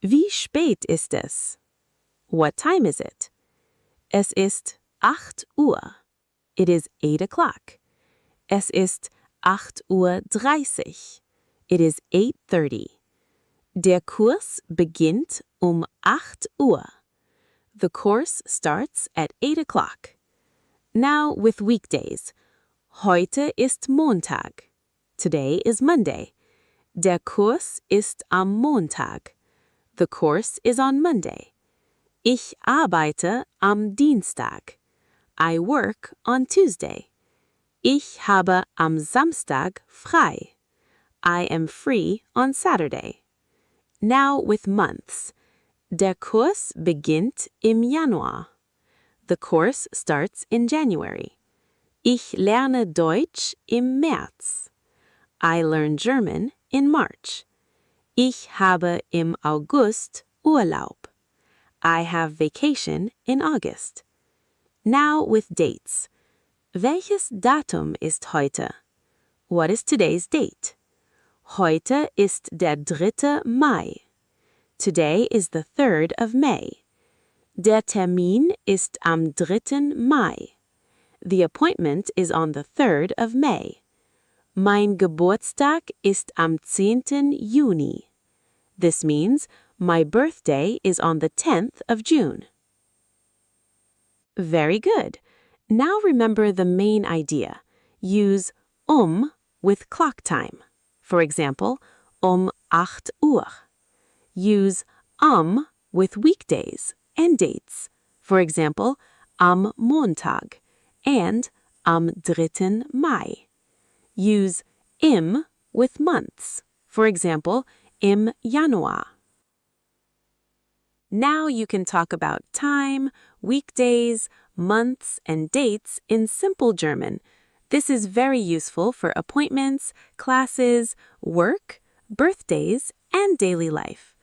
Wie spät ist es? What time is it? Es ist 8 Uhr. It is 8 o'clock. Es ist 8:30 Uhr. It is 8:30. Der Kurs beginnt 8 Uhr. The course starts at 8 o'clock. Now with weekdays. Heute ist Montag. Today is Monday. Der Kurs ist am Montag. The course is on Monday. Ich arbeite am Dienstag. I work on Tuesday. Ich habe am Samstag frei. I am free on Saturday. Now with months. Der Kurs beginnt im Januar. The course starts in January. Ich lerne Deutsch im März. I learn German in March. Ich habe im August Urlaub. I have vacation in August. Now with dates. Welches Datum ist heute? What is today's date? Heute ist der 3. Mai. Today is the 3rd of May. Der Termin ist am 3. Mai. The appointment is on the 3rd of May. Mein Geburtstag ist am 10. Juni. This means my birthday is on the 10th of June. Very good. Now remember the main idea. Use with clock time. For example, 8 Uhr. Use with weekdays and dates. For example, am Montag and am 3. Mai. Use im with months. For example, im Januar. Now you can talk about time, weekdays, months, and dates in simple German. This is very useful for appointments, classes, work, birthdays, and daily life.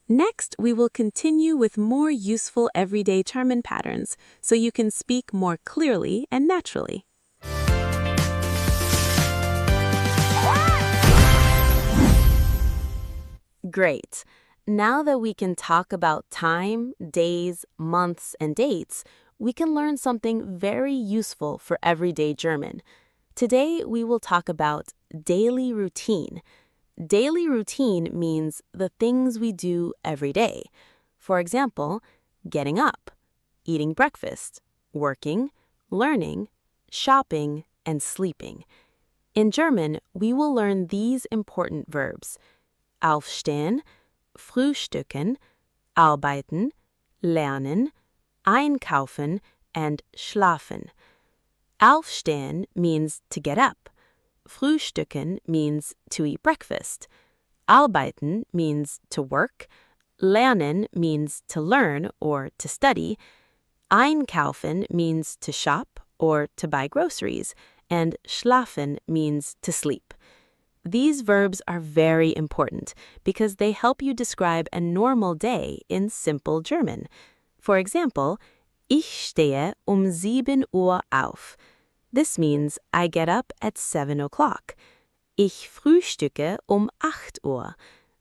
Next, we will continue with more useful everyday German patterns so you can speak more clearly and naturally. Great! Now that we can talk about time, days, months, and dates, we can learn something very useful for everyday German. Today, we will talk about daily routine. Daily routine means the things we do every day. For example, getting up, eating breakfast, working, learning, shopping, and sleeping. In German, we will learn these important verbs: aufstehen, frühstücken, arbeiten, lernen, einkaufen, and schlafen. Aufstehen means to get up. Frühstücken means to eat breakfast. Arbeiten means to work. Lernen means to learn or to study. Einkaufen means to shop or to buy groceries, and schlafen means to sleep. These verbs are very important because they help you describe a normal day in simple German. For example, ich stehe 7 Uhr auf. This means I get up at 7 o'clock. Ich frühstücke 8 Uhr.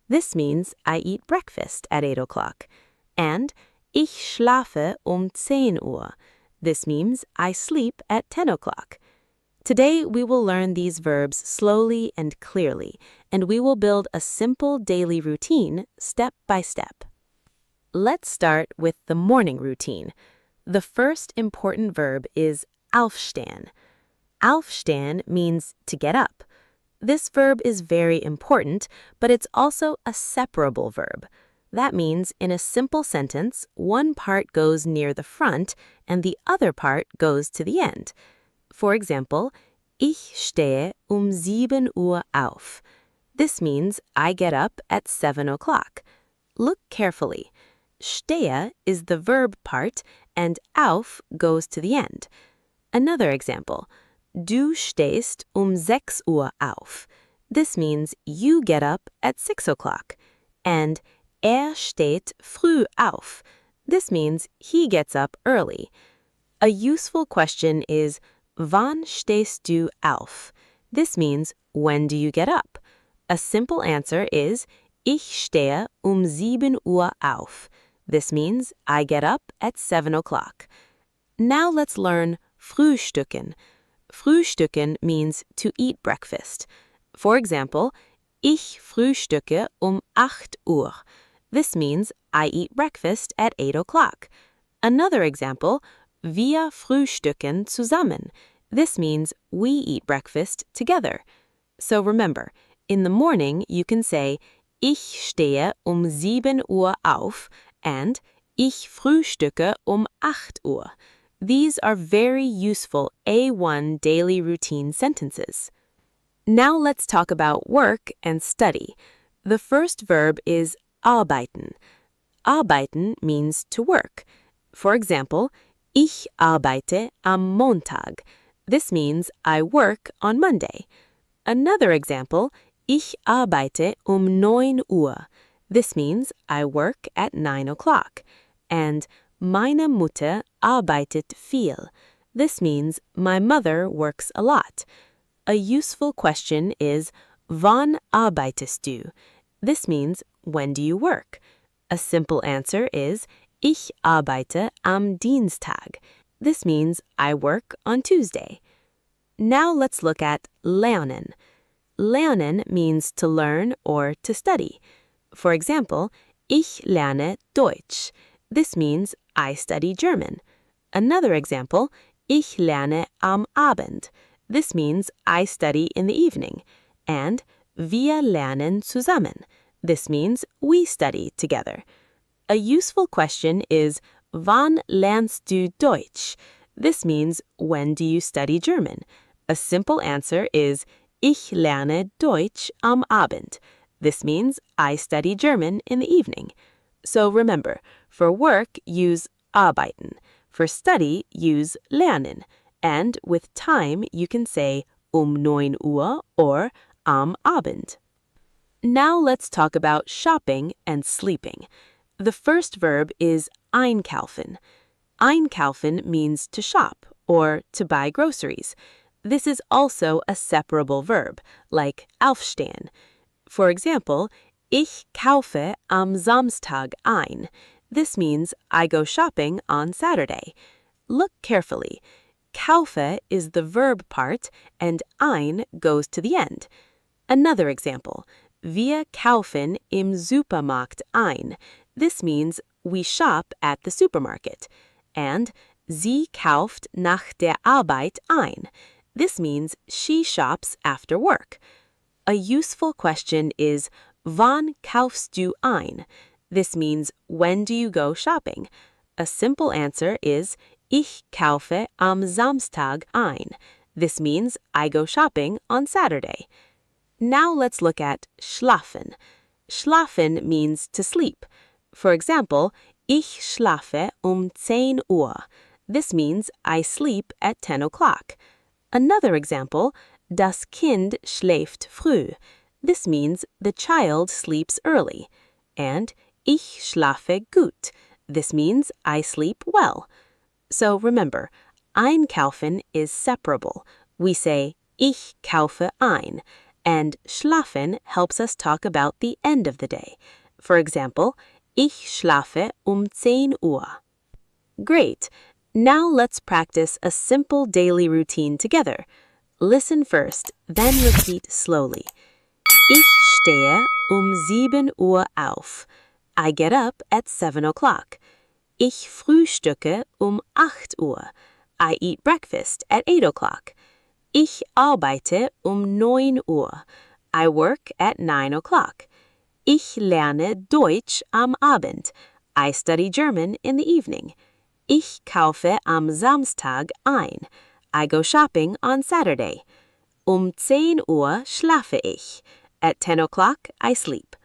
This means I eat breakfast at 8 o'clock. And ich schlafe 10 Uhr. This means I sleep at 10 o'clock. Today, we will learn these verbs slowly and clearly, and we will build a simple daily routine step by step. Let's start with the morning routine. The first important verb is aufstehen. Aufstehen means to get up. This verb is very important, but it's also a separable verb. That means in a simple sentence, one part goes near the front and the other part goes to the end. For example, ich stehe 7 Uhr auf. This means I get up at 7 o'clock. Look carefully. Stehe is the verb part and auf goes to the end. Another example. Du stehst 6 Uhr auf. This means you get up at 6 o'clock. And steht früh auf. This means he gets up early. A useful question is, wann stehst du auf? This means, when do you get up? A simple answer is, ich stehe 7 Uhr auf. This means, I get up at 7 o'clock. Now let's learn frühstücken. Frühstücken means to eat breakfast. For example, ich frühstücke 8 Uhr. This means I eat breakfast at 8 o'clock. Another example, wir frühstücken zusammen. This means we eat breakfast together. So remember, in the morning you can say, ich stehe 7 Uhr auf and ich frühstücke 8 Uhr. These are very useful A1 daily routine sentences. Now let's talk about work and study. The first verb is arbeiten. Arbeiten means to work. For example, ich arbeite am Montag. This means I work on Monday. Another example, ich arbeite 9 Uhr. This means I work at 9 o'clock. And meine Mutter arbeitet viel. This means my mother works a lot. A useful question is, wann arbeitest du? This means, when do you work? A simple answer is, ich arbeite am Dienstag. This means I work on Tuesday. Now let's look at lernen. Lernen means to learn or to study. For example, ich lerne Deutsch. This means I study German. Another example, ich lerne am Abend. This means I study in the evening. And wir lernen zusammen. This means we study together. A useful question is, wann lernst du Deutsch? This means, when do you study German? A simple answer is, ich lerne Deutsch am Abend. This means I study German in the evening. So remember, for work, use arbeiten. For study, use lernen. And with time, you can say 9 Uhr or am Abend. Now let's talk about shopping and sleeping. The first verb is einkaufen. Einkaufen means to shop or to buy groceries. This is also a separable verb, like aufstehen. For example, ich kaufe am Samstag ein. This means I go shopping on Saturday. Look carefully. Kaufe is the verb part and ein goes to the end. Another example, wir kaufen im Supermarkt ein. This means we shop at the supermarket. And sie kauft nach der Arbeit ein. This means she shops after work. A useful question is, wann kaufst du ein? This means, when do you go shopping? A simple answer is, ich kaufe am Samstag ein. This means I go shopping on Saturday. Now let's look at schlafen. Schlafen means to sleep. For example, ich schlafe 10 Uhr. This means I sleep at 10 o'clock. Another example, das Kind schläft früh. This means the child sleeps early. And ich schlafe gut. This means I sleep well. So remember, einkaufen is separable. We say ich kaufe ein, and schlafen helps us talk about the end of the day. For example, ich schlafe 10 Uhr. Great! Now let's practice a simple daily routine together. Listen first, then repeat slowly. Ich stehe 7 Uhr auf. I get up at 7 o'clock. Ich frühstücke 8 Uhr. I eat breakfast at 8 o'clock. Ich arbeite 9 Uhr. I work at 9 o'clock. Ich lerne Deutsch am Abend. I study German in the evening. Ich kaufe am Samstag ein. I go shopping on Saturday. 10 Uhr schlafe ich. At 10 o'clock, I sleep.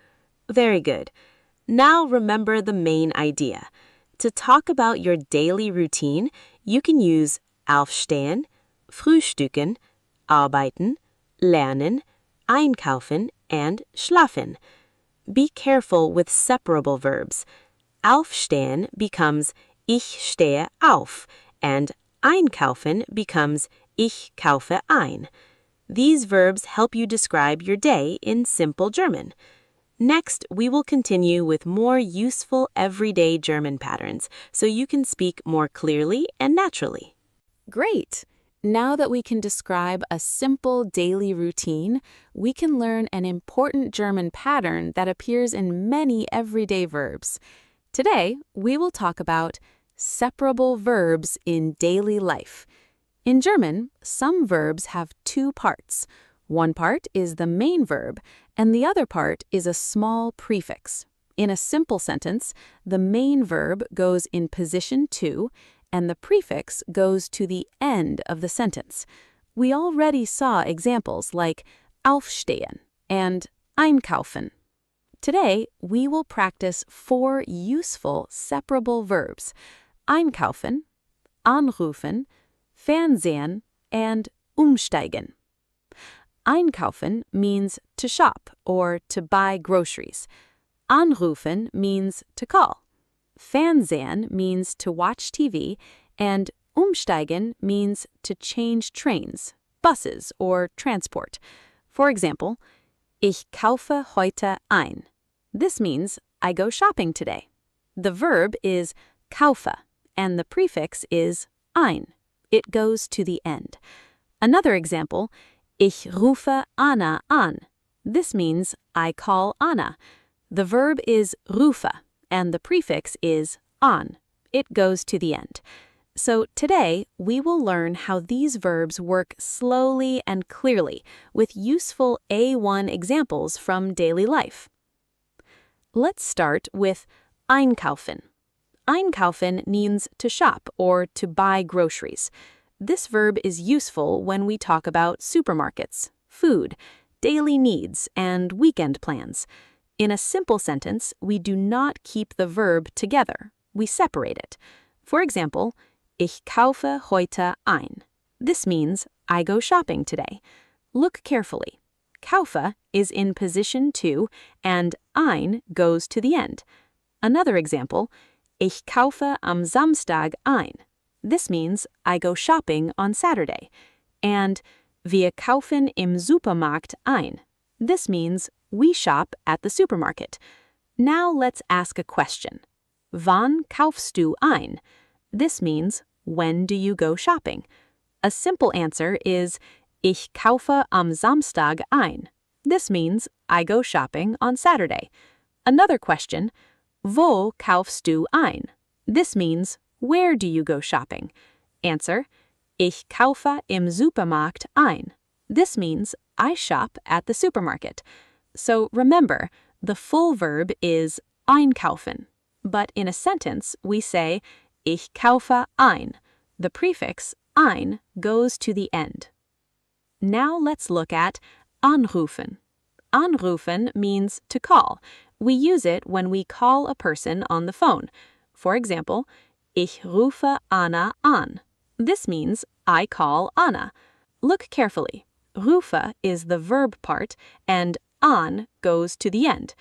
Very good. Now remember the main idea. To talk about your daily routine, you can use aufstehen, frühstücken, arbeiten, lernen, einkaufen, and schlafen. Be careful with separable verbs. Aufstehen becomes ich stehe auf, and einkaufen becomes ich kaufe ein. These verbs help you describe your day in simple German. Next, we will continue with more useful everyday German patterns so you can speak more clearly and naturally. Great! Now that we can describe a simple daily routine, we can learn an important German pattern that appears in many everyday verbs. Today, we will talk about separable verbs in daily life. In German, some verbs have two parts. One part is the main verb, and the other part is a small prefix. In a simple sentence, the main verb goes in position 2, and the prefix goes to the end of the sentence. We already saw examples like aufstehen and einkaufen. Today, we will practice 4 useful separable verbs: einkaufen, anrufen, Fernsehen, and umsteigen. Einkaufen means to shop or to buy groceries. Anrufen means to call. Fernsehen means to watch TV, and umsteigen means to change trains, buses, or transport. For example, ich kaufe heute ein. This means I go shopping today. The verb is kaufe, and the prefix is ein. It goes to the end. Another example, ich rufe Anna an. This means I call Anna. The verb is rufe, and the prefix is an. It goes to the end. So today, we will learn how these verbs work slowly and clearly with useful A1 examples from daily life. Let's start with einkaufen. Einkaufen means to shop or to buy groceries. This verb is useful when we talk about supermarkets, food, daily needs, and weekend plans. In a simple sentence, we do not keep the verb together. We separate it. For example, ich kaufe heute ein. This means I go shopping today. Look carefully. Kaufe is in position 2, and ein goes to the end. Another example, ich kaufe am Samstag ein. This means I go shopping on Saturday. And wir kaufen im Supermarkt ein. This means we shop at the supermarket. Now let's ask a question. Wann kaufst du ein? This means when do you go shopping? A simple answer is ich kaufe am Samstag ein. This means I go shopping on Saturday. Another question, wo kaufst du ein? This means where do you go shopping? Answer, ich kaufe im Supermarkt ein. This means I shop at the supermarket. So remember, the full verb is einkaufen. But in a sentence, we say ich kaufe ein. The prefix ein goes to the end. Now let's look at anrufen. Anrufen means to call. We use it when we call a person on the phone. For example, Ich rufe Anna an. This means I call Anna. Look carefully. Rufe is the verb part, and an goes to the end.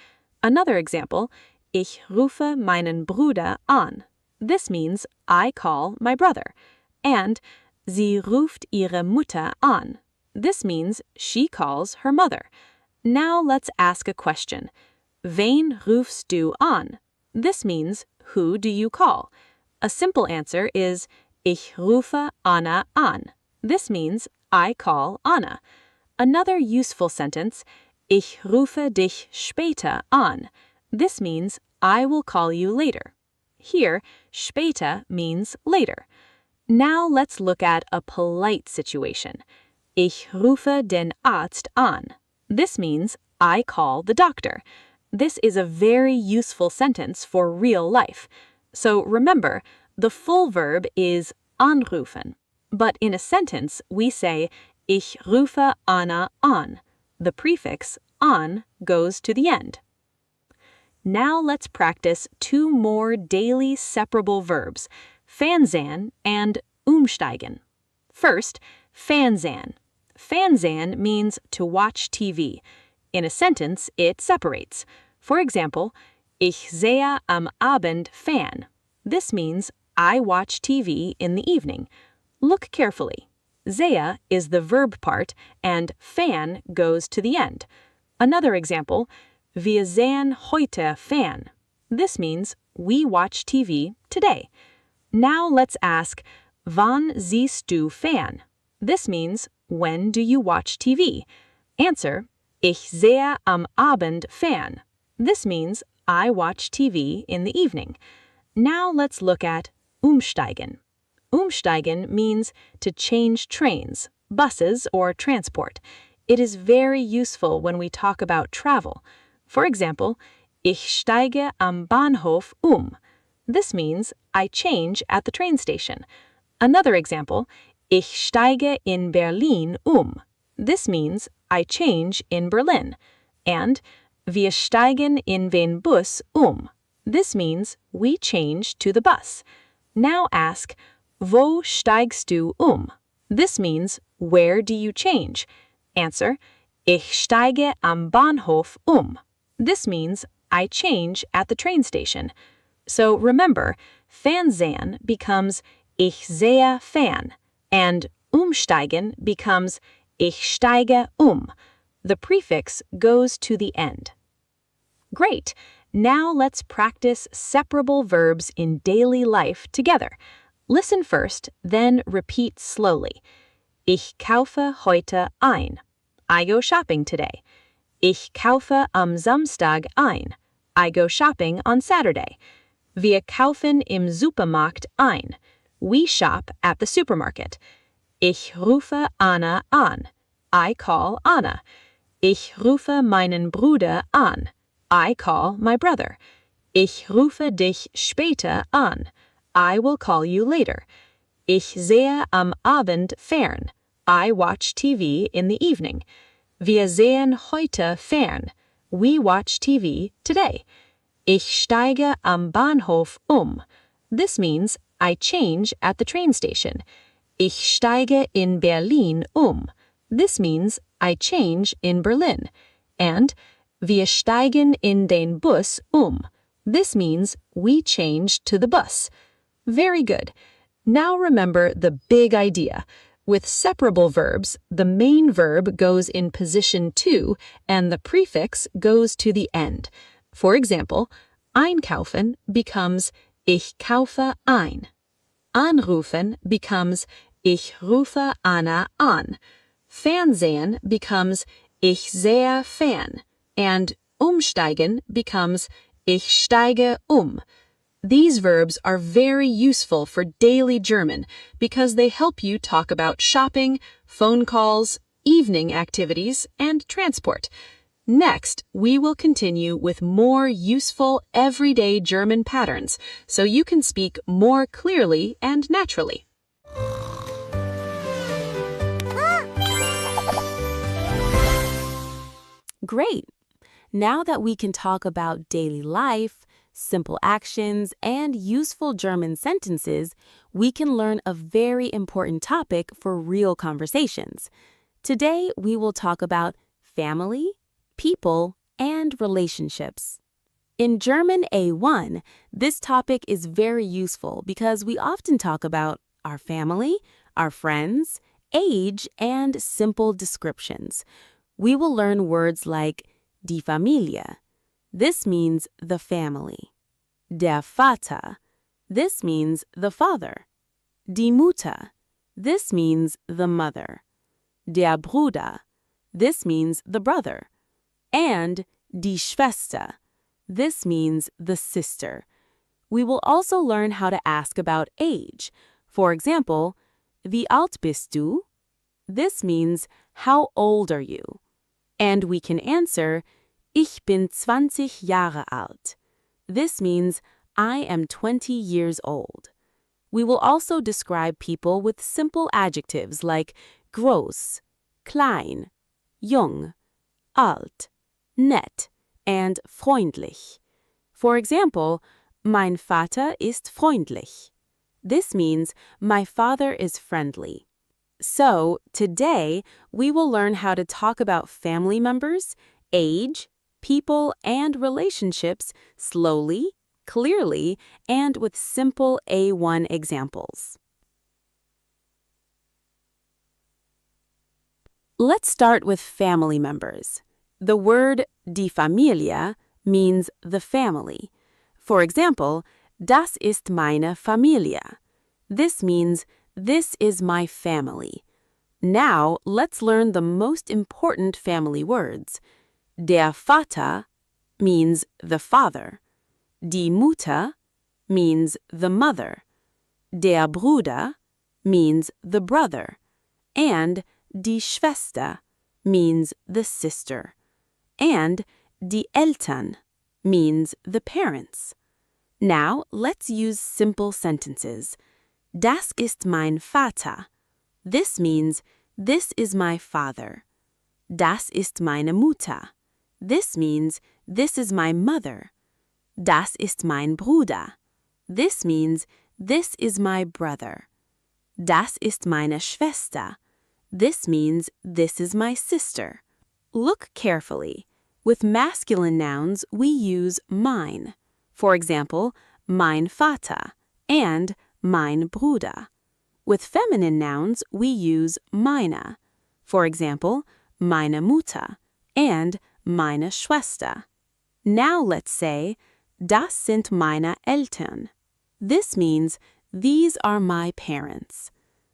Another example, ich rufe meinen Bruder an. This means I call my brother. And sie ruft ihre Mutter an. This means she calls her mother. Now let's ask a question. Wen rufst du an? This means who do you call? A simple answer is ich rufe Anna an. This means I call Anna. Another useful sentence, ich rufe dich später an. This means I will call you later. Here, später means later. Now let's look at a polite situation. Ich rufe den Arzt an. This means I call the doctor. This is a very useful sentence for real life. So remember, the full verb is anrufen. But in a sentence, we say, ich rufe Anna an. The prefix an goes to the end. Now let's practice two more daily separable verbs, fanzan and umsteigen. First, fanzan. Fanzan means to watch TV. In a sentence, it separates. For example, ich sehe am Abend fern. This means I watch TV in the evening. Look carefully. Sehe is the verb part, and fern goes to the end. Another example, wir sehen heute fern. This means we watch TV today. Now let's ask, wann siehst du fern? This means when do you watch TV? Answer, ich sehe am Abend fern. This means I watch TV in the evening. Now let's look at umsteigen. Umsteigen means to change trains, buses, or transport. It is very useful when we talk about travel. For example, ich steige am Bahnhof This means I change at the train station. Another example, ich steige in Berlin This means I change in Berlin. And wir steigen in den Bus This means we change to the bus. Now ask, wo steigst du This means where do you change? Answer, ich steige am Bahnhof This means I change at the train station. So remember, fanzan becomes ich sehe fern, and umsteigen becomes ich steige The prefix goes to the end. Great! Now let's practice separable verbs in daily life together. Listen first, then repeat slowly. Ich kaufe heute ein. I go shopping today. Ich kaufe am Samstag ein. I go shopping on Saturday. Wir kaufen im Supermarkt ein. We shop at the supermarket. Ich rufe Anna an. I call Anna. Ich rufe meinen Bruder an. I call my brother. Ich rufe dich später an. I will call you later. Ich sehe am Abend fern. I watch TV in the evening. Wir sehen heute fern. We watch TV today. Ich steige am Bahnhof This means I change at the train station. Ich steige in Berlin This means I change in Berlin. And wir steigen in den Bus This means we change to the bus. Very good. Now remember the big idea. With separable verbs, the main verb goes in position 2 and the prefix goes to the end. For example, einkaufen becomes ich kaufe ein. Anrufen becomes ich rufe Anna an. Fernsehen becomes ich sehe fern. And umsteigen becomes ich steige These verbs are very useful for daily German because they help you talk about shopping, phone calls, evening activities, and transport. Next, we will continue with more useful everyday German patterns so you can speak more clearly and naturally. Great! Now that we can talk about daily life, simple actions, and useful German sentences, we can learn a very important topic for real conversations. Today, we will talk about family, people, and relationships. In German A1, this topic is very useful because we often talk about our family, our friends, age, and simple descriptions. We will learn words like die Familie. This means the family. Der Vater. This means the father. Die Mutter. This means the mother. Der Bruder. This means the brother. And die Schwester. This means the sister. We will also learn how to ask about age. For example, wie alt bist du? This means, how old are you? And we can answer, ich bin 20 Jahre alt. This means, I am 20 years old. We will also describe people with simple adjectives like groß, klein, jung, alt, nett, and freundlich. For example, mein Vater ist freundlich. This means, my father is friendly. So, today, we will learn how to talk about family members, age, people, and relationships slowly, clearly, and with simple A1 examples. Let's start with family members. The word die Familie means the family. For example, das ist meine Familie. This means, this is my family. Now, let's learn the most important family words. Der Vater means the father. Die Mutter means the mother. Der Bruder means the brother. And die Schwester means the sister. And die Eltern means the parents. Now, let's use simple sentences. Das ist mein Vater. This means, this is my father. Das ist meine Mutter. This means, this is my mother. Das ist mein Bruder. This means, this is my brother. Das ist meine Schwester. This means, this is my sister. Look carefully. With masculine nouns, we use mein. For example, mein Vater and mein Bruder. With feminine nouns, we use meine. For example, meine Mutter and meine Schwester. Now let's say, das sind meine Eltern. This means, these are my parents.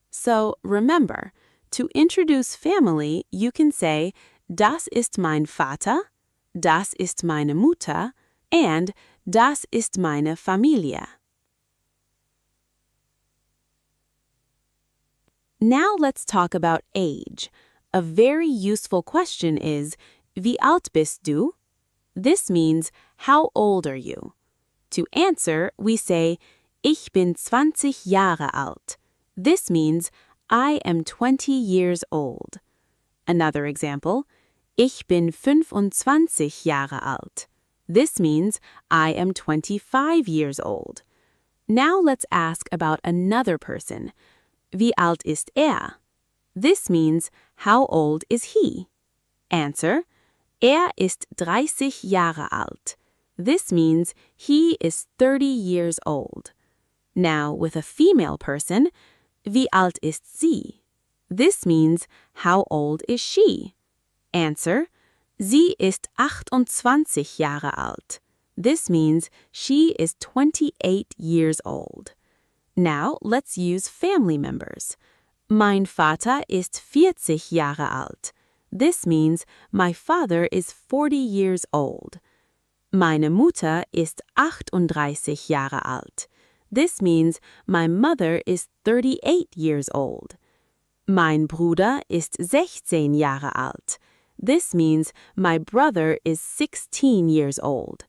So remember, to introduce family, you can say, das ist mein Vater, das ist meine Mutter, and das ist meine Familie. Now let's talk about age. A very useful question is, wie alt bist du? This means, how old are you? To answer, we say, ich bin 20 Jahre alt. This means, I am 20 years old. Another example, ich bin 25 Jahre alt. This means, I am 25 years old. Now let's ask about another person. Wie alt ist er? This means, how old is he? Answer, ist 30 Jahre alt. This means, he is 30 years old. Now, with a female person, wie alt ist sie? This means, how old is she? Answer, sie ist 28 Jahre alt. This means, she is 28 years old. Now, let's use family members. Mein Vater ist 40 Jahre alt. This means, my father is 40 years old. Meine Mutter ist 38 Jahre alt. This means, my mother is 38 years old. Mein Bruder ist 16 Jahre alt. This means, my brother is 16 years old.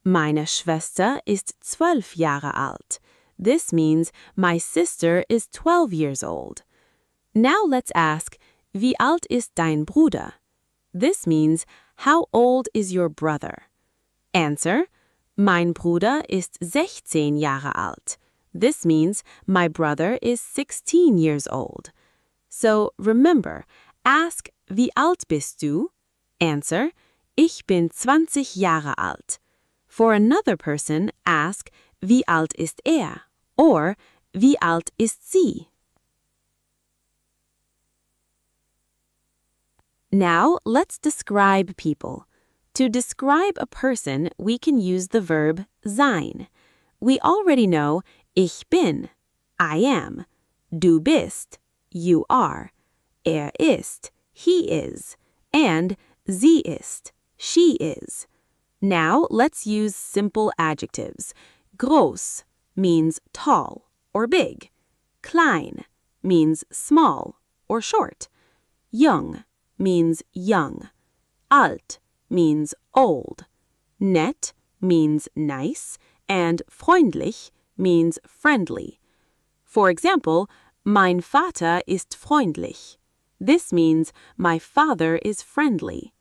Meine Schwester ist 12 Jahre alt. This means, my sister is 12 years old. Now let's ask, wie alt ist dein Bruder? This means, how old is your brother? Answer, Mein Bruder ist 16 Jahre alt. This means my brother is 16 years old. So remember, ask wie alt bist du? Answer, ich bin 20 Jahre alt. For another person, ask wie alt ist er? Or wie alt ist sie? Now, let's describe people. To describe a person, we can use the verb sein. We already know ich bin, I am, du bist, you are, ist, he is, and sie ist, she is. Now, let's use simple adjectives. Groß means tall or big. Klein means small or short. Jung means young. Alt means old. Nett means nice. And freundlich means friendly. For example, mein Vater ist freundlich. This means my father is friendly.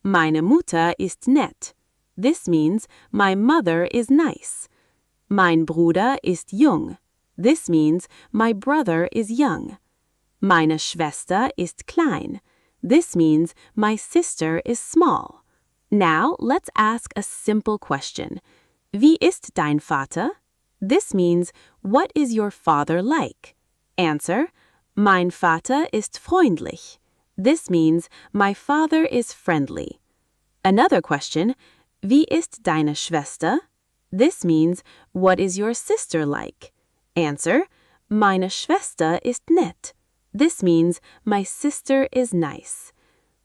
Meine Mutter ist nett. This means my mother is nice. Mein Bruder ist jung. This means my brother is young. Meine Schwester ist klein. This means my sister is small. Now, let's ask a simple question. Wie ist dein Vater? This means, what is your father like? Answer, mein Vater ist freundlich. This means, my father is friendly. Another question, wie ist deine Schwester? This means, what is your sister like? Answer, meine Schwester ist nett. This means, my sister is nice.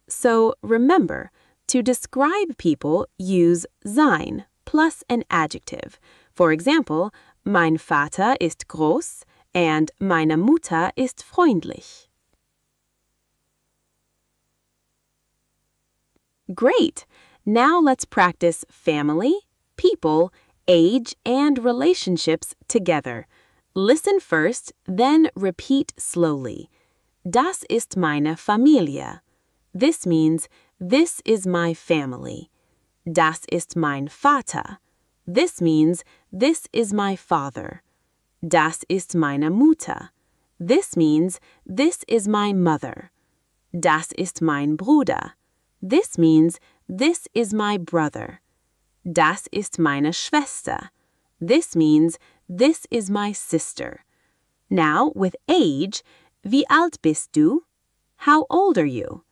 So remember, to describe people, use sein plus an adjective. For example, mein Vater ist groß and meine Mutter ist freundlich. Great! Now let's practice family, people, age, and relationships together. Listen first, then repeat slowly. Das ist meine Familie. This means, this is my family. Das ist mein Vater. This means, this is my father. Das ist meine Mutter. This means, this is my mother. Das ist mein Bruder. This means, this is my brother. Das ist meine Schwester. This means, this is my sister. Now, with age, wie alt bist du? How old are you?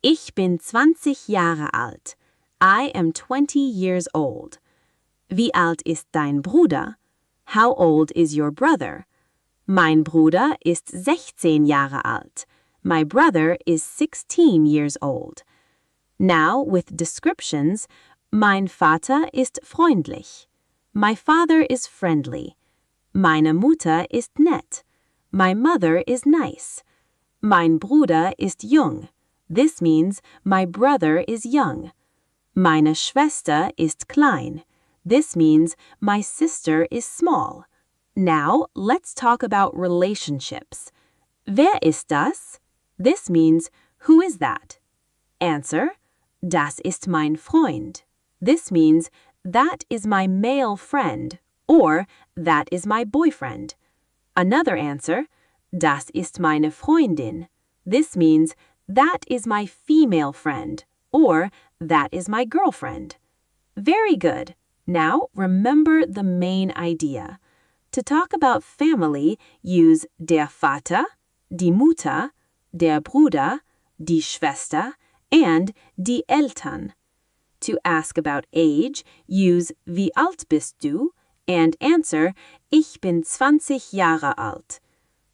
Ich bin 20 Jahre alt. I am 20 years old. Wie alt ist dein Bruder? How old is your brother? Mein Bruder ist 16 Jahre alt. My brother is 16 years old. Now, with descriptions, mein Vater ist freundlich. My father is friendly. Meine Mutter ist nett. My mother is nice. Mein Bruder ist jung. This means my brother is young. Meine Schwester ist klein. This means my sister is small. Now, let's talk about relationships. Wer ist das? This means, who is that? Answer, das ist mein Freund. This means, that is my male friend, or that is my boyfriend. Another answer, das ist meine Freundin. This means, that is my female friend, or that is my girlfriend. Very good. Now, remember the main idea. To talk about family, use der Vater, die Mutter, der Bruder, die Schwester, and die Eltern. To ask about age, use wie alt bist du and answer ich bin 20 Jahre alt.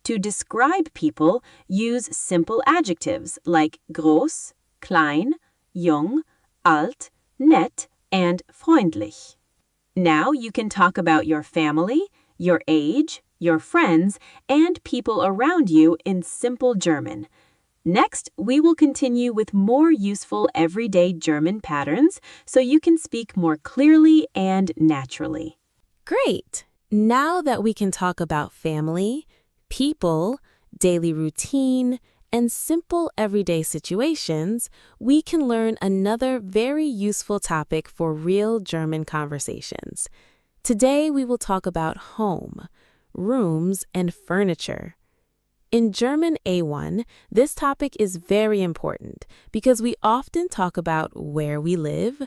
To describe people, use simple adjectives like groß, klein, jung, alt, nett, and freundlich. Now you can talk about your family, your age, your friends, and people around you in simple German. Next, we will continue with more useful everyday German patterns so you can speak more clearly and naturally. Great! Now that we can talk about family, people, daily routine, and simple everyday situations, we can learn another very useful topic for real German conversations. Today we will talk about home, rooms, and furniture. In German A1, this topic is very important because we often talk about where we live,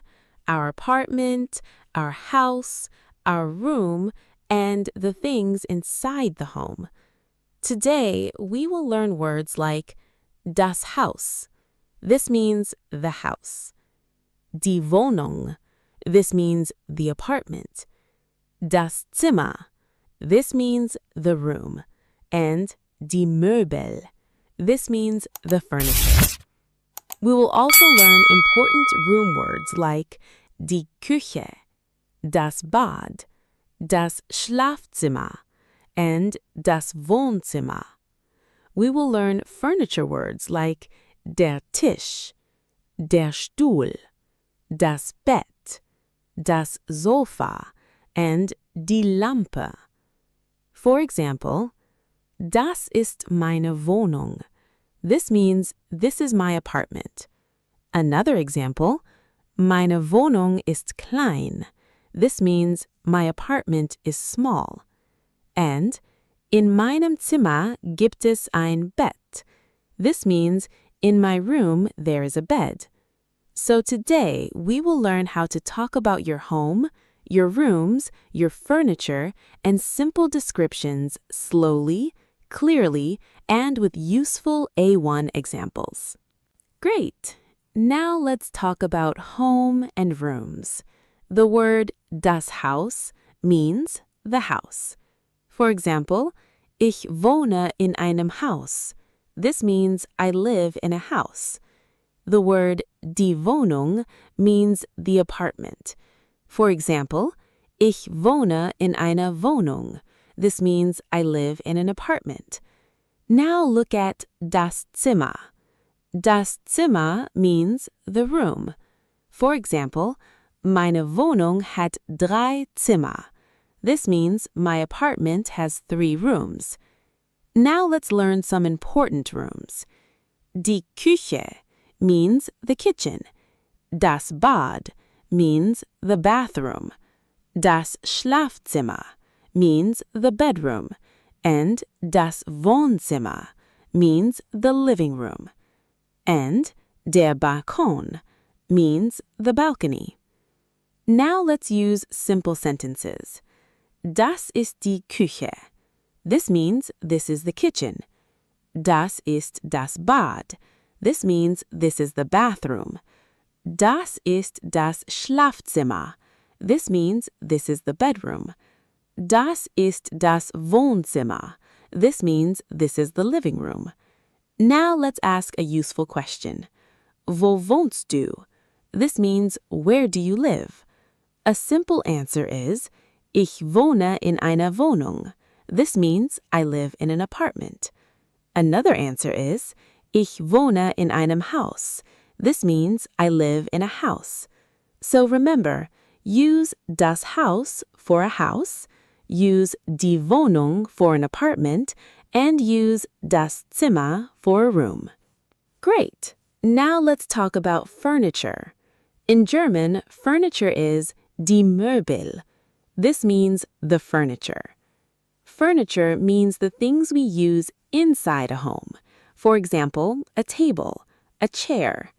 our apartment, our house, our room, and the things inside the home. Today, we will learn words like das Haus. This means the house. Die Wohnung. This means the apartment. Das Zimmer. This means the room. And die Möbel. This means the furniture. We will also learn important room words like die Küche, das Bad, das Schlafzimmer, and das Wohnzimmer. We will learn furniture words like der Tisch, der Stuhl, das Bett, das Sofa, and die Lampe. For example, das ist meine Wohnung. This means this is my apartment. Another example, meine Wohnung ist klein. This means my apartment is small. And in meinem Zimmer gibt es ein Bett. This means in my room there is a bed. So today we will learn how to talk about your home, your rooms, your furniture, and simple descriptions slowly, clearly, and with useful A1 examples. Great! Now let's talk about home and rooms. The word das Haus means the house. For example, ich wohne in einem Haus. This means I live in a house. The word die Wohnung means the apartment. For example, ich wohne in einer Wohnung. This means I live in an apartment. Now look at das Zimmer. Das Zimmer means the room. For example, meine Wohnung hat 3 Zimmer. This means my apartment has 3 rooms. Now let's learn some important rooms. Die Küche means the kitchen. Das Bad means the bathroom. Das Schlafzimmer means the bedroom. And das Wohnzimmer means the living room. And der Balkon means the balcony. Now let's use simple sentences. Das ist die Küche. This means this is the kitchen. Das ist das Bad. This means this is the bathroom. Das ist das Schlafzimmer. This means this is the bedroom. Das ist das Wohnzimmer. This means this is the living room. Now let's ask a useful question. Wo wohnst du? This means where do you live? A simple answer is ich wohne in einer Wohnung. This means I live in an apartment. Another answer is ich wohne in einem Haus. This means I live in a house. So remember, use das Haus for a house, use die Wohnung for an apartment, and use das Zimmer for a room. Great! Now let's talk about furniture. In German, furniture is die Möbel. This means the furniture. Furniture means the things we use inside a home. For example, a table, a chair,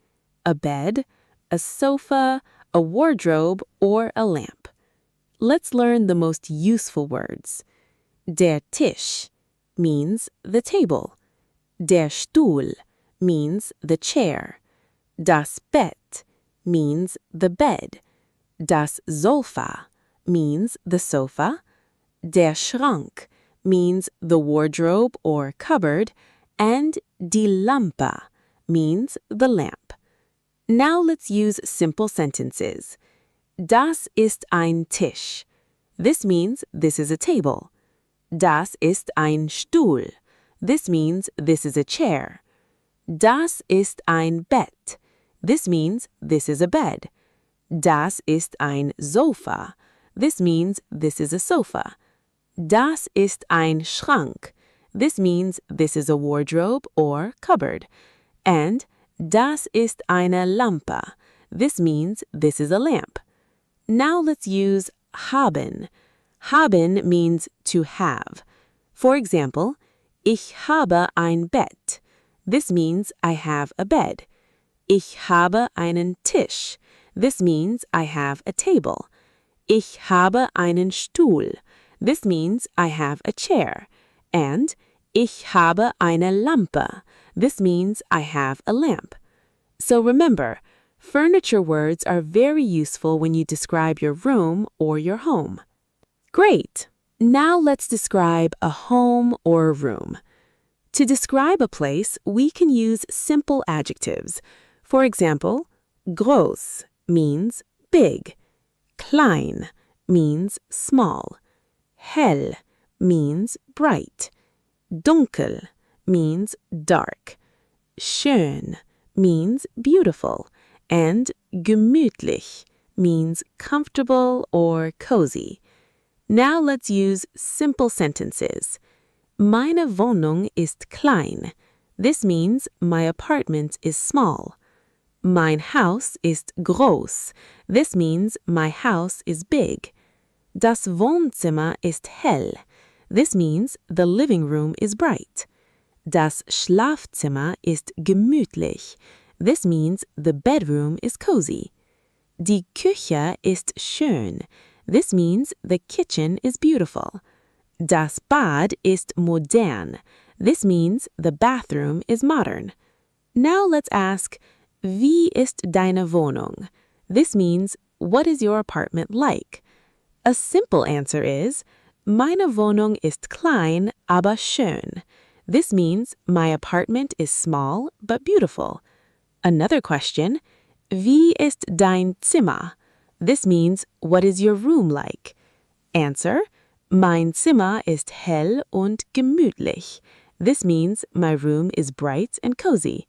a bed, a sofa, a wardrobe, or a lamp. Let's learn the most useful words. Der Tisch means the table. Der Stuhl means the chair. Das Bett means the bed. Das Sofa means the sofa. Der Schrank means the wardrobe or cupboard. And die Lampe means the lamp. Now let's use simple sentences. Das ist ein Tisch. This means this is a table. Das ist ein Stuhl. This means this is a chair. Das ist ein Bett. This means this is a bed. Das ist ein Sofa. This means this is a sofa. Das ist ein Schrank. This means this is a wardrobe or cupboard. And das ist eine Lampe. This means this is a lamp. Now let's use haben. Haben means to have. For example, ich habe ein Bett. This means I have a bed. Ich habe einen Tisch. This means I have a table. Ich habe einen Stuhl. This means I have a chair. And ich habe eine Lampe. This means I have a lamp. So remember, furniture words are very useful when you describe your room or your home. Great! Now let's describe a home or a room. To describe a place, we can use simple adjectives. For example, groß means big. Klein means small. Hell means bright. Dunkel means dark. Schön means beautiful. And gemütlich means comfortable or cozy. Now let's use simple sentences. Meine Wohnung ist klein. This means my apartment is small. Mein Haus ist groß. This means my house is big. Das Wohnzimmer ist hell. This means the living room is bright. Das Schlafzimmer ist gemütlich. This means the bedroom is cozy. Die Küche ist schön. This means the kitchen is beautiful. Das Bad ist modern. This means the bathroom is modern. Now let's ask, wie ist deine Wohnung? This means, what is your apartment like? A simple answer is, meine Wohnung ist klein, aber schön. This means my apartment is small but beautiful. Another question, wie ist dein Zimmer? This means, what is your room like? Answer, mein Zimmer ist hell und gemütlich. This means my room is bright and cozy.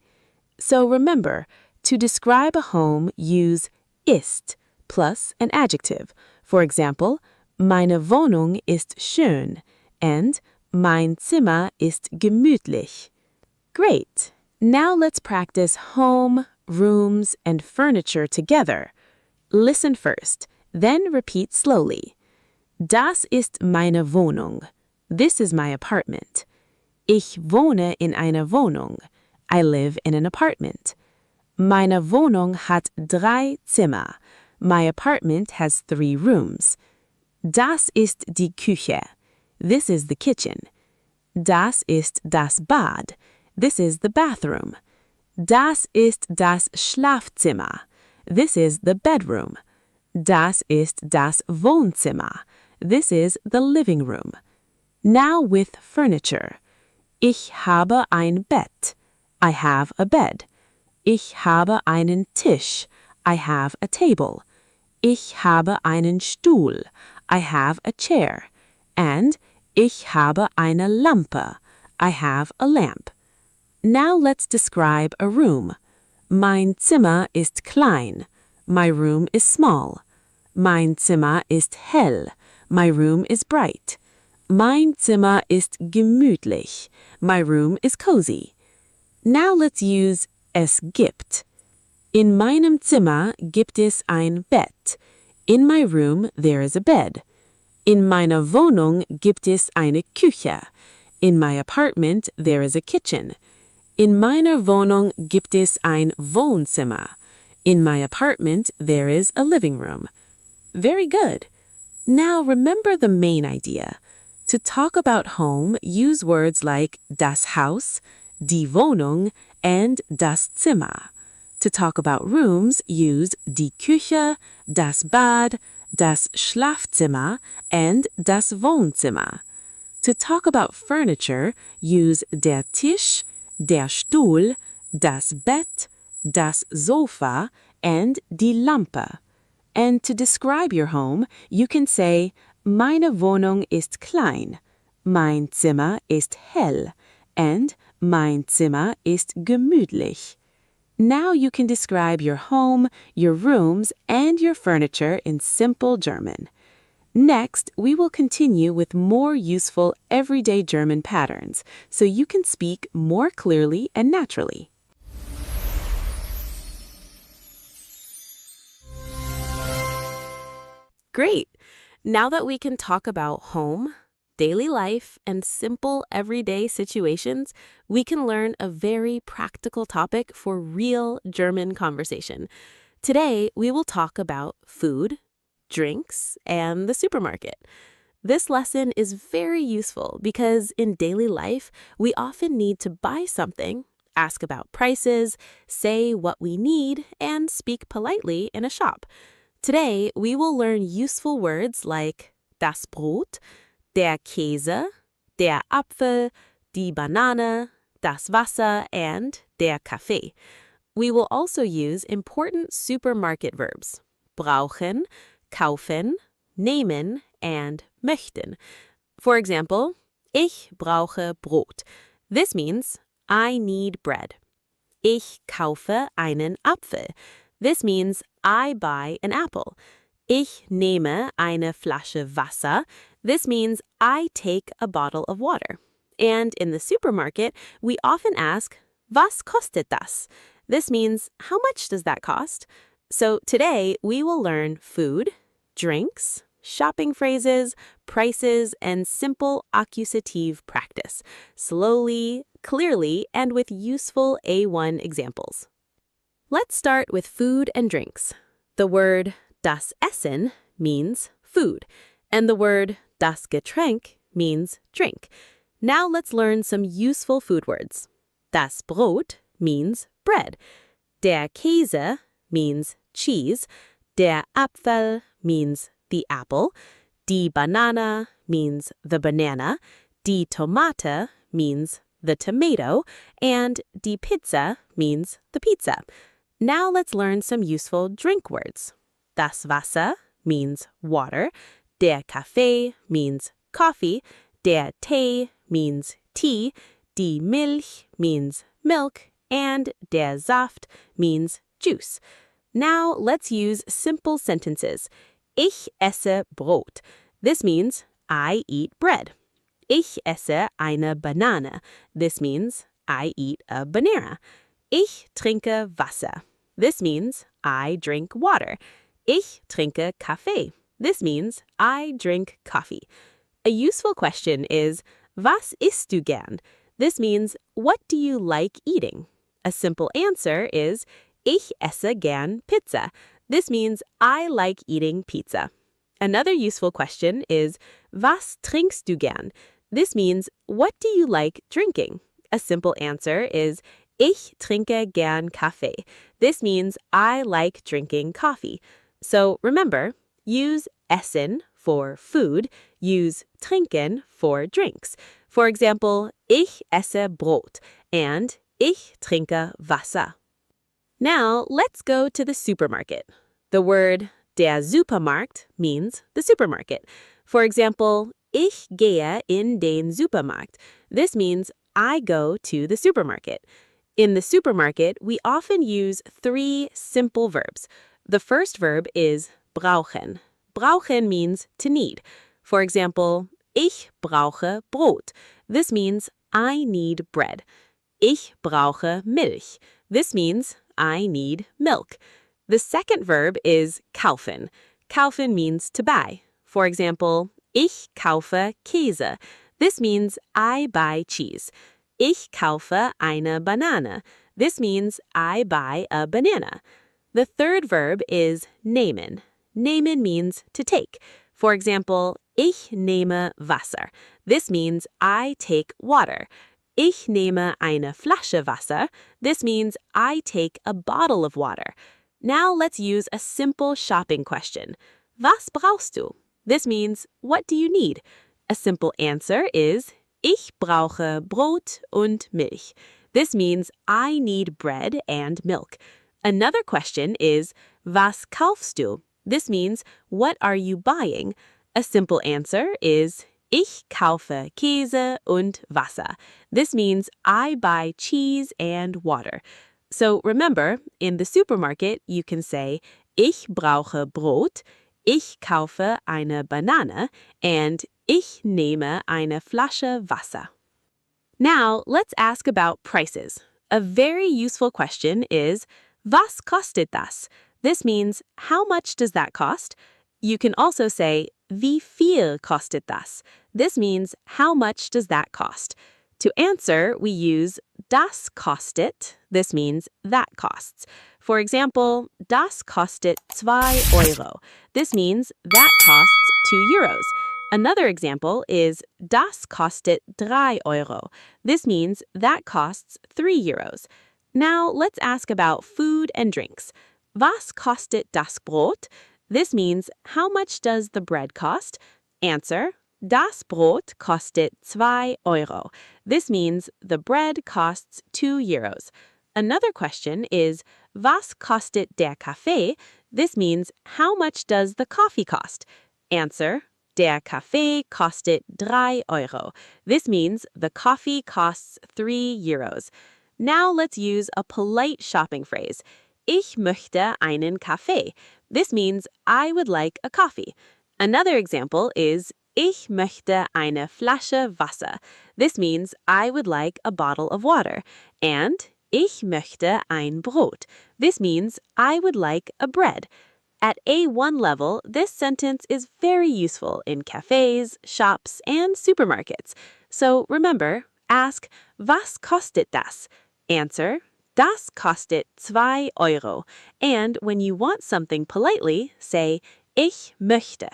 So remember, to describe a home, use ist plus an adjective. For example, meine Wohnung ist schön and mein Zimmer ist gemütlich. Great! Now let's practice home, rooms, and furniture together. Listen first, then repeat slowly. Das ist meine Wohnung. This is my apartment. Ich wohne in einer Wohnung. I live in an apartment. Meine Wohnung hat 3 Zimmer. My apartment has 3 rooms. Das ist die Küche. This is the kitchen. Das ist das Bad. This is the bathroom. Das ist das Schlafzimmer. This is the bedroom. Das ist das Wohnzimmer. This is the living room. Now with furniture. Ich habe ein Bett. I have a bed. Ich habe einen Tisch. I have a table. Ich habe einen Stuhl. I have a chair. And ich habe eine Lampe. I have a lamp. Now let's describe a room. Mein Zimmer ist klein. My room is small. Mein Zimmer ist hell. My room is bright. Mein Zimmer ist gemütlich. My room is cozy. Now let's use es gibt. In meinem Zimmer gibt es ein Bett. In my room there is a bed. In meiner Wohnung gibt es eine Küche. In my apartment there is a kitchen. In meiner Wohnung gibt es ein Wohnzimmer. In my apartment there is a living room. Very good. Now remember the main idea. To talk about home, use words like das Haus, die Wohnung, and das Zimmer. To talk about rooms, use die Küche, das Bad, das Schlafzimmer, and das Wohnzimmer. To talk about furniture, use der Tisch, der Stuhl, das Bett, das Sofa, and die Lampe. And to describe your home, you can say, meine Wohnung ist klein, mein Zimmer ist hell, and mein Zimmer ist gemütlich. Now you can describe your home, your rooms, and your furniture in simple German. Next, we will continue with more useful everyday German patterns so you can speak more clearly and naturally. Great! Now that we can talk about home, daily life, and simple everyday situations, we can learn a very practical topic for real German conversation. Today, we will talk about food, drinks, and the supermarket. This lesson is very useful because in daily life, we often need to buy something, ask about prices, say what we need, and speak politely in a shop. Today, we will learn useful words like das Brot, der Käse, der Apfel, die Banane, das Wasser, and der Kaffee. We will also use important supermarket verbs, brauchen, kaufen, nehmen, and möchten. For example, ich brauche Brot. This means I need bread. Ich kaufe einen Apfel. This means I buy an apple. Ich nehme eine Flasche Wasser. This means I take a bottle of water. And in the supermarket, we often ask, was kostet das? This means, how much does that cost? So today, we will learn food, drinks, shopping phrases, prices, and simple accusative practice, slowly, clearly, and with useful A1 examples. Let's start with food and drinks. The word das Essen means food, and the word das Getränk means drink. Now let's learn some useful food words. Das Brot means bread. Der Käse means cheese. Der Apfel means the apple. Die Banane means the banana. Die Tomate means the tomato. And die Pizza means the pizza. Now let's learn some useful drink words. Das Wasser means water. Der Kaffee means coffee. Der Tee means tea. Die Milch means milk. And der Saft means juice. Now let's use simple sentences. Ich esse Brot. This means I eat bread. Ich esse eine Banane. This means I eat a banana. Ich trinke Wasser. This means I drink water. Ich trinke Kaffee. This means I drink coffee. A useful question is, was isst du gern? This means, what do you like eating? A simple answer is, ich esse gern Pizza. This means I like eating pizza. Another useful question is, was trinkst du gern? This means, what do you like drinking? A simple answer is, ich trinke gern Kaffee. This means I like drinking coffee. So remember, use essen for food, use trinken for drinks. For example, ich esse Brot and ich trinke Wasser. Now let's go to the supermarket. The word der Supermarkt means the supermarket. For example, ich gehe in den Supermarkt. This means I go to the supermarket. In the supermarket, we often use 3 simple verbs. The first verb is brauchen. Brauchen means to need. For example, ich brauche Brot. This means I need bread. Ich brauche Milch. This means I need milk. The second verb is kaufen. Kaufen means to buy. For example, ich kaufe Käse. This means I buy cheese. Ich kaufe eine Banane. This means I buy a banana. The third verb is nehmen. Nehmen means to take. For example, ich nehme Wasser. This means I take water. Ich nehme eine Flasche Wasser. This means I take a bottle of water. Now let's use a simple shopping question. Was brauchst du? This means, what do you need? A simple answer is, ich brauche Brot und Milch. This means I need bread and milk. Another question is, was kaufst du? This means, what are you buying? A simple answer is, ich kaufe Käse und Wasser. This means I buy cheese and water. So remember, in the supermarket, you can say, ich brauche Brot, Ich kaufe eine Banane and ich nehme eine Flasche Wasser. Now, let's ask about prices. A very useful question is, was kostet das? This means, how much does that cost? You can also say, wie viel kostet das? This means, how much does that cost? To answer, we use das kostet. This means, that costs. For example, das kostet 2 Euro. This means, that costs 2 euros. Another example is das kostet 3 Euro. This means that costs 3 euros. Now let's ask about food and drinks. Was kostet das Brot? This means how much does the bread cost? Answer: das Brot kostet 2 Euro. This means the bread costs 2 euros. Another question is was kostet der Kaffee? This means how much does the coffee cost? Answer: der Kaffee kostet 3 Euro. This means the coffee costs 3 euros. Now let's use a polite shopping phrase. Ich möchte einen Kaffee. This means I would like a coffee. Another example is ich möchte eine Flasche Wasser. This means I would like a bottle of water. And ich möchte ein Brot. This means I would like a bread. At A1 level, this sentence is very useful in cafes, shops, and supermarkets. So remember, ask, was kostet das? Answer, das kostet 2 Euro. And when you want something politely, say, ich möchte.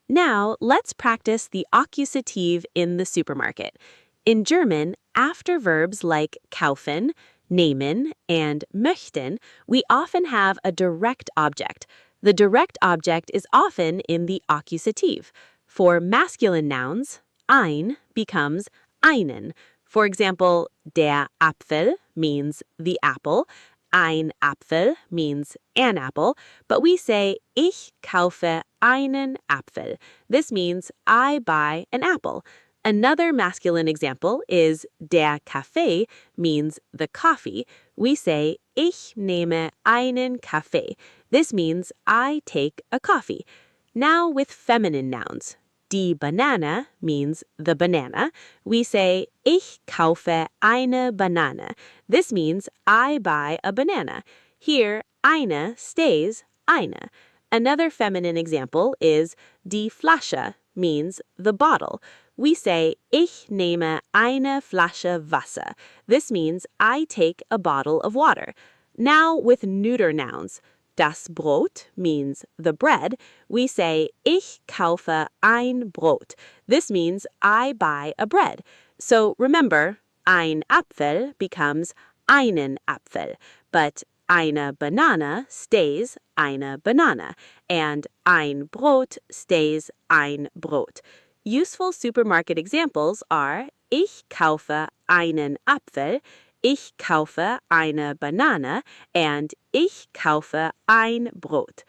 Now, let's practice the accusative in the supermarket. In German, after verbs like kaufen, nehmen, and möchten, we often have a direct object. The direct object is often in the accusative. For masculine nouns, ein becomes einen. For example, der Apfel means the apple, ein Apfel means an apple, but we say ich kaufe einen Apfel. This means I buy an apple. Another masculine example is der Kaffee means the coffee. We say ich nehme einen Kaffee. This means I take a coffee. Now with feminine nouns. Die Banane means the banana. We say ich kaufe eine Banane. This means I buy a banana. Here, eine stays eine. Another feminine example is die Flasche means the bottle. We say, ich nehme eine Flasche Wasser. This means I take a bottle of water. Now with neuter nouns. Das Brot means the bread. We say, ich kaufe ein Brot. This means I buy a bread. So remember, ein Apfel becomes einen Apfel. But eine Banane stays eine Banane. And ein Brot stays ein Brot. Useful supermarket examples are ich kaufe einen Apfel, ich kaufe eine Banane, and ich kaufe ein Brot.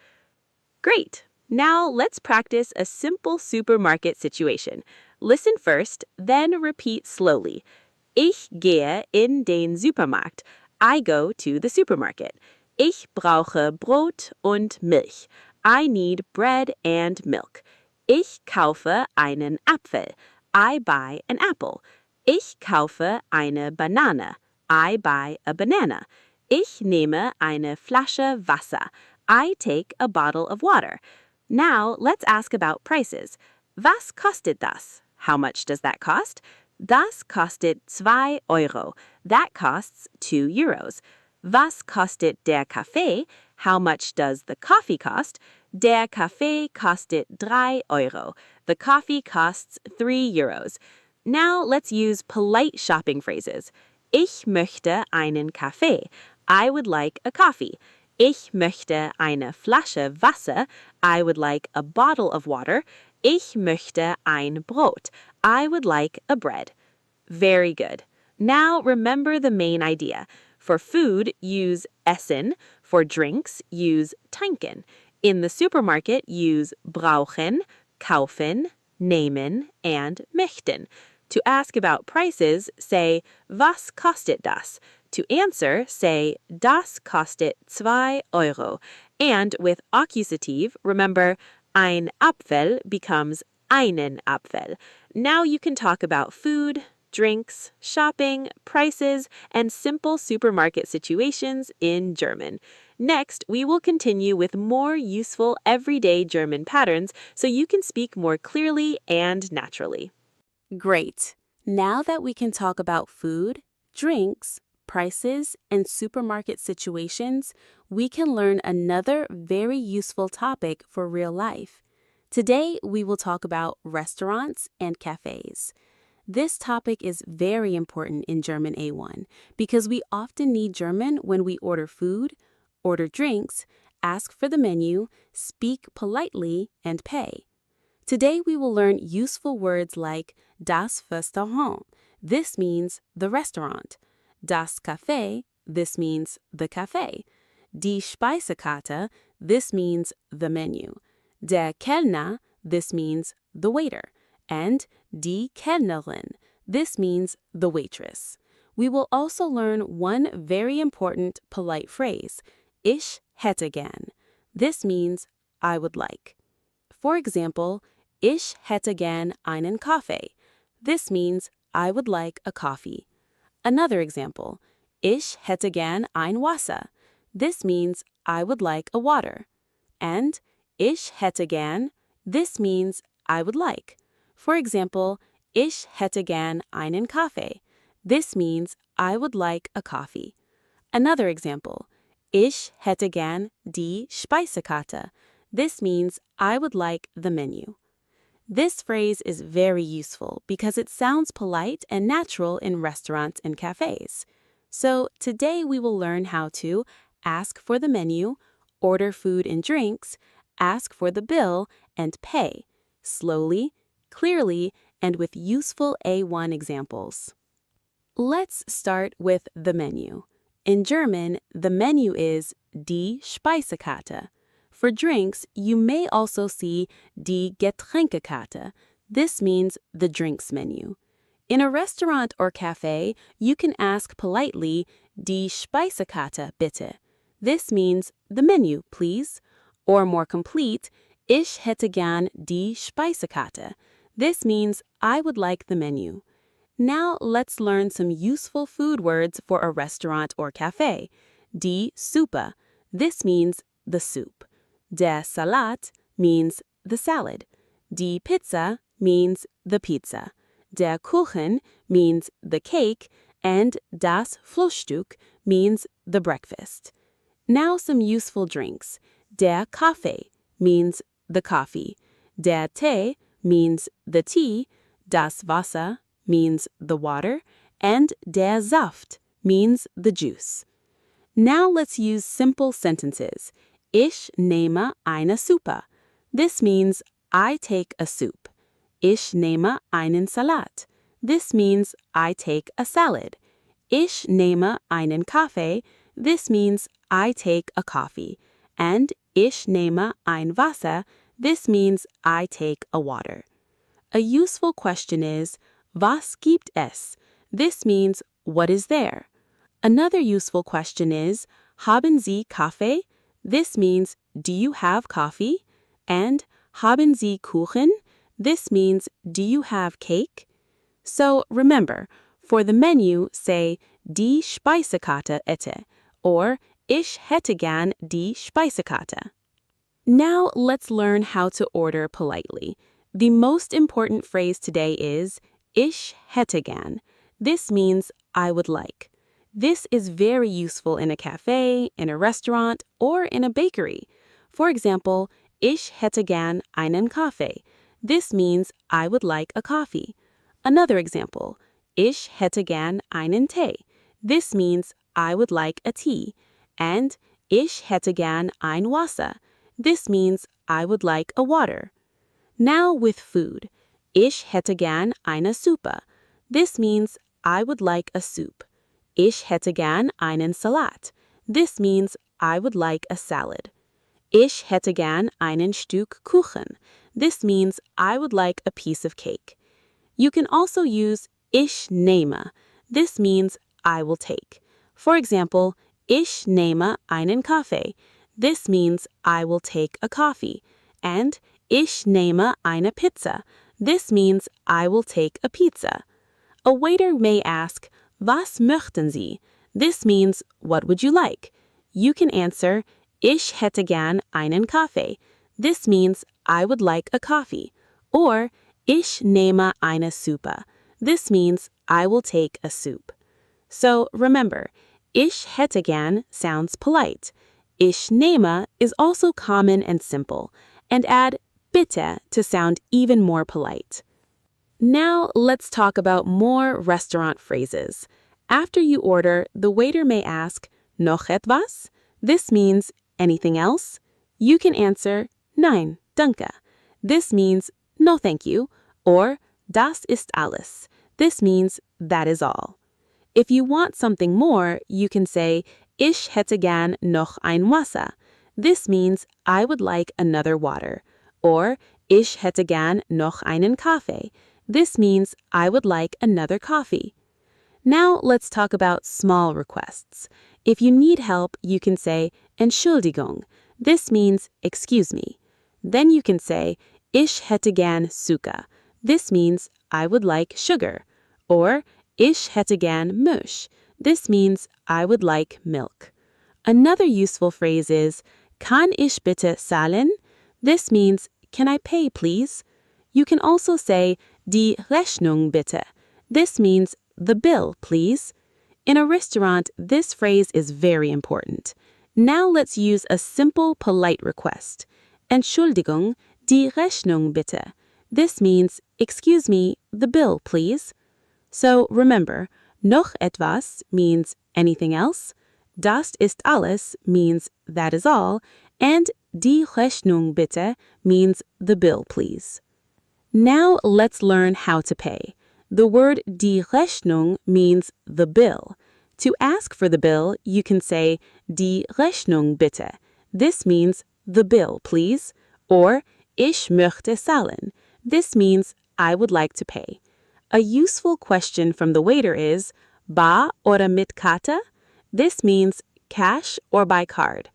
Great! Now let's practice a simple supermarket situation. Listen first, then repeat slowly. Ich gehe in den Supermarkt. I go to the supermarket. Ich brauche Brot und Milch. I need bread and milk. Ich kaufe einen Apfel. I buy an apple. Ich kaufe eine Banane. I buy a banana. Ich nehme eine Flasche Wasser. I take a bottle of water. Now let's ask about prices. Was kostet das? How much does that cost? Das kostet 2 Euro. That costs 2 euros. Was kostet der Kaffee? How much does the coffee cost? Der Kaffee kostet 3 Euro. The coffee costs 3 euros. Now let's use polite shopping phrases. Ich möchte einen Kaffee. I would like a coffee. Ich möchte eine Flasche Wasser. I would like a bottle of water. Ich möchte ein Brot. I would like a bread. Very good. Now remember the main idea. For food, use essen. For drinks, use trinken. In the supermarket, use brauchen, kaufen, nehmen, and möchten. To ask about prices, say, was kostet das? To answer, say, das kostet 2 Euro. And with accusative, remember, ein Apfel becomes einen Apfel. Now you can talk about food, drinks, shopping, prices, and simple supermarket situations in German. Next, we will continue with more useful everyday German patterns so you can speak more clearly and naturally. Great. Now that we can talk about food, drinks, prices, and supermarket situations, we can learn another very useful topic for real life. Today, we will talk about restaurants and cafes. This topic is very important in German A1 because we often need German when we order food, order drinks, ask for the menu, speak politely, and pay. Today we will learn useful words like das Restaurant. This means the restaurant. Das Café. This means the cafe. Die Speisekarte. This means the menu. Der Kellner. This means the waiter. And die Kellnerin. This means the waitress. We will also learn one very important polite phrase. Ich hätte gern. This means I would like. For example, Ich hätte gern einen Kaffee. This means I would like a coffee. Another example, Ich hätte gern ein Wasser. This means I would like a water. And Ich hätte gern, this means I would like. For example, Ich hätte gern einen Kaffee. This means I would like a coffee. Another example, Ich hätte gern die Speisekarte. This means I would like the menu. This phrase is very useful because it sounds polite and natural in restaurants and cafes. So today we will learn how to ask for the menu, order food and drinks, ask for the bill, and pay, slowly, clearly, and with useful A1 examples. Let's start with the menu. In German, the menu is die Speisekarte. For drinks, you may also see die Getränkekarte. This means the drinks menu. In a restaurant or cafe, you can ask politely, die Speisekarte bitte. This means the menu, please. Or more complete, ich hätte gern die Speisekarte. This means I would like the menu. Now let's learn some useful food words for a restaurant or cafe. Die Suppe. This means the soup. Der Salat means the salad. Die Pizza means the pizza. Der Kuchen means the cake. And das Frühstück means the breakfast. Now some useful drinks. Der Kaffee means the coffee. Der Tee means the tea. Das Wasser means the water. And der Saft means the juice. Now let's use simple sentences. Ich nehme eine Suppe. This means I take a soup. Ich nehme einen Salat. This means I take a salad. Ich nehme einen Kaffee. This means I take a coffee. And ich nehme ein Wasser. This means I take a water. A useful question is, was gibt es? This means, what is there? Another useful question is, haben Sie Kaffee? This means, do you have coffee? And haben Sie Kuchen? This means, do you have cake? So remember, for the menu, say, die Speisekarte hätte, or ich hätte gern die Speisekarte. Now let's learn how to order politely. The most important phrase today is, ich hätte gern. This means, I would like. This is very useful in a cafe, in a restaurant, or in a bakery. For example, ich hätte gern einen Kaffee. This means I would like a coffee. Another example, ich hätte gern einen Tee. This means I would like a tea. And ich hätte gern ein Wasser. This means I would like a water. Now with food, ich hätte gern eine Suppe. This means I would like a soup. Ich hätte gern einen Salat. This means I would like a salad. Ich hätte gern einen Stück Kuchen. This means I would like a piece of cake. You can also use ich nehme. This means I will take. For example, ich nehme einen Kaffee. This means I will take a coffee. And ich nehme eine Pizza. This means I will take a pizza. A waiter may ask, Was möchten Sie? This means, what would you like? You can answer, Ich hätte gern einen Kaffee. This means, I would like a coffee. Or, Ich nehme eine Suppe. This means, I will take a soup. So remember, Ich hätte gern sounds polite. Ich nehme is also common and simple. And add bitte to sound even more polite. Now let's talk about more restaurant phrases. After you order, the waiter may ask, Noch etwas? This means, anything else? You can answer, Nein, danke. This means, no thank you, or Das ist alles. This means, that is all. If you want something more, you can say, Ich hätte gern noch ein Wasser. This means, I would like another water. Or, Ich hätte gern noch einen Kaffee. This means, I would like another coffee. Now let's talk about small requests. If you need help, you can say, Entschuldigung. This means, excuse me. Then you can say, Ich hätte gern Zucker. This means, I would like sugar. Or, Ich hätte gern Milch. This means, I would like milk. Another useful phrase is, Kann ich bitte zahlen? This means, can I pay, please? You can also say, Die Rechnung bitte. This means, the bill, please. In a restaurant, this phrase is very important. Now let's use a simple, polite request. Entschuldigung, die Rechnung bitte. This means, excuse me, the bill, please. So remember, noch etwas means anything else, das ist alles means that is all, and die Rechnung bitte means the bill, please. Now let's learn how to pay. The word die Rechnung means the bill. To ask for the bill, you can say die Rechnung bitte. This means the bill, please. Or ich möchte zahlen. This means I would like to pay. A useful question from the waiter is bar oder mit Karte? This means cash or by card.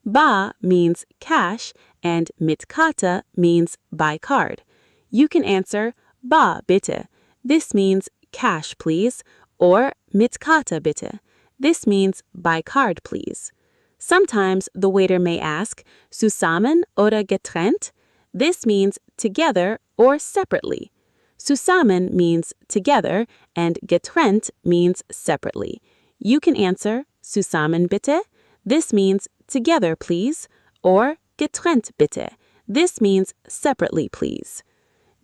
Bar means cash and mit Karte means by card. You can answer bar bitte. This means cash, please, or mit Karte bitte. This means by card, please. Sometimes the waiter may ask zusammen oder getrennt. This means together or separately. Zusammen means together and getrennt means separately. You can answer zusammen bitte. This means together, please, or getrennt bitte. This means separately, please.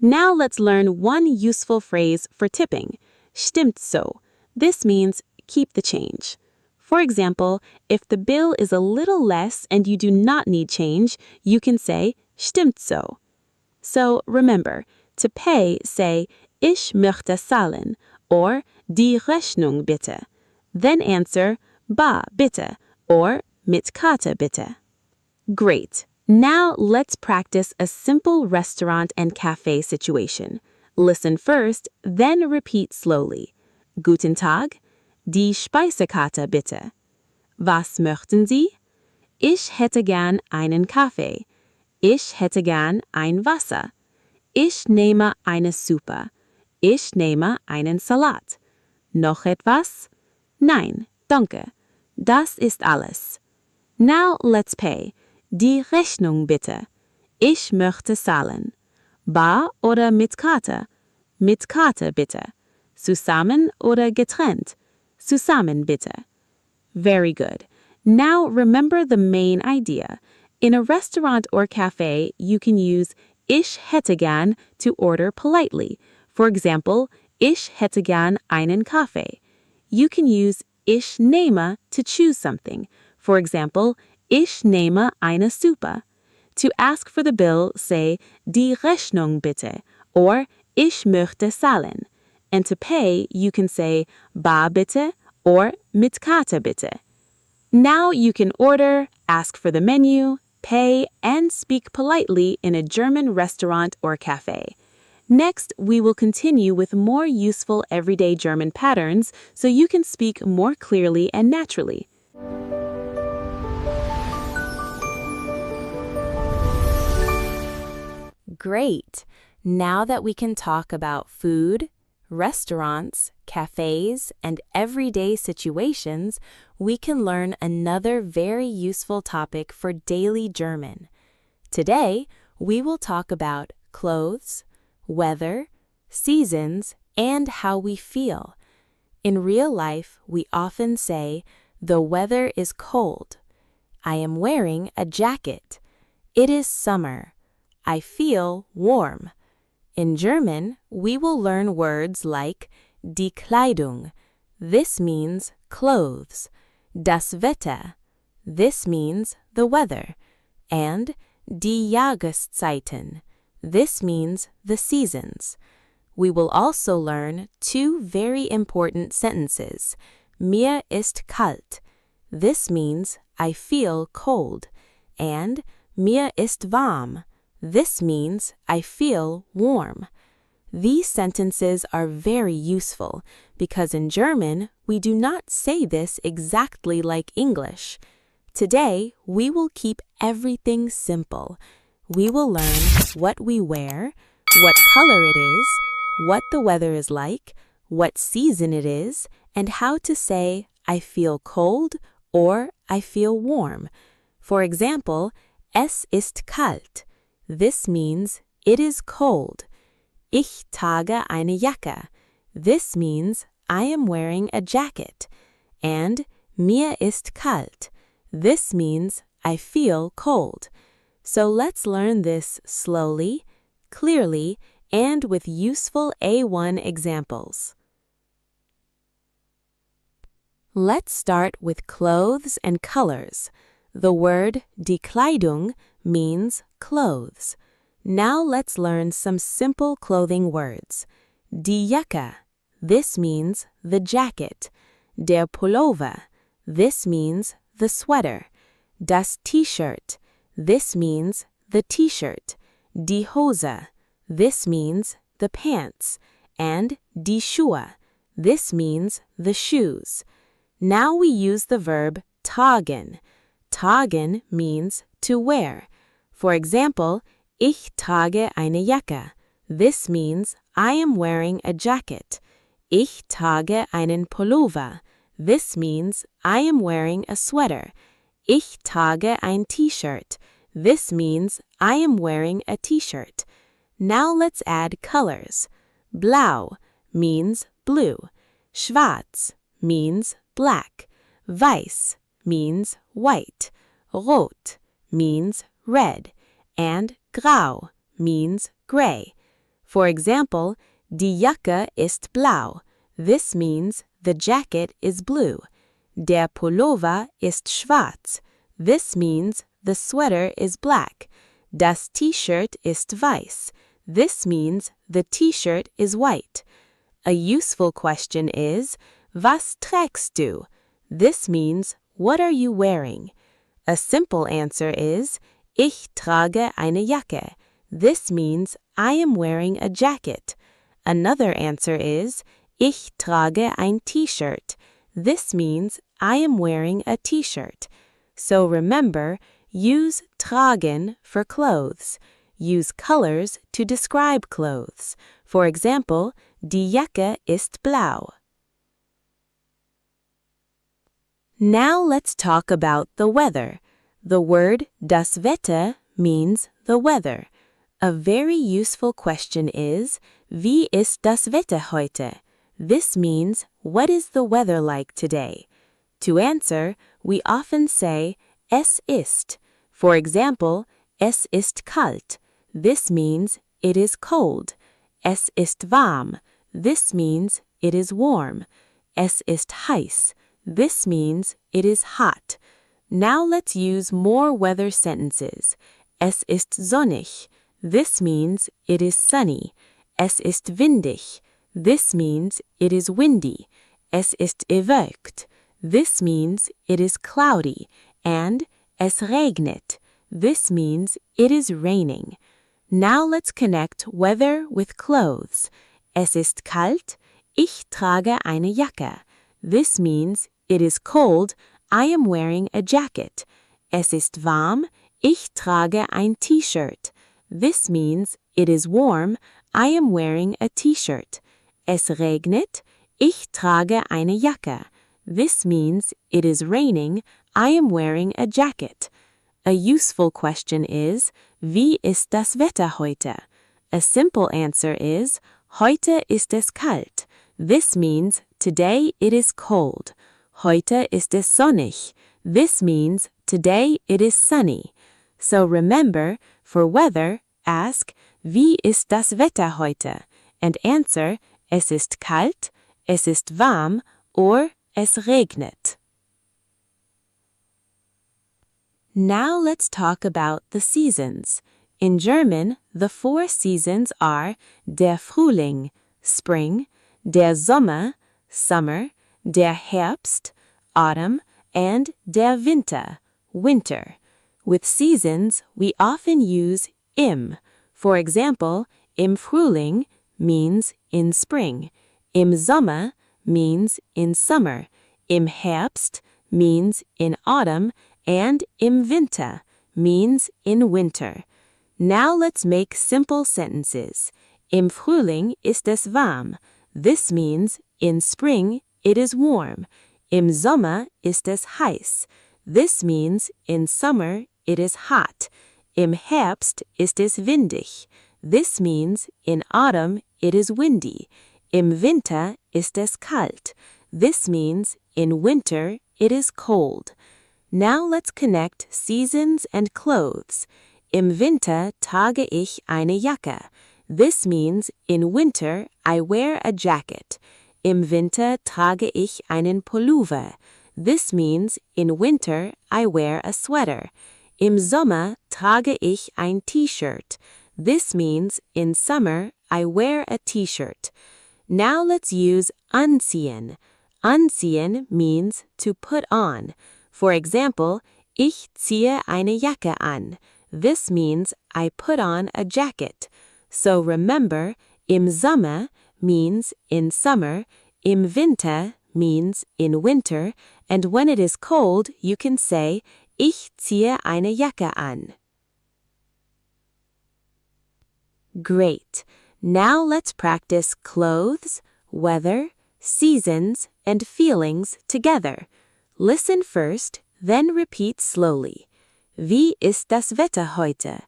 Now let's learn one useful phrase for tipping. Stimmt so. This means keep the change. For example, if the bill is a little less and you do not need change, you can say stimmt so. So remember, to pay, say Ich möchte zahlen or die Rechnung bitte. Then answer bar bitte or mit Karte bitte. Great. Now let's practice a simple restaurant and cafe situation. Listen first, then repeat slowly. Guten Tag. Die Speisekarte bitte. Was möchten Sie? Ich hätte gern einen Kaffee. Ich hätte gern ein Wasser. Ich nehme eine Suppe. Ich nehme einen Salat. Noch etwas? Nein, danke. Das ist alles. Now let's pay. Die Rechnung bitte. Ich möchte zahlen. Bar oder mit Karte? Mit Karte bitte. Zusammen oder getrennt? Zusammen bitte. Very good. Now remember the main idea. In a restaurant or cafe, you can use Ich hätte gern to order politely. For example, Ich hätte gern einen Kaffee. You can use Ich nehme to choose something. For example, Ich nehme eine Suppe. To ask for the bill, say Die Rechnung bitte or Ich möchte zahlen. And to pay, you can say bar bitte or mit Karte bitte. Now you can order, ask for the menu, pay, and speak politely in a German restaurant or cafe. Next, we will continue with more useful everyday German patterns so you can speak more clearly and naturally. Great! Now that we can talk about food, restaurants, cafes, and everyday situations, we can learn another very useful topic for daily German. Today, we will talk about clothes, weather, seasons, and how we feel. In real life, we often say, "The weather is cold." "I am wearing a jacket." "It is summer." "I feel warm." In German, we will learn words like die Kleidung. This means clothes. Das Wetter. This means the weather. And die Jahreszeiten. This means the seasons. We will also learn two very important sentences. Mir ist kalt. This means I feel cold. And mir ist warm. This means I feel warm. These sentences are very useful because in German we do not say this exactly like English. Today we will keep everything simple. We will learn what we wear, what color it is, what the weather is like, what season it is, and how to say I feel cold or I feel warm. For example, es ist kalt. This means it is cold. Ich trage eine Jacke. This means I am wearing a jacket. And mir ist kalt. This means I feel cold. So let's learn this slowly, clearly, and with useful A1 examples. Let's start with clothes and colors. The word die Kleidung means clothes. Now let's learn some simple clothing words. Die Jacke. This means the jacket. Der Pullover. This means the sweater. Das T-shirt. This means the T-shirt. Die Hose. This means the pants. And die Schuhe. This means the shoes. Now we use the verb tragen. Tragen means to wear. For example, ich trage eine Jacke. This means I am wearing a jacket. Ich trage einen Pullover. This means I am wearing a sweater. Ich trage ein T-shirt. This means I am wearing a T-shirt. Now let's add colors. Blau means blue. Schwarz means black. Weiß means white. Rot means red. And grau means gray. For example, die Jacke ist blau. This means the jacket is blue. Der Pullover ist schwarz. This means the sweater is black. Das T-shirt ist weiß. This means the T-shirt is white. A useful question is, was trägst du? This means, what are you wearing? A simple answer is, ich trage eine Jacke. This means I am wearing a jacket. Another answer is, ich trage ein T-shirt. This means I am wearing a T-shirt. So remember, use tragen for clothes. Use colors to describe clothes. For example, die Jacke ist blau. Now let's talk about the weather. The word das Wetter means the weather. A very useful question is, wie ist das Wetter heute? This means, what is the weather like today? To answer, we often say, es ist. For example, es ist kalt. This means it is cold. Es ist warm. This means it is warm. Es ist heiß. This means it is hot. Now let's use more weather sentences. Es ist sonnig. This means it is sunny. Es ist windig. This means it is windy. Es ist bewölkt. This means it is cloudy. And es regnet. This means it is raining. Now let's connect weather with clothes. Es ist kalt. Ich trage eine Jacke. This means it is cold. I am wearing a jacket. Es ist warm. Ich trage ein T-shirt. This means it is warm, I am wearing a t-shirt. Es regnet, ich trage eine Jacke. This means it is raining, I am wearing a jacket. A useful question is, wie ist das Wetter heute? A simple answer is, heute ist es kalt. This means today it is cold. Heute ist es sonnig. This means today it is sunny. So remember, for weather, ask, wie ist das Wetter heute? And answer, es ist kalt, es ist warm, or es regnet. Now let's talk about the seasons. In German, the 4 seasons are der Frühling, spring, der Sommer, summer, der Herbst, autumn, and der Winter, winter. With seasons, we often use im. For example, im Frühling means in spring. Im Sommer means in summer. Im Herbst means in autumn. And im Winter means in winter. Now let's make simple sentences. Im Frühling ist es warm. This means in spring it is warm. Im Sommer ist es heiß. This means in summer it is hot. Im Herbst ist es windig. This means in autumn it is windy. Im Winter ist es kalt. This means in winter it is cold. Now let's connect seasons and clothes. Im Winter trage ich eine Jacke. This means in winter I wear a jacket. Im Winter trage ich einen Pullover. This means in winter I wear a sweater. Im Sommer trage ich ein T-shirt. This means in summer I wear a T-shirt. Now let's use anziehen. Anziehen means to put on. For example, ich ziehe eine Jacke an. This means I put on a jacket. So remember, im Sommer means in summer, im Winter means in winter, and when it is cold, you can say, ich ziehe eine Jacke an. Great. Now let's practice clothes, weather, seasons, and feelings together. Listen first, then repeat slowly. Wie ist das Wetter heute?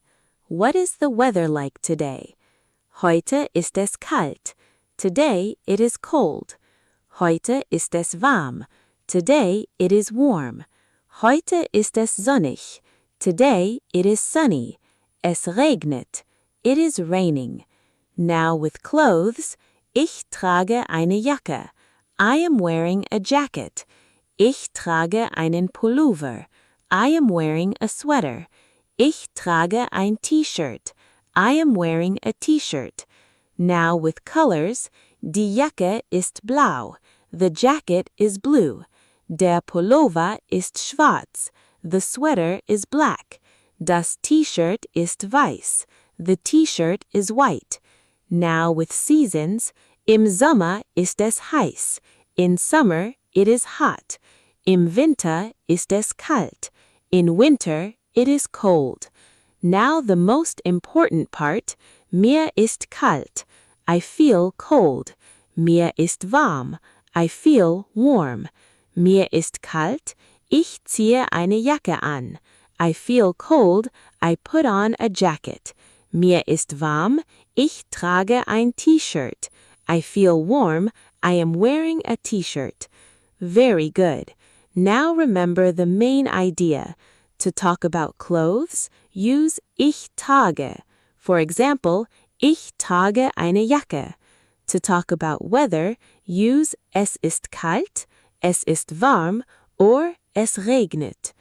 What is the weather like today? Heute ist es kalt. Today it is cold. Heute ist es warm. Today it is warm. Heute ist es sonnig. Today it is sunny. Es regnet. It is raining. Now with clothes, ich trage eine Jacke. I am wearing a jacket. Ich trage einen Pullover. I am wearing a sweater. Ich trage ein T-shirt. I am wearing a T-shirt. Now with colors, die Jacke ist blau. The jacket is blue. Der Pullover ist schwarz. The sweater is black. Das T-shirt ist weiß. The T-shirt is white. Now with seasons, im Sommer ist es heiß. In summer, it is hot. Im Winter ist es kalt. In winter, it is cold. Now the most important part, mir ist kalt. I feel cold. Mir ist warm. I feel warm. Mir ist kalt. Ich ziehe eine Jacke an. I feel cold. I put on a jacket. Mir ist warm. Ich trage ein T-shirt. I feel warm. I am wearing a T-shirt. Very good. Now remember the main idea. To talk about clothes, use ich trage. For example, ich trage eine Jacke. To talk about weather, use es ist kalt, es ist warm, or es regnet.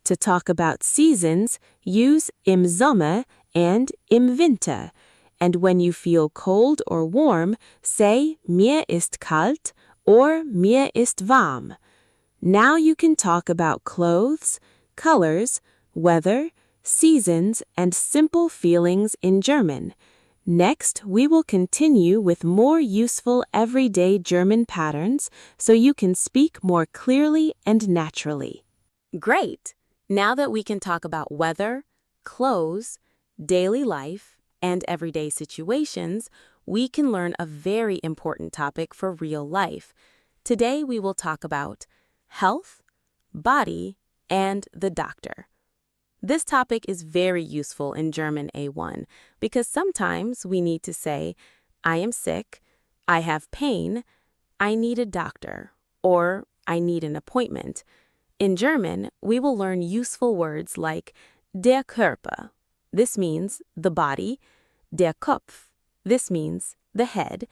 To talk about seasons, use im Sommer and im Winter. And when you feel cold or warm, say mir ist kalt or mir ist warm. Now you can talk about clothes, colors, weather, seasons, and simple feelings in German. Next, we will continue with more useful everyday German patterns so you can speak more clearly and naturally. Great! Now that we can talk about weather, clothes, daily life, and everyday situations, we can learn a very important topic for real life. Today we will talk about health, body, and the doctor. This topic is very useful in German A1 because sometimes we need to say, I am sick, I have pain, I need a doctor, or I need an appointment. In German, we will learn useful words like der Körper. This means the body. Der Kopf. This means the head.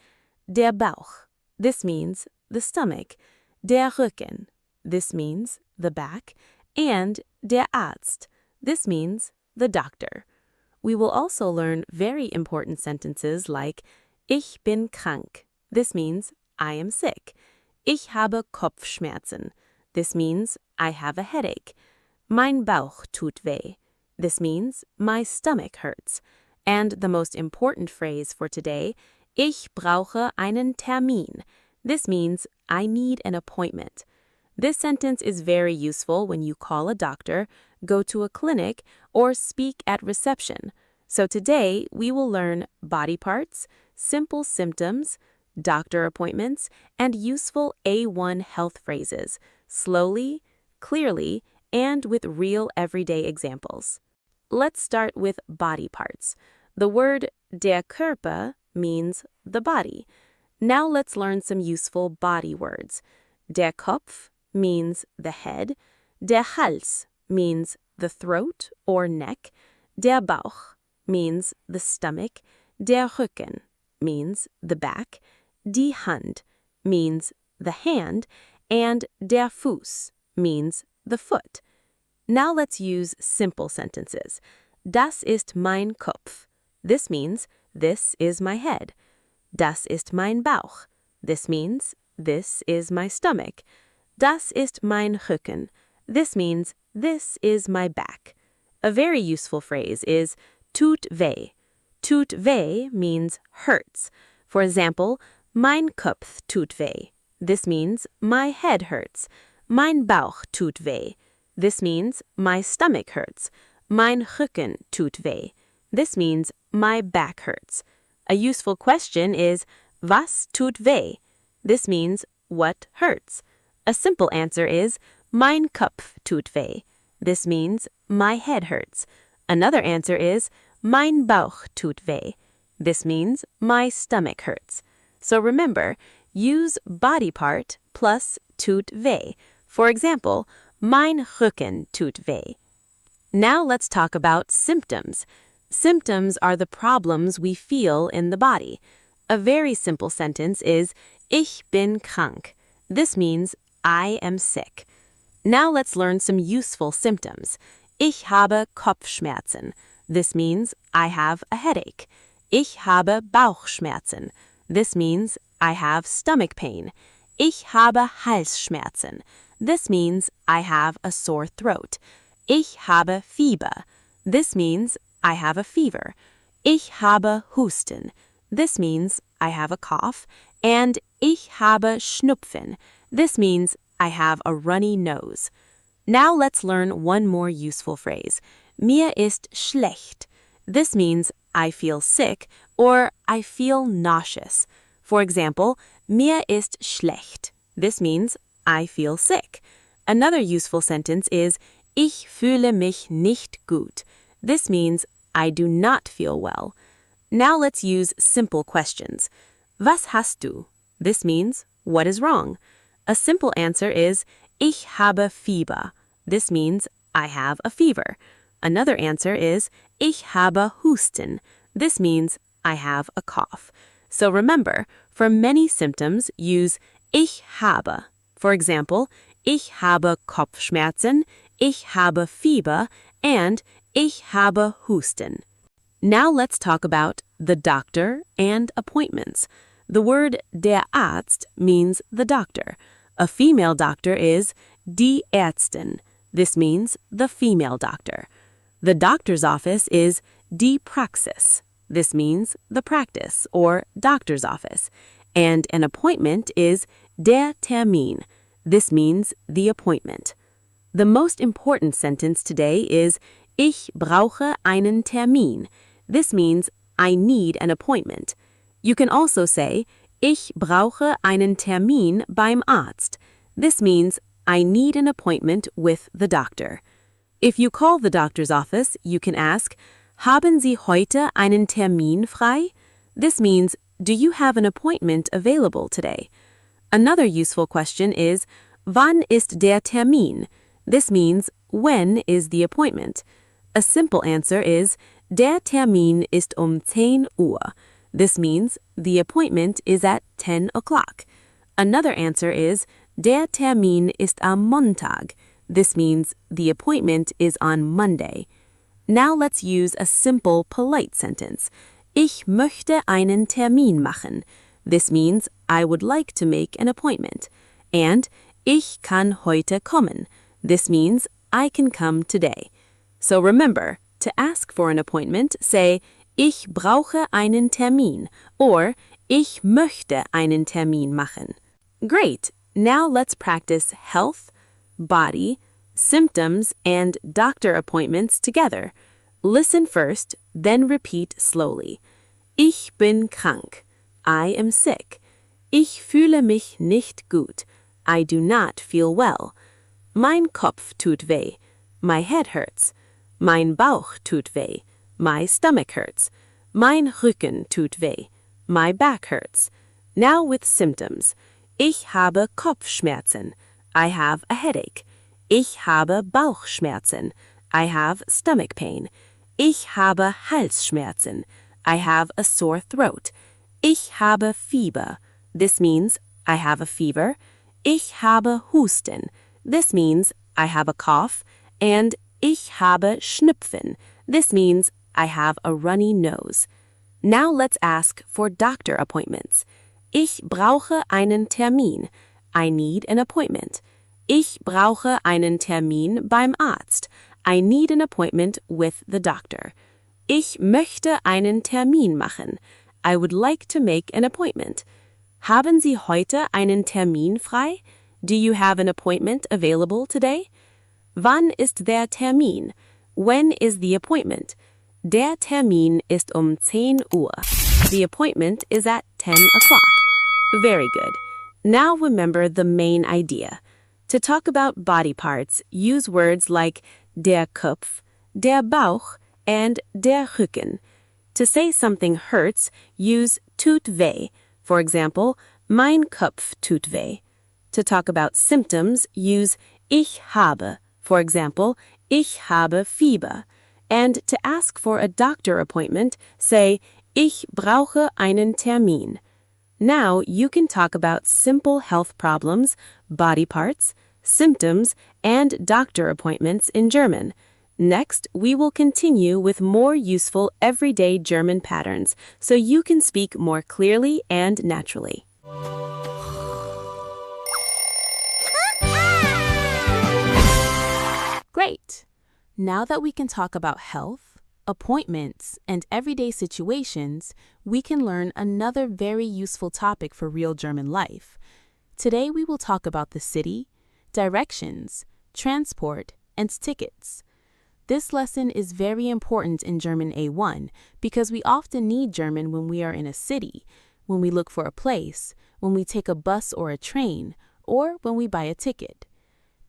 Der Bauch. This means the stomach. Der Rücken. This means the back. And der Arzt. This means the doctor. We will also learn very important sentences like Ich bin krank. This means I am sick. Ich habe Kopfschmerzen. This means I have a headache. Mein Bauch tut weh. This means my stomach hurts. And the most important phrase for today, Ich brauche einen Termin. This means I need an appointment. This sentence is very useful when you call a doctor, go to a clinic, or speak at reception. So today we will learn body parts, simple symptoms, doctor appointments, and useful A1 health phrases, slowly, clearly, and with real everyday examples. Let's start with body parts. The word der Körper means the body. Now let's learn some useful body words. Der Kopf means the head. Der Hals means the throat or neck. Der Bauch means the stomach. Der Rücken means the back. Die Hand means the hand. And der Fuß means the foot. Now let's use simple sentences. Das ist mein Kopf. This means this is my head. Das ist mein Bauch. This means this is my stomach. Das ist mein Rücken. This means this is my back. A very useful phrase is tut weh. Tut weh means hurts. For example, mein Kopf tut weh. This means my head hurts. Mein Bauch tut weh. This means my stomach hurts. Mein Rücken tut weh. This means my back hurts. A useful question is was tut weh? This means what hurts. A simple answer is mein Kopf tut weh. This means my head hurts. Another answer is mein Bauch tut weh. This means my stomach hurts. So remember, use body part plus tut weh. For example, mein Rücken tut weh. Now let's talk about symptoms. Symptoms are the problems we feel in the body. A very simple sentence is Ich bin krank. This means I am sick. Now let's learn some useful symptoms. Ich habe Kopfschmerzen. This means I have a headache. Ich habe Bauchschmerzen. This means I have stomach pain. Ich habe Halsschmerzen. This means I have a sore throat. Ich habe Fieber. This means I have a fever. Ich habe Husten. This means I have a cough. And ich habe Schnupfen. This means I have a runny nose. Now let's learn one more useful phrase. Mir ist schlecht. This means I feel sick or I feel nauseous. For example, mir ist schlecht. This means I feel sick. Another useful sentence is Ich fühle mich nicht gut. This means I do not feel well. Now let's use simple questions. Was hast du? This means what is wrong? A simple answer is Ich habe Fieber. This means I have a fever. Another answer is Ich habe Husten. This means I have a cough. So remember, for many symptoms, use Ich habe. For example, Ich habe Kopfschmerzen, Ich habe Fieber, and Ich habe Husten. Now let's talk about the doctor and appointments. The word der Arzt means the doctor. A female doctor is die Ärztin. This means the female doctor. The doctor's office is die Praxis. This means the practice or doctor's office. And an appointment is der Termin. This means the appointment. The most important sentence today is Ich brauche einen Termin. This means I need an appointment. You can also say, ich brauche einen Termin beim Arzt. This means I need an appointment with the doctor. If you call the doctor's office, you can ask, haben Sie heute einen Termin frei? This means, do you have an appointment available today? Another useful question is, wann ist der Termin? This means, when is the appointment? A simple answer is, der Termin ist 10 Uhr. This means, the appointment is at 10 o'clock. Another answer is, der Termin ist am Montag. This means, the appointment is on Monday. Now let's use a simple, polite sentence. Ich möchte einen Termin machen. This means, I would like to make an appointment. And ich kann heute kommen. This means, I can come today. So remember, to ask for an appointment, say, ich brauche einen Termin or ich möchte einen Termin machen. Great! Now let's practice health, body, symptoms, and doctor appointments together. Listen first, then repeat slowly. Ich bin krank. I am sick. Ich fühle mich nicht gut. I do not feel well. Mein Kopf tut weh. My head hurts. Mein Bauch tut weh. My stomach hurts. Mein Rücken tut weh. My back hurts. Now with symptoms. Ich habe Kopfschmerzen. I have a headache. Ich habe Bauchschmerzen. I have stomach pain. Ich habe Halsschmerzen. I have a sore throat. Ich habe Fieber. This means I have a fever. Ich habe Husten. This means I have a cough. And ich habe Schnupfen. This means I have a runny nose. Now let's ask for doctor appointments. Ich brauche einen Termin. I need an appointment. Ich brauche einen Termin beim Arzt. I need an appointment with the doctor. Ich möchte einen Termin machen. I would like to make an appointment. Haben Sie heute einen Termin frei? Do you have an appointment available today? Wann ist der Termin? When is the appointment? Der Termin ist 10 Uhr. The appointment is at 10 o'clock. Very good. Now remember the main idea. To talk about body parts, use words like der Kopf, der Bauch, and der Rücken. To say something hurts, use tut weh. For example, mein Kopf tut weh. To talk about symptoms, use ich habe. For example, ich habe Fieber. And to ask for a doctor appointment, say ich brauche einen Termin. Now you can talk about simple health problems, body parts, symptoms, and doctor appointments in German. Next, we will continue with more useful everyday German patterns so you can speak more clearly and naturally. Great! Now that we can talk about health, appointments, and everyday situations, we can learn another very useful topic for real German life. Today we will talk about the city, directions, transport, and tickets. This lesson is very important in German A1 because we often need German when we are in a city, when we look for a place, when we take a bus or a train, or when we buy a ticket.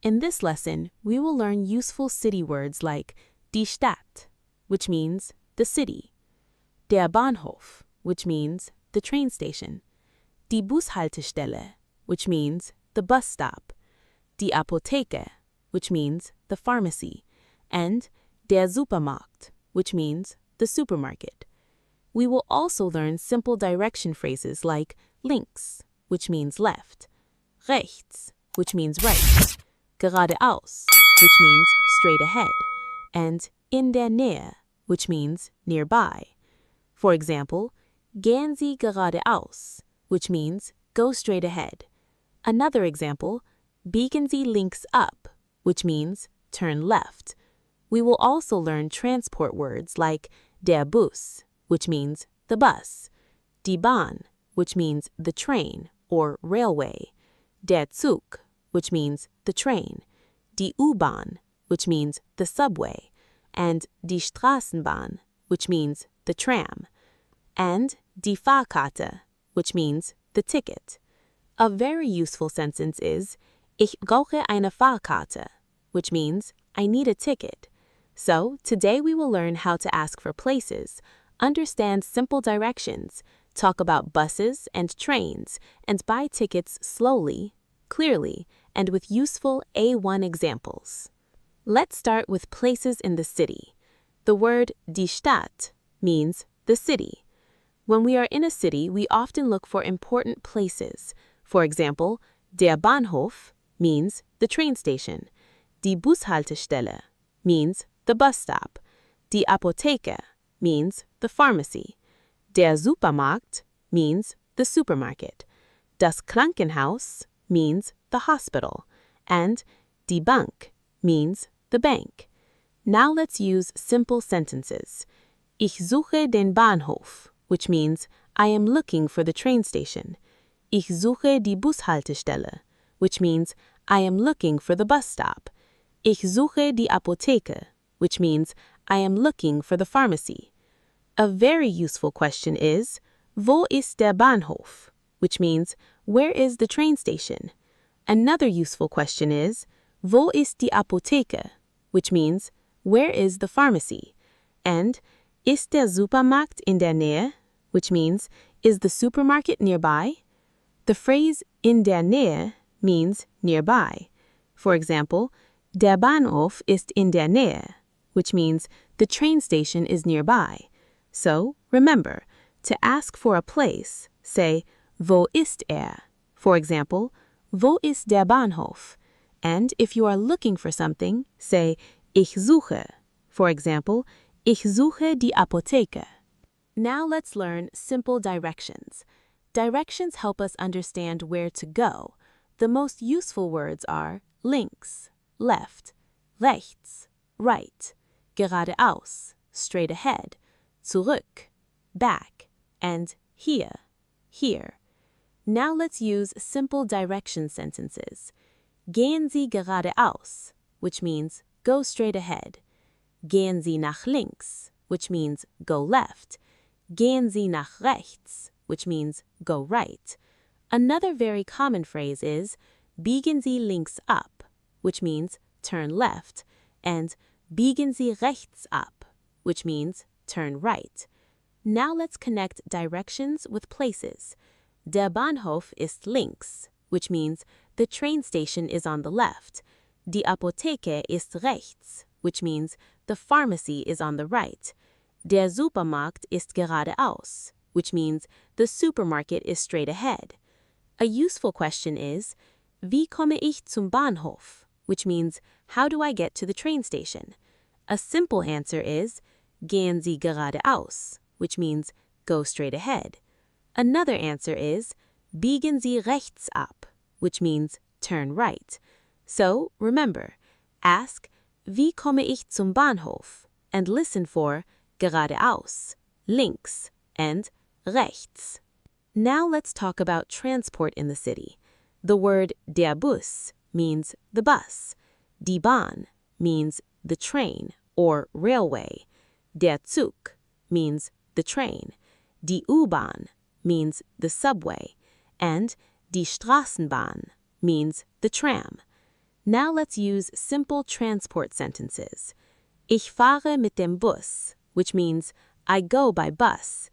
In this lesson, we will learn useful city words like die Stadt, which means the city, der Bahnhof, which means the train station, die Bushaltestelle, which means the bus stop, die Apotheke, which means the pharmacy, and der Supermarkt, which means the supermarket. We will also learn simple direction phrases like links, which means left, rechts, which means right, geradeaus, which means straight ahead, and in der Nähe, which means nearby. For example, gehen Sie geradeaus, which means go straight ahead. Another example, biegen Sie links ab, which means turn left. We will also learn transport words like der Bus, which means the bus, die Bahn, which means the train or railway, der Zug, which means the train, die U-Bahn, which means the subway, and die Straßenbahn, which means the tram, and die Fahrkarte, which means the ticket. A very useful sentence is Ich brauche eine Fahrkarte, which means I need a ticket. So, today we will learn how to ask for places, understand simple directions, talk about buses and trains, and buy tickets slowly, clearly, and with useful A1 examples. Let's start with places in the city. The word die Stadt means the city. When we are in a city, we often look for important places. For example, der Bahnhof means the train station. Die Bushaltestelle means the bus stop. Die Apotheke means the pharmacy. Der Supermarkt means the supermarket. Das Krankenhaus means the hospital. And die Bank means the bank. Now let's use simple sentences. Ich suche den Bahnhof, which means I am looking for the train station. Ich suche die Bushaltestelle, which means I am looking for the bus stop. Ich suche die Apotheke, which means I am looking for the pharmacy. A very useful question is, Wo ist der Bahnhof? Which means, where is the train station? Another useful question is, Wo ist die Apotheke? Which means, where is the pharmacy? And, Ist der Supermarkt in der Nähe? Which means, is the supermarket nearby? The phrase in der Nähe means nearby. For example, der Bahnhof ist in der Nähe, which means the train station is nearby. So, remember, to ask for a place, say, Wo ist er? For example, Wo ist der Bahnhof? And if you are looking for something, say, Ich suche. For example, Ich suche die Apotheke. Now let's learn simple directions. Directions help us understand where to go. The most useful words are links, left, rechts, right, geradeaus, straight ahead, zurück, back, and hier, here. Now let's use simple direction sentences. Gehen Sie geradeaus, which means go straight ahead. Gehen Sie nach links, which means go left. Gehen Sie nach rechts, which means go right. Another very common phrase is biegen Sie links ab, which means turn left, and biegen Sie rechts ab, which means turn right. Now let's connect directions with places. Der Bahnhof ist links, which means the train station is on the left. Die Apotheke ist rechts, which means the pharmacy is on the right. Der Supermarkt ist geradeaus, which means the supermarket is straight ahead. A useful question is, Wie komme ich zum Bahnhof? Which means, how do I get to the train station? A simple answer is, Gehen Sie geradeaus, which means go straight ahead. Another answer is, Biegen Sie rechts ab, which means turn right. So, remember, ask, Wie komme ich zum Bahnhof? And listen for geradeaus, links, and rechts. Now let's talk about transport in the city. The word der Bus means the bus. Die Bahn means the train or railway. Der Zug means the train. Die U-Bahn means the subway. And die Straßenbahn means the tram. Now let's use simple transport sentences. Ich fahre mit dem Bus, which means I go by bus.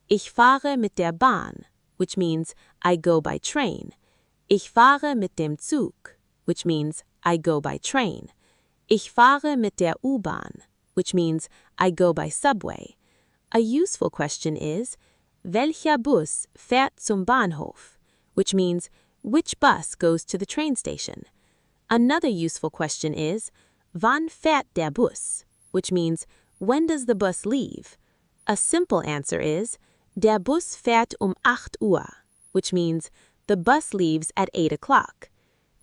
Ich fahre mit der Bahn, which means I go by train. Ich fahre mit dem Zug, which means I go by train. Ich fahre mit der U-Bahn, which means I go by subway. A useful question is, Welcher Bus fährt zum Bahnhof? Which means, which bus goes to the train station? Another useful question is, Wann fährt der Bus? Which means, when does the bus leave? A simple answer is, Der Bus fährt 8 Uhr, which means, the bus leaves at 8 o'clock.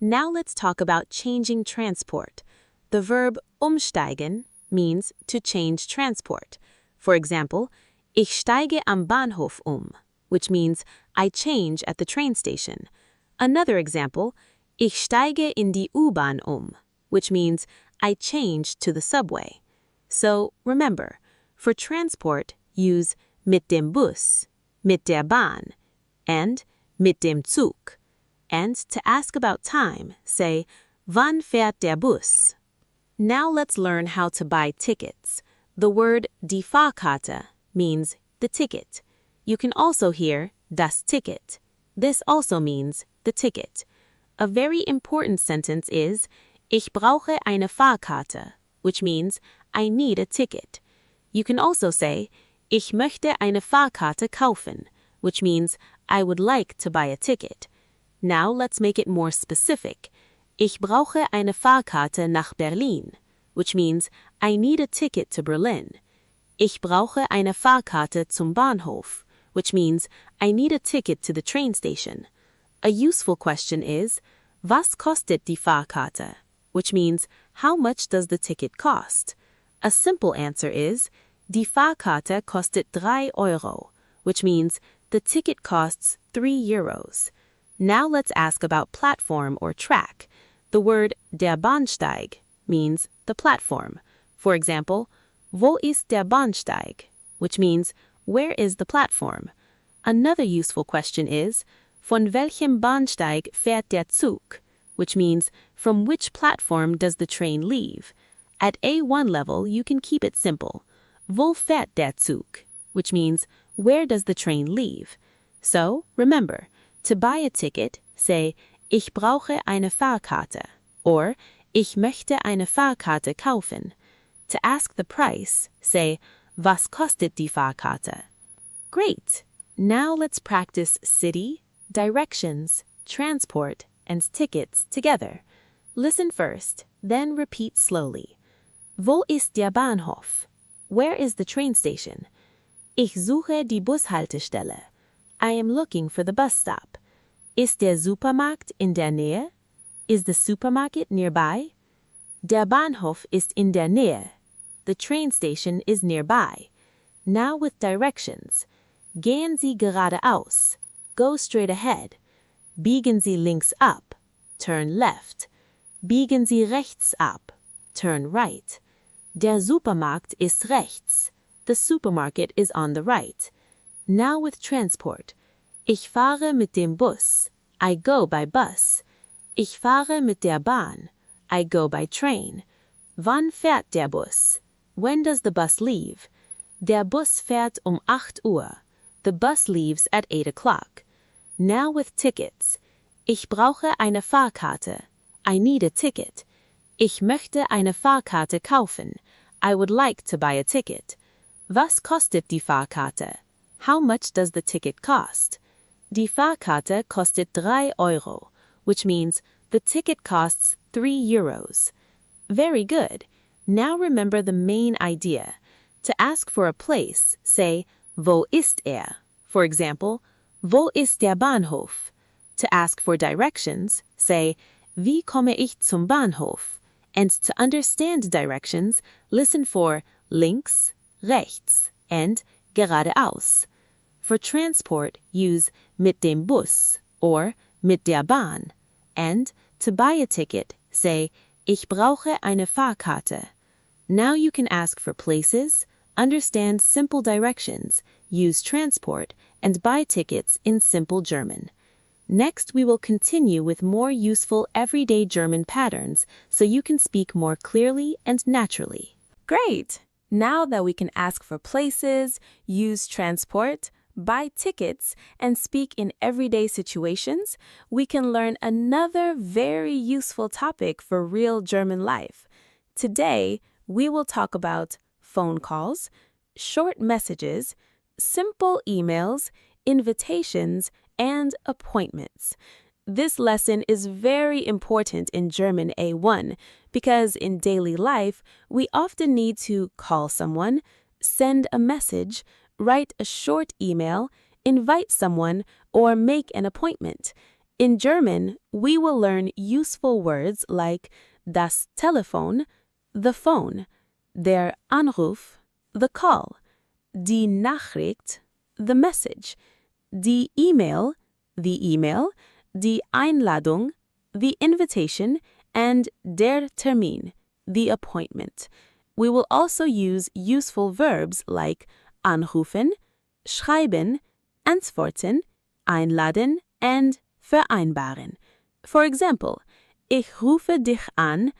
Now let's talk about changing transport. The verb umsteigen means to change transport. For example, Ich steige am Bahnhof which means I change at the train station. Another example, Ich steige in die U-Bahn which means I change to the subway. So remember, for transport, use mit dem Bus, mit der Bahn, and mit dem Zug. And to ask about time, say, wann fährt der Bus? Now let's learn how to buy tickets. The word die Fahrkarte means the ticket. You can also hear das Ticket. This also means the ticket. A very important sentence is Ich brauche eine Fahrkarte, which means I need a ticket. You can also say Ich möchte eine Fahrkarte kaufen, which means I would like to buy a ticket. Now let's make it more specific. Ich brauche eine Fahrkarte nach Berlin, which means I need a ticket to Berlin. Ich brauche eine Fahrkarte zum Bahnhof, which means I need a ticket to the train station. A useful question is, was kostet die Fahrkarte? Which means, how much does the ticket cost? A simple answer is, die Fahrkarte kostet 3 Euro, which means the ticket costs 3 euros. Now let's ask about platform or track. The word der Bahnsteig means the platform. For example, wo ist der Bahnsteig? Which means, where is the platform? Another useful question is, von welchem Bahnsteig fährt der Zug? Which means, from which platform does the train leave? At A1 level, you can keep it simple. Wo fährt der Zug? Which means, where does the train leave? So, remember, to buy a ticket, say, ich brauche eine Fahrkarte, or ich möchte eine Fahrkarte kaufen. To ask the price, say, was kostet die Fahrkarte? Great! Now let's practice city, directions, transport, and tickets together. Listen first, then repeat slowly. Wo ist der Bahnhof? Where is the train station? Ich suche die Bushaltestelle. I am looking for the bus stop. Ist der Supermarkt in der Nähe? Is the supermarket nearby? Der Bahnhof ist in der Nähe. The train station is nearby. Now with directions. Gehen Sie geradeaus. Go straight ahead. Biegen Sie links ab. Turn left. Biegen Sie rechts ab. Turn right. Der Supermarkt ist rechts. The supermarket is on the right. Now with transport. Ich fahre mit dem Bus. I go by bus. Ich fahre mit der Bahn. I go by train. Wann fährt der Bus? When does the bus leave? Der Bus fährt 8 Uhr. The bus leaves at 8 o'clock. Now with tickets. Ich brauche eine Fahrkarte. I need a ticket. Ich möchte eine Fahrkarte kaufen. I would like to buy a ticket. Was kostet die Fahrkarte? How much does the ticket cost? Die Fahrkarte kostet 3 Euro, which means the ticket costs 3 euros. Very good. Now remember the main idea. To ask for a place, say, wo ist er? For example, wo ist der Bahnhof? To ask for directions, say, wie komme ich zum Bahnhof? And to understand directions, listen for links, rechts, and geradeaus. For transport, use mit dem Bus or mit der Bahn. And to buy a ticket, say, ich brauche eine Fahrkarte. Now you can ask for places, understand simple directions, use transport, and buy tickets in simple German. Next, we will continue with more useful everyday German patterns so you can speak more clearly and naturally. Great! Now that we can ask for places, use transport, buy tickets, and speak in everyday situations, we can learn another very useful topic for real German life. Today, we will talk about phone calls, short messages, simple emails, invitations, and appointments. This lesson is very important in German A1 because in daily life, we often need to call someone, send a message, write a short email, invite someone, or make an appointment. In German, we will learn useful words like das Telefon, the phone, der Anruf, the call, die Nachricht, the message, die E-Mail, the email, die Einladung, the invitation, and der Termin, the appointment. We will also use useful verbs like anrufen, schreiben, antworten, einladen, and vereinbaren. For example, ich rufe dich an,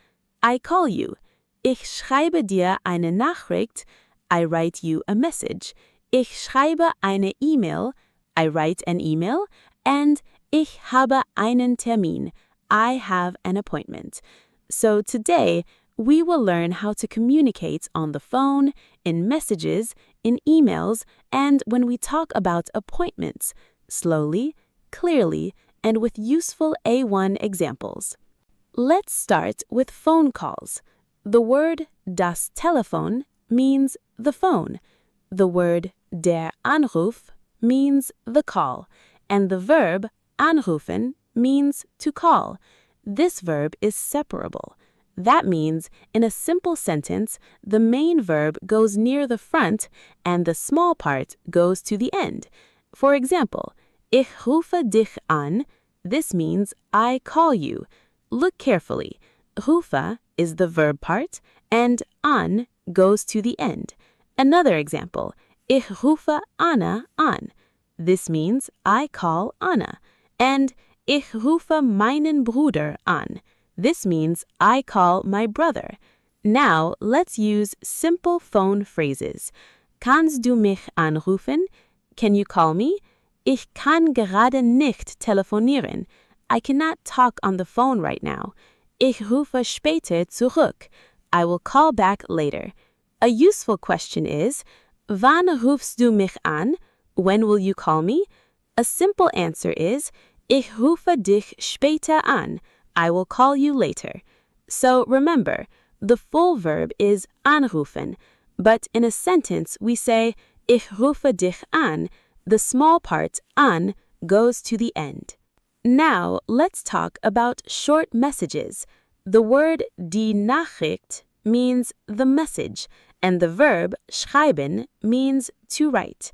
I call you. Ich schreibe dir eine Nachricht, I write you a message. Ich schreibe eine E-Mail, I write an email. And ich habe einen Termin, I have an appointment. So today, we will learn how to communicate on the phone, in messages, in emails, and when we talk about appointments, slowly, clearly, and with useful A1 examples. Let's start with phone calls. The word das Telefon means the phone. The word der Anruf means the call. And the verb anrufen means to call. This verb is separable. That means in a simple sentence, the main verb goes near the front and the small part goes to the end. For example, ich rufe dich an. This means I call you. Look carefully. Rufe is the verb part and an goes to the end. Another example, ich rufe Anna an. This means I call Anna. And ich rufe meinen Bruder an. This means I call my brother. Now, let's use simple phone phrases. Kannst du mich anrufen? Can you call me? Ich kann gerade nicht telefonieren. I cannot talk on the phone right now. Ich rufe später zurück. I will call back later. A useful question is, wann rufst du mich an? When will you call me? A simple answer is, ich rufe dich später an. I will call you later. So remember, the full verb is anrufen, but in a sentence we say, ich rufe dich an. The small part, an, goes to the end. Now, let's talk about short messages. The word die Nachricht means the message, and the verb schreiben means to write.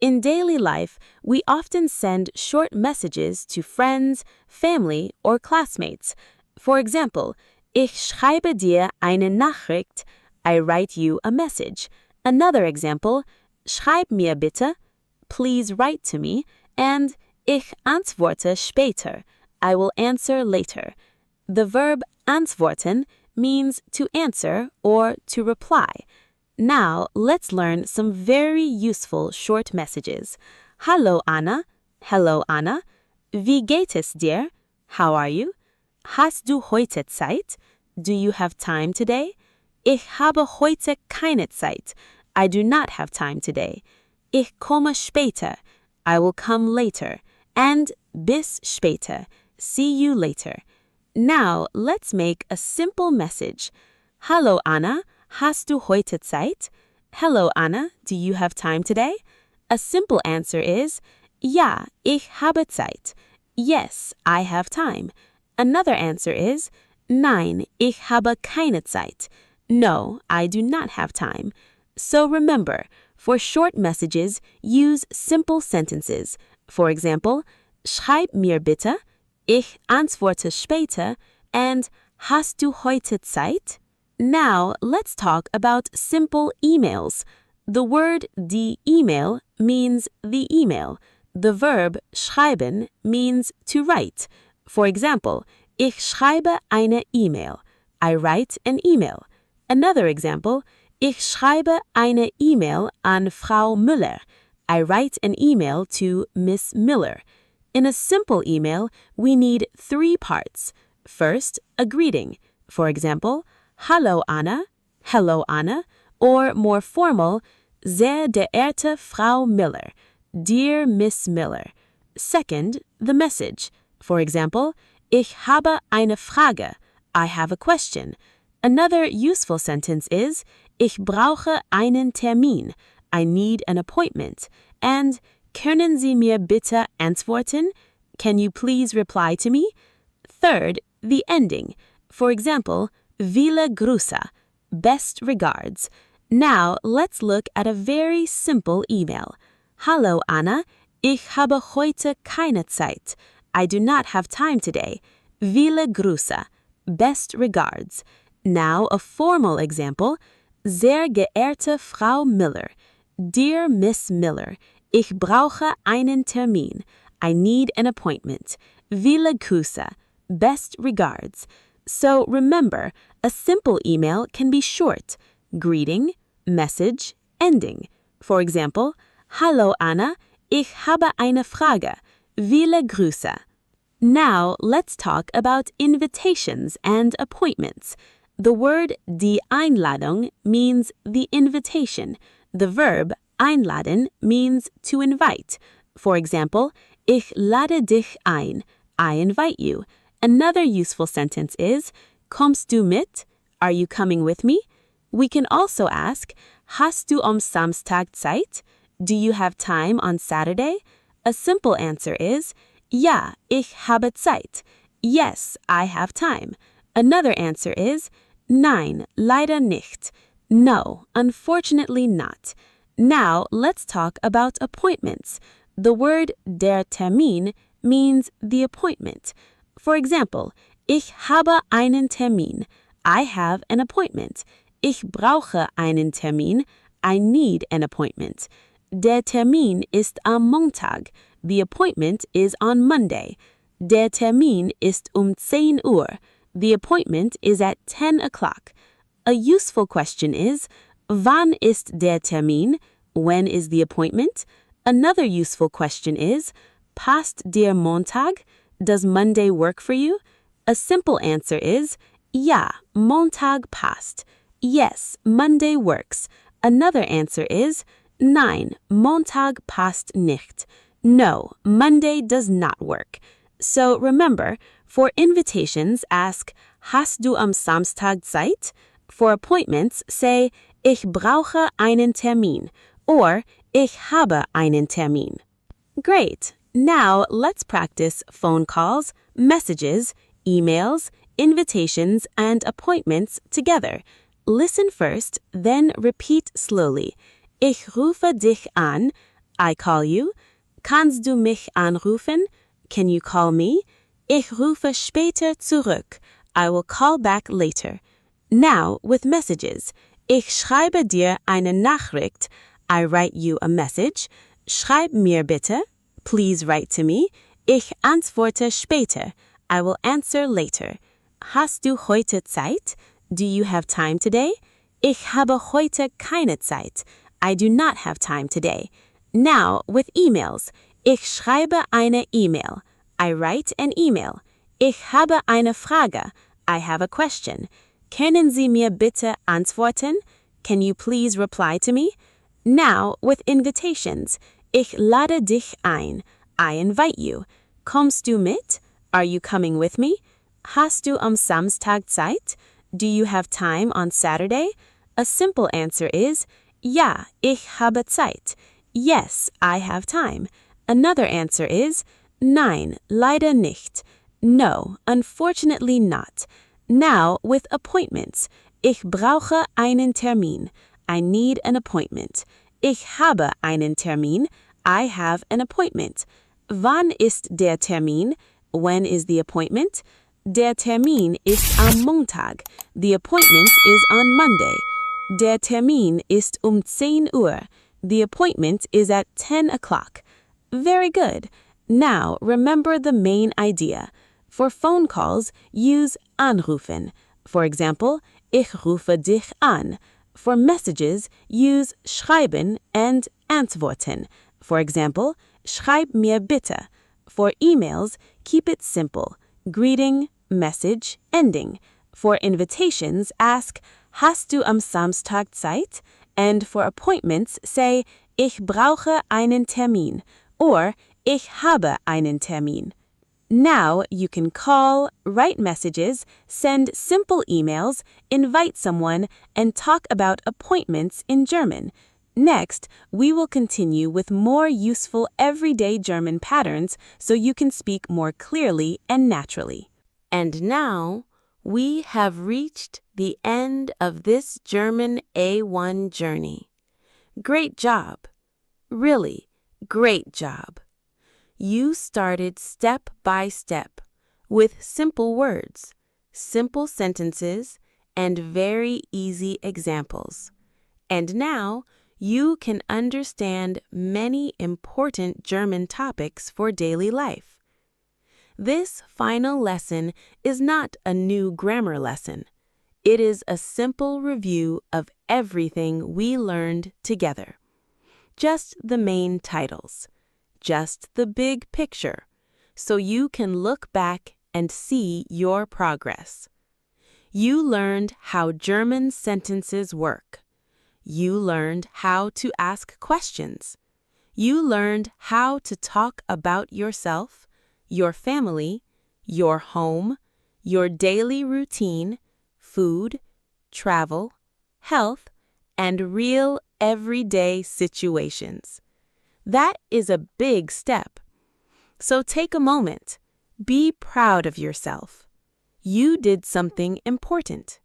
In daily life, we often send short messages to friends, family, or classmates. For example, ich schreibe dir eine Nachricht. I write you a message. Another example, schreib mir bitte. Please write to me. And ich antworte später. I will answer later. The verb antworten means to answer or to reply. Now, let's learn some very useful short messages. Hallo Anna. Hello Anna. Wie geht es dir? How are you? Hast du heute Zeit? Do you have time today? Ich habe heute keine Zeit. I do not have time today. Ich komme später. I will come later. And bis später. See you later. Now, let's make a simple message. Hallo Anna. Hast du heute Zeit? Hello, Anna. Do you have time today? A simple answer is, ja, ich habe Zeit. Yes, I have time. Another answer is, nein, ich habe keine Zeit. No, I do not have time. So remember, for short messages, use simple sentences. For example, schreib mir bitte, ich antworte später, and hast du heute Zeit? Now, let's talk about simple emails. The word die email means the email. The verb schreiben means to write. For example, ich schreibe eine E-Mail. I write an email. Another example, ich schreibe eine E-Mail an Frau Müller. I write an email to Miss Miller. In a simple email, we need 3 parts. First, a greeting. For example, Hallo Anna, hello Anna, or more formal, sehr geehrte Frau Miller, dear Miss Miller. Second, the message. For example, ich habe eine Frage, I have a question. Another useful sentence is, ich brauche einen Termin, I need an appointment. And können Sie mir bitte antworten? Can you please reply to me? Third, the ending. For example, Viele Grüße, best regards. Now, let's look at a very simple email. Hallo Anna, ich habe heute keine Zeit. I do not have time today. Viele Grüße, best regards. Now, a formal example. Sehr geehrte Frau Miller, dear Miss Miller, ich brauche einen Termin. I need an appointment. Viele Grüße. Best regards. So remember, a simple email can be short. Greeting, message, ending. For example, Hallo Anna, ich habe eine Frage. Viele Grüße. Now let's talk about invitations and appointments. The word die Einladung means the invitation. The verb einladen means to invite. For example, ich lade dich ein. I invite you. Another useful sentence is, kommst du mit? Are you coming with me? We can also ask, hast du am Samstag Zeit? Do you have time on Saturday? A simple answer is, ja, ich habe Zeit. Yes, I have time. Another answer is, nein, leider nicht. No, unfortunately not. Now, let's talk about appointments. The word der Termin means the appointment. For example, ich habe einen Termin. I have an appointment. Ich brauche einen Termin. I need an appointment. Der Termin ist am Montag. The appointment is on Monday. Der Termin ist 10 Uhr. The appointment is at 10 o'clock. A useful question is, wann ist der Termin? When is the appointment? Another useful question is, passt dir Montag? Does Monday work for you? A simple answer is, ja, Montag passt. Yes, Monday works. Another answer is, nein, Montag passt nicht. No, Monday does not work. So remember, for invitations, ask, hast du am Samstag Zeit? For appointments, say, ich brauche einen Termin, or ich habe einen Termin. Great! Now let's practice phone calls, messages, emails, invitations, and appointments together. Listen first, then repeat slowly. Ich rufe dich an. I call you. Kannst du mich anrufen? Can you call me? Ich rufe später zurück. I will call back later. Now with messages. Ich schreibe dir eine Nachricht. I write you a message. Schreib mir bitte. Please write to me. Ich antworte später. I will answer later. Hast du heute Zeit? Do you have time today? Ich habe heute keine Zeit. I do not have time today. Now with emails. Ich schreibe eine E-Mail. I write an email. Ich habe eine Frage. I have a question. Können Sie mir bitte antworten? Can you please reply to me? Now with invitations. Ich lade dich ein. I invite you. Kommst du mit? Are you coming with me? Hast du am Samstag Zeit? Do you have time on Saturday? A simple answer is, ja, ich habe Zeit. Yes, I have time. Another answer is, nein, leider nicht. No, unfortunately not. Now with appointments. Ich brauche einen Termin. I need an appointment. Ich habe einen Termin. I have an appointment. Wann ist der Termin? When is the appointment? Der Termin ist am Montag. The appointment is on Monday. Der Termin ist 10 Uhr. The appointment is at 10 o'clock. Very good. Now remember the main idea. For phone calls, use anrufen. For example, ich rufe dich an. For messages, use schreiben and antworten. For example, schreib mir bitte. For emails, keep it simple. Greeting, message, ending. For invitations, ask, hast du am Samstag Zeit? And for appointments, say, ich brauche einen Termin. Or, ich habe einen Termin. Now you can call, write messages, send simple emails, invite someone, and talk about appointments in German. Next, we will continue with more useful everyday German patterns so you can speak more clearly and naturally. And now, we have reached the end of this German A1 journey. Great job. Really, great job. You started step by step with simple words, simple sentences, and very easy examples. And now, you can understand many important German topics for daily life. This final lesson is not a new grammar lesson. It is a simple review of everything we learned together. Just the main titles, just the big picture, so you can look back and see your progress. You learned how German sentences work. You learned how to ask questions. You learned how to talk about yourself, your family, your home, your daily routine, food, travel, health, and real everyday situations. That is a big step. So take a moment. Be proud of yourself. You did something important.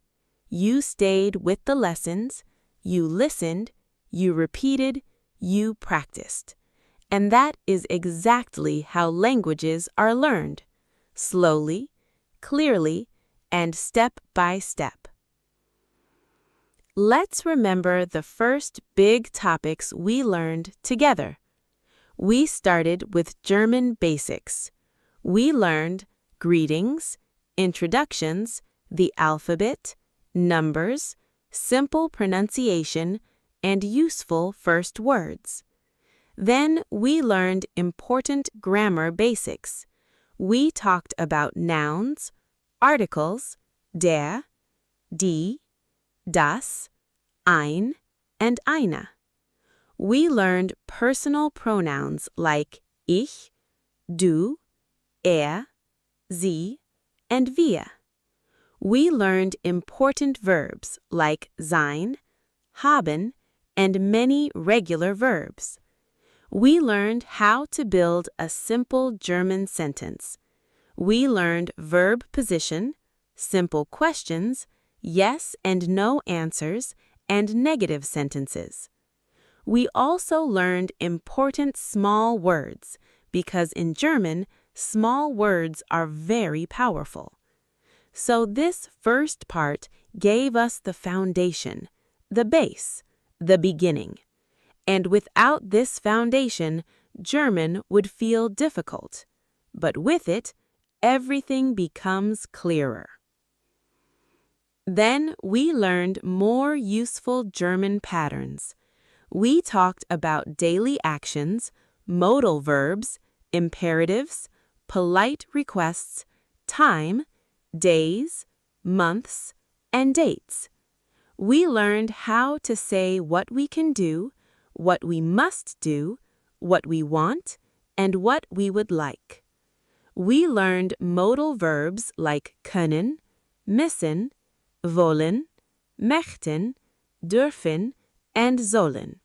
You stayed with the lessons, you listened, you repeated, you practiced. And that is exactly how languages are learned. Slowly, clearly, and step by step. Let's remember the first big topics we learned together. We started with German basics. We learned greetings, introductions, the alphabet, numbers, simple pronunciation, and useful first words. Then we learned important grammar basics. We talked about nouns, articles, der, die, das, ein, and eine. We learned personal pronouns like ich, du, sie, and wir. We learned important verbs like sein, haben, and many regular verbs. We learned how to build a simple German sentence. We learned verb position, simple questions, yes and no answers, and negative sentences. We also learned important small words because in German, small words are very powerful. So this first part gave us the foundation, the base, the beginning. And without this foundation, German would feel difficult. But with it, everything becomes clearer. Then we learned more useful German patterns. We talked about daily actions, modal verbs, imperatives, polite requests, time, days, months, and dates. We learned how to say what we can do, what we must do, what we want, and what we would like. We learned modal verbs like können, müssen, wollen, möchten, dürfen, and sollen.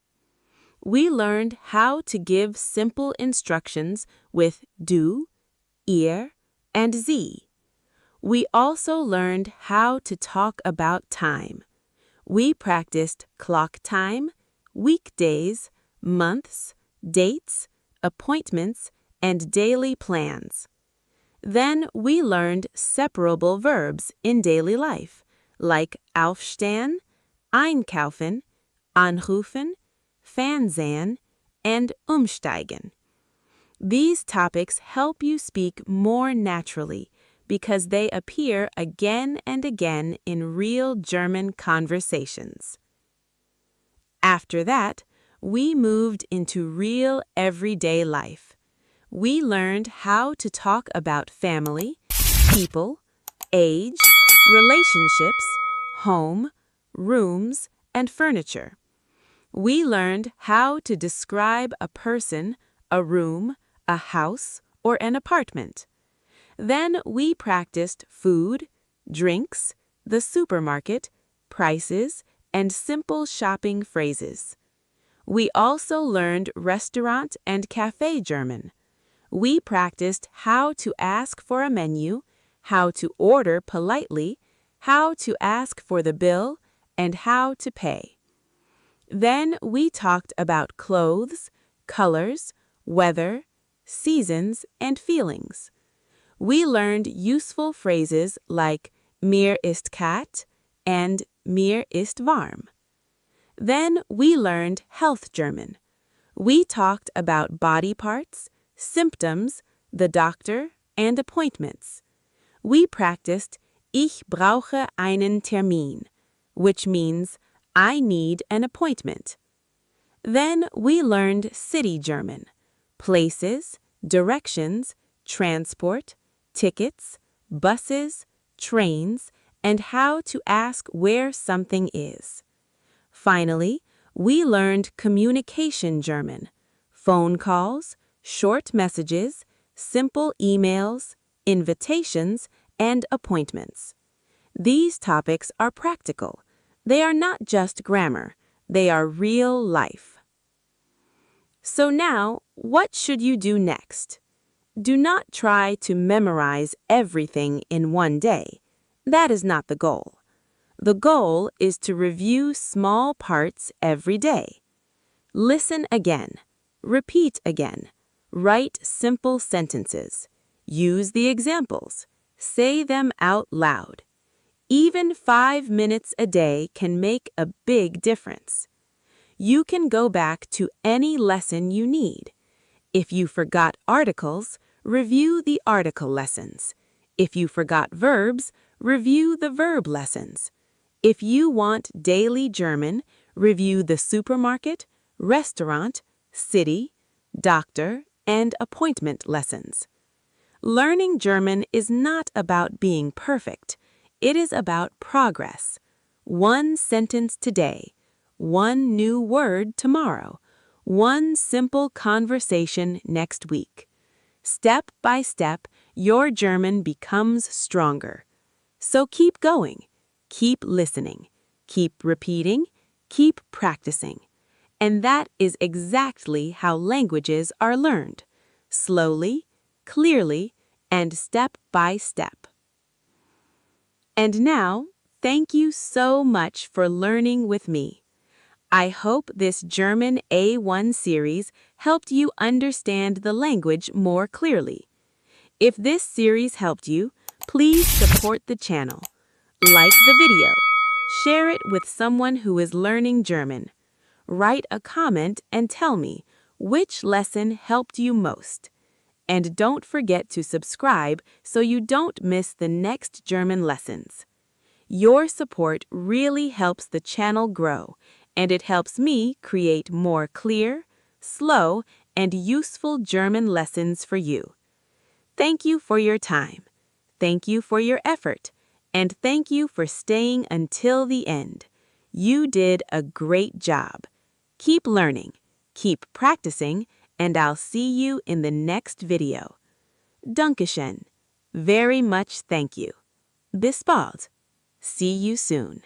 We learned how to give simple instructions with du, ihr, and sie. We also learned how to talk about time. We practiced clock time, weekdays, months, dates, appointments, and daily plans. Then we learned separable verbs in daily life, like aufstehen, einkaufen, anrufen, Fernsehen, and umsteigen. These topics help you speak more naturally because they appear again and again in real German conversations. After that, we moved into real everyday life. We learned how to talk about family, people, age, relationships, home, rooms, and furniture. We learned how to describe a person, a room, a house, or an apartment. Then we practiced food, drinks, the supermarket, prices, and simple shopping phrases. We also learned restaurant and cafe German. We practiced how to ask for a menu, how to order politely, how to ask for the bill, and how to pay. Then we talked about clothes, colors, weather, seasons, and feelings. We learned useful phrases like mir ist kalt and mir ist warm. Then we learned health German. We talked about body parts, symptoms, the doctor, and appointments. We practiced Ich brauche einen Termin, which means I need an appointment. Then we learned city German, places, directions, transport, tickets, buses, trains, and how to ask where something is. Finally, we learned communication German, phone calls, short messages, simple emails, invitations, and appointments. These topics are practical. They are not just grammar, they are real life. So now, what should you do next? Do not try to memorize everything in one day. That is not the goal. The goal is to review small parts every day. Listen again. Repeat again. Write simple sentences. Use the examples. Say them out loud. Even 5 minutes a day can make a big difference. You can go back to any lesson you need. If you forgot articles, review the article lessons. If you forgot verbs, review the verb lessons. If you want daily German, review the supermarket, restaurant, city, doctor, and appointment lessons. Learning German is not about being perfect. It is about progress. One sentence today, one new word tomorrow, one simple conversation next week. Step by step, your German becomes stronger. So keep going, keep listening, keep repeating, keep practicing. And that is exactly how languages are learned, slowly, clearly, and step by step. And now, thank you so much for learning with me. I hope this German A1 series helped you understand the language more clearly. If this series helped you, please support the channel. Like the video. Share it with someone who is learning German. Write a comment and tell me which lesson helped you most. And don't forget to subscribe so you don't miss the next German lessons. Your support really helps the channel grow, and it helps me create more clear, slow, and useful German lessons for you. Thank you for your time. Thank you for your effort. And thank you for staying until the end. You did a great job. Keep learning, keep practicing, and I'll see you in the next video. Dankeschön. Very much thank you. Bis bald. See you soon.